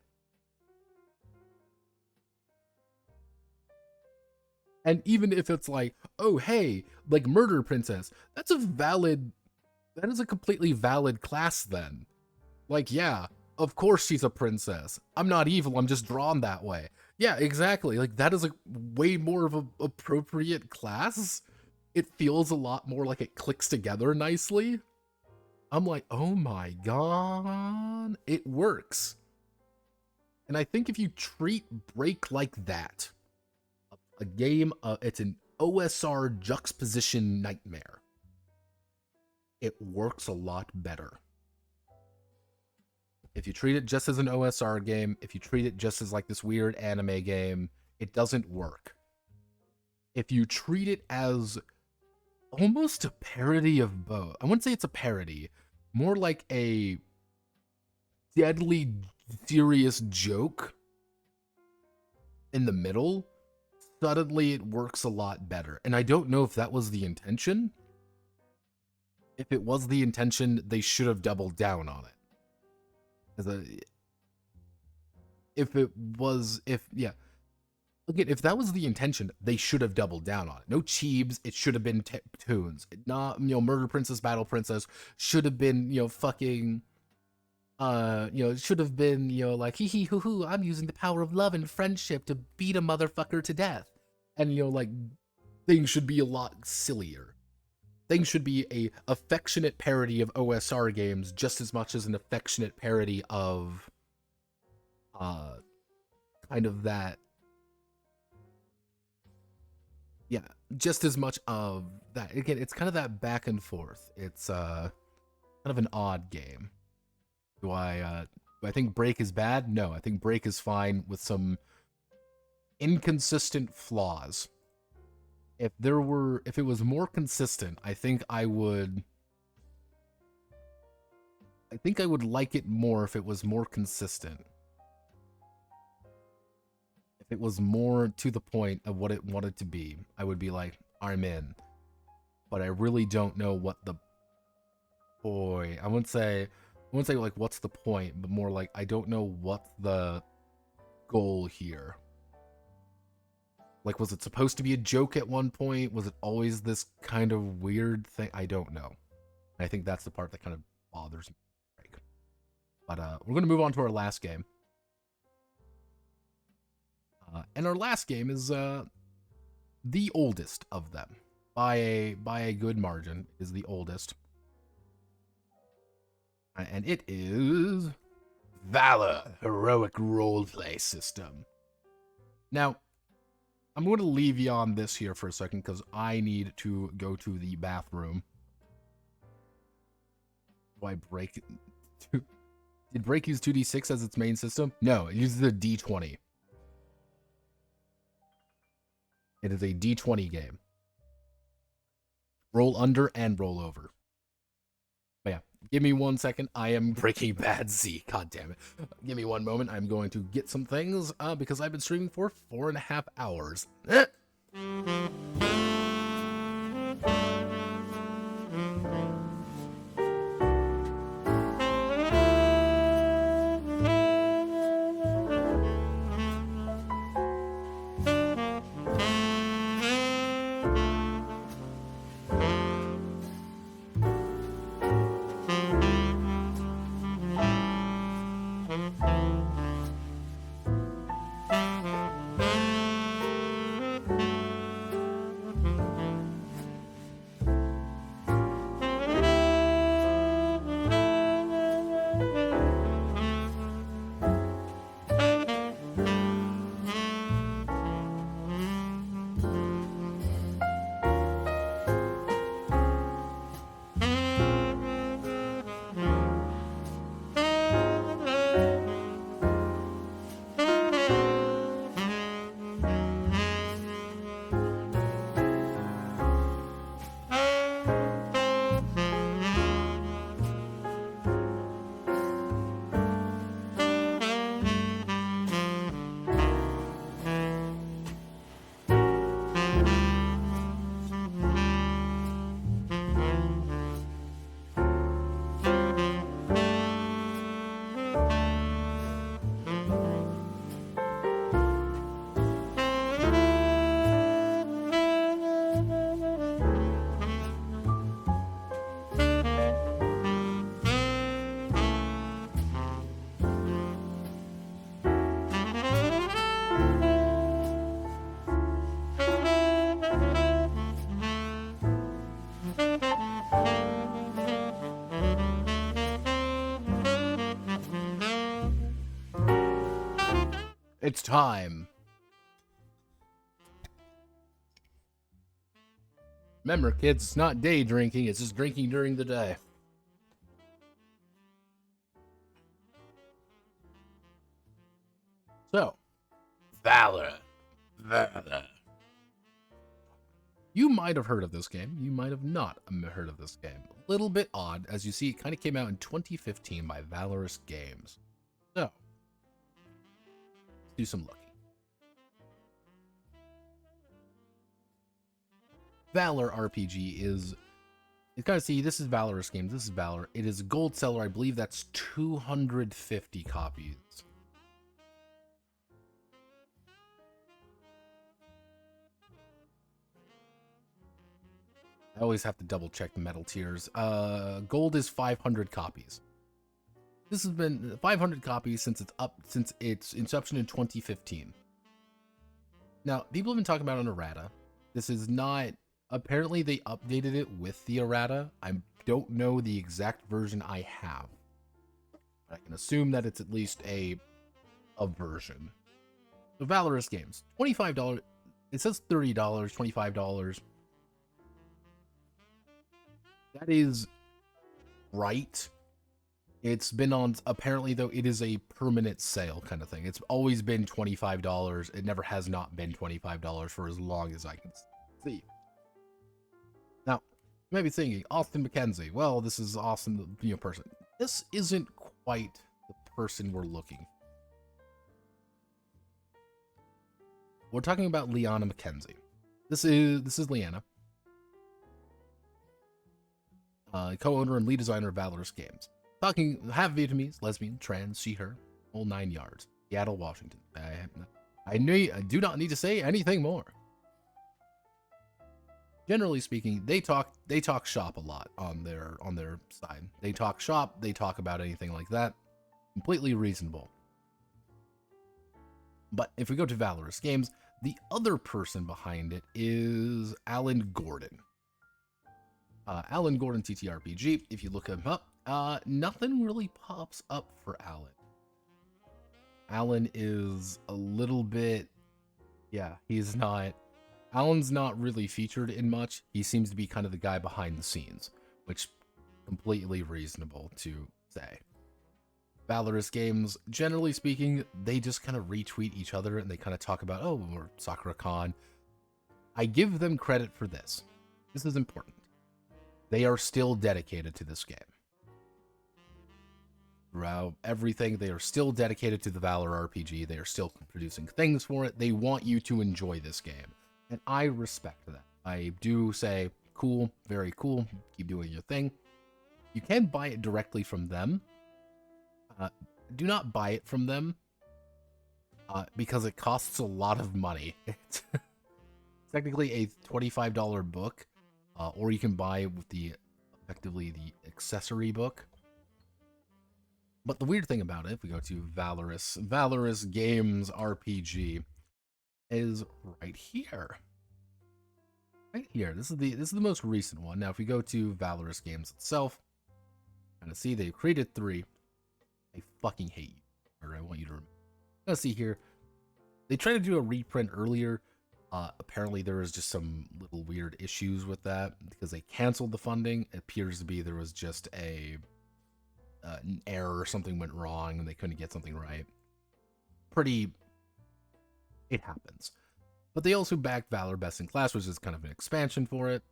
And even if it's like, oh, hey, like Murder Princess, that is a completely valid class then. Like, yeah, of course she's a princess. I'm not evil, I'm just drawn that way. Yeah, exactly. Like, that is a way more of an appropriate class. It feels a lot more like it clicks together nicely. I'm like, oh my god, it works. And I think if you treat Break like that, a game, it's an OSR juxtaposition nightmare, it works a lot better. If you treat it just as an OSR game, if you treat it just as like this weird anime game, it doesn't work. If you treat it as almost a parody of both, I wouldn't say it's a parody, more like a deadly serious joke in the middle, suddenly it works a lot better. And I don't know if that was the intention. If it was the intention, they should have doubled down on it. If that was the intention, they should have doubled down on it. No cheebs, it should have been tunes. Not, Murder Princess, Battle Princess should have been, fucking, it should have been, like, hee hee hoo hoo, I'm using the power of love and friendship to beat a motherfucker to death. And, like, things should be a lot sillier. Things should be a affectionate parody of OSR games just as much as an affectionate parody of kind of that. Yeah, just as much of that. Again, it's kind of that back and forth. It's kind of an odd game. Do I think Break is bad? No, I think Break is fine with some inconsistent flaws. If it was more consistent, I think I would like it more if it was more consistent. If it was more to the point of what it wanted to be, I would be like, I'm in. But I really don't know what the point. I wouldn't say like what's the point, but more like I don't know what's the goal here. Like, was it supposed to be a joke at one point? Was it always this kind of weird thing? I don't know. I think that's the part that kind of bothers me. But we're going to move on to our last game. And our last game is the oldest of them. By a good margin, is the oldest. And it is Valor Heroic Roleplay System. Now, I'm going to leave you on this here for a second because I need to go to the bathroom. Do I break? Did Break use 2d6 as its main system? No, it uses a d20. It is a d20 game. Roll under and roll over. But yeah, give me 1 second. I am Breaking Bad Z. God damn it. Give me 1 moment. I'm going to get some things because I've been streaming for 4.5 hours. It's time. Remember, kids, it's not day drinking, it's just drinking during the day. So, Valor. You might have heard of this game. You might have not heard of this game. A little bit odd. As you see, it kind of came out in 2015 by Valorous Games. So, let's do some looking. Valor RPG is... You kind of see, this is Valorous Games. This is Valor. It is a gold seller. I believe that's 250 copies. I always have to double check the metal tiers. Gold is 500 copies. This has been 500 copies since its inception in 2015. Now, people have been talking about an errata. This is not... Apparently, they updated it with the errata. I don't know the exact version I have. I can assume that it's at least a version. So, Valorous Games. $25. It says $30, $25. That is right. It's been on, apparently though, it is a permanent sale kind of thing. It's always been $25. It never has not been $25 for as long as I can see. Now, you may be thinking, Austin McKenzie. Well, this is Austin, the person. This isn't quite the person we're looking for. We're talking about Liana McKenzie. This is Liana. Co-owner and lead designer of Valorous Games. Talking half Vietnamese, lesbian, trans, she, her, whole 9 yards. Seattle, Washington. I do not need to say anything more. Generally speaking, they talk shop a lot on their side. They talk shop, they talk about anything like that. Completely reasonable. But if we go to Valorous Games, the other person behind it is Alan Gordon. Alan Gordon TTRPG, if you look him up, nothing really pops up for Alan. Alan is a little bit, yeah, Alan's not really featured in much. He seems to be kind of the guy behind the scenes, which completely reasonable to say. Valorous Games, generally speaking, they just kind of retweet each other and they kind of talk about, oh, we're Sakura-Con. I give them credit for this. This is important. They are still dedicated to this game. Throughout everything, they are still dedicated to the Valor RPG. They are still producing things for it. They want you to enjoy this game. And I respect that. I do say, cool, very cool. Keep doing your thing. You can buy it directly from them. Do not buy it from them because it costs a lot of money. It's technically a $25 book. Or you can buy with effectively the accessory book. But the weird thing about it, if we go to Valorous Games RPG, is right here. Right here. This is the most recent one. Now, if we go to Valorous Games itself, kind of see they created 3. I fucking hate you. Or I want you to remember. Kind of see here. They tried to do a reprint earlier. Apparently there was just some little weird issues with that because they canceled the funding. It appears to be there was just an error or something went wrong and they couldn't get something right. It happens. But they also backed Valor Best in Class, which is kind of an expansion for it.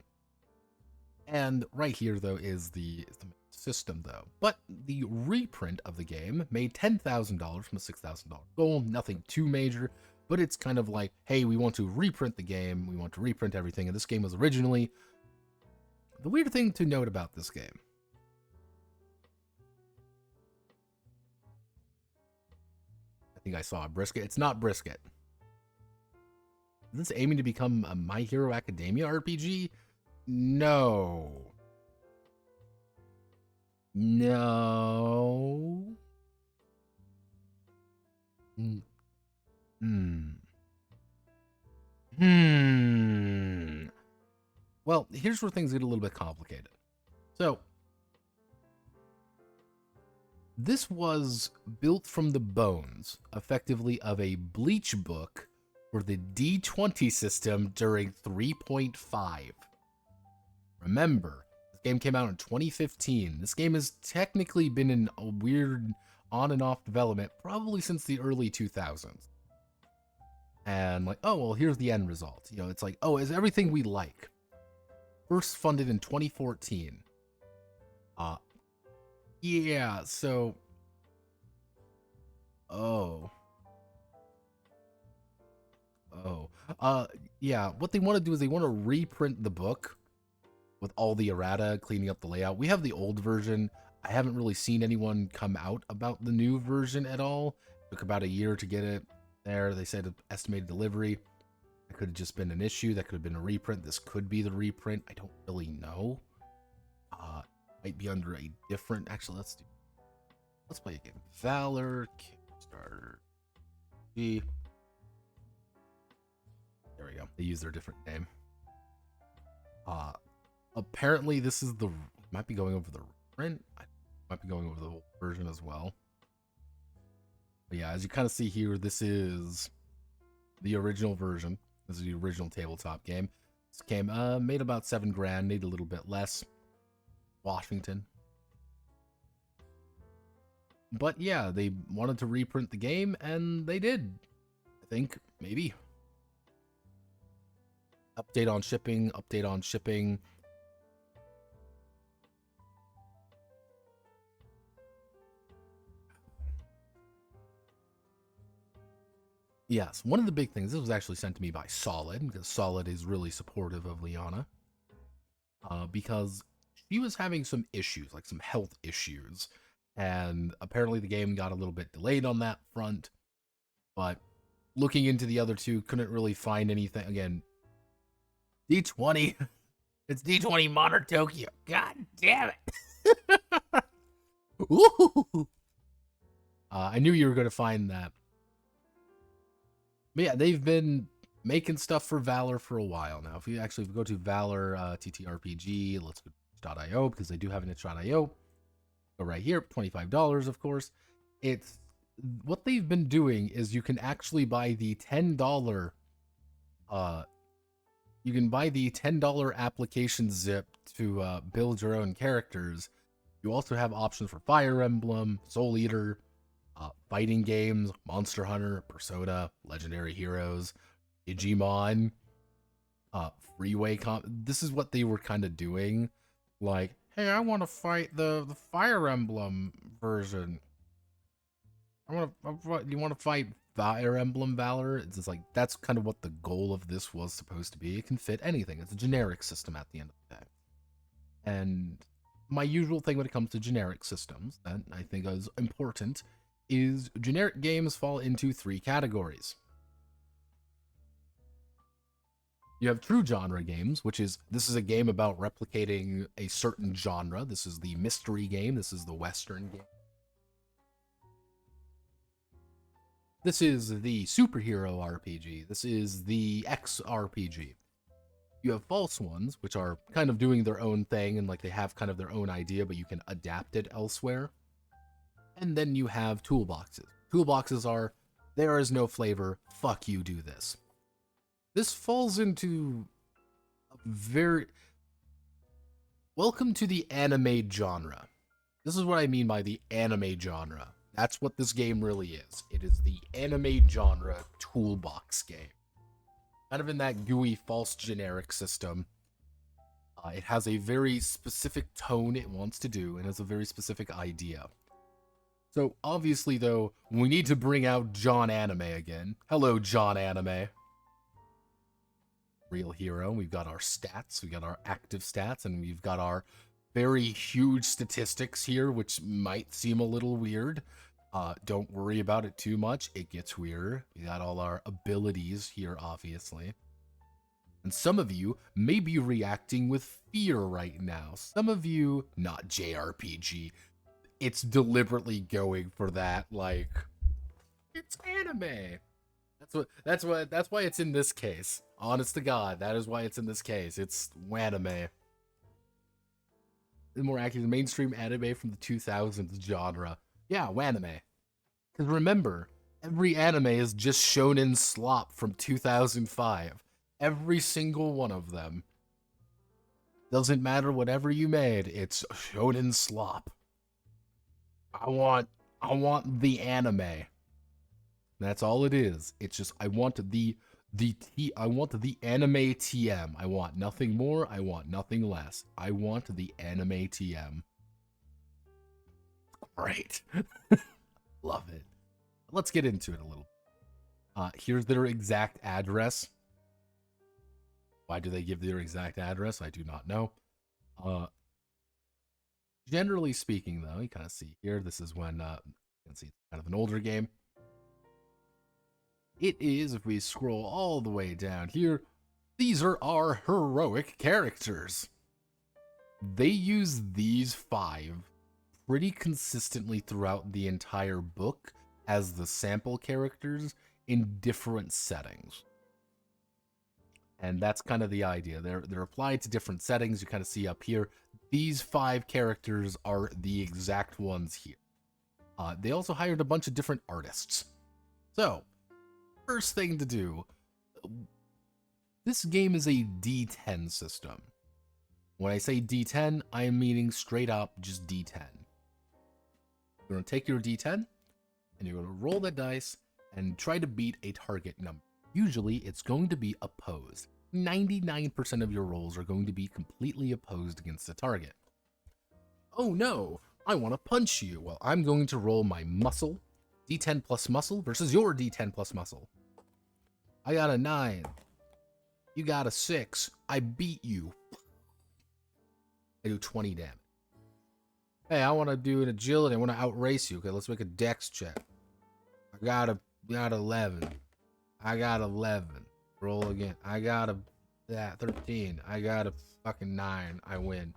And right here, though, is the system, though. But the reprint of the game made $10,000 from a $6,000 goal. Nothing too major. But it's kind of like, hey, we want to reprint the game. We want to reprint everything. And this game was originally... The weird thing to note about this game. I think I saw a brisket. It's not brisket. Is this aiming to become a My Hero Academia RPG? No. No. Well, here's where things get a little bit complicated. So, This was built from the bones, effectively, of a Bleach book for the D20 system during 3.5. Remember, this game came out in 2015. This game has technically been in a weird on and off development probably since the early 2000s. And like, oh, well, here's the end result. You know, it's like, oh, is everything we like. First funded in 2014. Yeah, so... Oh. Yeah, what they want to do is they want to reprint the book with all the errata, cleaning up the layout. We have the old version. I haven't really seen anyone come out about the new version at all. It took about a year to get it there. They said estimated delivery. That could have just been an issue. That could have been a reprint. This could be the reprint. I don't really know. Might be under a different... Actually, let's play a game. Valor, Kickstarter. There we go. They use their different name. Apparently this is the... Might be going over the reprint. Might be going over the whole version as well. But yeah, as you kind of see here, this is the original version. This is the original tabletop game. This came, made about $7,000, made a little bit less. Washington. But yeah, they wanted to reprint the game, and they did. I think, maybe. Update on shipping, update on shipping. Yes, one of the big things, this was actually sent to me by Solid, because Solid is really supportive of Liana. Because she was having some issues, like some health issues. And apparently the game got a little bit delayed on that front. But looking into the other two, couldn't really find anything. Again, D20. It's D20 Modern Tokyo. God damn it. Ooh. I knew you were going to find that. But yeah, they've been making stuff for Valor for a while now. If you actually go to Valor TTRPG, let's go to itch.io, because they do have an itch.io. Go right here, $25, of course. It's what they've been doing is you can actually buy the $10 you can buy the $10 application zip to build your own characters. You also have options for Fire Emblem, Soul Eater, fighting games, Monster Hunter, Persona, Legendary Heroes, Digimon, Freeway This is what they were kind of doing. Like, hey, I want to fight the Fire Emblem version. You want to fight Fire Emblem Valor? It's just like, that's kind of what the goal of this was supposed to be. It can fit anything. It's a generic system at the end of the day. And my usual thing when it comes to generic systems that I think is important is generic games fall into 3 categories. You have true genre games, which is, this is a game about replicating a certain genre. This is the mystery game. This is the Western game. This is the superhero RPG. This is the X RPG. You have false ones, which are kind of doing their own thing, and like they have kind of their own idea, but you can adapt it elsewhere. And then you have toolboxes. Toolboxes are, there is no flavor, fuck you, do this. This falls into a very... Welcome to the anime genre. This is what I mean by the anime genre. That's what this game really is. It is the anime genre toolbox game. Kind of in that GUI false generic system. It has a very specific tone it wants to do, and has a very specific idea. So, obviously, though, we need to bring out John Anime again. Hello, John Anime. Real hero. We've got our stats, we've got our active stats, and we've got our very huge statistics here, which might seem a little weird. Don't worry about it too much. It gets weirder. We got all our abilities here, obviously. And some of you may be reacting with fear right now. Some of you, not JRPG. It's deliberately going for that, like, it's anime. That's why it's in this case. Honest to God, that is why it's in this case. It's Wanime. The more accurate mainstream anime from the 2000s genre. Yeah, Wanime. Because remember, every anime is just shonen slop from 2005. Every single one of them. Doesn't matter whatever you made, it's shonen slop. I want the anime. That's all it is. It's just I want the anime TM. I want nothing more. I want nothing less. I want the anime TM. Great. Love it. Let's get into it a little. Here's their exact address. Why do they give their exact address? I do not know. Generally speaking, though, you kind of see here, this is when, you can see it's kind of an older game. It is, if we scroll all the way down here, these are our heroic characters. They use these 5 pretty consistently throughout the entire book as the sample characters in different settings. And that's kind of the idea. They're applied to different settings. You kind of see up here, these 5 characters are the exact ones here. They also hired a bunch of different artists. So, first thing to do, this game is a D10 system. When I say D10, I am meaning straight up just D10. You're going to take your D10, and you're going to roll that dice, and try to beat a target number. Usually, it's going to be opposed. 99% of your rolls are going to be completely opposed against a target. Oh no, I want to punch you. Well, I'm going to roll my muscle, D10 plus muscle versus your D10 plus muscle. I got a 9. You got a 6. I beat you. I do 20 damage. Hey, I want to do an agility. I want to outrace you. Okay, let's make a dex check. I got 11. I got 11. Roll again. I got a 13. I got a fucking 9. I win.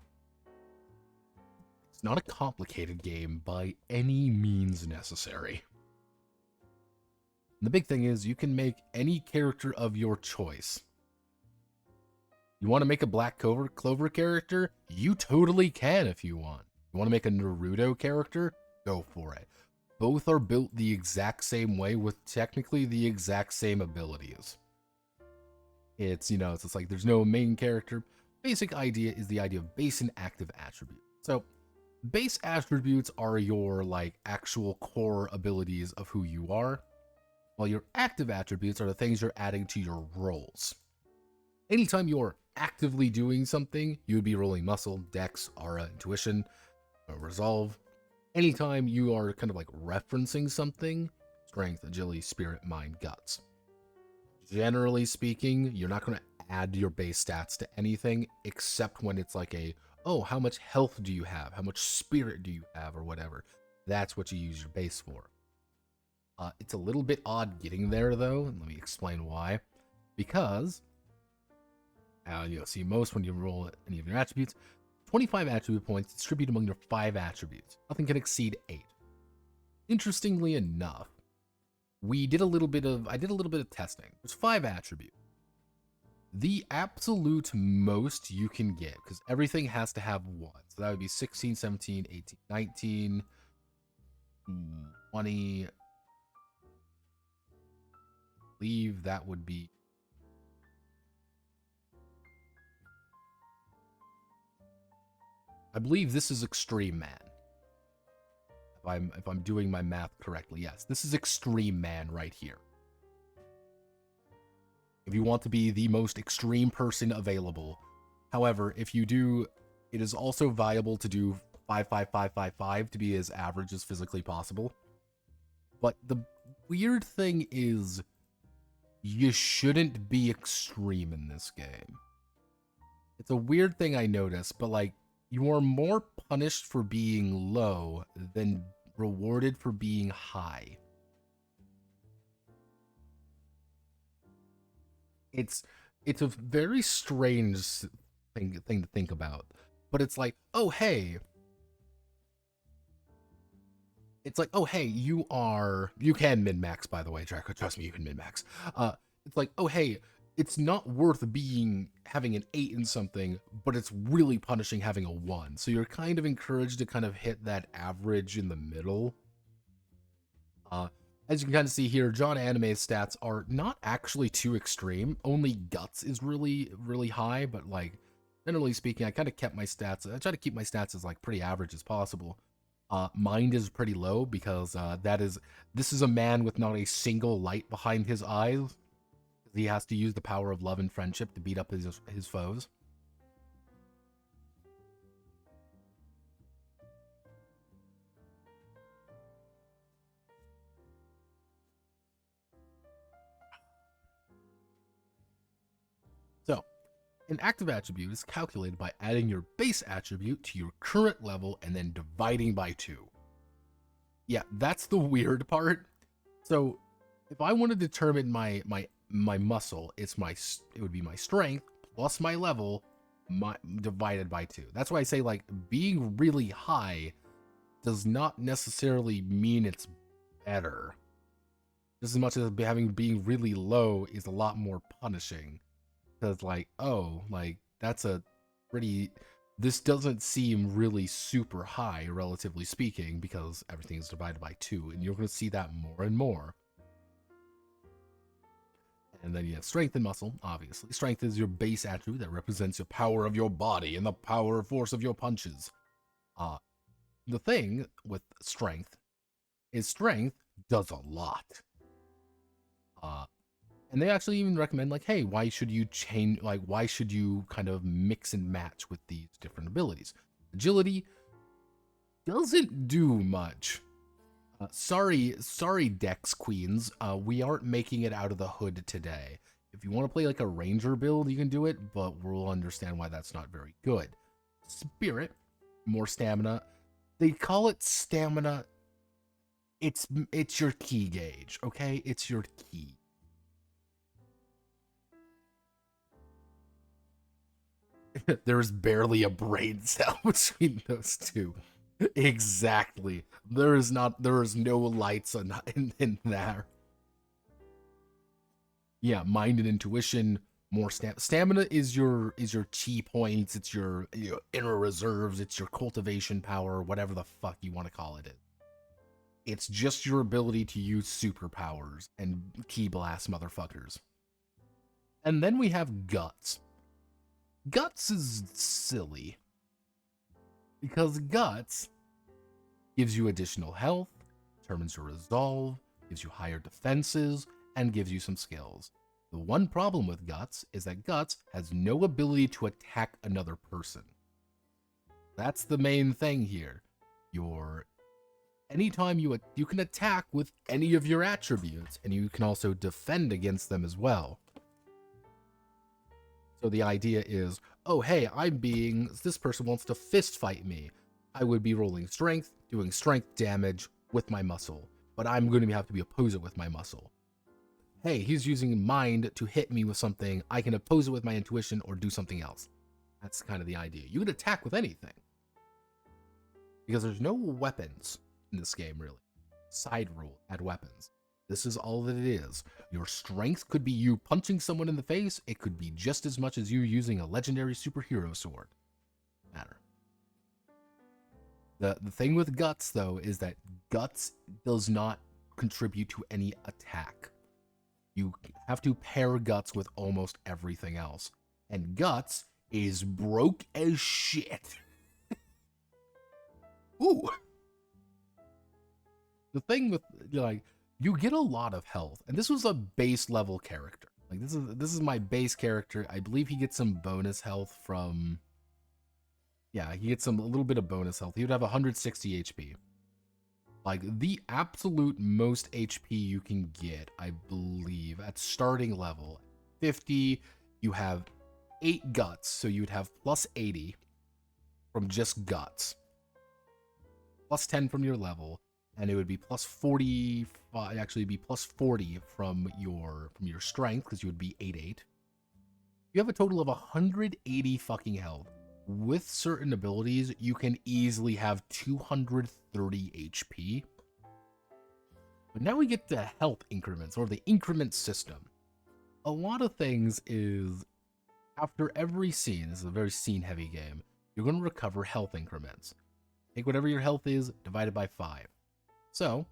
It's not a complicated game by any means necessary. And the big thing is you can make any character of your choice. You want to make a Black Clover character? You totally can if you want. You want to make a Naruto character? Go for it. Both are built the exact same way with technically the exact same abilities. It's, you know, it's like there's no main character. Basic idea is the idea of base and active attributes. So, base attributes are your, like, actual core abilities of who you are, while your active attributes are the things you're adding to your rolls. Anytime you're actively doing something, you would be rolling muscle, dex, aura, intuition, resolve. Anytime you are kind of like referencing something, strength, agility, spirit, mind, guts. Generally speaking, you're not going to add your base stats to anything except when it's like a, oh, how much health do you have? How much spirit do you have? Or whatever. That's what you use your base for. It's a little bit odd getting there, though, and let me explain why. Because, you'll see most when you roll any of your attributes, 25 attribute points distributed among your 5 attributes. Nothing can exceed 8. Interestingly enough, I did a little bit of testing. There's 5 attributes. The absolute most you can get, because everything has to have 1. So that would be 16, 17, 18, 19, 20. I believe that would be. I believe this is Extreme Man. If I'm doing my math correctly, yes, this is Extreme Man right here. If you want to be the most extreme person available. However, if you do, it is also viable to do 5-5-5-5-5 to be as average as physically possible. But the weird thing is, you shouldn't be extreme in this game. It's a weird thing I noticed, but like, you are more punished for being low than rewarded for being high. It's a very strange thing to think about. But it's like, oh hey. It's like, oh hey, you can min-max, by the way, Draco. Trust me, you can min-max. It's like, oh hey, it's not worth having an 8 in something, but it's really punishing having a 1. So you're kind of encouraged to kind of hit that average in the middle. As you can kind of see here, John Anime's stats are not actually too extreme. Only Guts is really, really high, but like, generally speaking, I kind of kept my stats. I try to keep my stats as like pretty average as possible. Mind is pretty low because this is a man with not a single light behind his eyes. He has to use the power of love and friendship to beat up his foes. So, an active attribute is calculated by adding your base attribute to your current level and then dividing by 2. Yeah, that's the weird part. So, if I want to determine my muscle, it would be my strength plus my level divided by 2. That's why I say, like, being really high does not necessarily mean it's better. Just as much as being really low is a lot more punishing. Because, like, oh, like, that's a pretty... This doesn't seem really super high, relatively speaking, because everything is divided by 2, and you're going to see that more and more. And then you have strength and muscle, obviously. Strength is your base attribute that represents your power of your body and the power force of your punches. The thing with strength is strength does a lot. And they actually even recommend, like, hey, why should you change, like, why should you kind of mix and match with these different abilities? Agility doesn't do much. Sorry, Dex Queens, we aren't making it out of the hood today. If you want to play, like, a ranger build, you can do it, but we'll understand why that's not very good. Spirit, more stamina. They call it stamina. It's your key gauge, okay? It's your key. There's barely a brain cell between those two. Exactly. There is no lights in there. Yeah, mind and intuition, more stamina is your chi points, it's your inner reserves, it's your cultivation power, whatever the fuck you want to call it. It's just your ability to use superpowers and key blast motherfuckers. And then we have guts. Guts is silly, because Guts gives you additional health, determines your resolve, gives you higher defenses, and gives you some skills. The one problem with Guts is that Guts has no ability to attack another person. That's the main thing here. Anytime you can attack with any of your attributes, and you can also defend against them as well. So the idea is, oh, hey, this person wants to fist fight me. I would be rolling strength, doing strength damage with my muscle, but I'm going to have to be opposing with my muscle. Hey, he's using mind to hit me with something. I can oppose it with my intuition or do something else. That's kind of the idea. You can attack with anything, because there's no weapons in this game, really. Side rule, add weapons. This is all that it is. Your strength could be you punching someone in the face. It could be just as much as you using a legendary superhero sword. Matter. The thing with Guts, though, is that Guts does not contribute to any attack. You have to pair Guts with almost everything else. And Guts is broke as shit. Ooh. The thing with, like, you get a lot of health, and this was a base level character. Like, this is my base character. I believe he gets some bonus health from... Yeah, he gets a little bit of bonus health. He would have 160 HP. Like, the absolute most HP you can get, I believe, at starting level. 50, you have 8 guts, so you would have plus 80 from just guts. Plus 10 from your level. And it would be plus 45, actually be plus 40 from your strength, because you would be 8/8. You have a total of 180 fucking health. With certain abilities, you can easily have 230 HP. But now we get to health increments, or the increment system. A lot of things is, after every scene, this is a very scene-heavy game, you're going to recover health increments. Take whatever your health is, divided by 5. So,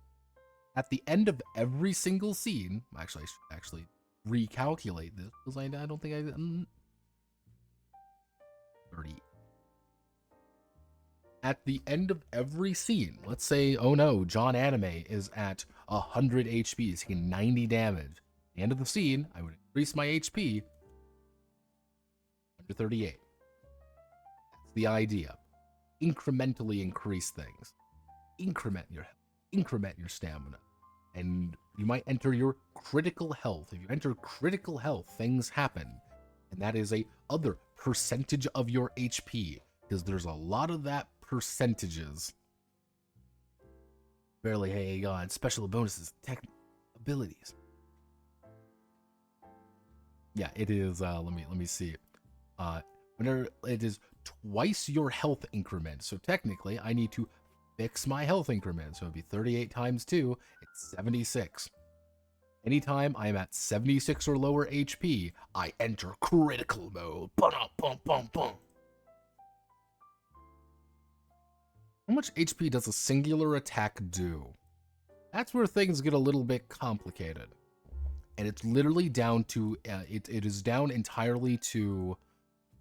At the end of every single scene, actually, I should actually recalculate this because I don't think I 30. At the end of every scene, let's say, oh no, John Anime is at 100 HP, he's taking 90 damage. At the end of the scene, I would increase my HP to 38. That's the idea. Incrementally increase things. Increment your health. Increment your stamina. And you might enter your critical health. If you enter critical health, things happen. And that is a other percentage of your HP. Because there's a lot of that percentages. Barely, hey god, special bonuses, tech abilities. Yeah, it is, let me see. Whenever it is twice your health increment. So technically, I need to fix my health increment. So it'd be 38 times 2, it's 76. Anytime I'm at 76 or lower HP, I enter critical mode. Bum. How much HP does a singular attack do? That's where things get a little bit complicated. And it's literally down to, it is down entirely to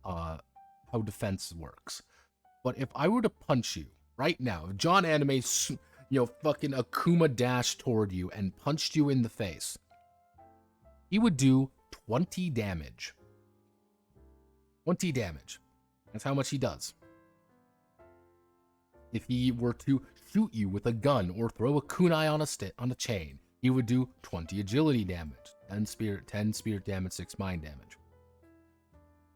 how defense works. But if I were to punch you right now, if John Anime, fucking Akuma dashed toward you and punched you in the face, he would do 20 damage. 20 damage. That's how much he does. If he were to shoot you with a gun or throw a kunai on a chain, he would do 20 agility damage, 10 spirit damage, 6 mind damage.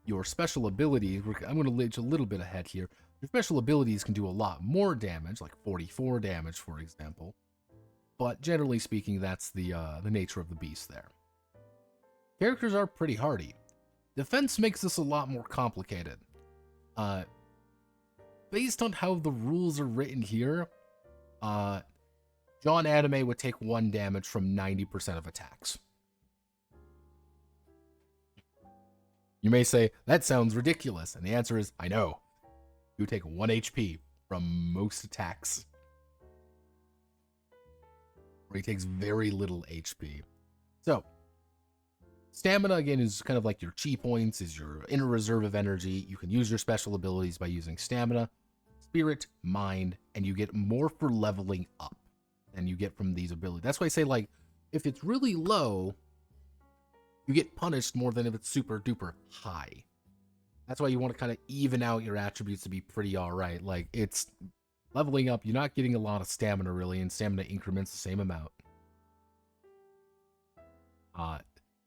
Your special abilities, I'm going to lead a little bit ahead here. Your special abilities can do a lot more damage, like 44 damage, for example. But generally speaking, that's the nature of the beast there. Characters are pretty hardy. Defense makes this a lot more complicated. Based on how the rules are written here, John Anime would take 1 damage from 90% of attacks. You may say, that sounds ridiculous, and the answer is, I know. You take 1 HP from most attacks. Or he takes very little HP. So, stamina, again, is kind of like your chi points, is your inner reserve of energy. You can use your special abilities by using stamina, spirit, mind, and you get more for leveling up than you get from these abilities. That's why I say, like, if it's really low, you get punished more than if it's super duper high. That's why you want to kind of even out your attributes to be pretty alright. Like, it's leveling up, you're not getting a lot of stamina really, and stamina increments the same amount.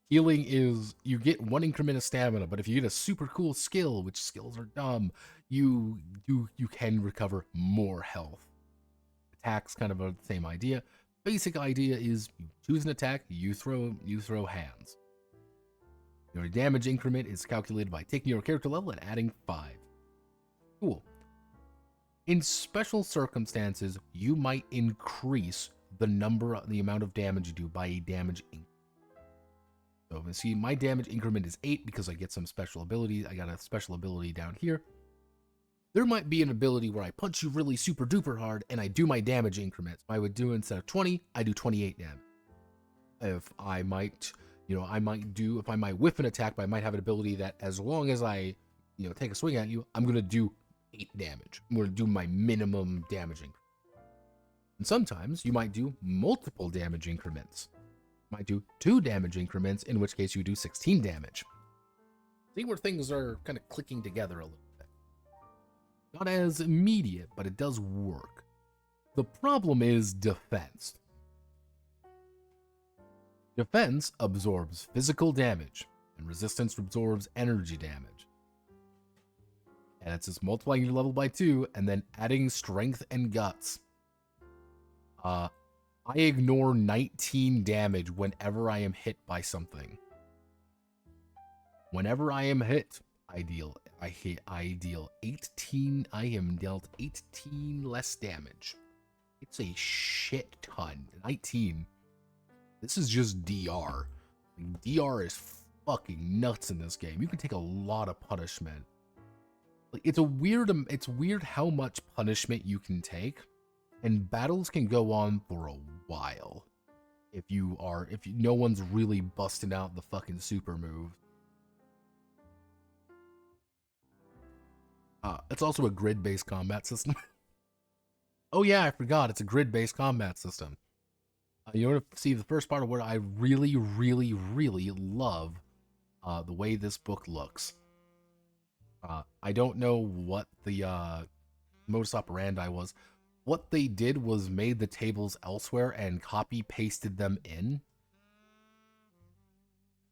Healing is, you get 1 increment of stamina, but if you get a super cool skill, which skills are dumb, you can recover more health. Attacks, kind of the same idea. Basic idea is you choose an attack, you throw hands. Your damage increment is calculated by taking your character level and adding 5. Cool. In special circumstances, you might increase the amount of damage you do by a damage increment. So see, my damage increment is 8 because I get some special abilities. I got a special ability down here. There might be an ability where I punch you really super duper hard and I do my damage increments. I would do, instead of 20, I do 28 damage. If I might whiff an attack, but I might have an ability that as long as I, take a swing at you, I'm going to do 8 damage. I'm going to do my minimum damage increment. And sometimes you might do multiple damage increments. You might do 2 damage increments, in which case you do 16 damage. See where things are kind of clicking together a little bit. Not as immediate, but it does work. The problem is defense. Defense absorbs physical damage, and resistance absorbs energy damage. And it's just multiplying your level by 2, and then adding strength and guts. I ignore 19 damage whenever I am hit by something. Whenever I am hit, I deal 18, I am dealt 18 less damage. It's a shit ton. 19. This is just DR. DR is fucking nuts in this game. You can take a lot of punishment. Like, it's weird how much punishment you can take. and battles can go on for a while if no one's really busting out the fucking super move. It's also a grid-based combat system. Oh yeah, I forgot. It's a grid-based combat system. You want to see the first part of what I really, really, really love the way this book looks. I don't know what the modus operandi was. What they did was made the tables elsewhere and copy-pasted them in.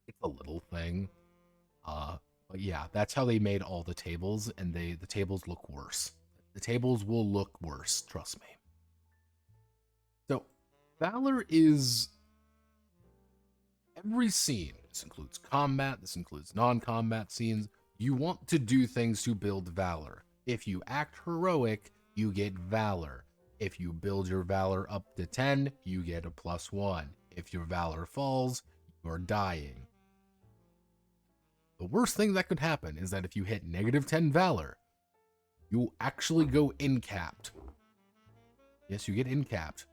It's a little thing. But yeah, that's how they made all the tables, and the tables look worse. The tables will look worse, trust me. So, Valor is every scene. This includes combat, this includes non-combat scenes. You want to do things to build Valor. If you act heroic, you get Valor. If you build your Valor up to 10, you get a +1. If your Valor falls, you're dying. The worst thing that could happen is that if you hit -10 Valor, you actually go incapped. Yes, you get incapped.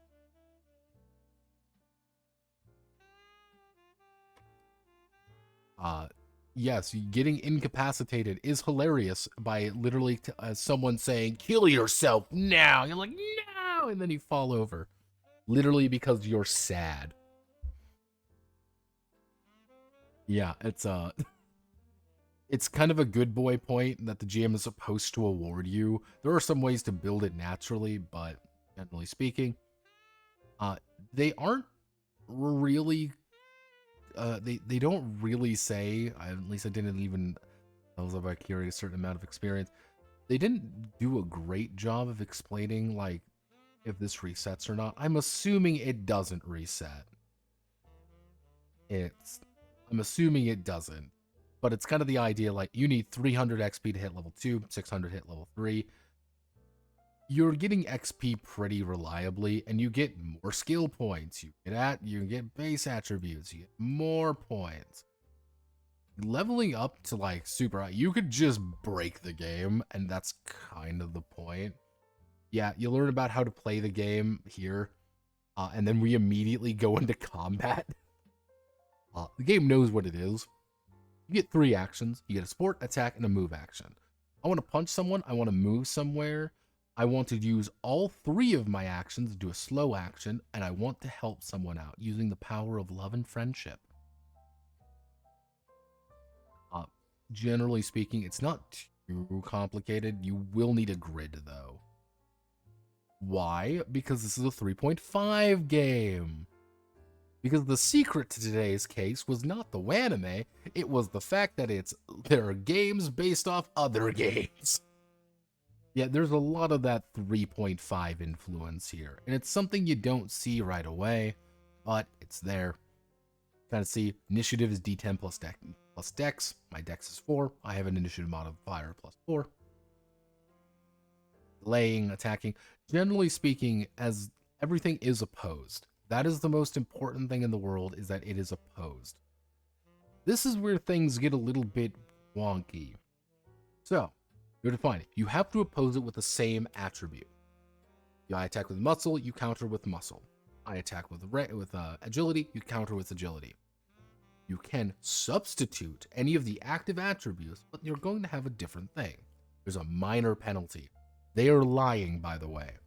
Yes, getting incapacitated is hilarious by literally someone saying, "Kill yourself now." You're like, "No!" And then you fall over. Literally because you're sad. Yeah, it's kind of a good boy point that the GM is supposed to award you. There are some ways to build it naturally, but generally speaking, they aren't really they don't really say, at least I didn't even, I was about carry a certain amount of experience. They didn't do a great job of explaining like if this resets or not. I'm assuming it doesn't reset. I'm assuming it doesn't. But it's kind of the idea like you need 300 XP to hit level 2, 600 hit level 3. You're getting XP pretty reliably, and you get more skill points. You get base attributes, you get more points. Leveling up to like super high, you could just break the game, and that's kind of the point. Yeah, you learn about how to play the game here, and then we immediately go into combat. The game knows what it is. You get 3 actions. You get a sport, attack, and a move action. I want to punch someone. I want to move somewhere. I want to use all 3 of my actions to do a slow action, and I want to help someone out using the power of love and friendship. Generally speaking, it's not too complicated. You will need a grid, though. Why? Because this is a 3.5 game. Because the secret to today's case was not the Wanime, it was the fact that there are games based off other games. Yeah, there's a lot of that 3.5 influence here, and it's something you don't see right away, but it's there. Kind of see, initiative is D10 plus dex. My dex is 4. I have an initiative modifier +4. Delaying, attacking. Generally speaking, as everything is opposed. That is the most important thing in the world, is that it is opposed. This is where things get a little bit wonky. So, you're defining. You have to oppose it with the same attribute. I attack with muscle, you counter with muscle. I attack with agility, you counter with agility. You can substitute any of the active attributes, but you're going to have a different thing. There's a minor penalty. They are lying, by the way.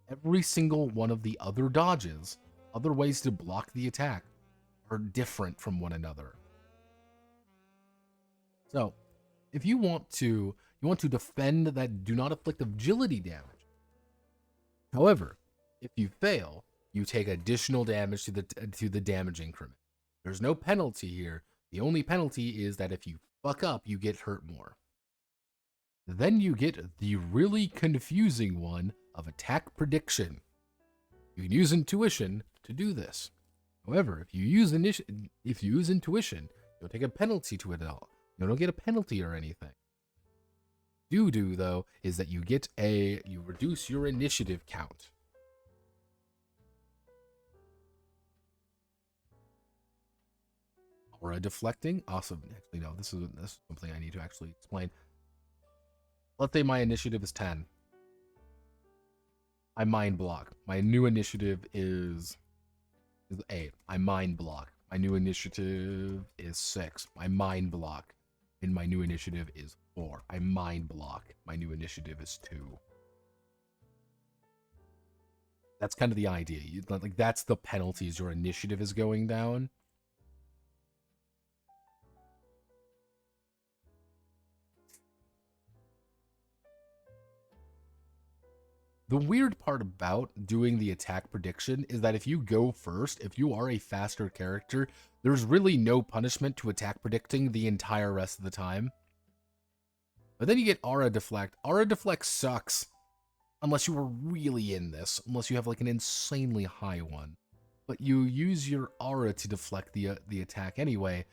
Every single one of the other dodges, other ways to block the attack, are different from one another. So, if you want to defend that do not inflict agility damage. However, if you fail, you take additional damage to the damage increment. There's no penalty here. The only penalty is that if you fuck up, you get hurt more. Then you get the really confusing one of attack prediction. You can use intuition to do this. However, if you use intuition, you don't take a penalty to it at all. You don't get a penalty or anything. Do though is that you reduce your initiative count. Aura deflecting. Awesome. Actually, no, this is something I need to actually explain. Let's say my initiative is 10. I mind block. My new initiative is 8. I mind block. My new initiative is 6. I mind block. And my new initiative is 4. I mind block. My new initiative is 2. That's kind of the idea. Like that's the penalties your initiative is going down. The weird part about doing the attack prediction is that if you go first, if you are a faster character, there's really no punishment to attack predicting the entire rest of the time. But then you get Aura Deflect. Aura Deflect sucks. Unless you were really in this. Unless you have like an insanely high one. But you use your aura to deflect the attack anyway.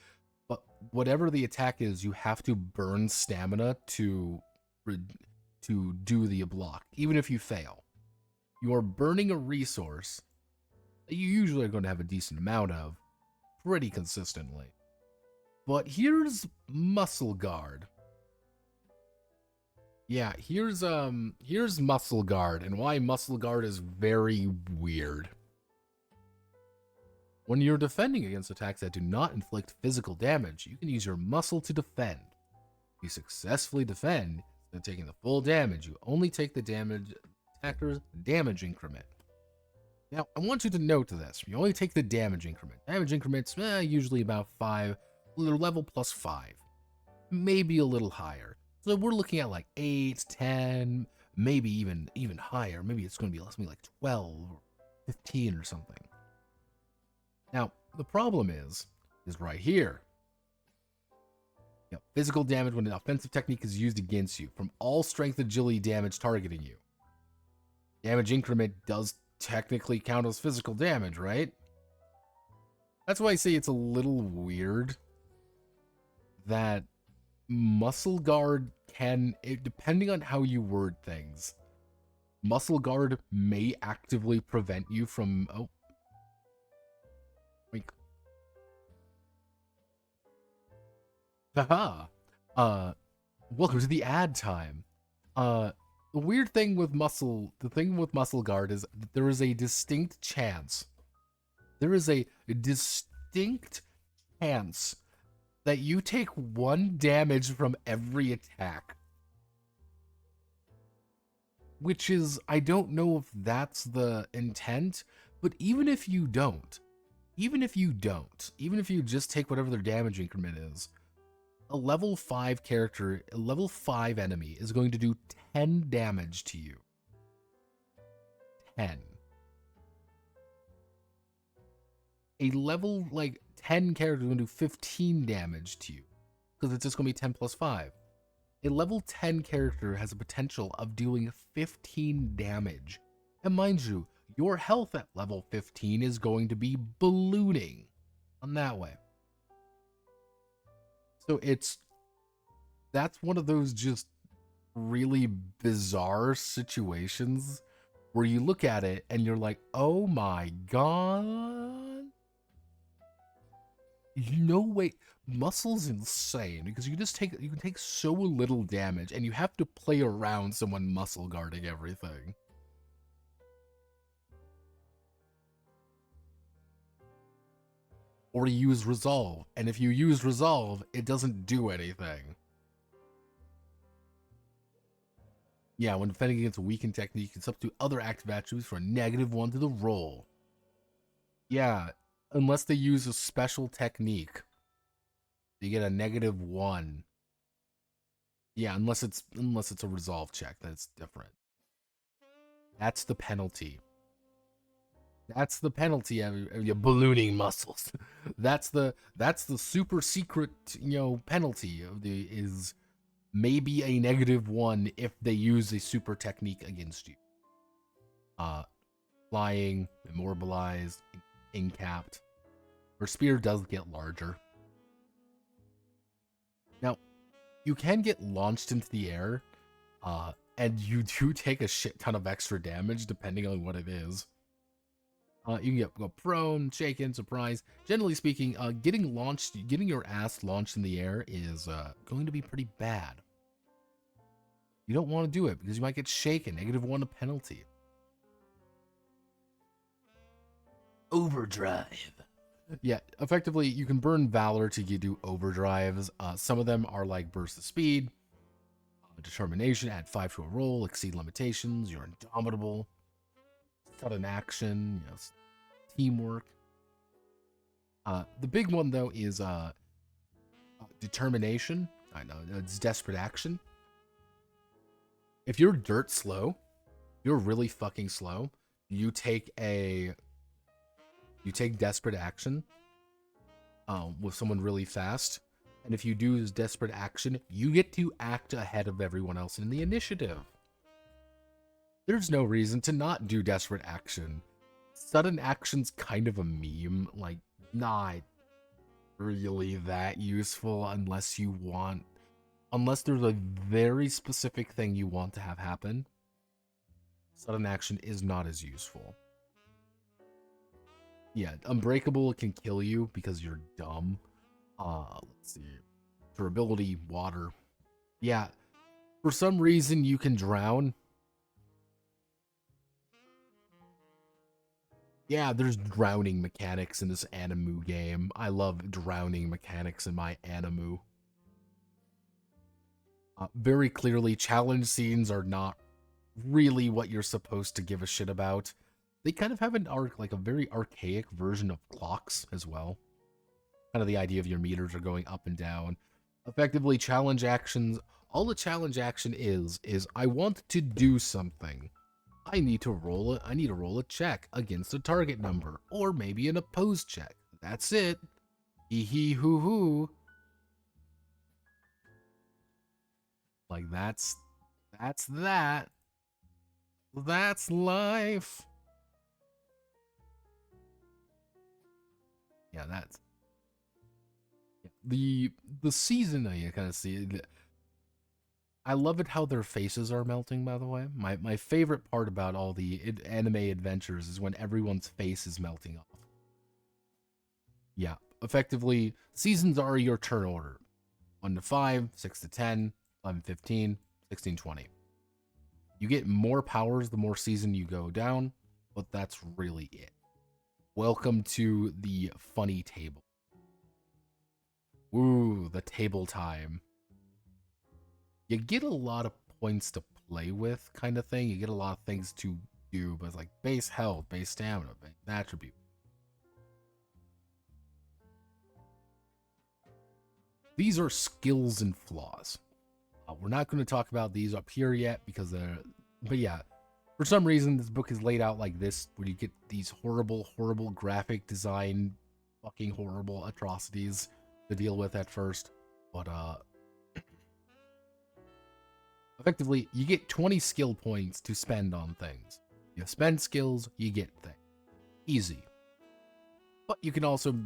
But whatever the attack is, you have to burn stamina to do the block, even if you fail. You are burning a resource that you usually are going to have a decent amount of pretty consistently. But here's Muscle Guard. Yeah, here's Muscle Guard, and why Muscle Guard is very weird. When you're defending against attacks that do not inflict physical damage, you can use your muscle to defend. If you successfully defend, instead of taking the full damage, you only take the attacker's damage increment. Now, I want you to note this. You only take the damage increment. Damage increments, usually about 5, level plus 5. Maybe a little higher. So we're looking at like 8, 10, maybe even higher. Maybe it's going to be something like 12 or 15 or something. Now, the problem is right here. Physical damage when an offensive technique is used against you from all strength agility damage targeting you. Damage increment does technically count as physical damage, right? That's why I say it's a little weird that Muscle Guard depending on how you word things, Muscle Guard may actively prevent you from... Oh. Wink. Haha. Welcome to the ad time. The weird thing with Muscle Guard is that there is a distinct chance. There is a distinct chance that you take 1 damage from every attack. Which is, I don't know if that's the intent, but even if you just take whatever their damage increment is, a level 5 character, a level 5 enemy is going to do 10 damage to you. 10. A level, 10 character is going to do 15 damage to you, because it's just going to be 10 plus 5. A level 10 character has a potential of doing 15 damage. And mind you, your health at level 15 is going to be ballooning on that way. So that's one of those just really bizarre situations where you look at it and you're like, oh my god. No way. Muscle's insane because you can take so little damage and you have to play around someone muscle guarding everything. Or use Resolve, and if you use Resolve, it doesn't do anything. Yeah, when defending against a weakened technique, it's up to other active attributes for a -1 to the roll. Yeah, unless they use a special technique, you get a -1. Yeah, unless it's a Resolve check, that's different. That's the penalty. That's the penalty of your ballooning muscles. That's the super secret, penalty of is maybe a -1 if they use a super technique against you. Flying, immobilized, incapped. Her spear does get larger. Now, you can get launched into the air, and you do take a shit ton of extra damage depending on what it is. You can go prone, shaken, surprise. Generally speaking, getting your ass launched in the air is going to be pretty bad. You don't want to do it because you might get shaken. -1 a penalty. Overdrive. Yeah, effectively, you can burn Valor to do overdrives. Some of them are like burst of speed, determination, add 5 to a roll, exceed limitations, you're indomitable, sudden action, teamwork. The big one, though, is determination. I know, it's desperate action. If you're dirt slow, you're really fucking slow, you take desperate action with someone really fast, and if you do desperate action, you get to act ahead of everyone else in the initiative. There's no reason to not do desperate action. Sudden action's kind of a meme, like, not really that useful unless there's a very specific thing you want to have happen. Sudden action is not as useful. Yeah, Unbreakable can kill you because you're dumb. Let's see. Durability, water. Yeah, for some reason you can drown. Yeah, there's drowning mechanics in this Animu game. I love drowning mechanics in my Animu. Very clearly, challenge scenes are not really what you're supposed to give a shit about. They kind of have a very archaic version of clocks as well. Kind of the idea of your meters are going up and down. Effectively, challenge actions, all the challenge action is I want to do something. I need to roll a check against a target number, or maybe an opposed check. That's it. Hee hee hoo hoo. Like that's that. That's life. Yeah, that's the season. You kind of see. I love it how their faces are melting. By the way, my favorite part about all the anime adventures is when everyone's face is melting off. Yeah, effectively, seasons are your turn order: 1 to 5, 6 to 10, 11, 15, 16, 20. You get more powers the more season you go down, but that's really it. Welcome to the funny table. Ooh, the table time. You get a lot of points to play with, kind of thing. You get a lot of things to do, but it's like base health, base stamina, base attribute. These are skills and flaws. We're not going to talk about these up here yet because but yeah, for some reason this book is laid out like this, where you get these horrible graphic design, fucking horrible atrocities to deal with at first. But effectively, you get 20 skill points to spend on things. You spend skills, you get things. Easy. But you can also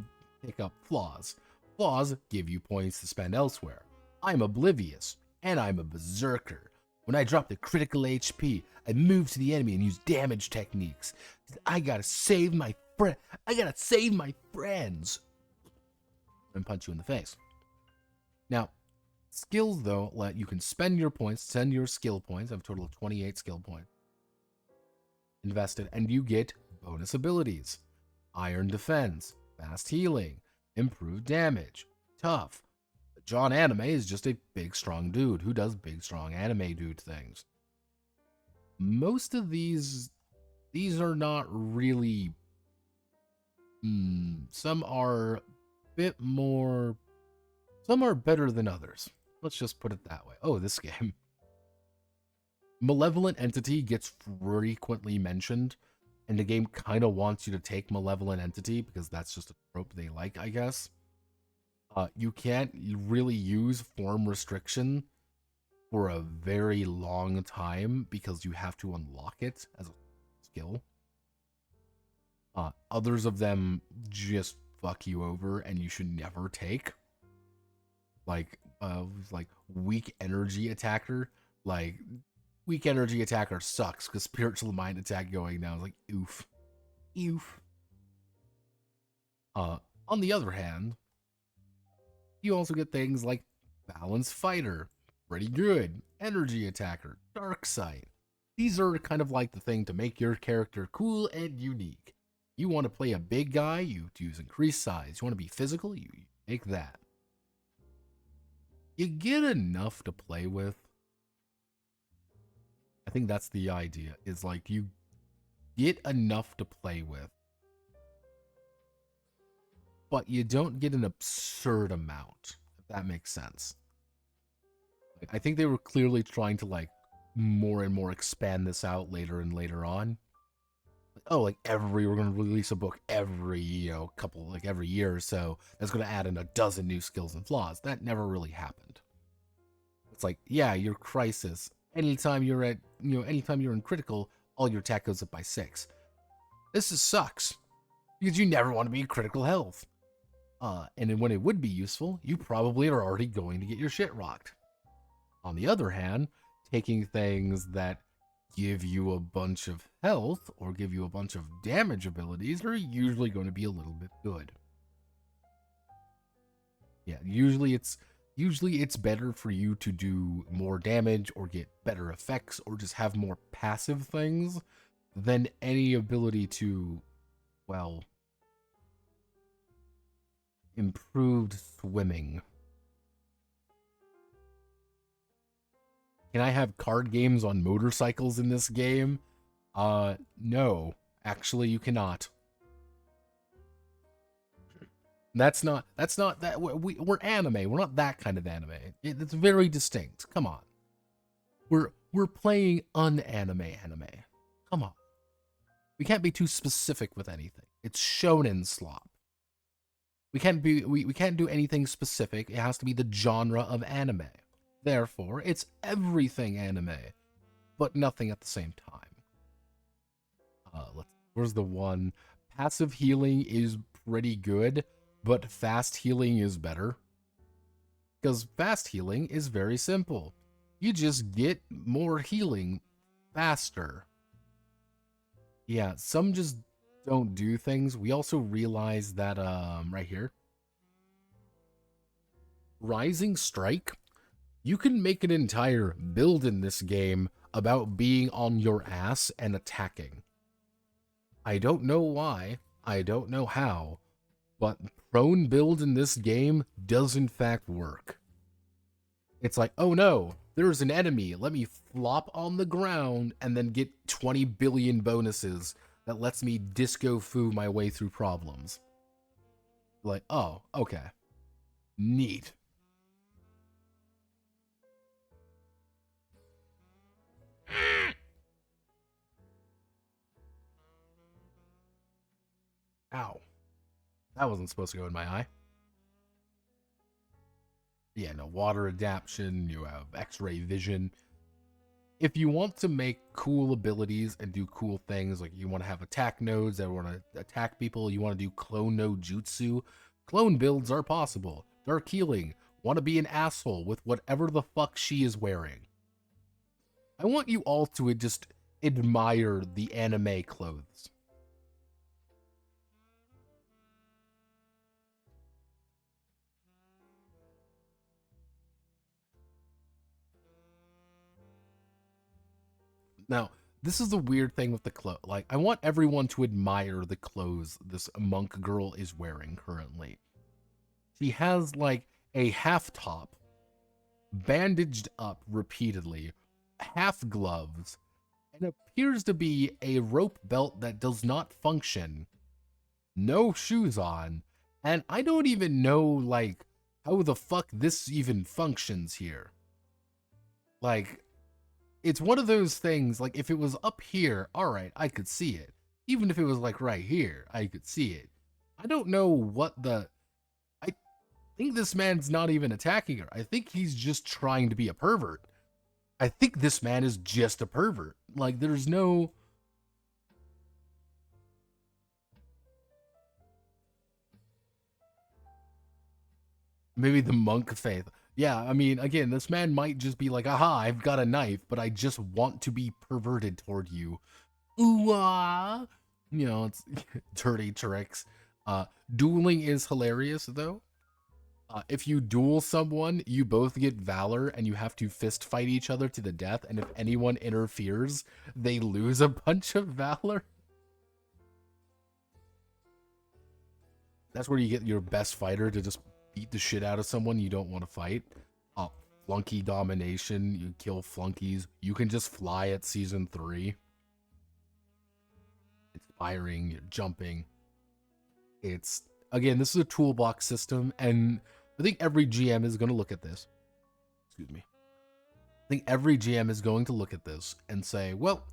pick up flaws. Flaws give you points to spend elsewhere. I'm oblivious, and I'm a berserker. When I drop the critical HP, I move to the enemy and use damage techniques. I gotta save my friends. And punch you in the face. Now, skills, though, let you can spend your points, send your skill points. I have a total of 28 skill points invested, and you get bonus abilities: Iron Defense, Fast Healing, Improved Damage, Tough. John Anime is just a big, strong dude who does big, strong anime dude things. Most of these are not really. Some are a bit more. Some are better than others. Let's just put it that way. Oh, this game. Malevolent Entity gets frequently mentioned, and the game kind of wants you to take Malevolent Entity because that's just a trope they like, I guess. You can't really use Form Restriction for a very long time because you have to unlock it as a skill. Others of them just fuck you over and you should never take. Like Weak Energy Attacker. Like, Weak Energy Attacker sucks because Spiritual Mind Attack going now is like, oof. Oof. On the other hand, you also get things like Balance Fighter, pretty good, Energy Attacker, Dark Sight. These are kind of like the thing to make your character cool and unique. You want to play a big guy, you use increased size. You want to be physical, you take that. You get enough to play with. I think that's the idea, is like you get enough to play with, but you don't get an absurd amount, if that makes sense. I think they were clearly trying to like more and more expand this out later and later on. Oh, like we're going to release a book every, every year or so. That's going to add in a dozen new skills and flaws. That never really happened. It's like, yeah, your crisis. Anytime you're in critical, all your attack goes up by 6. This just sucks. Because you never want to be in critical health. And then when it would be useful, you probably are already going to get your shit rocked. On the other hand, taking things that give you a bunch of health or give you a bunch of damage abilities are usually going to be a little bit good. Yeah, usually it's better for you to do more damage or get better effects or just have more passive things than any ability to, well, improved swimming. Can I have card games on motorcycles in this game? No. Actually, you cannot. That's not that we're anime. We're not that kind of anime. It's very distinct. Come on. We're playing unanime anime. Come on. We can't be too specific with anything. It's shonen slop. We can't do anything specific. It has to be the genre of anime. Therefore, it's everything anime, but nothing at the same time. Where's the one? Passive healing is pretty good, but fast healing is better. Because fast healing is very simple. You just get more healing faster. Yeah, some just don't do things. We also realize that, right here. Rising Strike. You can make an entire build in this game about being on your ass and attacking. I don't know why, I don't know how, but prone build in this game does in fact work. It's like, oh no, there's an enemy, let me flop on the ground and then get 20 billion bonuses that lets me disco foo my way through problems. Like, oh, okay. Neat. Ow. That wasn't supposed to go in my eye. Yeah, no, water adaptation, you have X-ray vision. If you want to make cool abilities and do cool things, like you want to have attack nodes that want to attack people, you want to do clone node jutsu, clone builds are possible. Dark healing, want to be an asshole with whatever the fuck she is wearing. I want you all to just admire the anime clothes. Now, this is the weird thing with the clothes. Like, I want everyone to admire the clothes this monk girl is wearing currently. She has, like, a half top, bandaged up repeatedly, half gloves, and appears to be a rope belt that does not function, no shoes on, and I don't even know, like, how the fuck this even functions here. Like, it's one of those things, like, if it was up here, alright, I could see it. Even if it was, like, right here, I could see it. I don't know what the... I think this man's not even attacking her. I think he's just trying to be a pervert. I think this man is just a pervert. Like, there's no... Maybe the monk faith. Yeah, I mean, again, this man might just be like, aha, I've got a knife, but I just want to be perverted toward you. Ooh, ah. You know, it's dirty tricks. Dueling is hilarious, though. If you duel someone, you both get Valor, and you have to fist fight each other to the death, and if anyone interferes, they lose a bunch of Valor. That's where you get your best fighter to just beat the shit out of someone you don't want to fight. Flunky domination, you kill flunkies. You can just fly at season 3. It's firing, you're jumping. It's, again, this is a toolbox system, and I think every GM is going to look at this. Excuse me. I think every GM is going to look at this and say, well,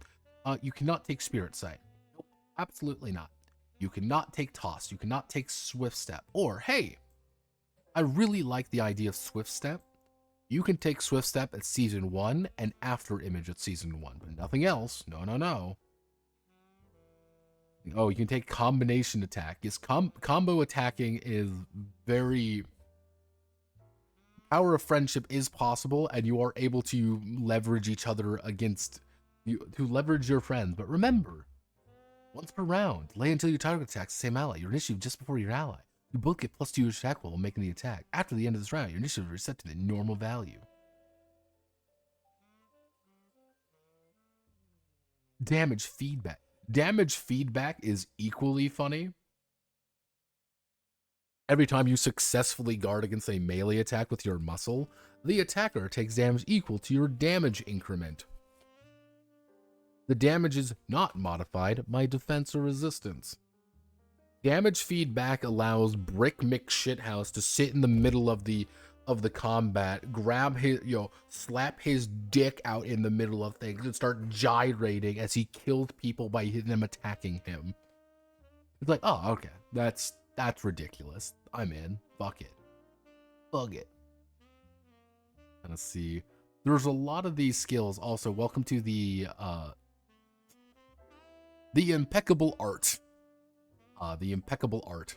you cannot take Spirit Sight. Nope, absolutely not. You cannot take Toss. You cannot take Swift Step. Or, hey, I really like the idea of Swift Step. You can take Swift Step at Season 1 and After Image at Season 1, but nothing else. No, no, no. Oh, you can take Combination Attack. Yes, combo attacking is very... Power of Friendship is possible, and you are able to leverage each other against... to leverage your friends. But remember, once per round, lay until your target attacks the same ally. Your initiative just before your ally. You both get +2 your attack roll while making the attack. After the end of this round, your initiative is reset to the normal value. Damage feedback. Damage feedback is equally funny. Every time you successfully guard against a melee attack with your muscle, the attacker takes damage equal to your damage increment. The damage is not modified by defense or resistance. Damage feedback allows Brick McShithouse to sit in the middle of the combat, grab his, slap his dick out in the middle of things and start gyrating as he killed people by them attacking him. It's like, oh, okay, that's ridiculous. I'm in. Fuck it. Fuck it. Let's see. There's a lot of these skills. Also, welcome to the impeccable art. The impeccable art.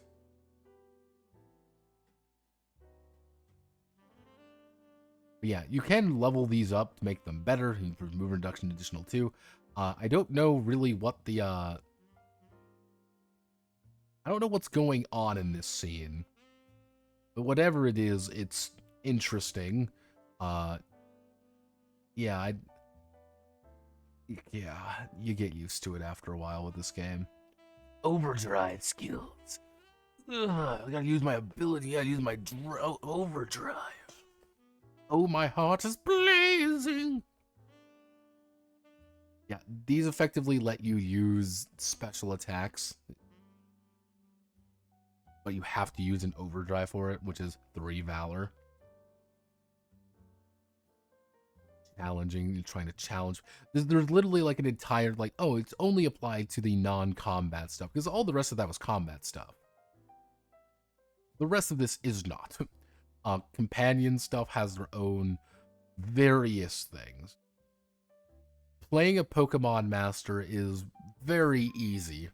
But yeah, you can level these up to make them better. Improve move reduction additional 2. I don't know really what the I don't know what's going on in this scene. But whatever it is, it's interesting. Yeah, you get used to it after a while with this game. Overdrive skills. Ugh, I gotta use my ability. I gotta use my overdrive. Oh, my heart is blazing. Yeah, these effectively let you use special attacks, but you have to use an overdrive for it, which is 3 Valor. Challenging, you're trying to challenge. There's literally like an entire, like, oh, it's only applied to the non-combat stuff, because all the rest of that was combat stuff. The rest of this is not. Companion stuff has their own various things. Playing a Pokemon Master is very easy.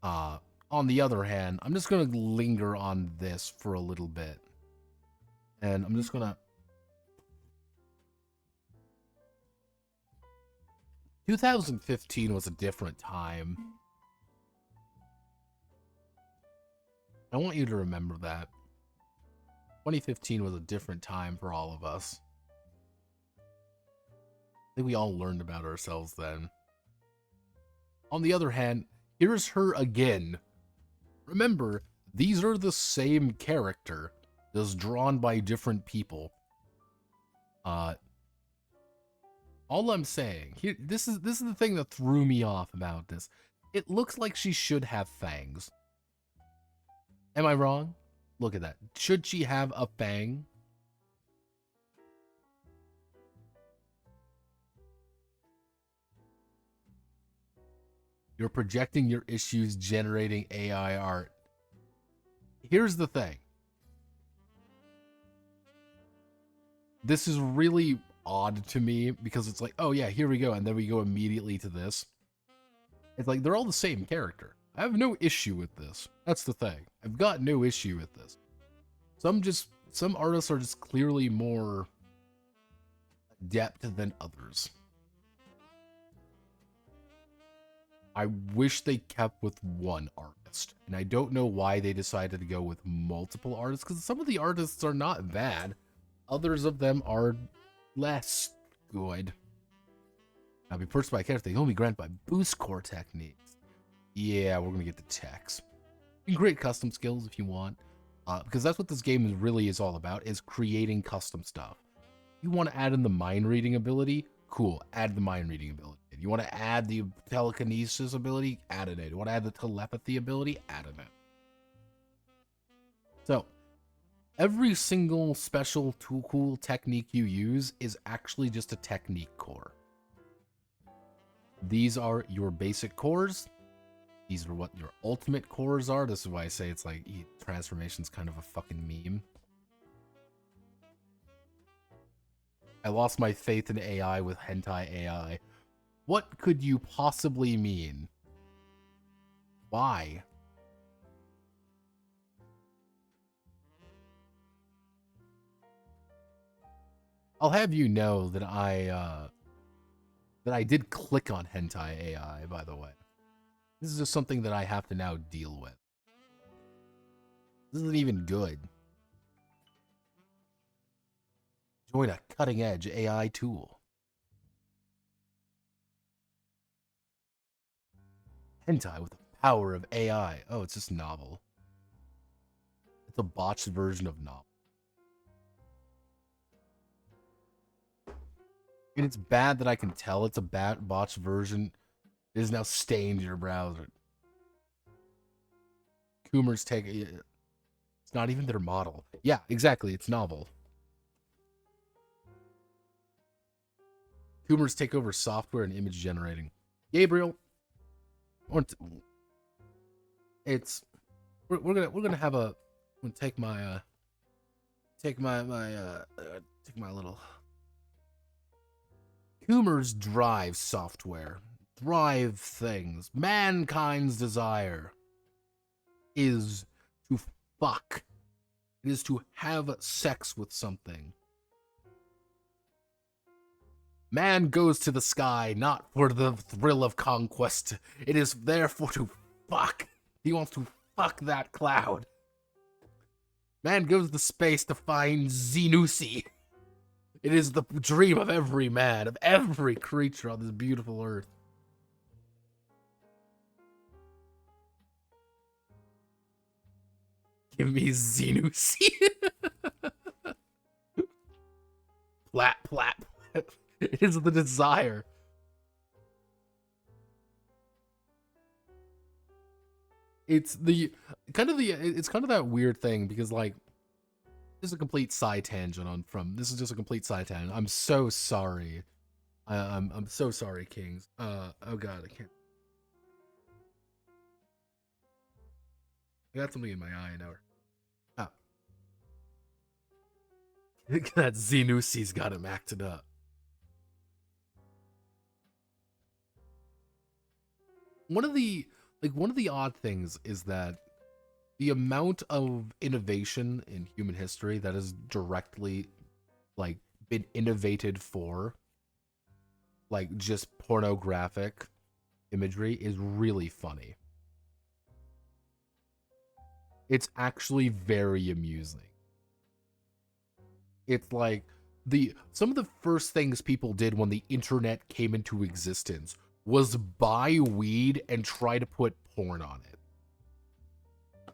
On the other hand, I'm just going to linger on this for a little bit. And I'm just going to... 2015 was a different time. I want you to remember that. 2015 was a different time for all of us. I think we all learned about ourselves then. On the other hand, here's her again. Remember, these are the same character, just drawn by different people. All I'm saying here, this is the thing that threw me off about this. It looks like she should have fangs. Am I wrong? Look at that. Should she have a fang? You're projecting your issues, generating AI art. Here's the thing. This is really odd to me because it's like, oh yeah, here we go, and then we go immediately to this. It's like they're all the same character. I have no issue with this. That's the thing. I've got no issue with this. Some artists are just clearly more adept than others. I wish they kept with one artist, and I don't know why they decided to go with multiple artists, because some of the artists are not bad. Others of them are less good. Now, be purchased by a character, they only grant by boost core techniques. Yeah, we're gonna get the text. You can create custom skills if you want, because that's what this game really is all about, is creating custom stuff. You want to add in the mind reading ability? Cool, add the mind reading ability. You want to add the telekinesis ability? Add it in. You want to add the telepathy ability? Add it in. So, every single special cool technique you use is actually just a technique core. These are your basic cores. These are what your ultimate cores are. This is why I say it's like transformation's kind of a fucking meme. I lost my faith in AI with hentai AI. What could you possibly mean? Why? I'll have you know that I did click on hentai AI, by the way. This is just something that I have to now deal with. This isn't even good. Join a cutting-edge AI tool. Hentai with the power of AI. Oh, it's just novel. It's a botched version of novel. And it's bad that I can tell it's a botched version. It is now stained your browser. Coomers take it. It's not even their model. Yeah, exactly. It's novel. Coomers take over software and image generating. Gabriel, it's we're gonna have a. I'm gonna take my little. Coomers drive software. Drive things. Mankind's desire is to fuck. It is to have sex with something. Man goes to the sky not for the thrill of conquest. It is therefore to fuck. He wants to fuck that cloud. Man goes to space to find Xenusi. It is the dream of every man, of every creature on this beautiful earth. Give me Xenusi. Plat, plat. It is the desire. It's kind of that weird thing because like this is a complete side tangent this is just a complete side tangent. I'm so sorry. I'm so sorry, Kings. Oh god, I can't. I got something in my eye now. Oh. That Xenusi's got him acted up. One of the odd things is that the amount of innovation in human history that has directly like been innovated for like just pornographic imagery is really funny. It's actually very amusing. It's like some of the first things people did when the internet came into existence was buy weed and try to put porn on it.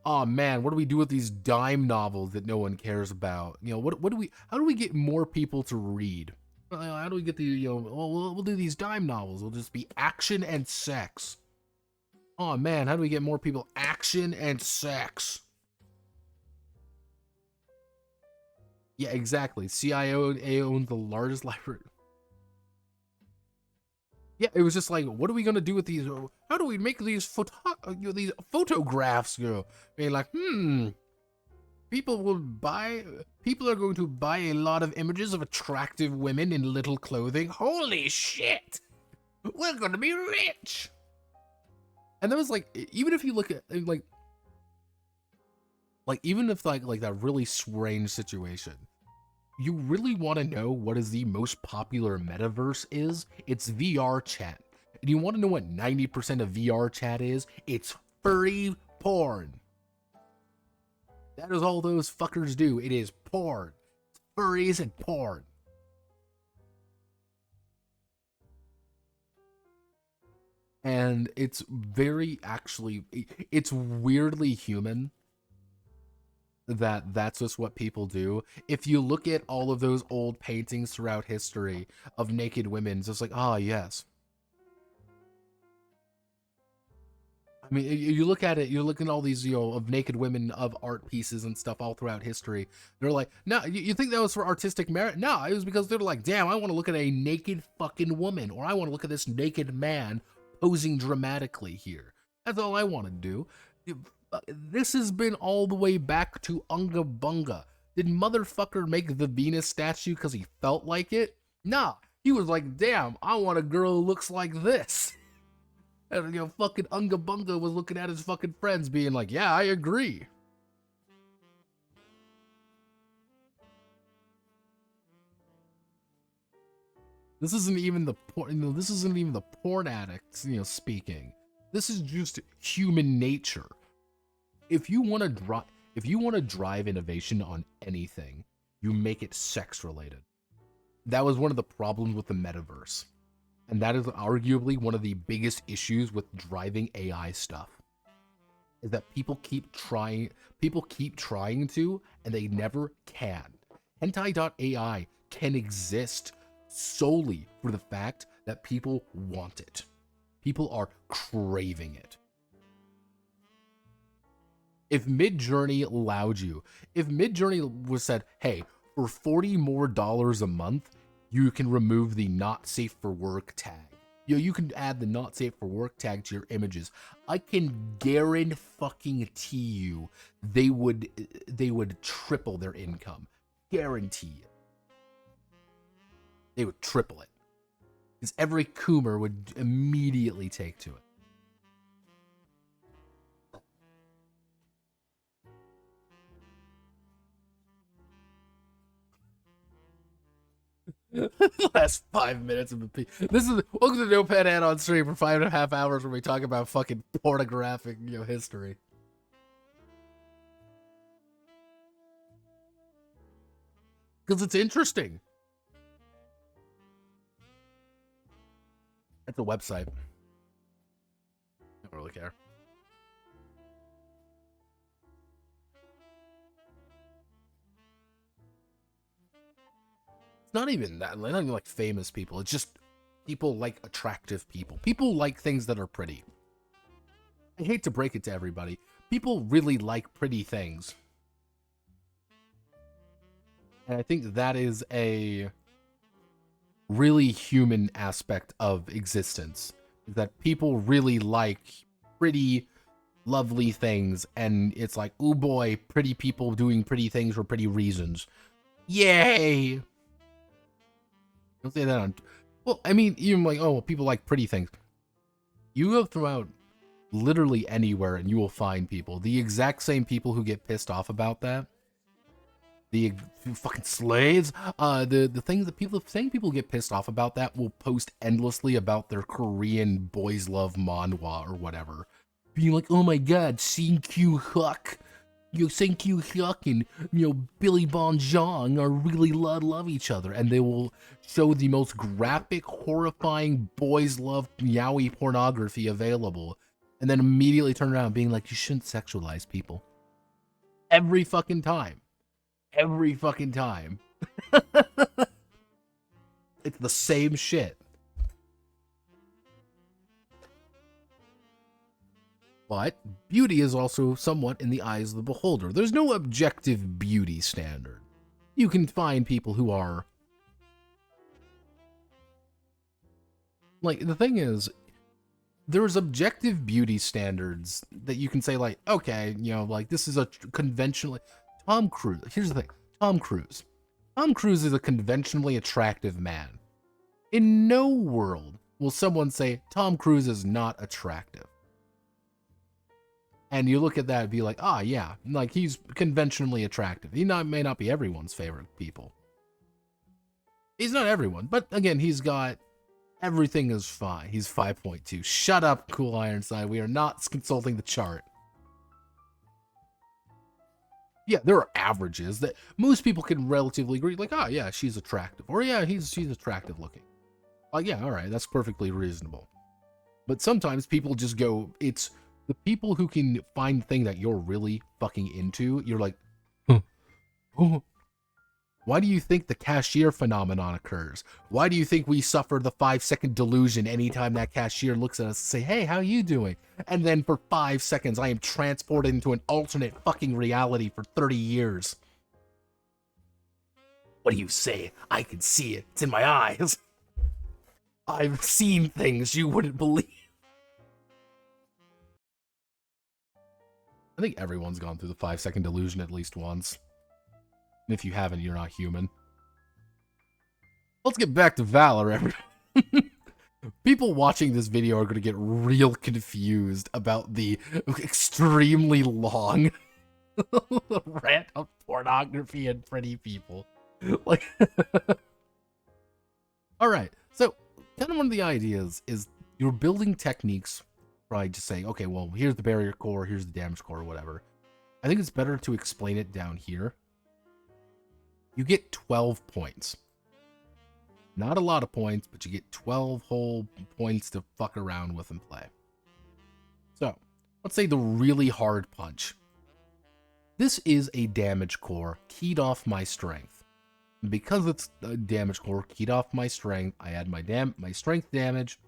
Oh man, what do we do with these dime novels that no one cares about? You know, how do we get more people to read? How do we get we'll do these dime novels. It'll just be action and sex. Oh man, how do we get more people? Action and sex. Yeah, exactly. CIA owns the largest library. Yeah, it was just like, what are we gonna do with these? How do we make these these photographs? Being like, people are going to buy a lot of images of attractive women in little clothing. Holy shit, we're gonna be rich. And that was like, even if you look at like even if like that really strange situation. You really want to know what is the most popular metaverse is? It's VR chat. And you want to know what 90% of VR chat is? It's furry porn. That is all those fuckers do. It is porn. It's furries and porn. And it's very actually, it's weirdly human that that's just what people do. If you look at all of those old paintings throughout history of naked women, it's just like, ah, yes. I mean, you look at it, you're looking at all these, of naked women of art pieces and stuff all throughout history. They're like, no, you think that was for artistic merit? No, it was because they're like, damn, I want to look at a naked fucking woman, or I want to look at this naked man posing dramatically here. That's all I want to do. This has been all the way back to Unga Bunga. Did motherfucker make the Venus statue because he felt like it? Nah, he was like, damn, I want a girl who looks like this. And, fucking Unga Bunga was looking at his fucking friends being like, yeah, I agree. This isn't even the porn, this isn't even the porn addicts, speaking. This is just human nature. If you want to drive innovation on anything, you make it sex related. That was one of the problems with the metaverse. And that is arguably one of the biggest issues with driving AI stuff. Is that people keep trying to, and they never can. Hentai.ai can exist solely for the fact that people want it. People are craving it. If Midjourney allowed you, if Midjourney was said, hey, for $40 more a month, you can remove the not safe for work tag. You can add the not safe for work tag to your images. I can guarantee you they would triple their income. Guarantee it. They would triple it. Because every Coomer would immediately take to it. Last 5 minutes of the this is welcome to Notepad Ad on stream for 5.5 hours where we talk about fucking pornographic history. Because it's interesting. It's a website. I don't really care. Not even that, not even like famous people. It's just people like attractive people. People like things that are pretty. I hate to break it to everybody. People really like pretty things. And I think that is a really human aspect of existence. Is that people really like pretty, lovely things. And it's like, oh boy, pretty people doing pretty things for pretty reasons. Yay! Don't say that on... Well, I mean, even like, oh, people like pretty things. You go throughout literally anywhere and you will find people. The exact same people who get pissed off about that. The fucking slaves. The things that people get pissed off about that will post endlessly about their Korean boys love manhwa or whatever. Being like, oh my god, Shin-Kyu Huck. Shin-Kyu Hyuk and, Billy Bonjong are really love each other. And they will show the most graphic, horrifying boys love yaoi pornography available. And then immediately turn around being like, you shouldn't sexualize people. Every fucking time. Every fucking time. It's the same shit. But beauty is also somewhat in the eyes of the beholder. There's no objective beauty standard. You can find people who are... Like, the thing is, there's objective beauty standards that you can say, like, okay, like, this is a conventionally... Tom Cruise. Here's the thing. Tom Cruise. Tom Cruise is a conventionally attractive man. In no world will someone say Tom Cruise is not attractive. And you look at that and be like, ah, yeah, like he's conventionally attractive. He may not be everyone's favorite people. He's not everyone, but again, he's got everything is fine. He's 5.2. Shut up, Cool Ironside. We are not consulting the chart. Yeah, there are averages that most people can relatively agree. Like, oh yeah, she's attractive, or yeah, she's attractive looking. Like, yeah, all right, that's perfectly reasonable. But sometimes people just go, it's the people who can find the thing that you're really fucking into. You're like, huh. Oh, why do you think the cashier phenomenon occurs? Why do you think we suffer the 5-second delusion anytime that cashier looks at us and say, hey, how you doing? And then for 5 seconds, I am transported into an alternate fucking reality for 30 years. What do you say? I can see it. It's in my eyes. I've seen things you wouldn't believe. I think everyone's gone through the 5-second delusion at least once. And if you haven't, you're not human. Let's get back to Valor, everyone. People watching this video are going to get real confused about the extremely long rant of pornography and pretty people. Like, alright, so kind of one of the ideas is you're building techniques by just saying, okay, well, here's the barrier core, here's the damage core, or whatever. I think it's better to explain it down here. You get 12 points. Not a lot of points, but you get 12 whole points to fuck around with and play. So, let's say the really hard punch. This is a damage core keyed off my strength. And because it's a damage core keyed off my strength, I add my strength damage,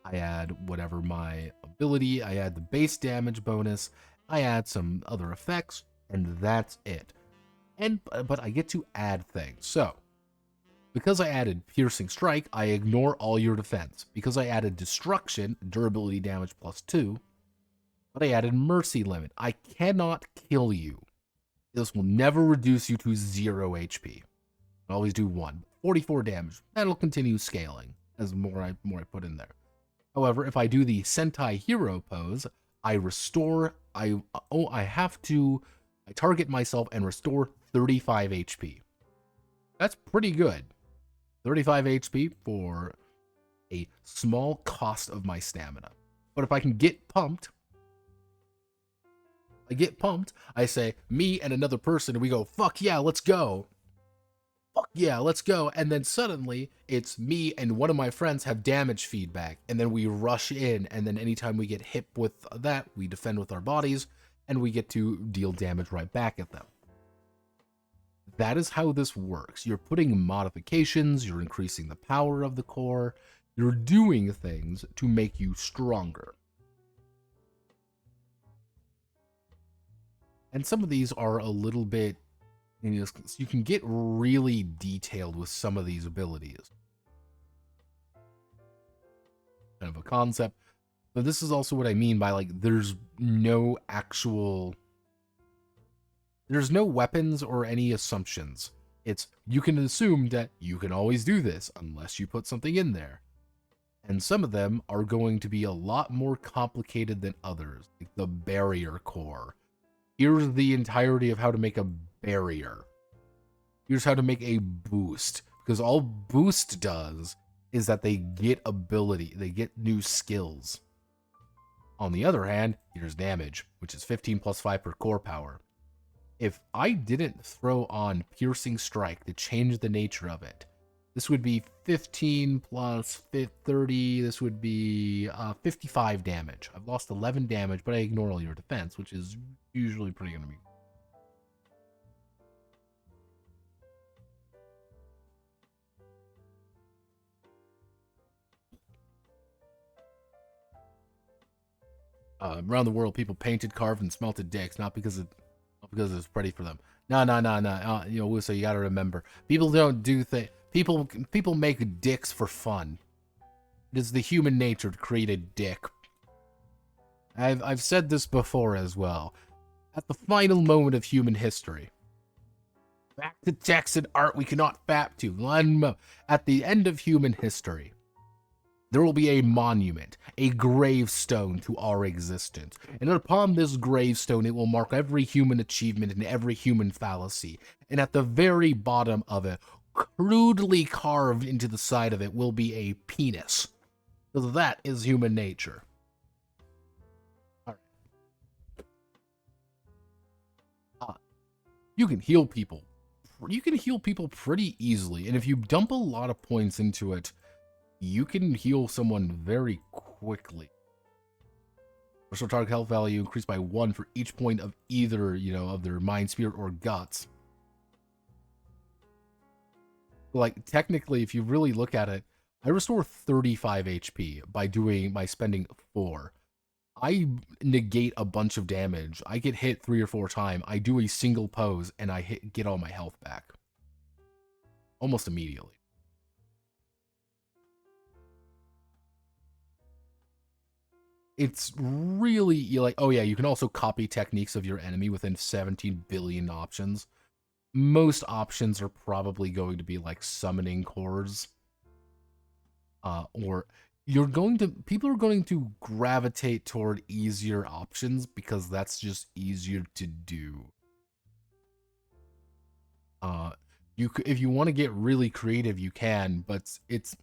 I add whatever my ability, I add the base damage bonus, I add some other effects, and that's it. But I get to add things. So, because I added Piercing Strike, I ignore all your defense. Because I added Destruction, durability damage +2, but I added Mercy Limit. I cannot kill you. This will never reduce you to 0 HP. I always do 1. 44 damage. That'll continue scaling as more I put in there. However, if I do the Sentai Hero pose, I restore. I target myself and restore 35 HP. That's pretty good. 35 HP for a small cost of my stamina. But if I can get pumped, I say, me and another person, and we go, fuck yeah, let's go. Fuck yeah, let's go. And then suddenly, it's me and one of my friends have damage feedback. And then we rush in, and then anytime we get hit with that, we defend with our bodies, and we get to deal damage right back at them. That is how this works. You're putting modifications, you're increasing the power of the core, you're doing things to make you stronger. And some of these are a little bit, you can get really detailed with some of these abilities. Kind of a concept, but this is also what I mean by, like, there's no weapons or any assumptions. It's, you can assume that you can always do this unless you put something in there. And some of them are going to be a lot more complicated than others, like the barrier core. Here's the entirety of how to make a barrier. Here's how to make a boost. Because all boost does is that they get ability, they get new skills. On the other hand, here's damage, which is 15 plus 5 per core power. If I didn't throw on Piercing Strike to change the nature of it, this would be 15 plus 30, this would be 55 damage. I've lost 11 damage, but I ignore all your defense, which is usually pretty gonna be. Around the world, people painted, carved, and smelted dicks, not because it's pretty for them. No. So you gotta remember, people don't do things. People make dicks for fun. It is the human nature to create a dick. I've said this before as well. At the final moment of human history, back to text and art we cannot fap to. At the end of human history, there will be a monument, a gravestone to our existence. And upon this gravestone, it will mark every human achievement and every human fallacy. And at the very bottom of it, crudely carved into the side of it, will be a penis. Because that is human nature. All right. You can heal people. You can heal people pretty easily. And if you dump a lot of points into it, you can heal someone very quickly. Restore target health value increased by 1 for each point of either, of their mind, spirit, or guts. Like, technically, if you really look at it, I restore 35 HP by spending 4. I negate a bunch of damage. I get hit 3 or 4 times. I do a single pose, and I get all my health back. Almost immediately. It's really, like, oh yeah, you can also copy techniques of your enemy within 17 billion options. Most options are probably going to be like summoning cores. Or people are going to gravitate toward easier options because that's just easier to do. If you want to get really creative, you can, but it's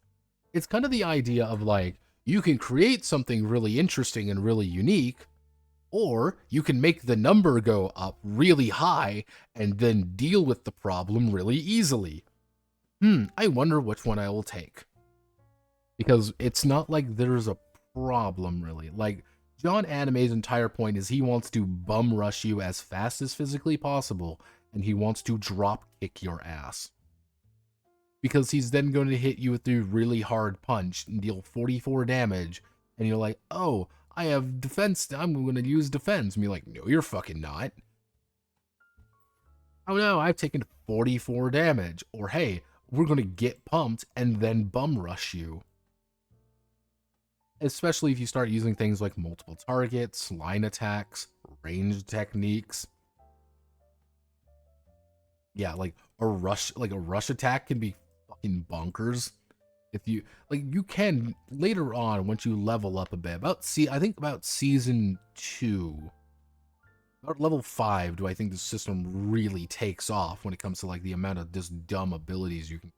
kind of the idea of like, you can create something really interesting and really unique, or you can make the number go up really high and then deal with the problem really easily. I wonder which one I will take. Because it's not like there's a problem, really. Like, John Anime's entire point is he wants to bum rush you as fast as physically possible, and he wants to drop kick your ass. Because he's then going to hit you with the really hard punch and deal 44 damage, and you're like, oh, I have defense, I'm going to use defense. And you're like, no, you're fucking not. Oh no, I've taken 44 damage. Or hey, we're going to get pumped and then bum rush you. Especially if you start using things like multiple targets, line attacks, ranged techniques. Yeah, like a rush attack can be fucking bonkers. If you you can later on once you level up a bit. I think about season 2, about level 5, do I think the system really takes off when it comes to like the amount of just dumb abilities you can.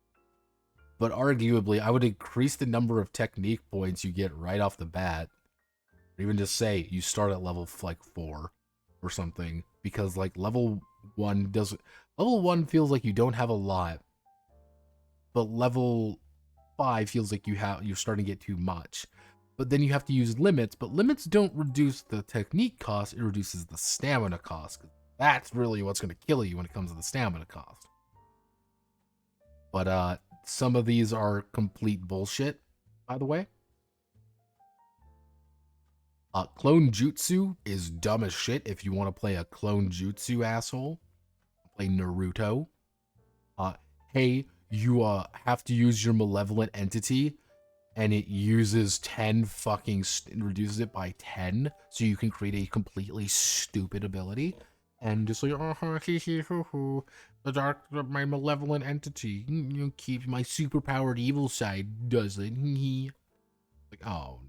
But arguably, I would increase the number of technique points you get right off the bat. Or even just say you start at level like 4 or something. Because like level 1 feels like you don't have a lot. But level 5 feels like you're starting to get too much. But then you have to use limits, but limits don't reduce the technique cost, it reduces the stamina cost. That's really what's going to kill you when it comes to the stamina cost. But some of these are complete bullshit, by the way. Clone Jutsu is dumb as shit if you want to play a Clone Jutsu asshole. Play Naruto. Hey, you have to use your malevolent entity, and it uses 10 reduces it by 10, so you can create a completely stupid ability. And just like, my malevolent entity, you keep my superpowered evil side, does it? Like, oh.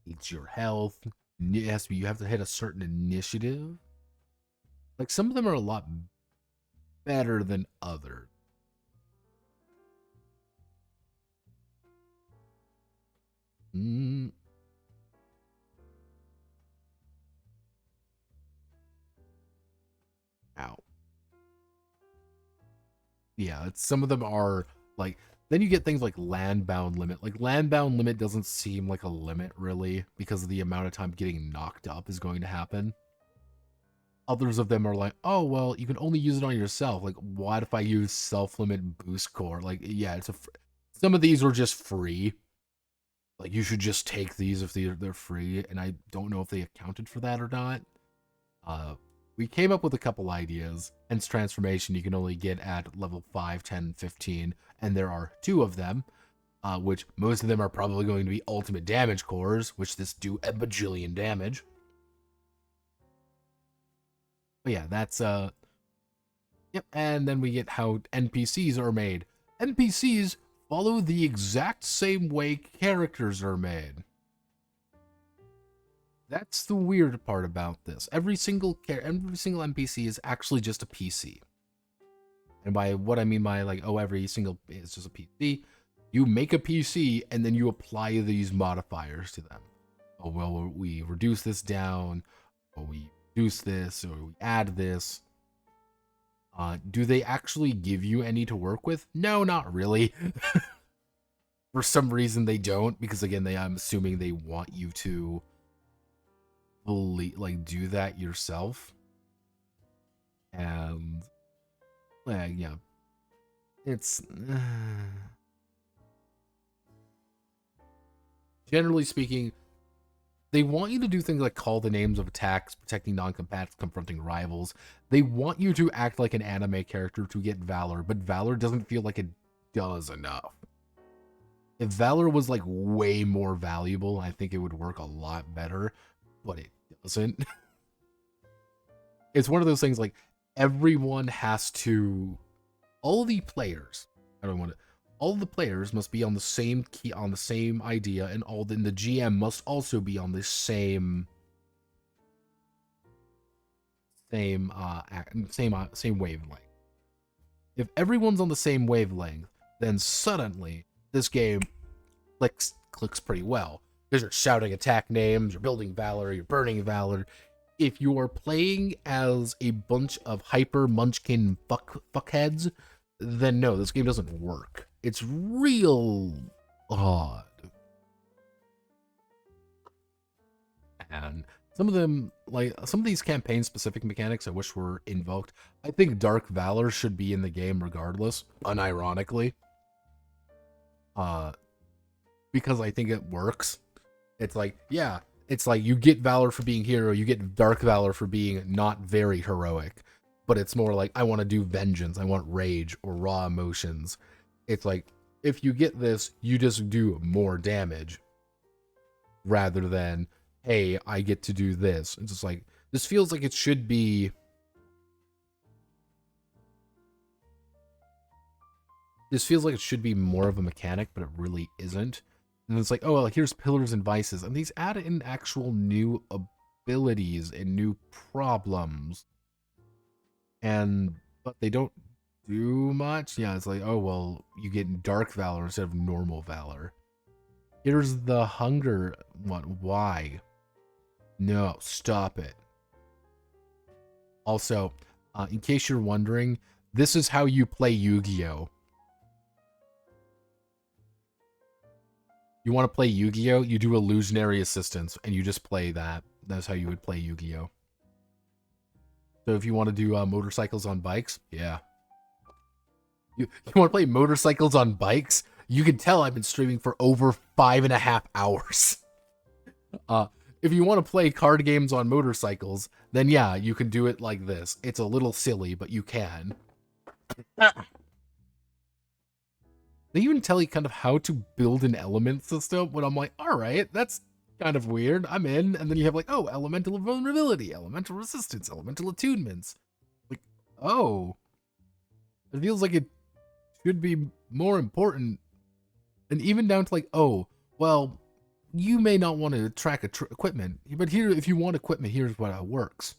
It's your health. It has to be, you have to hit a certain initiative. Like, some of them are a lot better than others. Ow. Yeah, some of them are like, then you get things like landbound limit. Like, landbound limit doesn't seem like a limit, really, because of the amount of time getting knocked up is going to happen. Others of them are like, oh, well, you can only use it on yourself. Like, what if I use self-limit boost core? Like, yeah, some of these are just free. Like, you should just take these if they're free, and I don't know if they accounted for that or not. We came up with a couple ideas. Hence transformation you can only get at level 5, 10, 15, and there are 2 of them, which most of them are probably going to be ultimate damage cores, which this do a bajillion damage. But yeah, that's, yep, and then we get how NPCs are made. NPCs follow the exact same way characters are made. That's the weird part about this. Every single NPC is actually just a PC. And by what I mean by like, oh, every single is just a PC, you make a PC and then you apply these modifiers to them. Oh, well, we reduce this down, or we reduce this, or we add this. Do they actually give you any to work with? No, not really. For some reason they don't, because again, I'm assuming they want you to fully like do that yourself. And yeah, it's generally speaking, they want you to do things like call the names of attacks, protecting non-compats, confronting rivals. They want you to act like an anime character to get Valor, but Valor doesn't feel like it does enough. If Valor was like way more valuable, I think it would work a lot better, but it doesn't. It's one of those things like everyone has to, all the players, all the players must be on the same key, on the same idea, and the GM must also be on the same wavelength. If everyone's on the same wavelength, then suddenly this game clicks pretty well. Because you're shouting attack names, you're building Valor, you're burning Valor. If you are playing as a bunch of hyper munchkin fuckheads, then no, this game doesn't work. It's real odd. And some of these campaign-specific mechanics I wish were invoked. I think Dark Valor should be in the game regardless, unironically. Because I think it works. It's like, yeah, it's like you get Valor for being hero, you get Dark Valor for being not very heroic. But it's more like, I want to do vengeance, I want rage, or raw emotions. It's like, if you get this, you just do more damage. Rather than, hey, I get to do this. It's just like, this feels like it should be... This feels like it should be more of a mechanic, but it really isn't. And it's like, oh, well, here's Pillars and Vices. And these add in actual new abilities and new problems. But they don't do much. Yeah, it's like, oh, well, you get Dark Valor instead of normal Valor. Here's the Hunger one. Why? No, stop it. Also, in case you're wondering, this is how you play Yu-Gi-Oh! You want to play Yu-Gi-Oh? You do Illusionary Assistance, and you just play that. That's how you would play Yu-Gi-Oh! So if you want to do motorcycles on bikes, yeah. You want to play motorcycles on bikes? You can tell I've been streaming for over 5.5 hours. If you want to play card games on motorcycles, then yeah, you can do it like this. It's a little silly, but you can. They even tell you kind of how to build an element system, when I'm like, alright, that's kind of weird, I'm in. And then you have like, oh, elemental vulnerability, elemental resistance, elemental attunements. Like, oh. It feels like it should be more important. And even down to like, oh, well, you may not want to track equipment, but here, if you want equipment, here's what it works.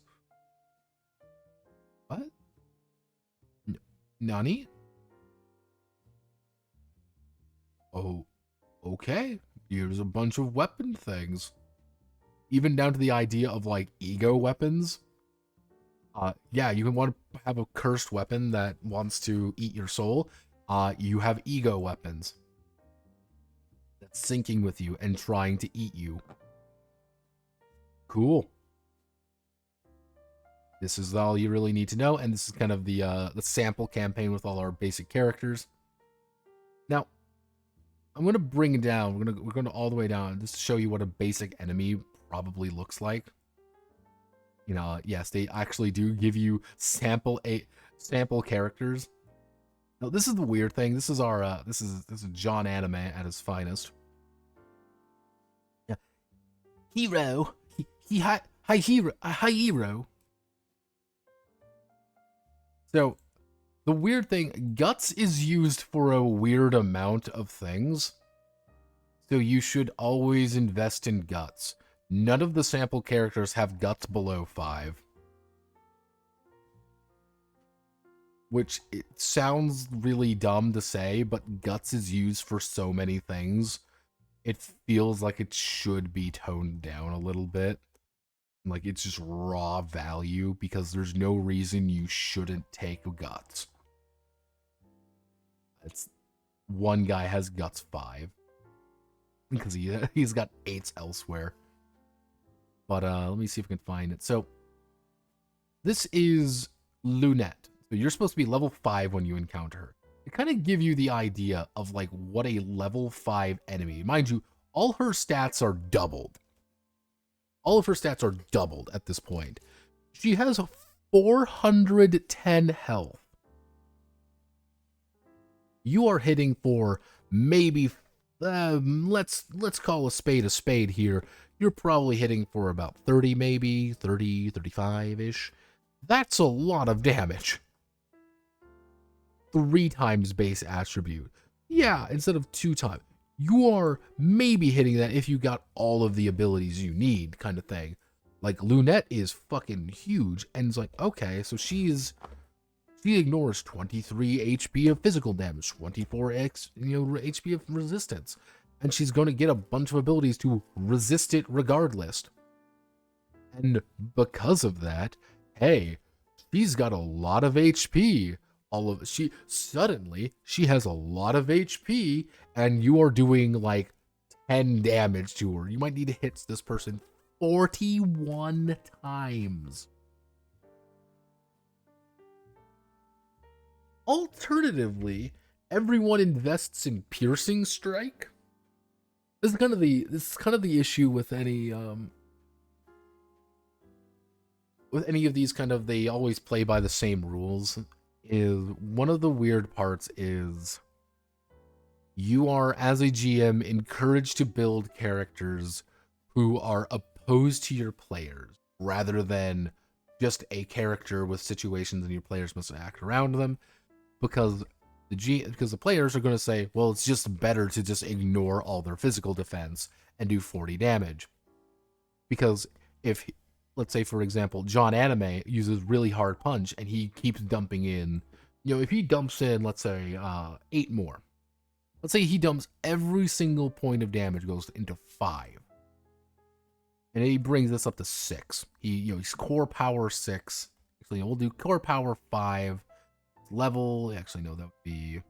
What? Nani? Oh, okay. Here's a bunch of weapon things. Even down to the idea of like ego weapons. Yeah, you can want to have a cursed weapon that wants to eat your soul. You have ego weapons. That's syncing with you and trying to eat you. Cool. This is all you really need to know, and this is kind of the sample campaign with all our basic characters. Now, I'm gonna bring it down. We're gonna all the way down just to show you what a basic enemy probably looks like. You know, yes, they actually do give you sample characters. Now, this is the weird thing. This is our this is John Anime at his finest. Yeah, hero. Hi hero. So, the weird thing, Guts is used for a weird amount of things. So you should always invest in Guts. None of the sample characters have Guts below 5. Which, it sounds really dumb to say, but Guts is used for so many things. It feels like it should be toned down a little bit. Like, it's just raw value, because there's no reason you shouldn't take Guts. It's one guy has Guts 5. because he's got 8s elsewhere. But let me see if I can find it. So this is Lunette. So you're supposed to be level 5 when you encounter her. To kind of give you the idea of like what a level 5 enemy. Mind you, all her stats are doubled. All of her stats are doubled at this point. She has 410 health. You are hitting for maybe, let's call a spade here. You're probably hitting for about 30 maybe, 30, 35-ish. That's a lot of damage. 3 times base attribute. Yeah, instead of 2 times. You are maybe hitting that if you got all of the abilities you need, kind of thing. Like, Lunette is fucking huge, and it's like, okay, so she ignores 23 HP of physical damage, 24x, HP of resistance, and she's going to get a bunch of abilities to resist it regardless. And because of that, hey, she's got a lot of HP. She has a lot of HP, and you are doing like 10 damage to her. You might need to hit this person 41 times. Alternatively, everyone invests in piercing strike. This is kind of the issue with any of these kind of, they always play by the same rules. Is one of the weird parts is you are, as a GM, encouraged to build characters who are opposed to your players rather than just a character with situations and your players must act around them, because the players are going to say, well, it's just better to just ignore all their physical defense and do 40 damage. Because if, let's say, for example, John Anime uses really hard punch and he keeps dumping in, if he dumps in, let's say, 8 more. Let's say he dumps every single point of damage goes into 5. And he brings this up to 6. He's core power 6. Actually, we'll do core power 5. Level, actually, no, that would be...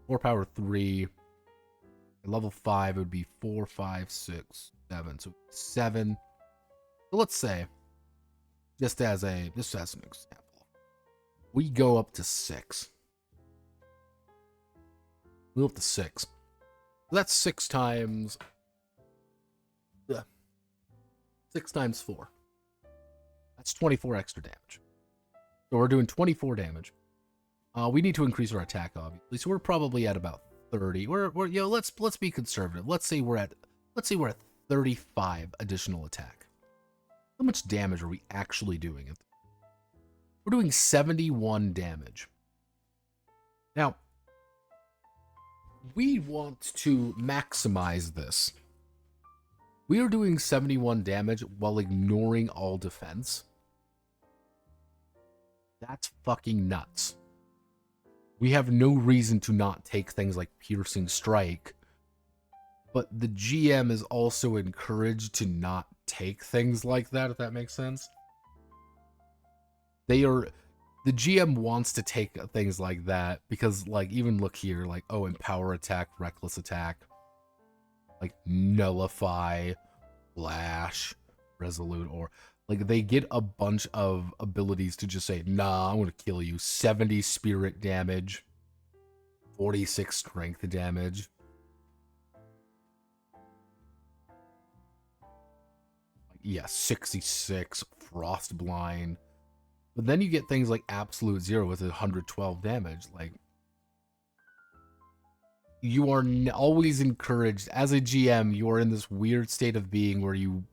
core power 3. Level 5 would be 4, 5, 6, 7. So 7. So let's say, just as an example, we go up to 6. We go up to 6. So that's 6 times... 6 times 4. That's 24 extra damage. So we're doing 24 damage. We need to increase our attack, obviously. So we're probably at about 30. We're let's be conservative. Let's say we're at 35 additional attack. How much damage are we actually doing? We're doing 71 damage. Now, we want to maximize this. We are doing 71 damage while ignoring all defense. That's fucking nuts. We have no reason to not take things like piercing strike, but the GM is also encouraged to not take things like that, if that makes sense. The GM wants to take things like that because, like, even look here, like, oh, empower attack, reckless attack, like nullify, flash, resolute, or like they get a bunch of abilities to just say, nah, I'm gonna kill you. 70 spirit damage, 46 strength damage. Yeah, 66 frost blind. But then you get things like absolute zero with 112 damage. Like, you are always encouraged as a GM. You are in this weird state of being where you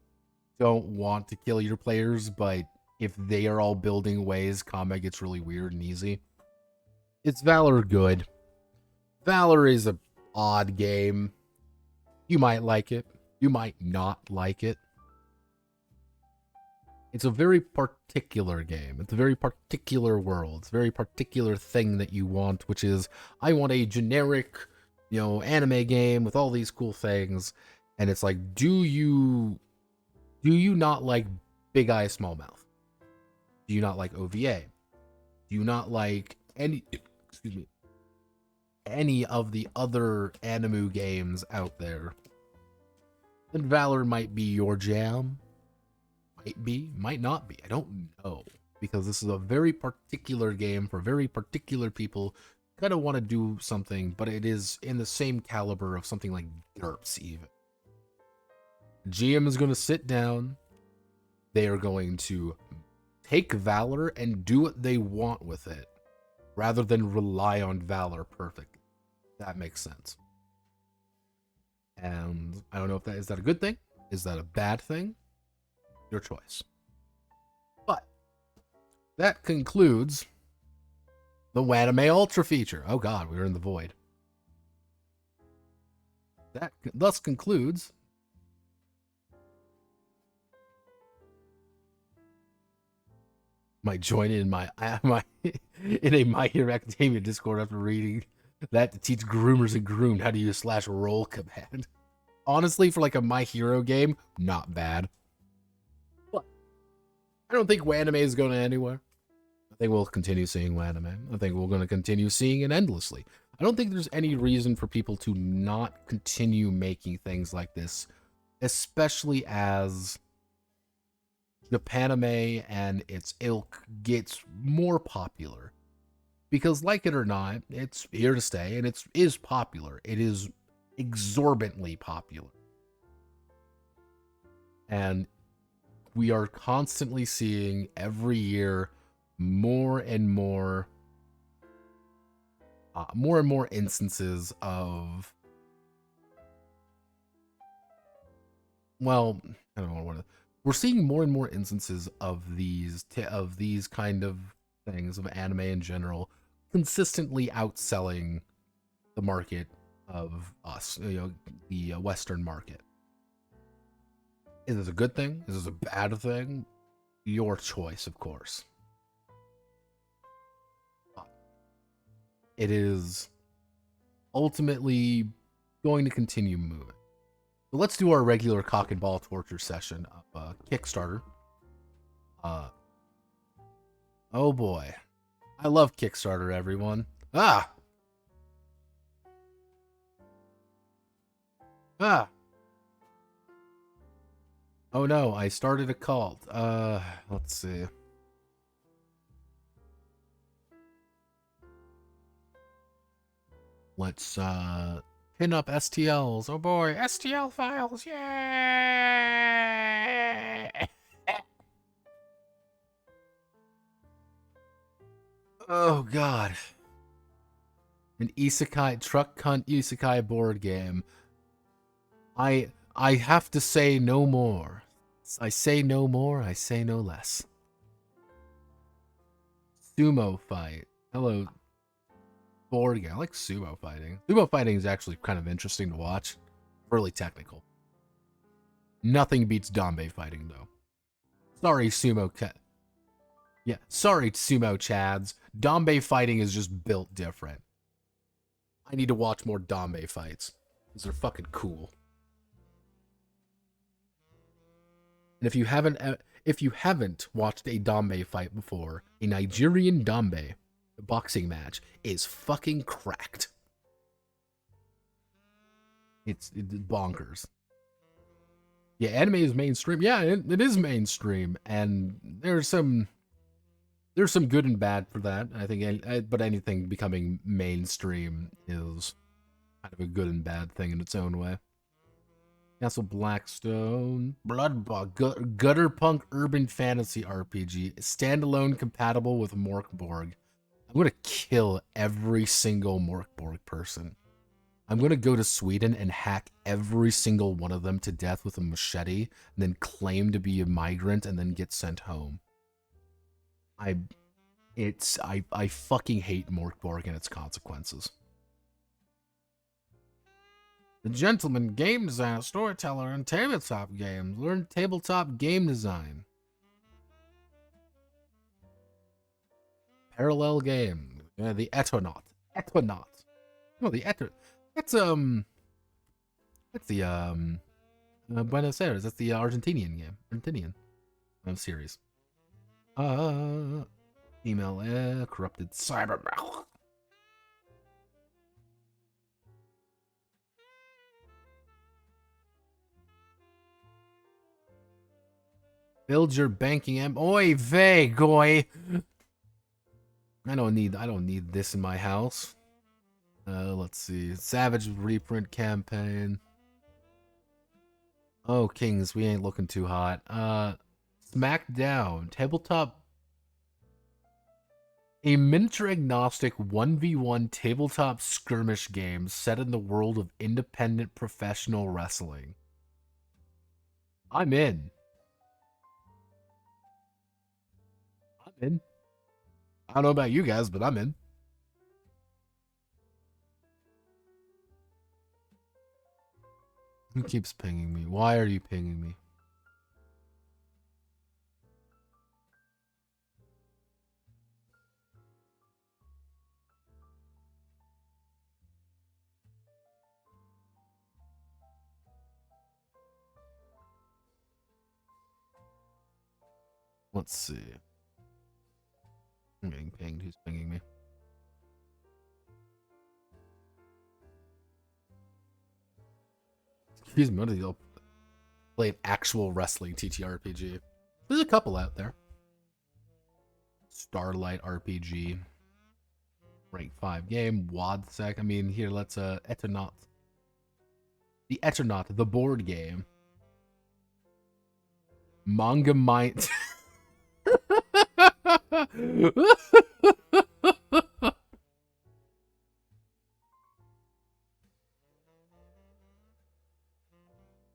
don't want to kill your players, but if they are all building ways, combat gets really weird and easy. It's Valor good. Valor is an odd game. You might like it. You might not like it. It's a very particular game. It's a very particular world. It's a very particular thing that you want, which is, I want a generic, anime game with all these cool things. And it's like, do you not like Big Eye, Small Mouth? Do you not like OVA? do you not like any, excuse me, any of the other anime games out there, then Valor might be your jam. Might be, might not be. I don't know. Because this is a very particular game for very particular people. Kind of want to do something, but it is in the same caliber of something like GURPS even. GM is going to sit down. They are going to take Valor and do what they want with it, rather than rely on Valor perfectly. That makes sense. And I don't know if that is that a good thing? Is that a bad thing? Your choice. But that concludes the Wanime Ultrafeature. Oh god, we were in the void. That thus concludes might join in my in a My Hero Academia Discord after reading that to teach groomers and groomed how to use /roll command. Honestly, for like a My Hero game, not bad. But I don't think Wanime is going anywhere. I think we'll continue seeing Wanime. I think we're going to continue seeing it endlessly. I don't think there's any reason for people to not continue making things like this, especially as Japanime and its ilk gets more popular. Because like it or not, it's here to stay, and it is popular. It is exorbitantly popular. And we are constantly seeing every year more and more instances of, well, I don't know what we're seeing more and more instances of these kind of things, of anime in general, consistently outselling the market of us, the Western market. Is this a good thing? Is this a bad thing? Your choice, of course. It is ultimately going to continue moving. So let's do our regular cock and ball torture session of Kickstarter. Oh boy. I love Kickstarter, everyone. Ah! Oh no, I started a cult. Let's see. Let's pin up STLs. Oh boy, STL files. Yay! Oh god. An isekai truck cunt isekai board game. I have to say no more. I say no more, I say no less. Sumo fight. Hello. Board game. I like sumo fighting. Sumo fighting is actually kind of interesting to watch. Really technical. Nothing beats Danbei fighting though. Sorry, sumo cat. Yeah, sorry, sumo chads. Danbei fighting is just built different. I need to watch more Danbei fights. Because they're fucking cool. And if you haven't watched a Danbei fight before, a Nigerian Danbei boxing match is fucking cracked. It's bonkers. Yeah, anime is mainstream. Yeah, it is mainstream, and there's some good and bad for that. I think, but anything becoming mainstream is kind of a good and bad thing in its own way. Castle Blackstone, Bloodbog, Gutter Punk Urban Fantasy RPG, standalone compatible with Morkborg. I'm gonna kill every single Morkborg person. I'm gonna go to Sweden and hack every single one of them to death with a machete, and then claim to be a migrant, and then get sent home. I fucking hate Morkborg and its consequences. The Gentleman, game designer, storyteller, and tabletop games. Learn tabletop game design. Parallel game. The Etonaut. No, the Etonaut. That's the Buenos Aires. That's the Argentinian game. Argentinian series. Email, corrupted cyber. Build your banking Oy vey, goy. I don't need this in my house. Let's see. Savage reprint campaign. Oh, Kings, we ain't looking too hot. Smackdown. Tabletop. A miniature agnostic 1v1 tabletop skirmish game set in the world of independent professional wrestling. I'm in. I'm in. I don't know about you guys, but I'm in. Who keeps pinging me? Why are you pinging me? Let's see. I'm getting pinged. Who's pinging me? Excuse me, what are these? Play an actual wrestling TTRPG. There's a couple out there. Starlight RPG. Rank 5 game. Wadsec. I mean, here, let's, Eternaut. The Eternaut, the board game. Manga Mind.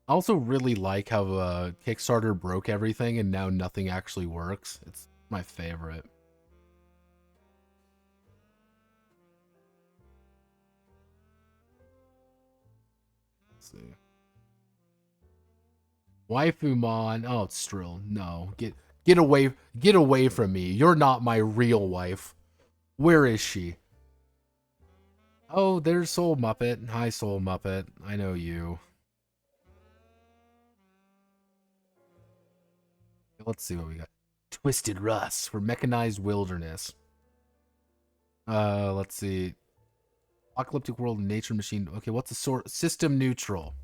I also really like how Kickstarter broke everything and now nothing actually works. It's my favorite. Let's see. Waifumon. Oh, it's Strill. No. Get away from me. You're not my real wife. Where is she? Oh, there's Soul Muppet. Hi, Soul Muppet. I know you. Let's see what we got. Twisted Rust for Mechanized Wilderness. Let's see. Apocalyptic World Nature Machine. Okay, what's the sort? System neutral.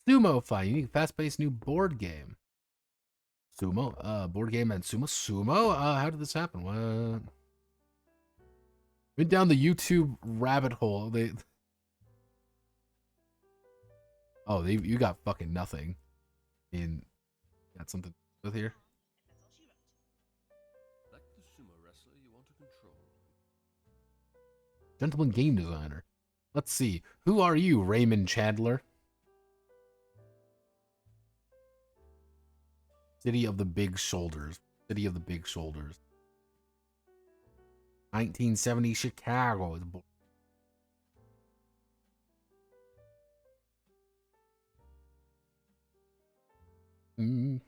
Sumo Fight. Unique fast-paced new board game. Sumo. Board game and sumo. Sumo? How did this happen? What? Went down the YouTube rabbit hole. You got fucking nothing. I mean, got something with here. Like the sumo wrestler you want to control. Gentleman game designer. Let's see. Who are you, Raymond Chandler? City of the Big Shoulders. City of the Big Shoulders. 1970 Chicago. Mm.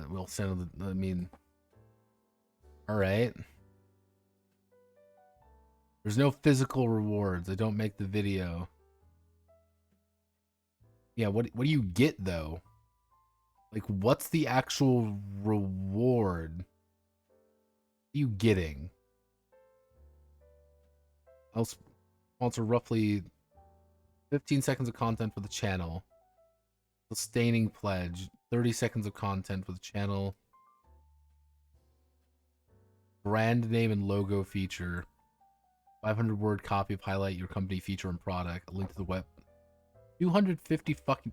We'll send. I mean, all right. There's no physical rewards. I don't make the video. Yeah, what do you get though? Like, what's the actual reward? What are you getting? I'll sponsor roughly 15 seconds of content for the channel. Sustaining pledge. 30 seconds of content for the channel. Brand name and logo feature. 500 word copy of highlight your company feature and product. A link to the web. 250 fucking...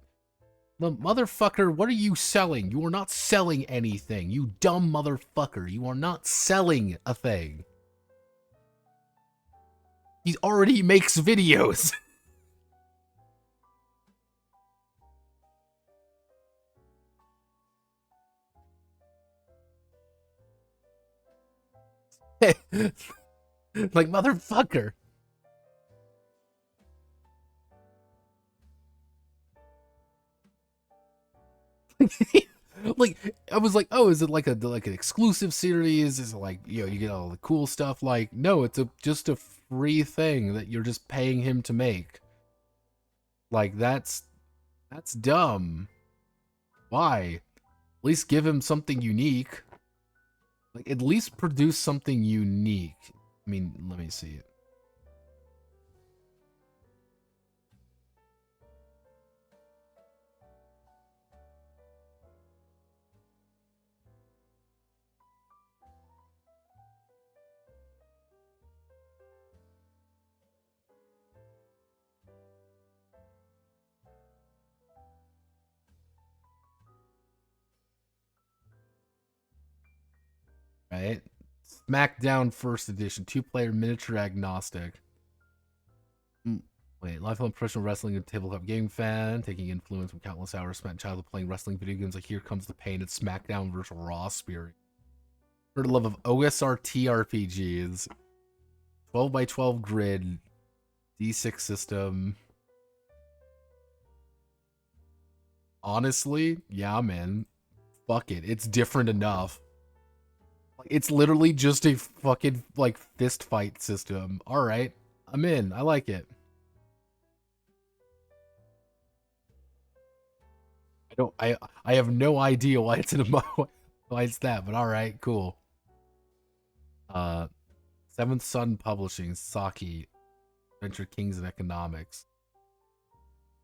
The motherfucker, what are you selling? You are not selling anything. You dumb motherfucker. You are not selling a thing. He already makes videos. Like, motherfucker. Like, I was like, oh, is it like an exclusive series? Is it like, you get all the cool stuff? Like, no, it's just a free thing that you're just paying him to make. Like, that's dumb. Why? At least give him something unique. Like, at least produce something unique. I mean, let me see it. Right? SmackDown First Edition, 2-player miniature agnostic. Wait, lifelong professional wrestling and tabletop gaming fan, taking influence from countless hours spent in childhood playing wrestling video games like Here Comes the Pain and SmackDown vs. Raw Spirit. For the love of OSR TRPGs, 12 by 12 grid, D6 system. Honestly, yeah, man. Fuck it. It's different enough. It's literally just a fucking, like, fist fight system. Alright. I'm in. I like it. I have no idea why it's why it's that, but alright, cool. Seventh Sun Publishing, Saki, Adventure Kings and Economics.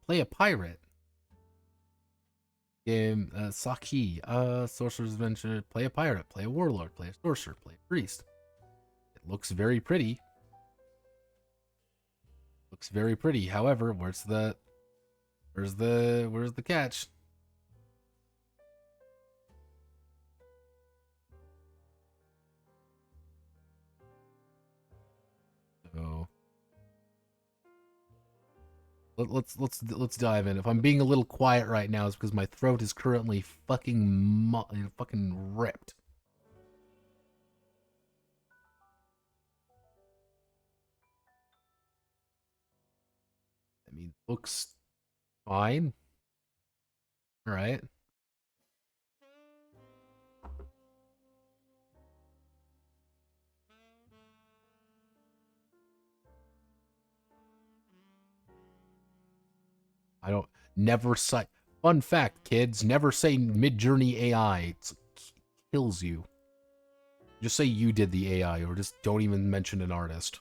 Play a pirate. Game, Saki, Sorcerer's Adventure, play a pirate, play a warlord, play a sorcerer, play a priest. It looks very pretty. Looks very pretty. However, where's the catch? So let's dive in. If I'm being a little quiet right now, it's because my throat is currently fucking ripped. I mean, looks fine. All right. I don't never say. Fun fact, kids, never say Midjourney AI. It kills you. Just say you did the AI, or just don't even mention an artist.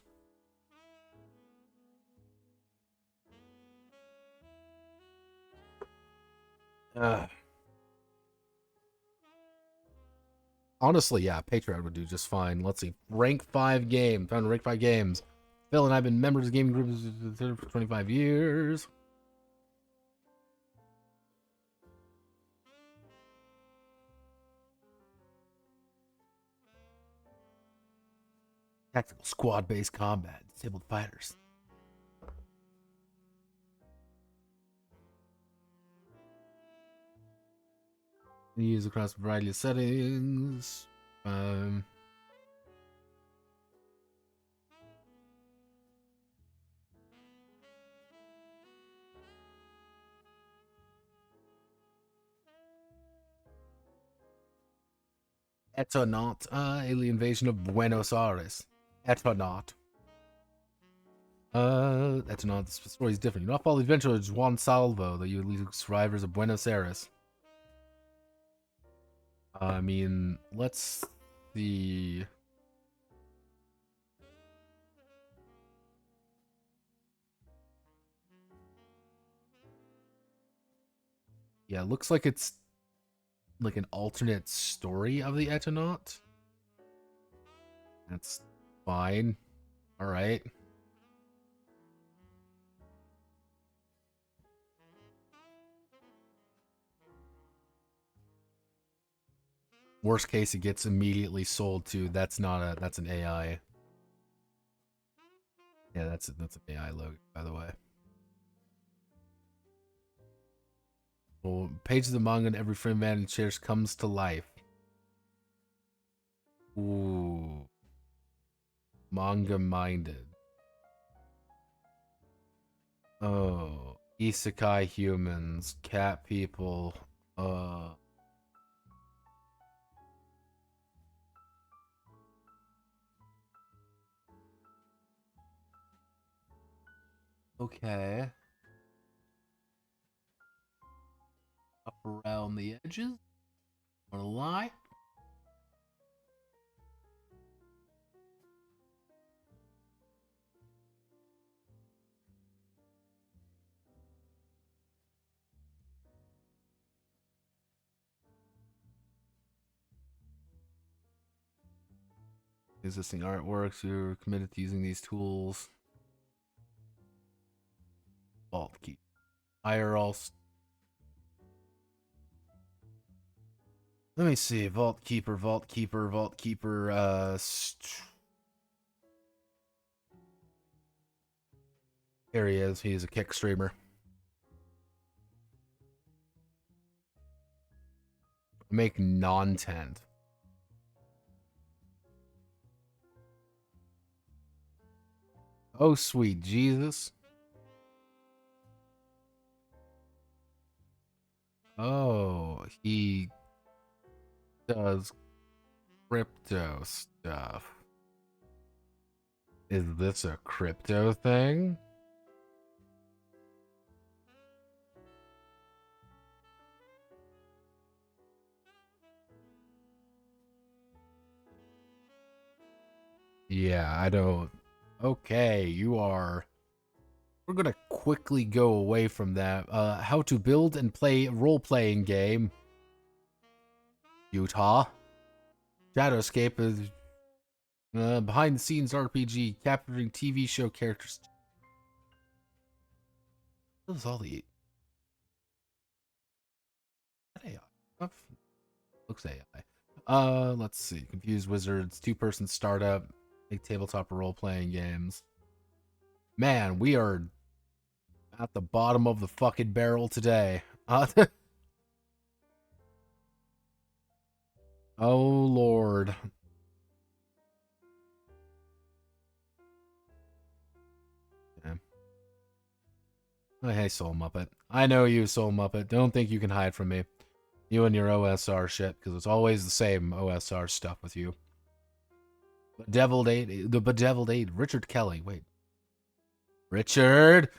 Honestly, yeah, Patreon would do just fine. Let's see. Rank 5 game. Found rank 5 games. Phil and I have been members of the gaming group for 25 years. Tactical squad-based combat. Disabled fighters. Use across a variety of settings. Etonaut. Alien invasion of Buenos Aires. Etonaut. Etonaut. The story is different. You not follow the adventure of Juan Salvo, the illegal survivors of Buenos Aires. I mean, let's see. Yeah, it looks like it's like an alternate story of the Etonaut. That's fine. Alright. Worst case, it gets immediately sold to. That's an AI. Yeah, that's an AI logo, by the way. Well, page of the manga and every frame man shares comes to life. Ooh. Manga minded. Oh. Isekai humans, cat people, Okay. Up around the edges. Wanna lie? Existing artworks, you're committed to using these tools. Vault key. IRL. Let me see. Vault Keeper. Here he is. He's a kick streamer. Make non-tent. Oh, sweet Jesus. Oh, he does crypto stuff. Is this a crypto thing? Yeah, I don't. Okay, you are. We're gonna quickly go away from that. How to build and play a role-playing game. Utah. Shadowscape is behind-the-scenes RPG, capturing TV show characters. What is all the AI stuff? Looks AI. Let's see. Confused Wizards, two-person startup, make tabletop role-playing games. Man, we are at the bottom of the fucking barrel today. Oh, Lord. Okay. Oh, hey, Soul Muppet. I know you, Soul Muppet. Don't think you can hide from me. You and your OSR shit, because it's always the same OSR stuff with you. Bedeviled 8, the Bedeviled 8, Richard Kelly, wait. Richard!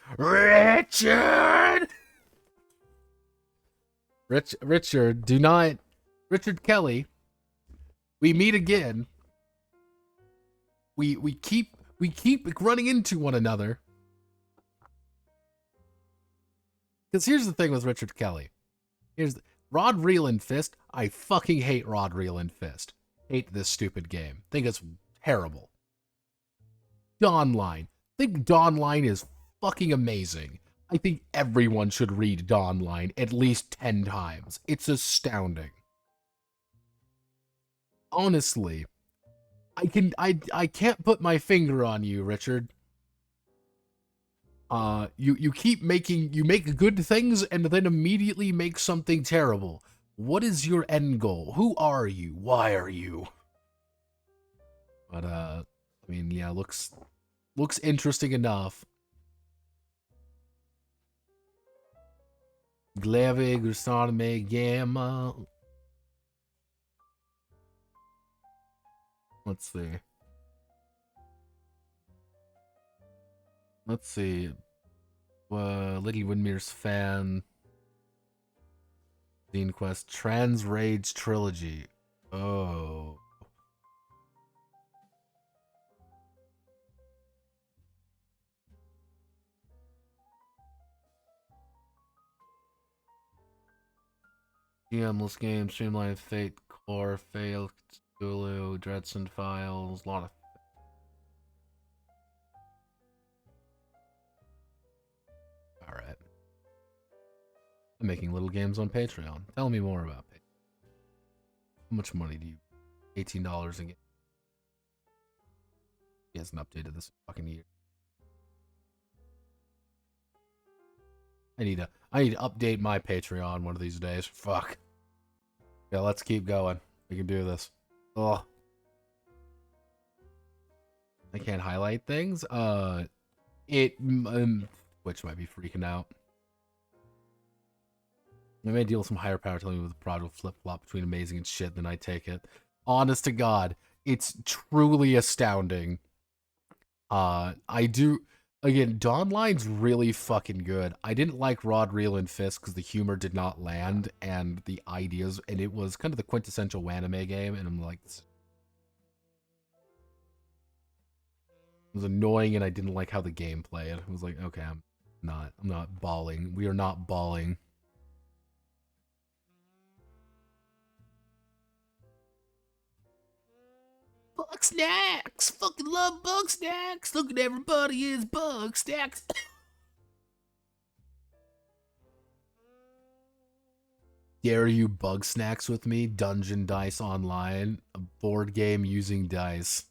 Richard, do not... Richard Kelly, we meet again. We keep running into one another. Because here's the thing with Richard Kelly. Rod Reel and Fist. I fucking hate Rod Reel and Fist. Hate this stupid game. Think it's terrible. Dawnline. Think Dawnline is fucking amazing. I think everyone should read Dawnline at least 10 times. It's astounding. Honestly, I can't put my finger on you, Richard. You make good things and then immediately make something terrible. What is your end goal? Who are you? Why are you? But I mean, yeah, looks interesting enough. Glaive Grisarme Gamma. Let's see. Lady Winmere's fan. Dean Quest Trans Rage Trilogy. Oh. GMless game, Streamlined Fate, Core, Fail, Cthulhu, Dreadson Files, a lot of. Alright. I'm making little games on Patreon. Tell me more about Patreon. How much money do you? $18 a game. He hasn't updated this fucking year. I need to update my Patreon one of these days. Fuck. Yeah, let's keep going. We can do this. Oh. I can't highlight things. Twitch might be freaking out. I may deal with some higher power telling me with the prod will flip-flop between amazing and shit, then I take it. Honest to God, it's truly astounding. Again, Dawnline's really fucking good. I didn't like Rod, Reel, and Fist because the humor did not land and the ideas, and it was kind of the quintessential Wanime game, and I'm like, it was annoying, and I didn't like how the game played. I was like, okay, I'm not balling. We are not balling. Bug snacks! Fucking love bug snacks! Look at everybody is bug snacks! Dare you bug snacks with me? Dungeon Dice Online. A board game using dice.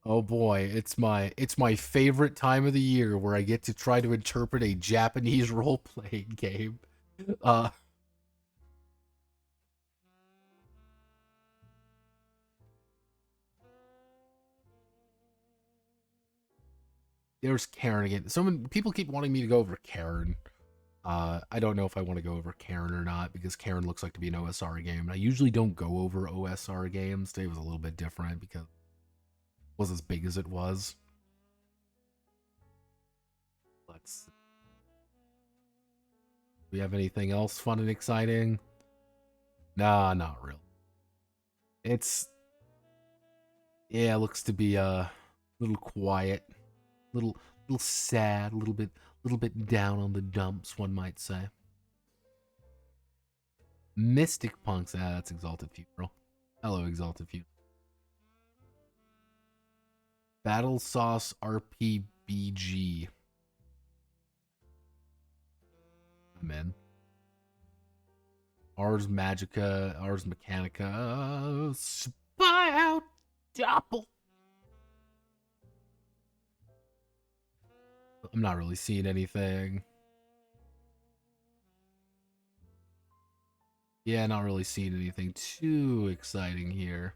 Oh boy, it's my favorite time of the year where I get to try to interpret a Japanese role-playing game. There's Karen again. People keep wanting me to go over Karen. I don't know if I want to go over Karen or not because Karen looks like to be an OSR game. I usually don't go over OSR games. Today was a little bit different because it was as big as it was. Let's see. Do we have anything else fun and exciting? Nah, not really. Yeah, it looks to be a little quiet, little sad, a little bit down on the dumps, one might say. Mystic Punks, that's Exalted Funeral. Hello, Exalted Funeral. Battle Sauce RPBG. I'm in. Ars Magica, Ars Mechanica, Spy Out Doppel. I'm not really seeing anything. Yeah, not really seeing anything too exciting here.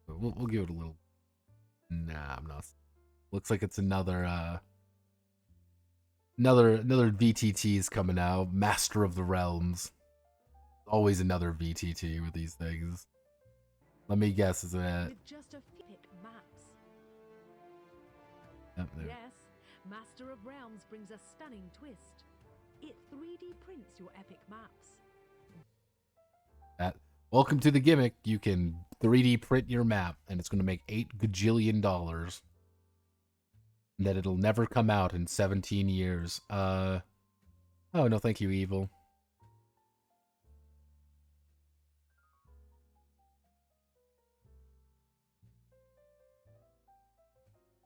We'll give it a little. Nah, I'm not. Looks like it's another VTT is coming out. Master of the Realms. Always another VTT with these things. Let me guess, is that? With just a few epic maps. Yep, there. Yes, Master of Realms brings a stunning twist. It 3D prints your epic maps. Welcome to the gimmick. You can 3D print your map, and it's going to make $8 gajillion. And that it'll never come out in 17 years. Oh, no, thank you, Evil.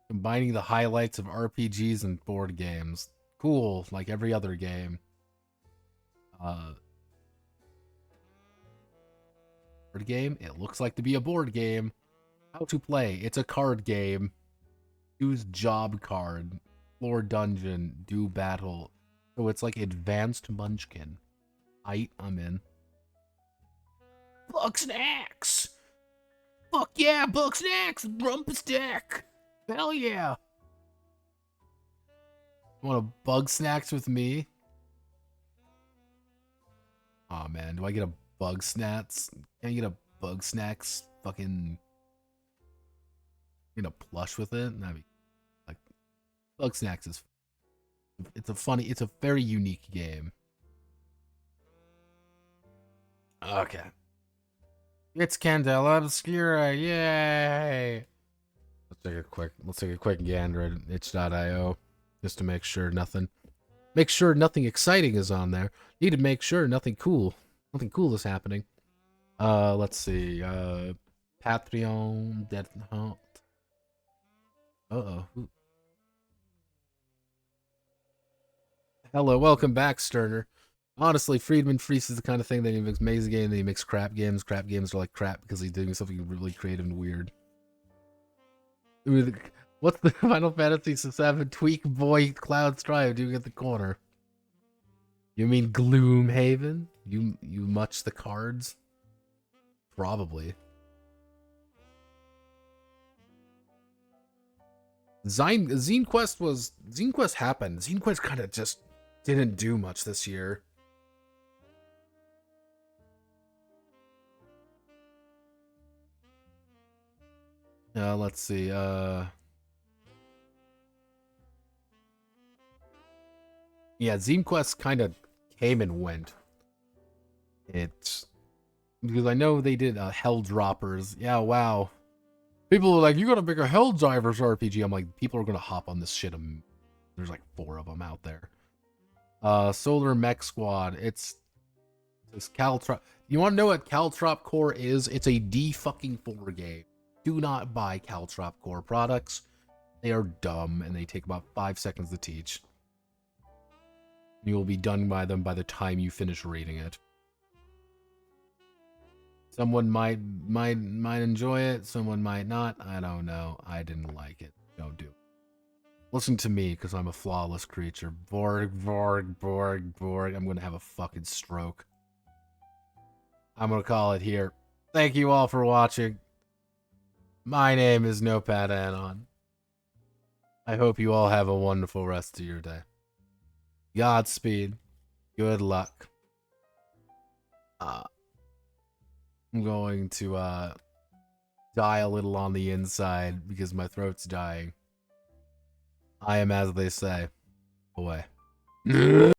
Combining the highlights of RPGs and board games. Cool, like every other game. Board game? It looks like to be a board game. How to play? It's a card game. Choose job card. Floor dungeon. Do battle. So it's like advanced Munchkin. I'm in. Bug snacks! Fuck yeah, bug snacks! Rumpus deck! Hell yeah! You want a bug snacks with me? Aw, man. Do I get a bug snacks? Can I get a bug snacks fucking... Get a plush with it? That'd be... Like... Bug snacks is... It's a very unique game. Okay. It's Candela Obscura, yay! Let's take a quick gander at itch.io just to make sure nothing exciting is on there. Need to make sure nothing cool is happening. Let's see. Patreon, Death Hunt. Hello, welcome back, Sterner. Honestly, Friedman Freeze is the kind of thing that he makes amazing game, then he makes crap games. Crap games are like crap because he's doing something really creative and weird. What's the Final Fantasy VII Tweak Boy Cloud Strive doing at the corner? You mean Gloomhaven? You much the cards? Probably. Zine Quest happened. Zine Quest kind of just didn't do much this year. Let's see. Yeah, Zine Quest kind of came and went. It's because I know they did Hell Droppers. Yeah, wow. People are like, you gotta make a Hell Divers RPG. I'm like, people are gonna hop on this shit. There's like 4 of them out there. Solar Mech Squad. It's this Caltrop. You want to know what Caltrop Core is? It's a D-fucking-4 game. Do not buy Caltrop Core products. They are dumb and they take about 5 seconds to teach. You will be done by them by the time you finish reading it. Someone might enjoy it, someone might not. I don't know. I didn't like it. Don't do it. Listen to me, because I'm a flawless creature. Borg, Borg, Borg, Borg. I'm going to have a fucking stroke. I'm going to call it here. Thank you all for watching. My name is Notepad Anon. I hope you all have a wonderful rest of your day. Godspeed. Good luck. I'm going to die a little on the inside because my throat's dying. I am, as they say, away.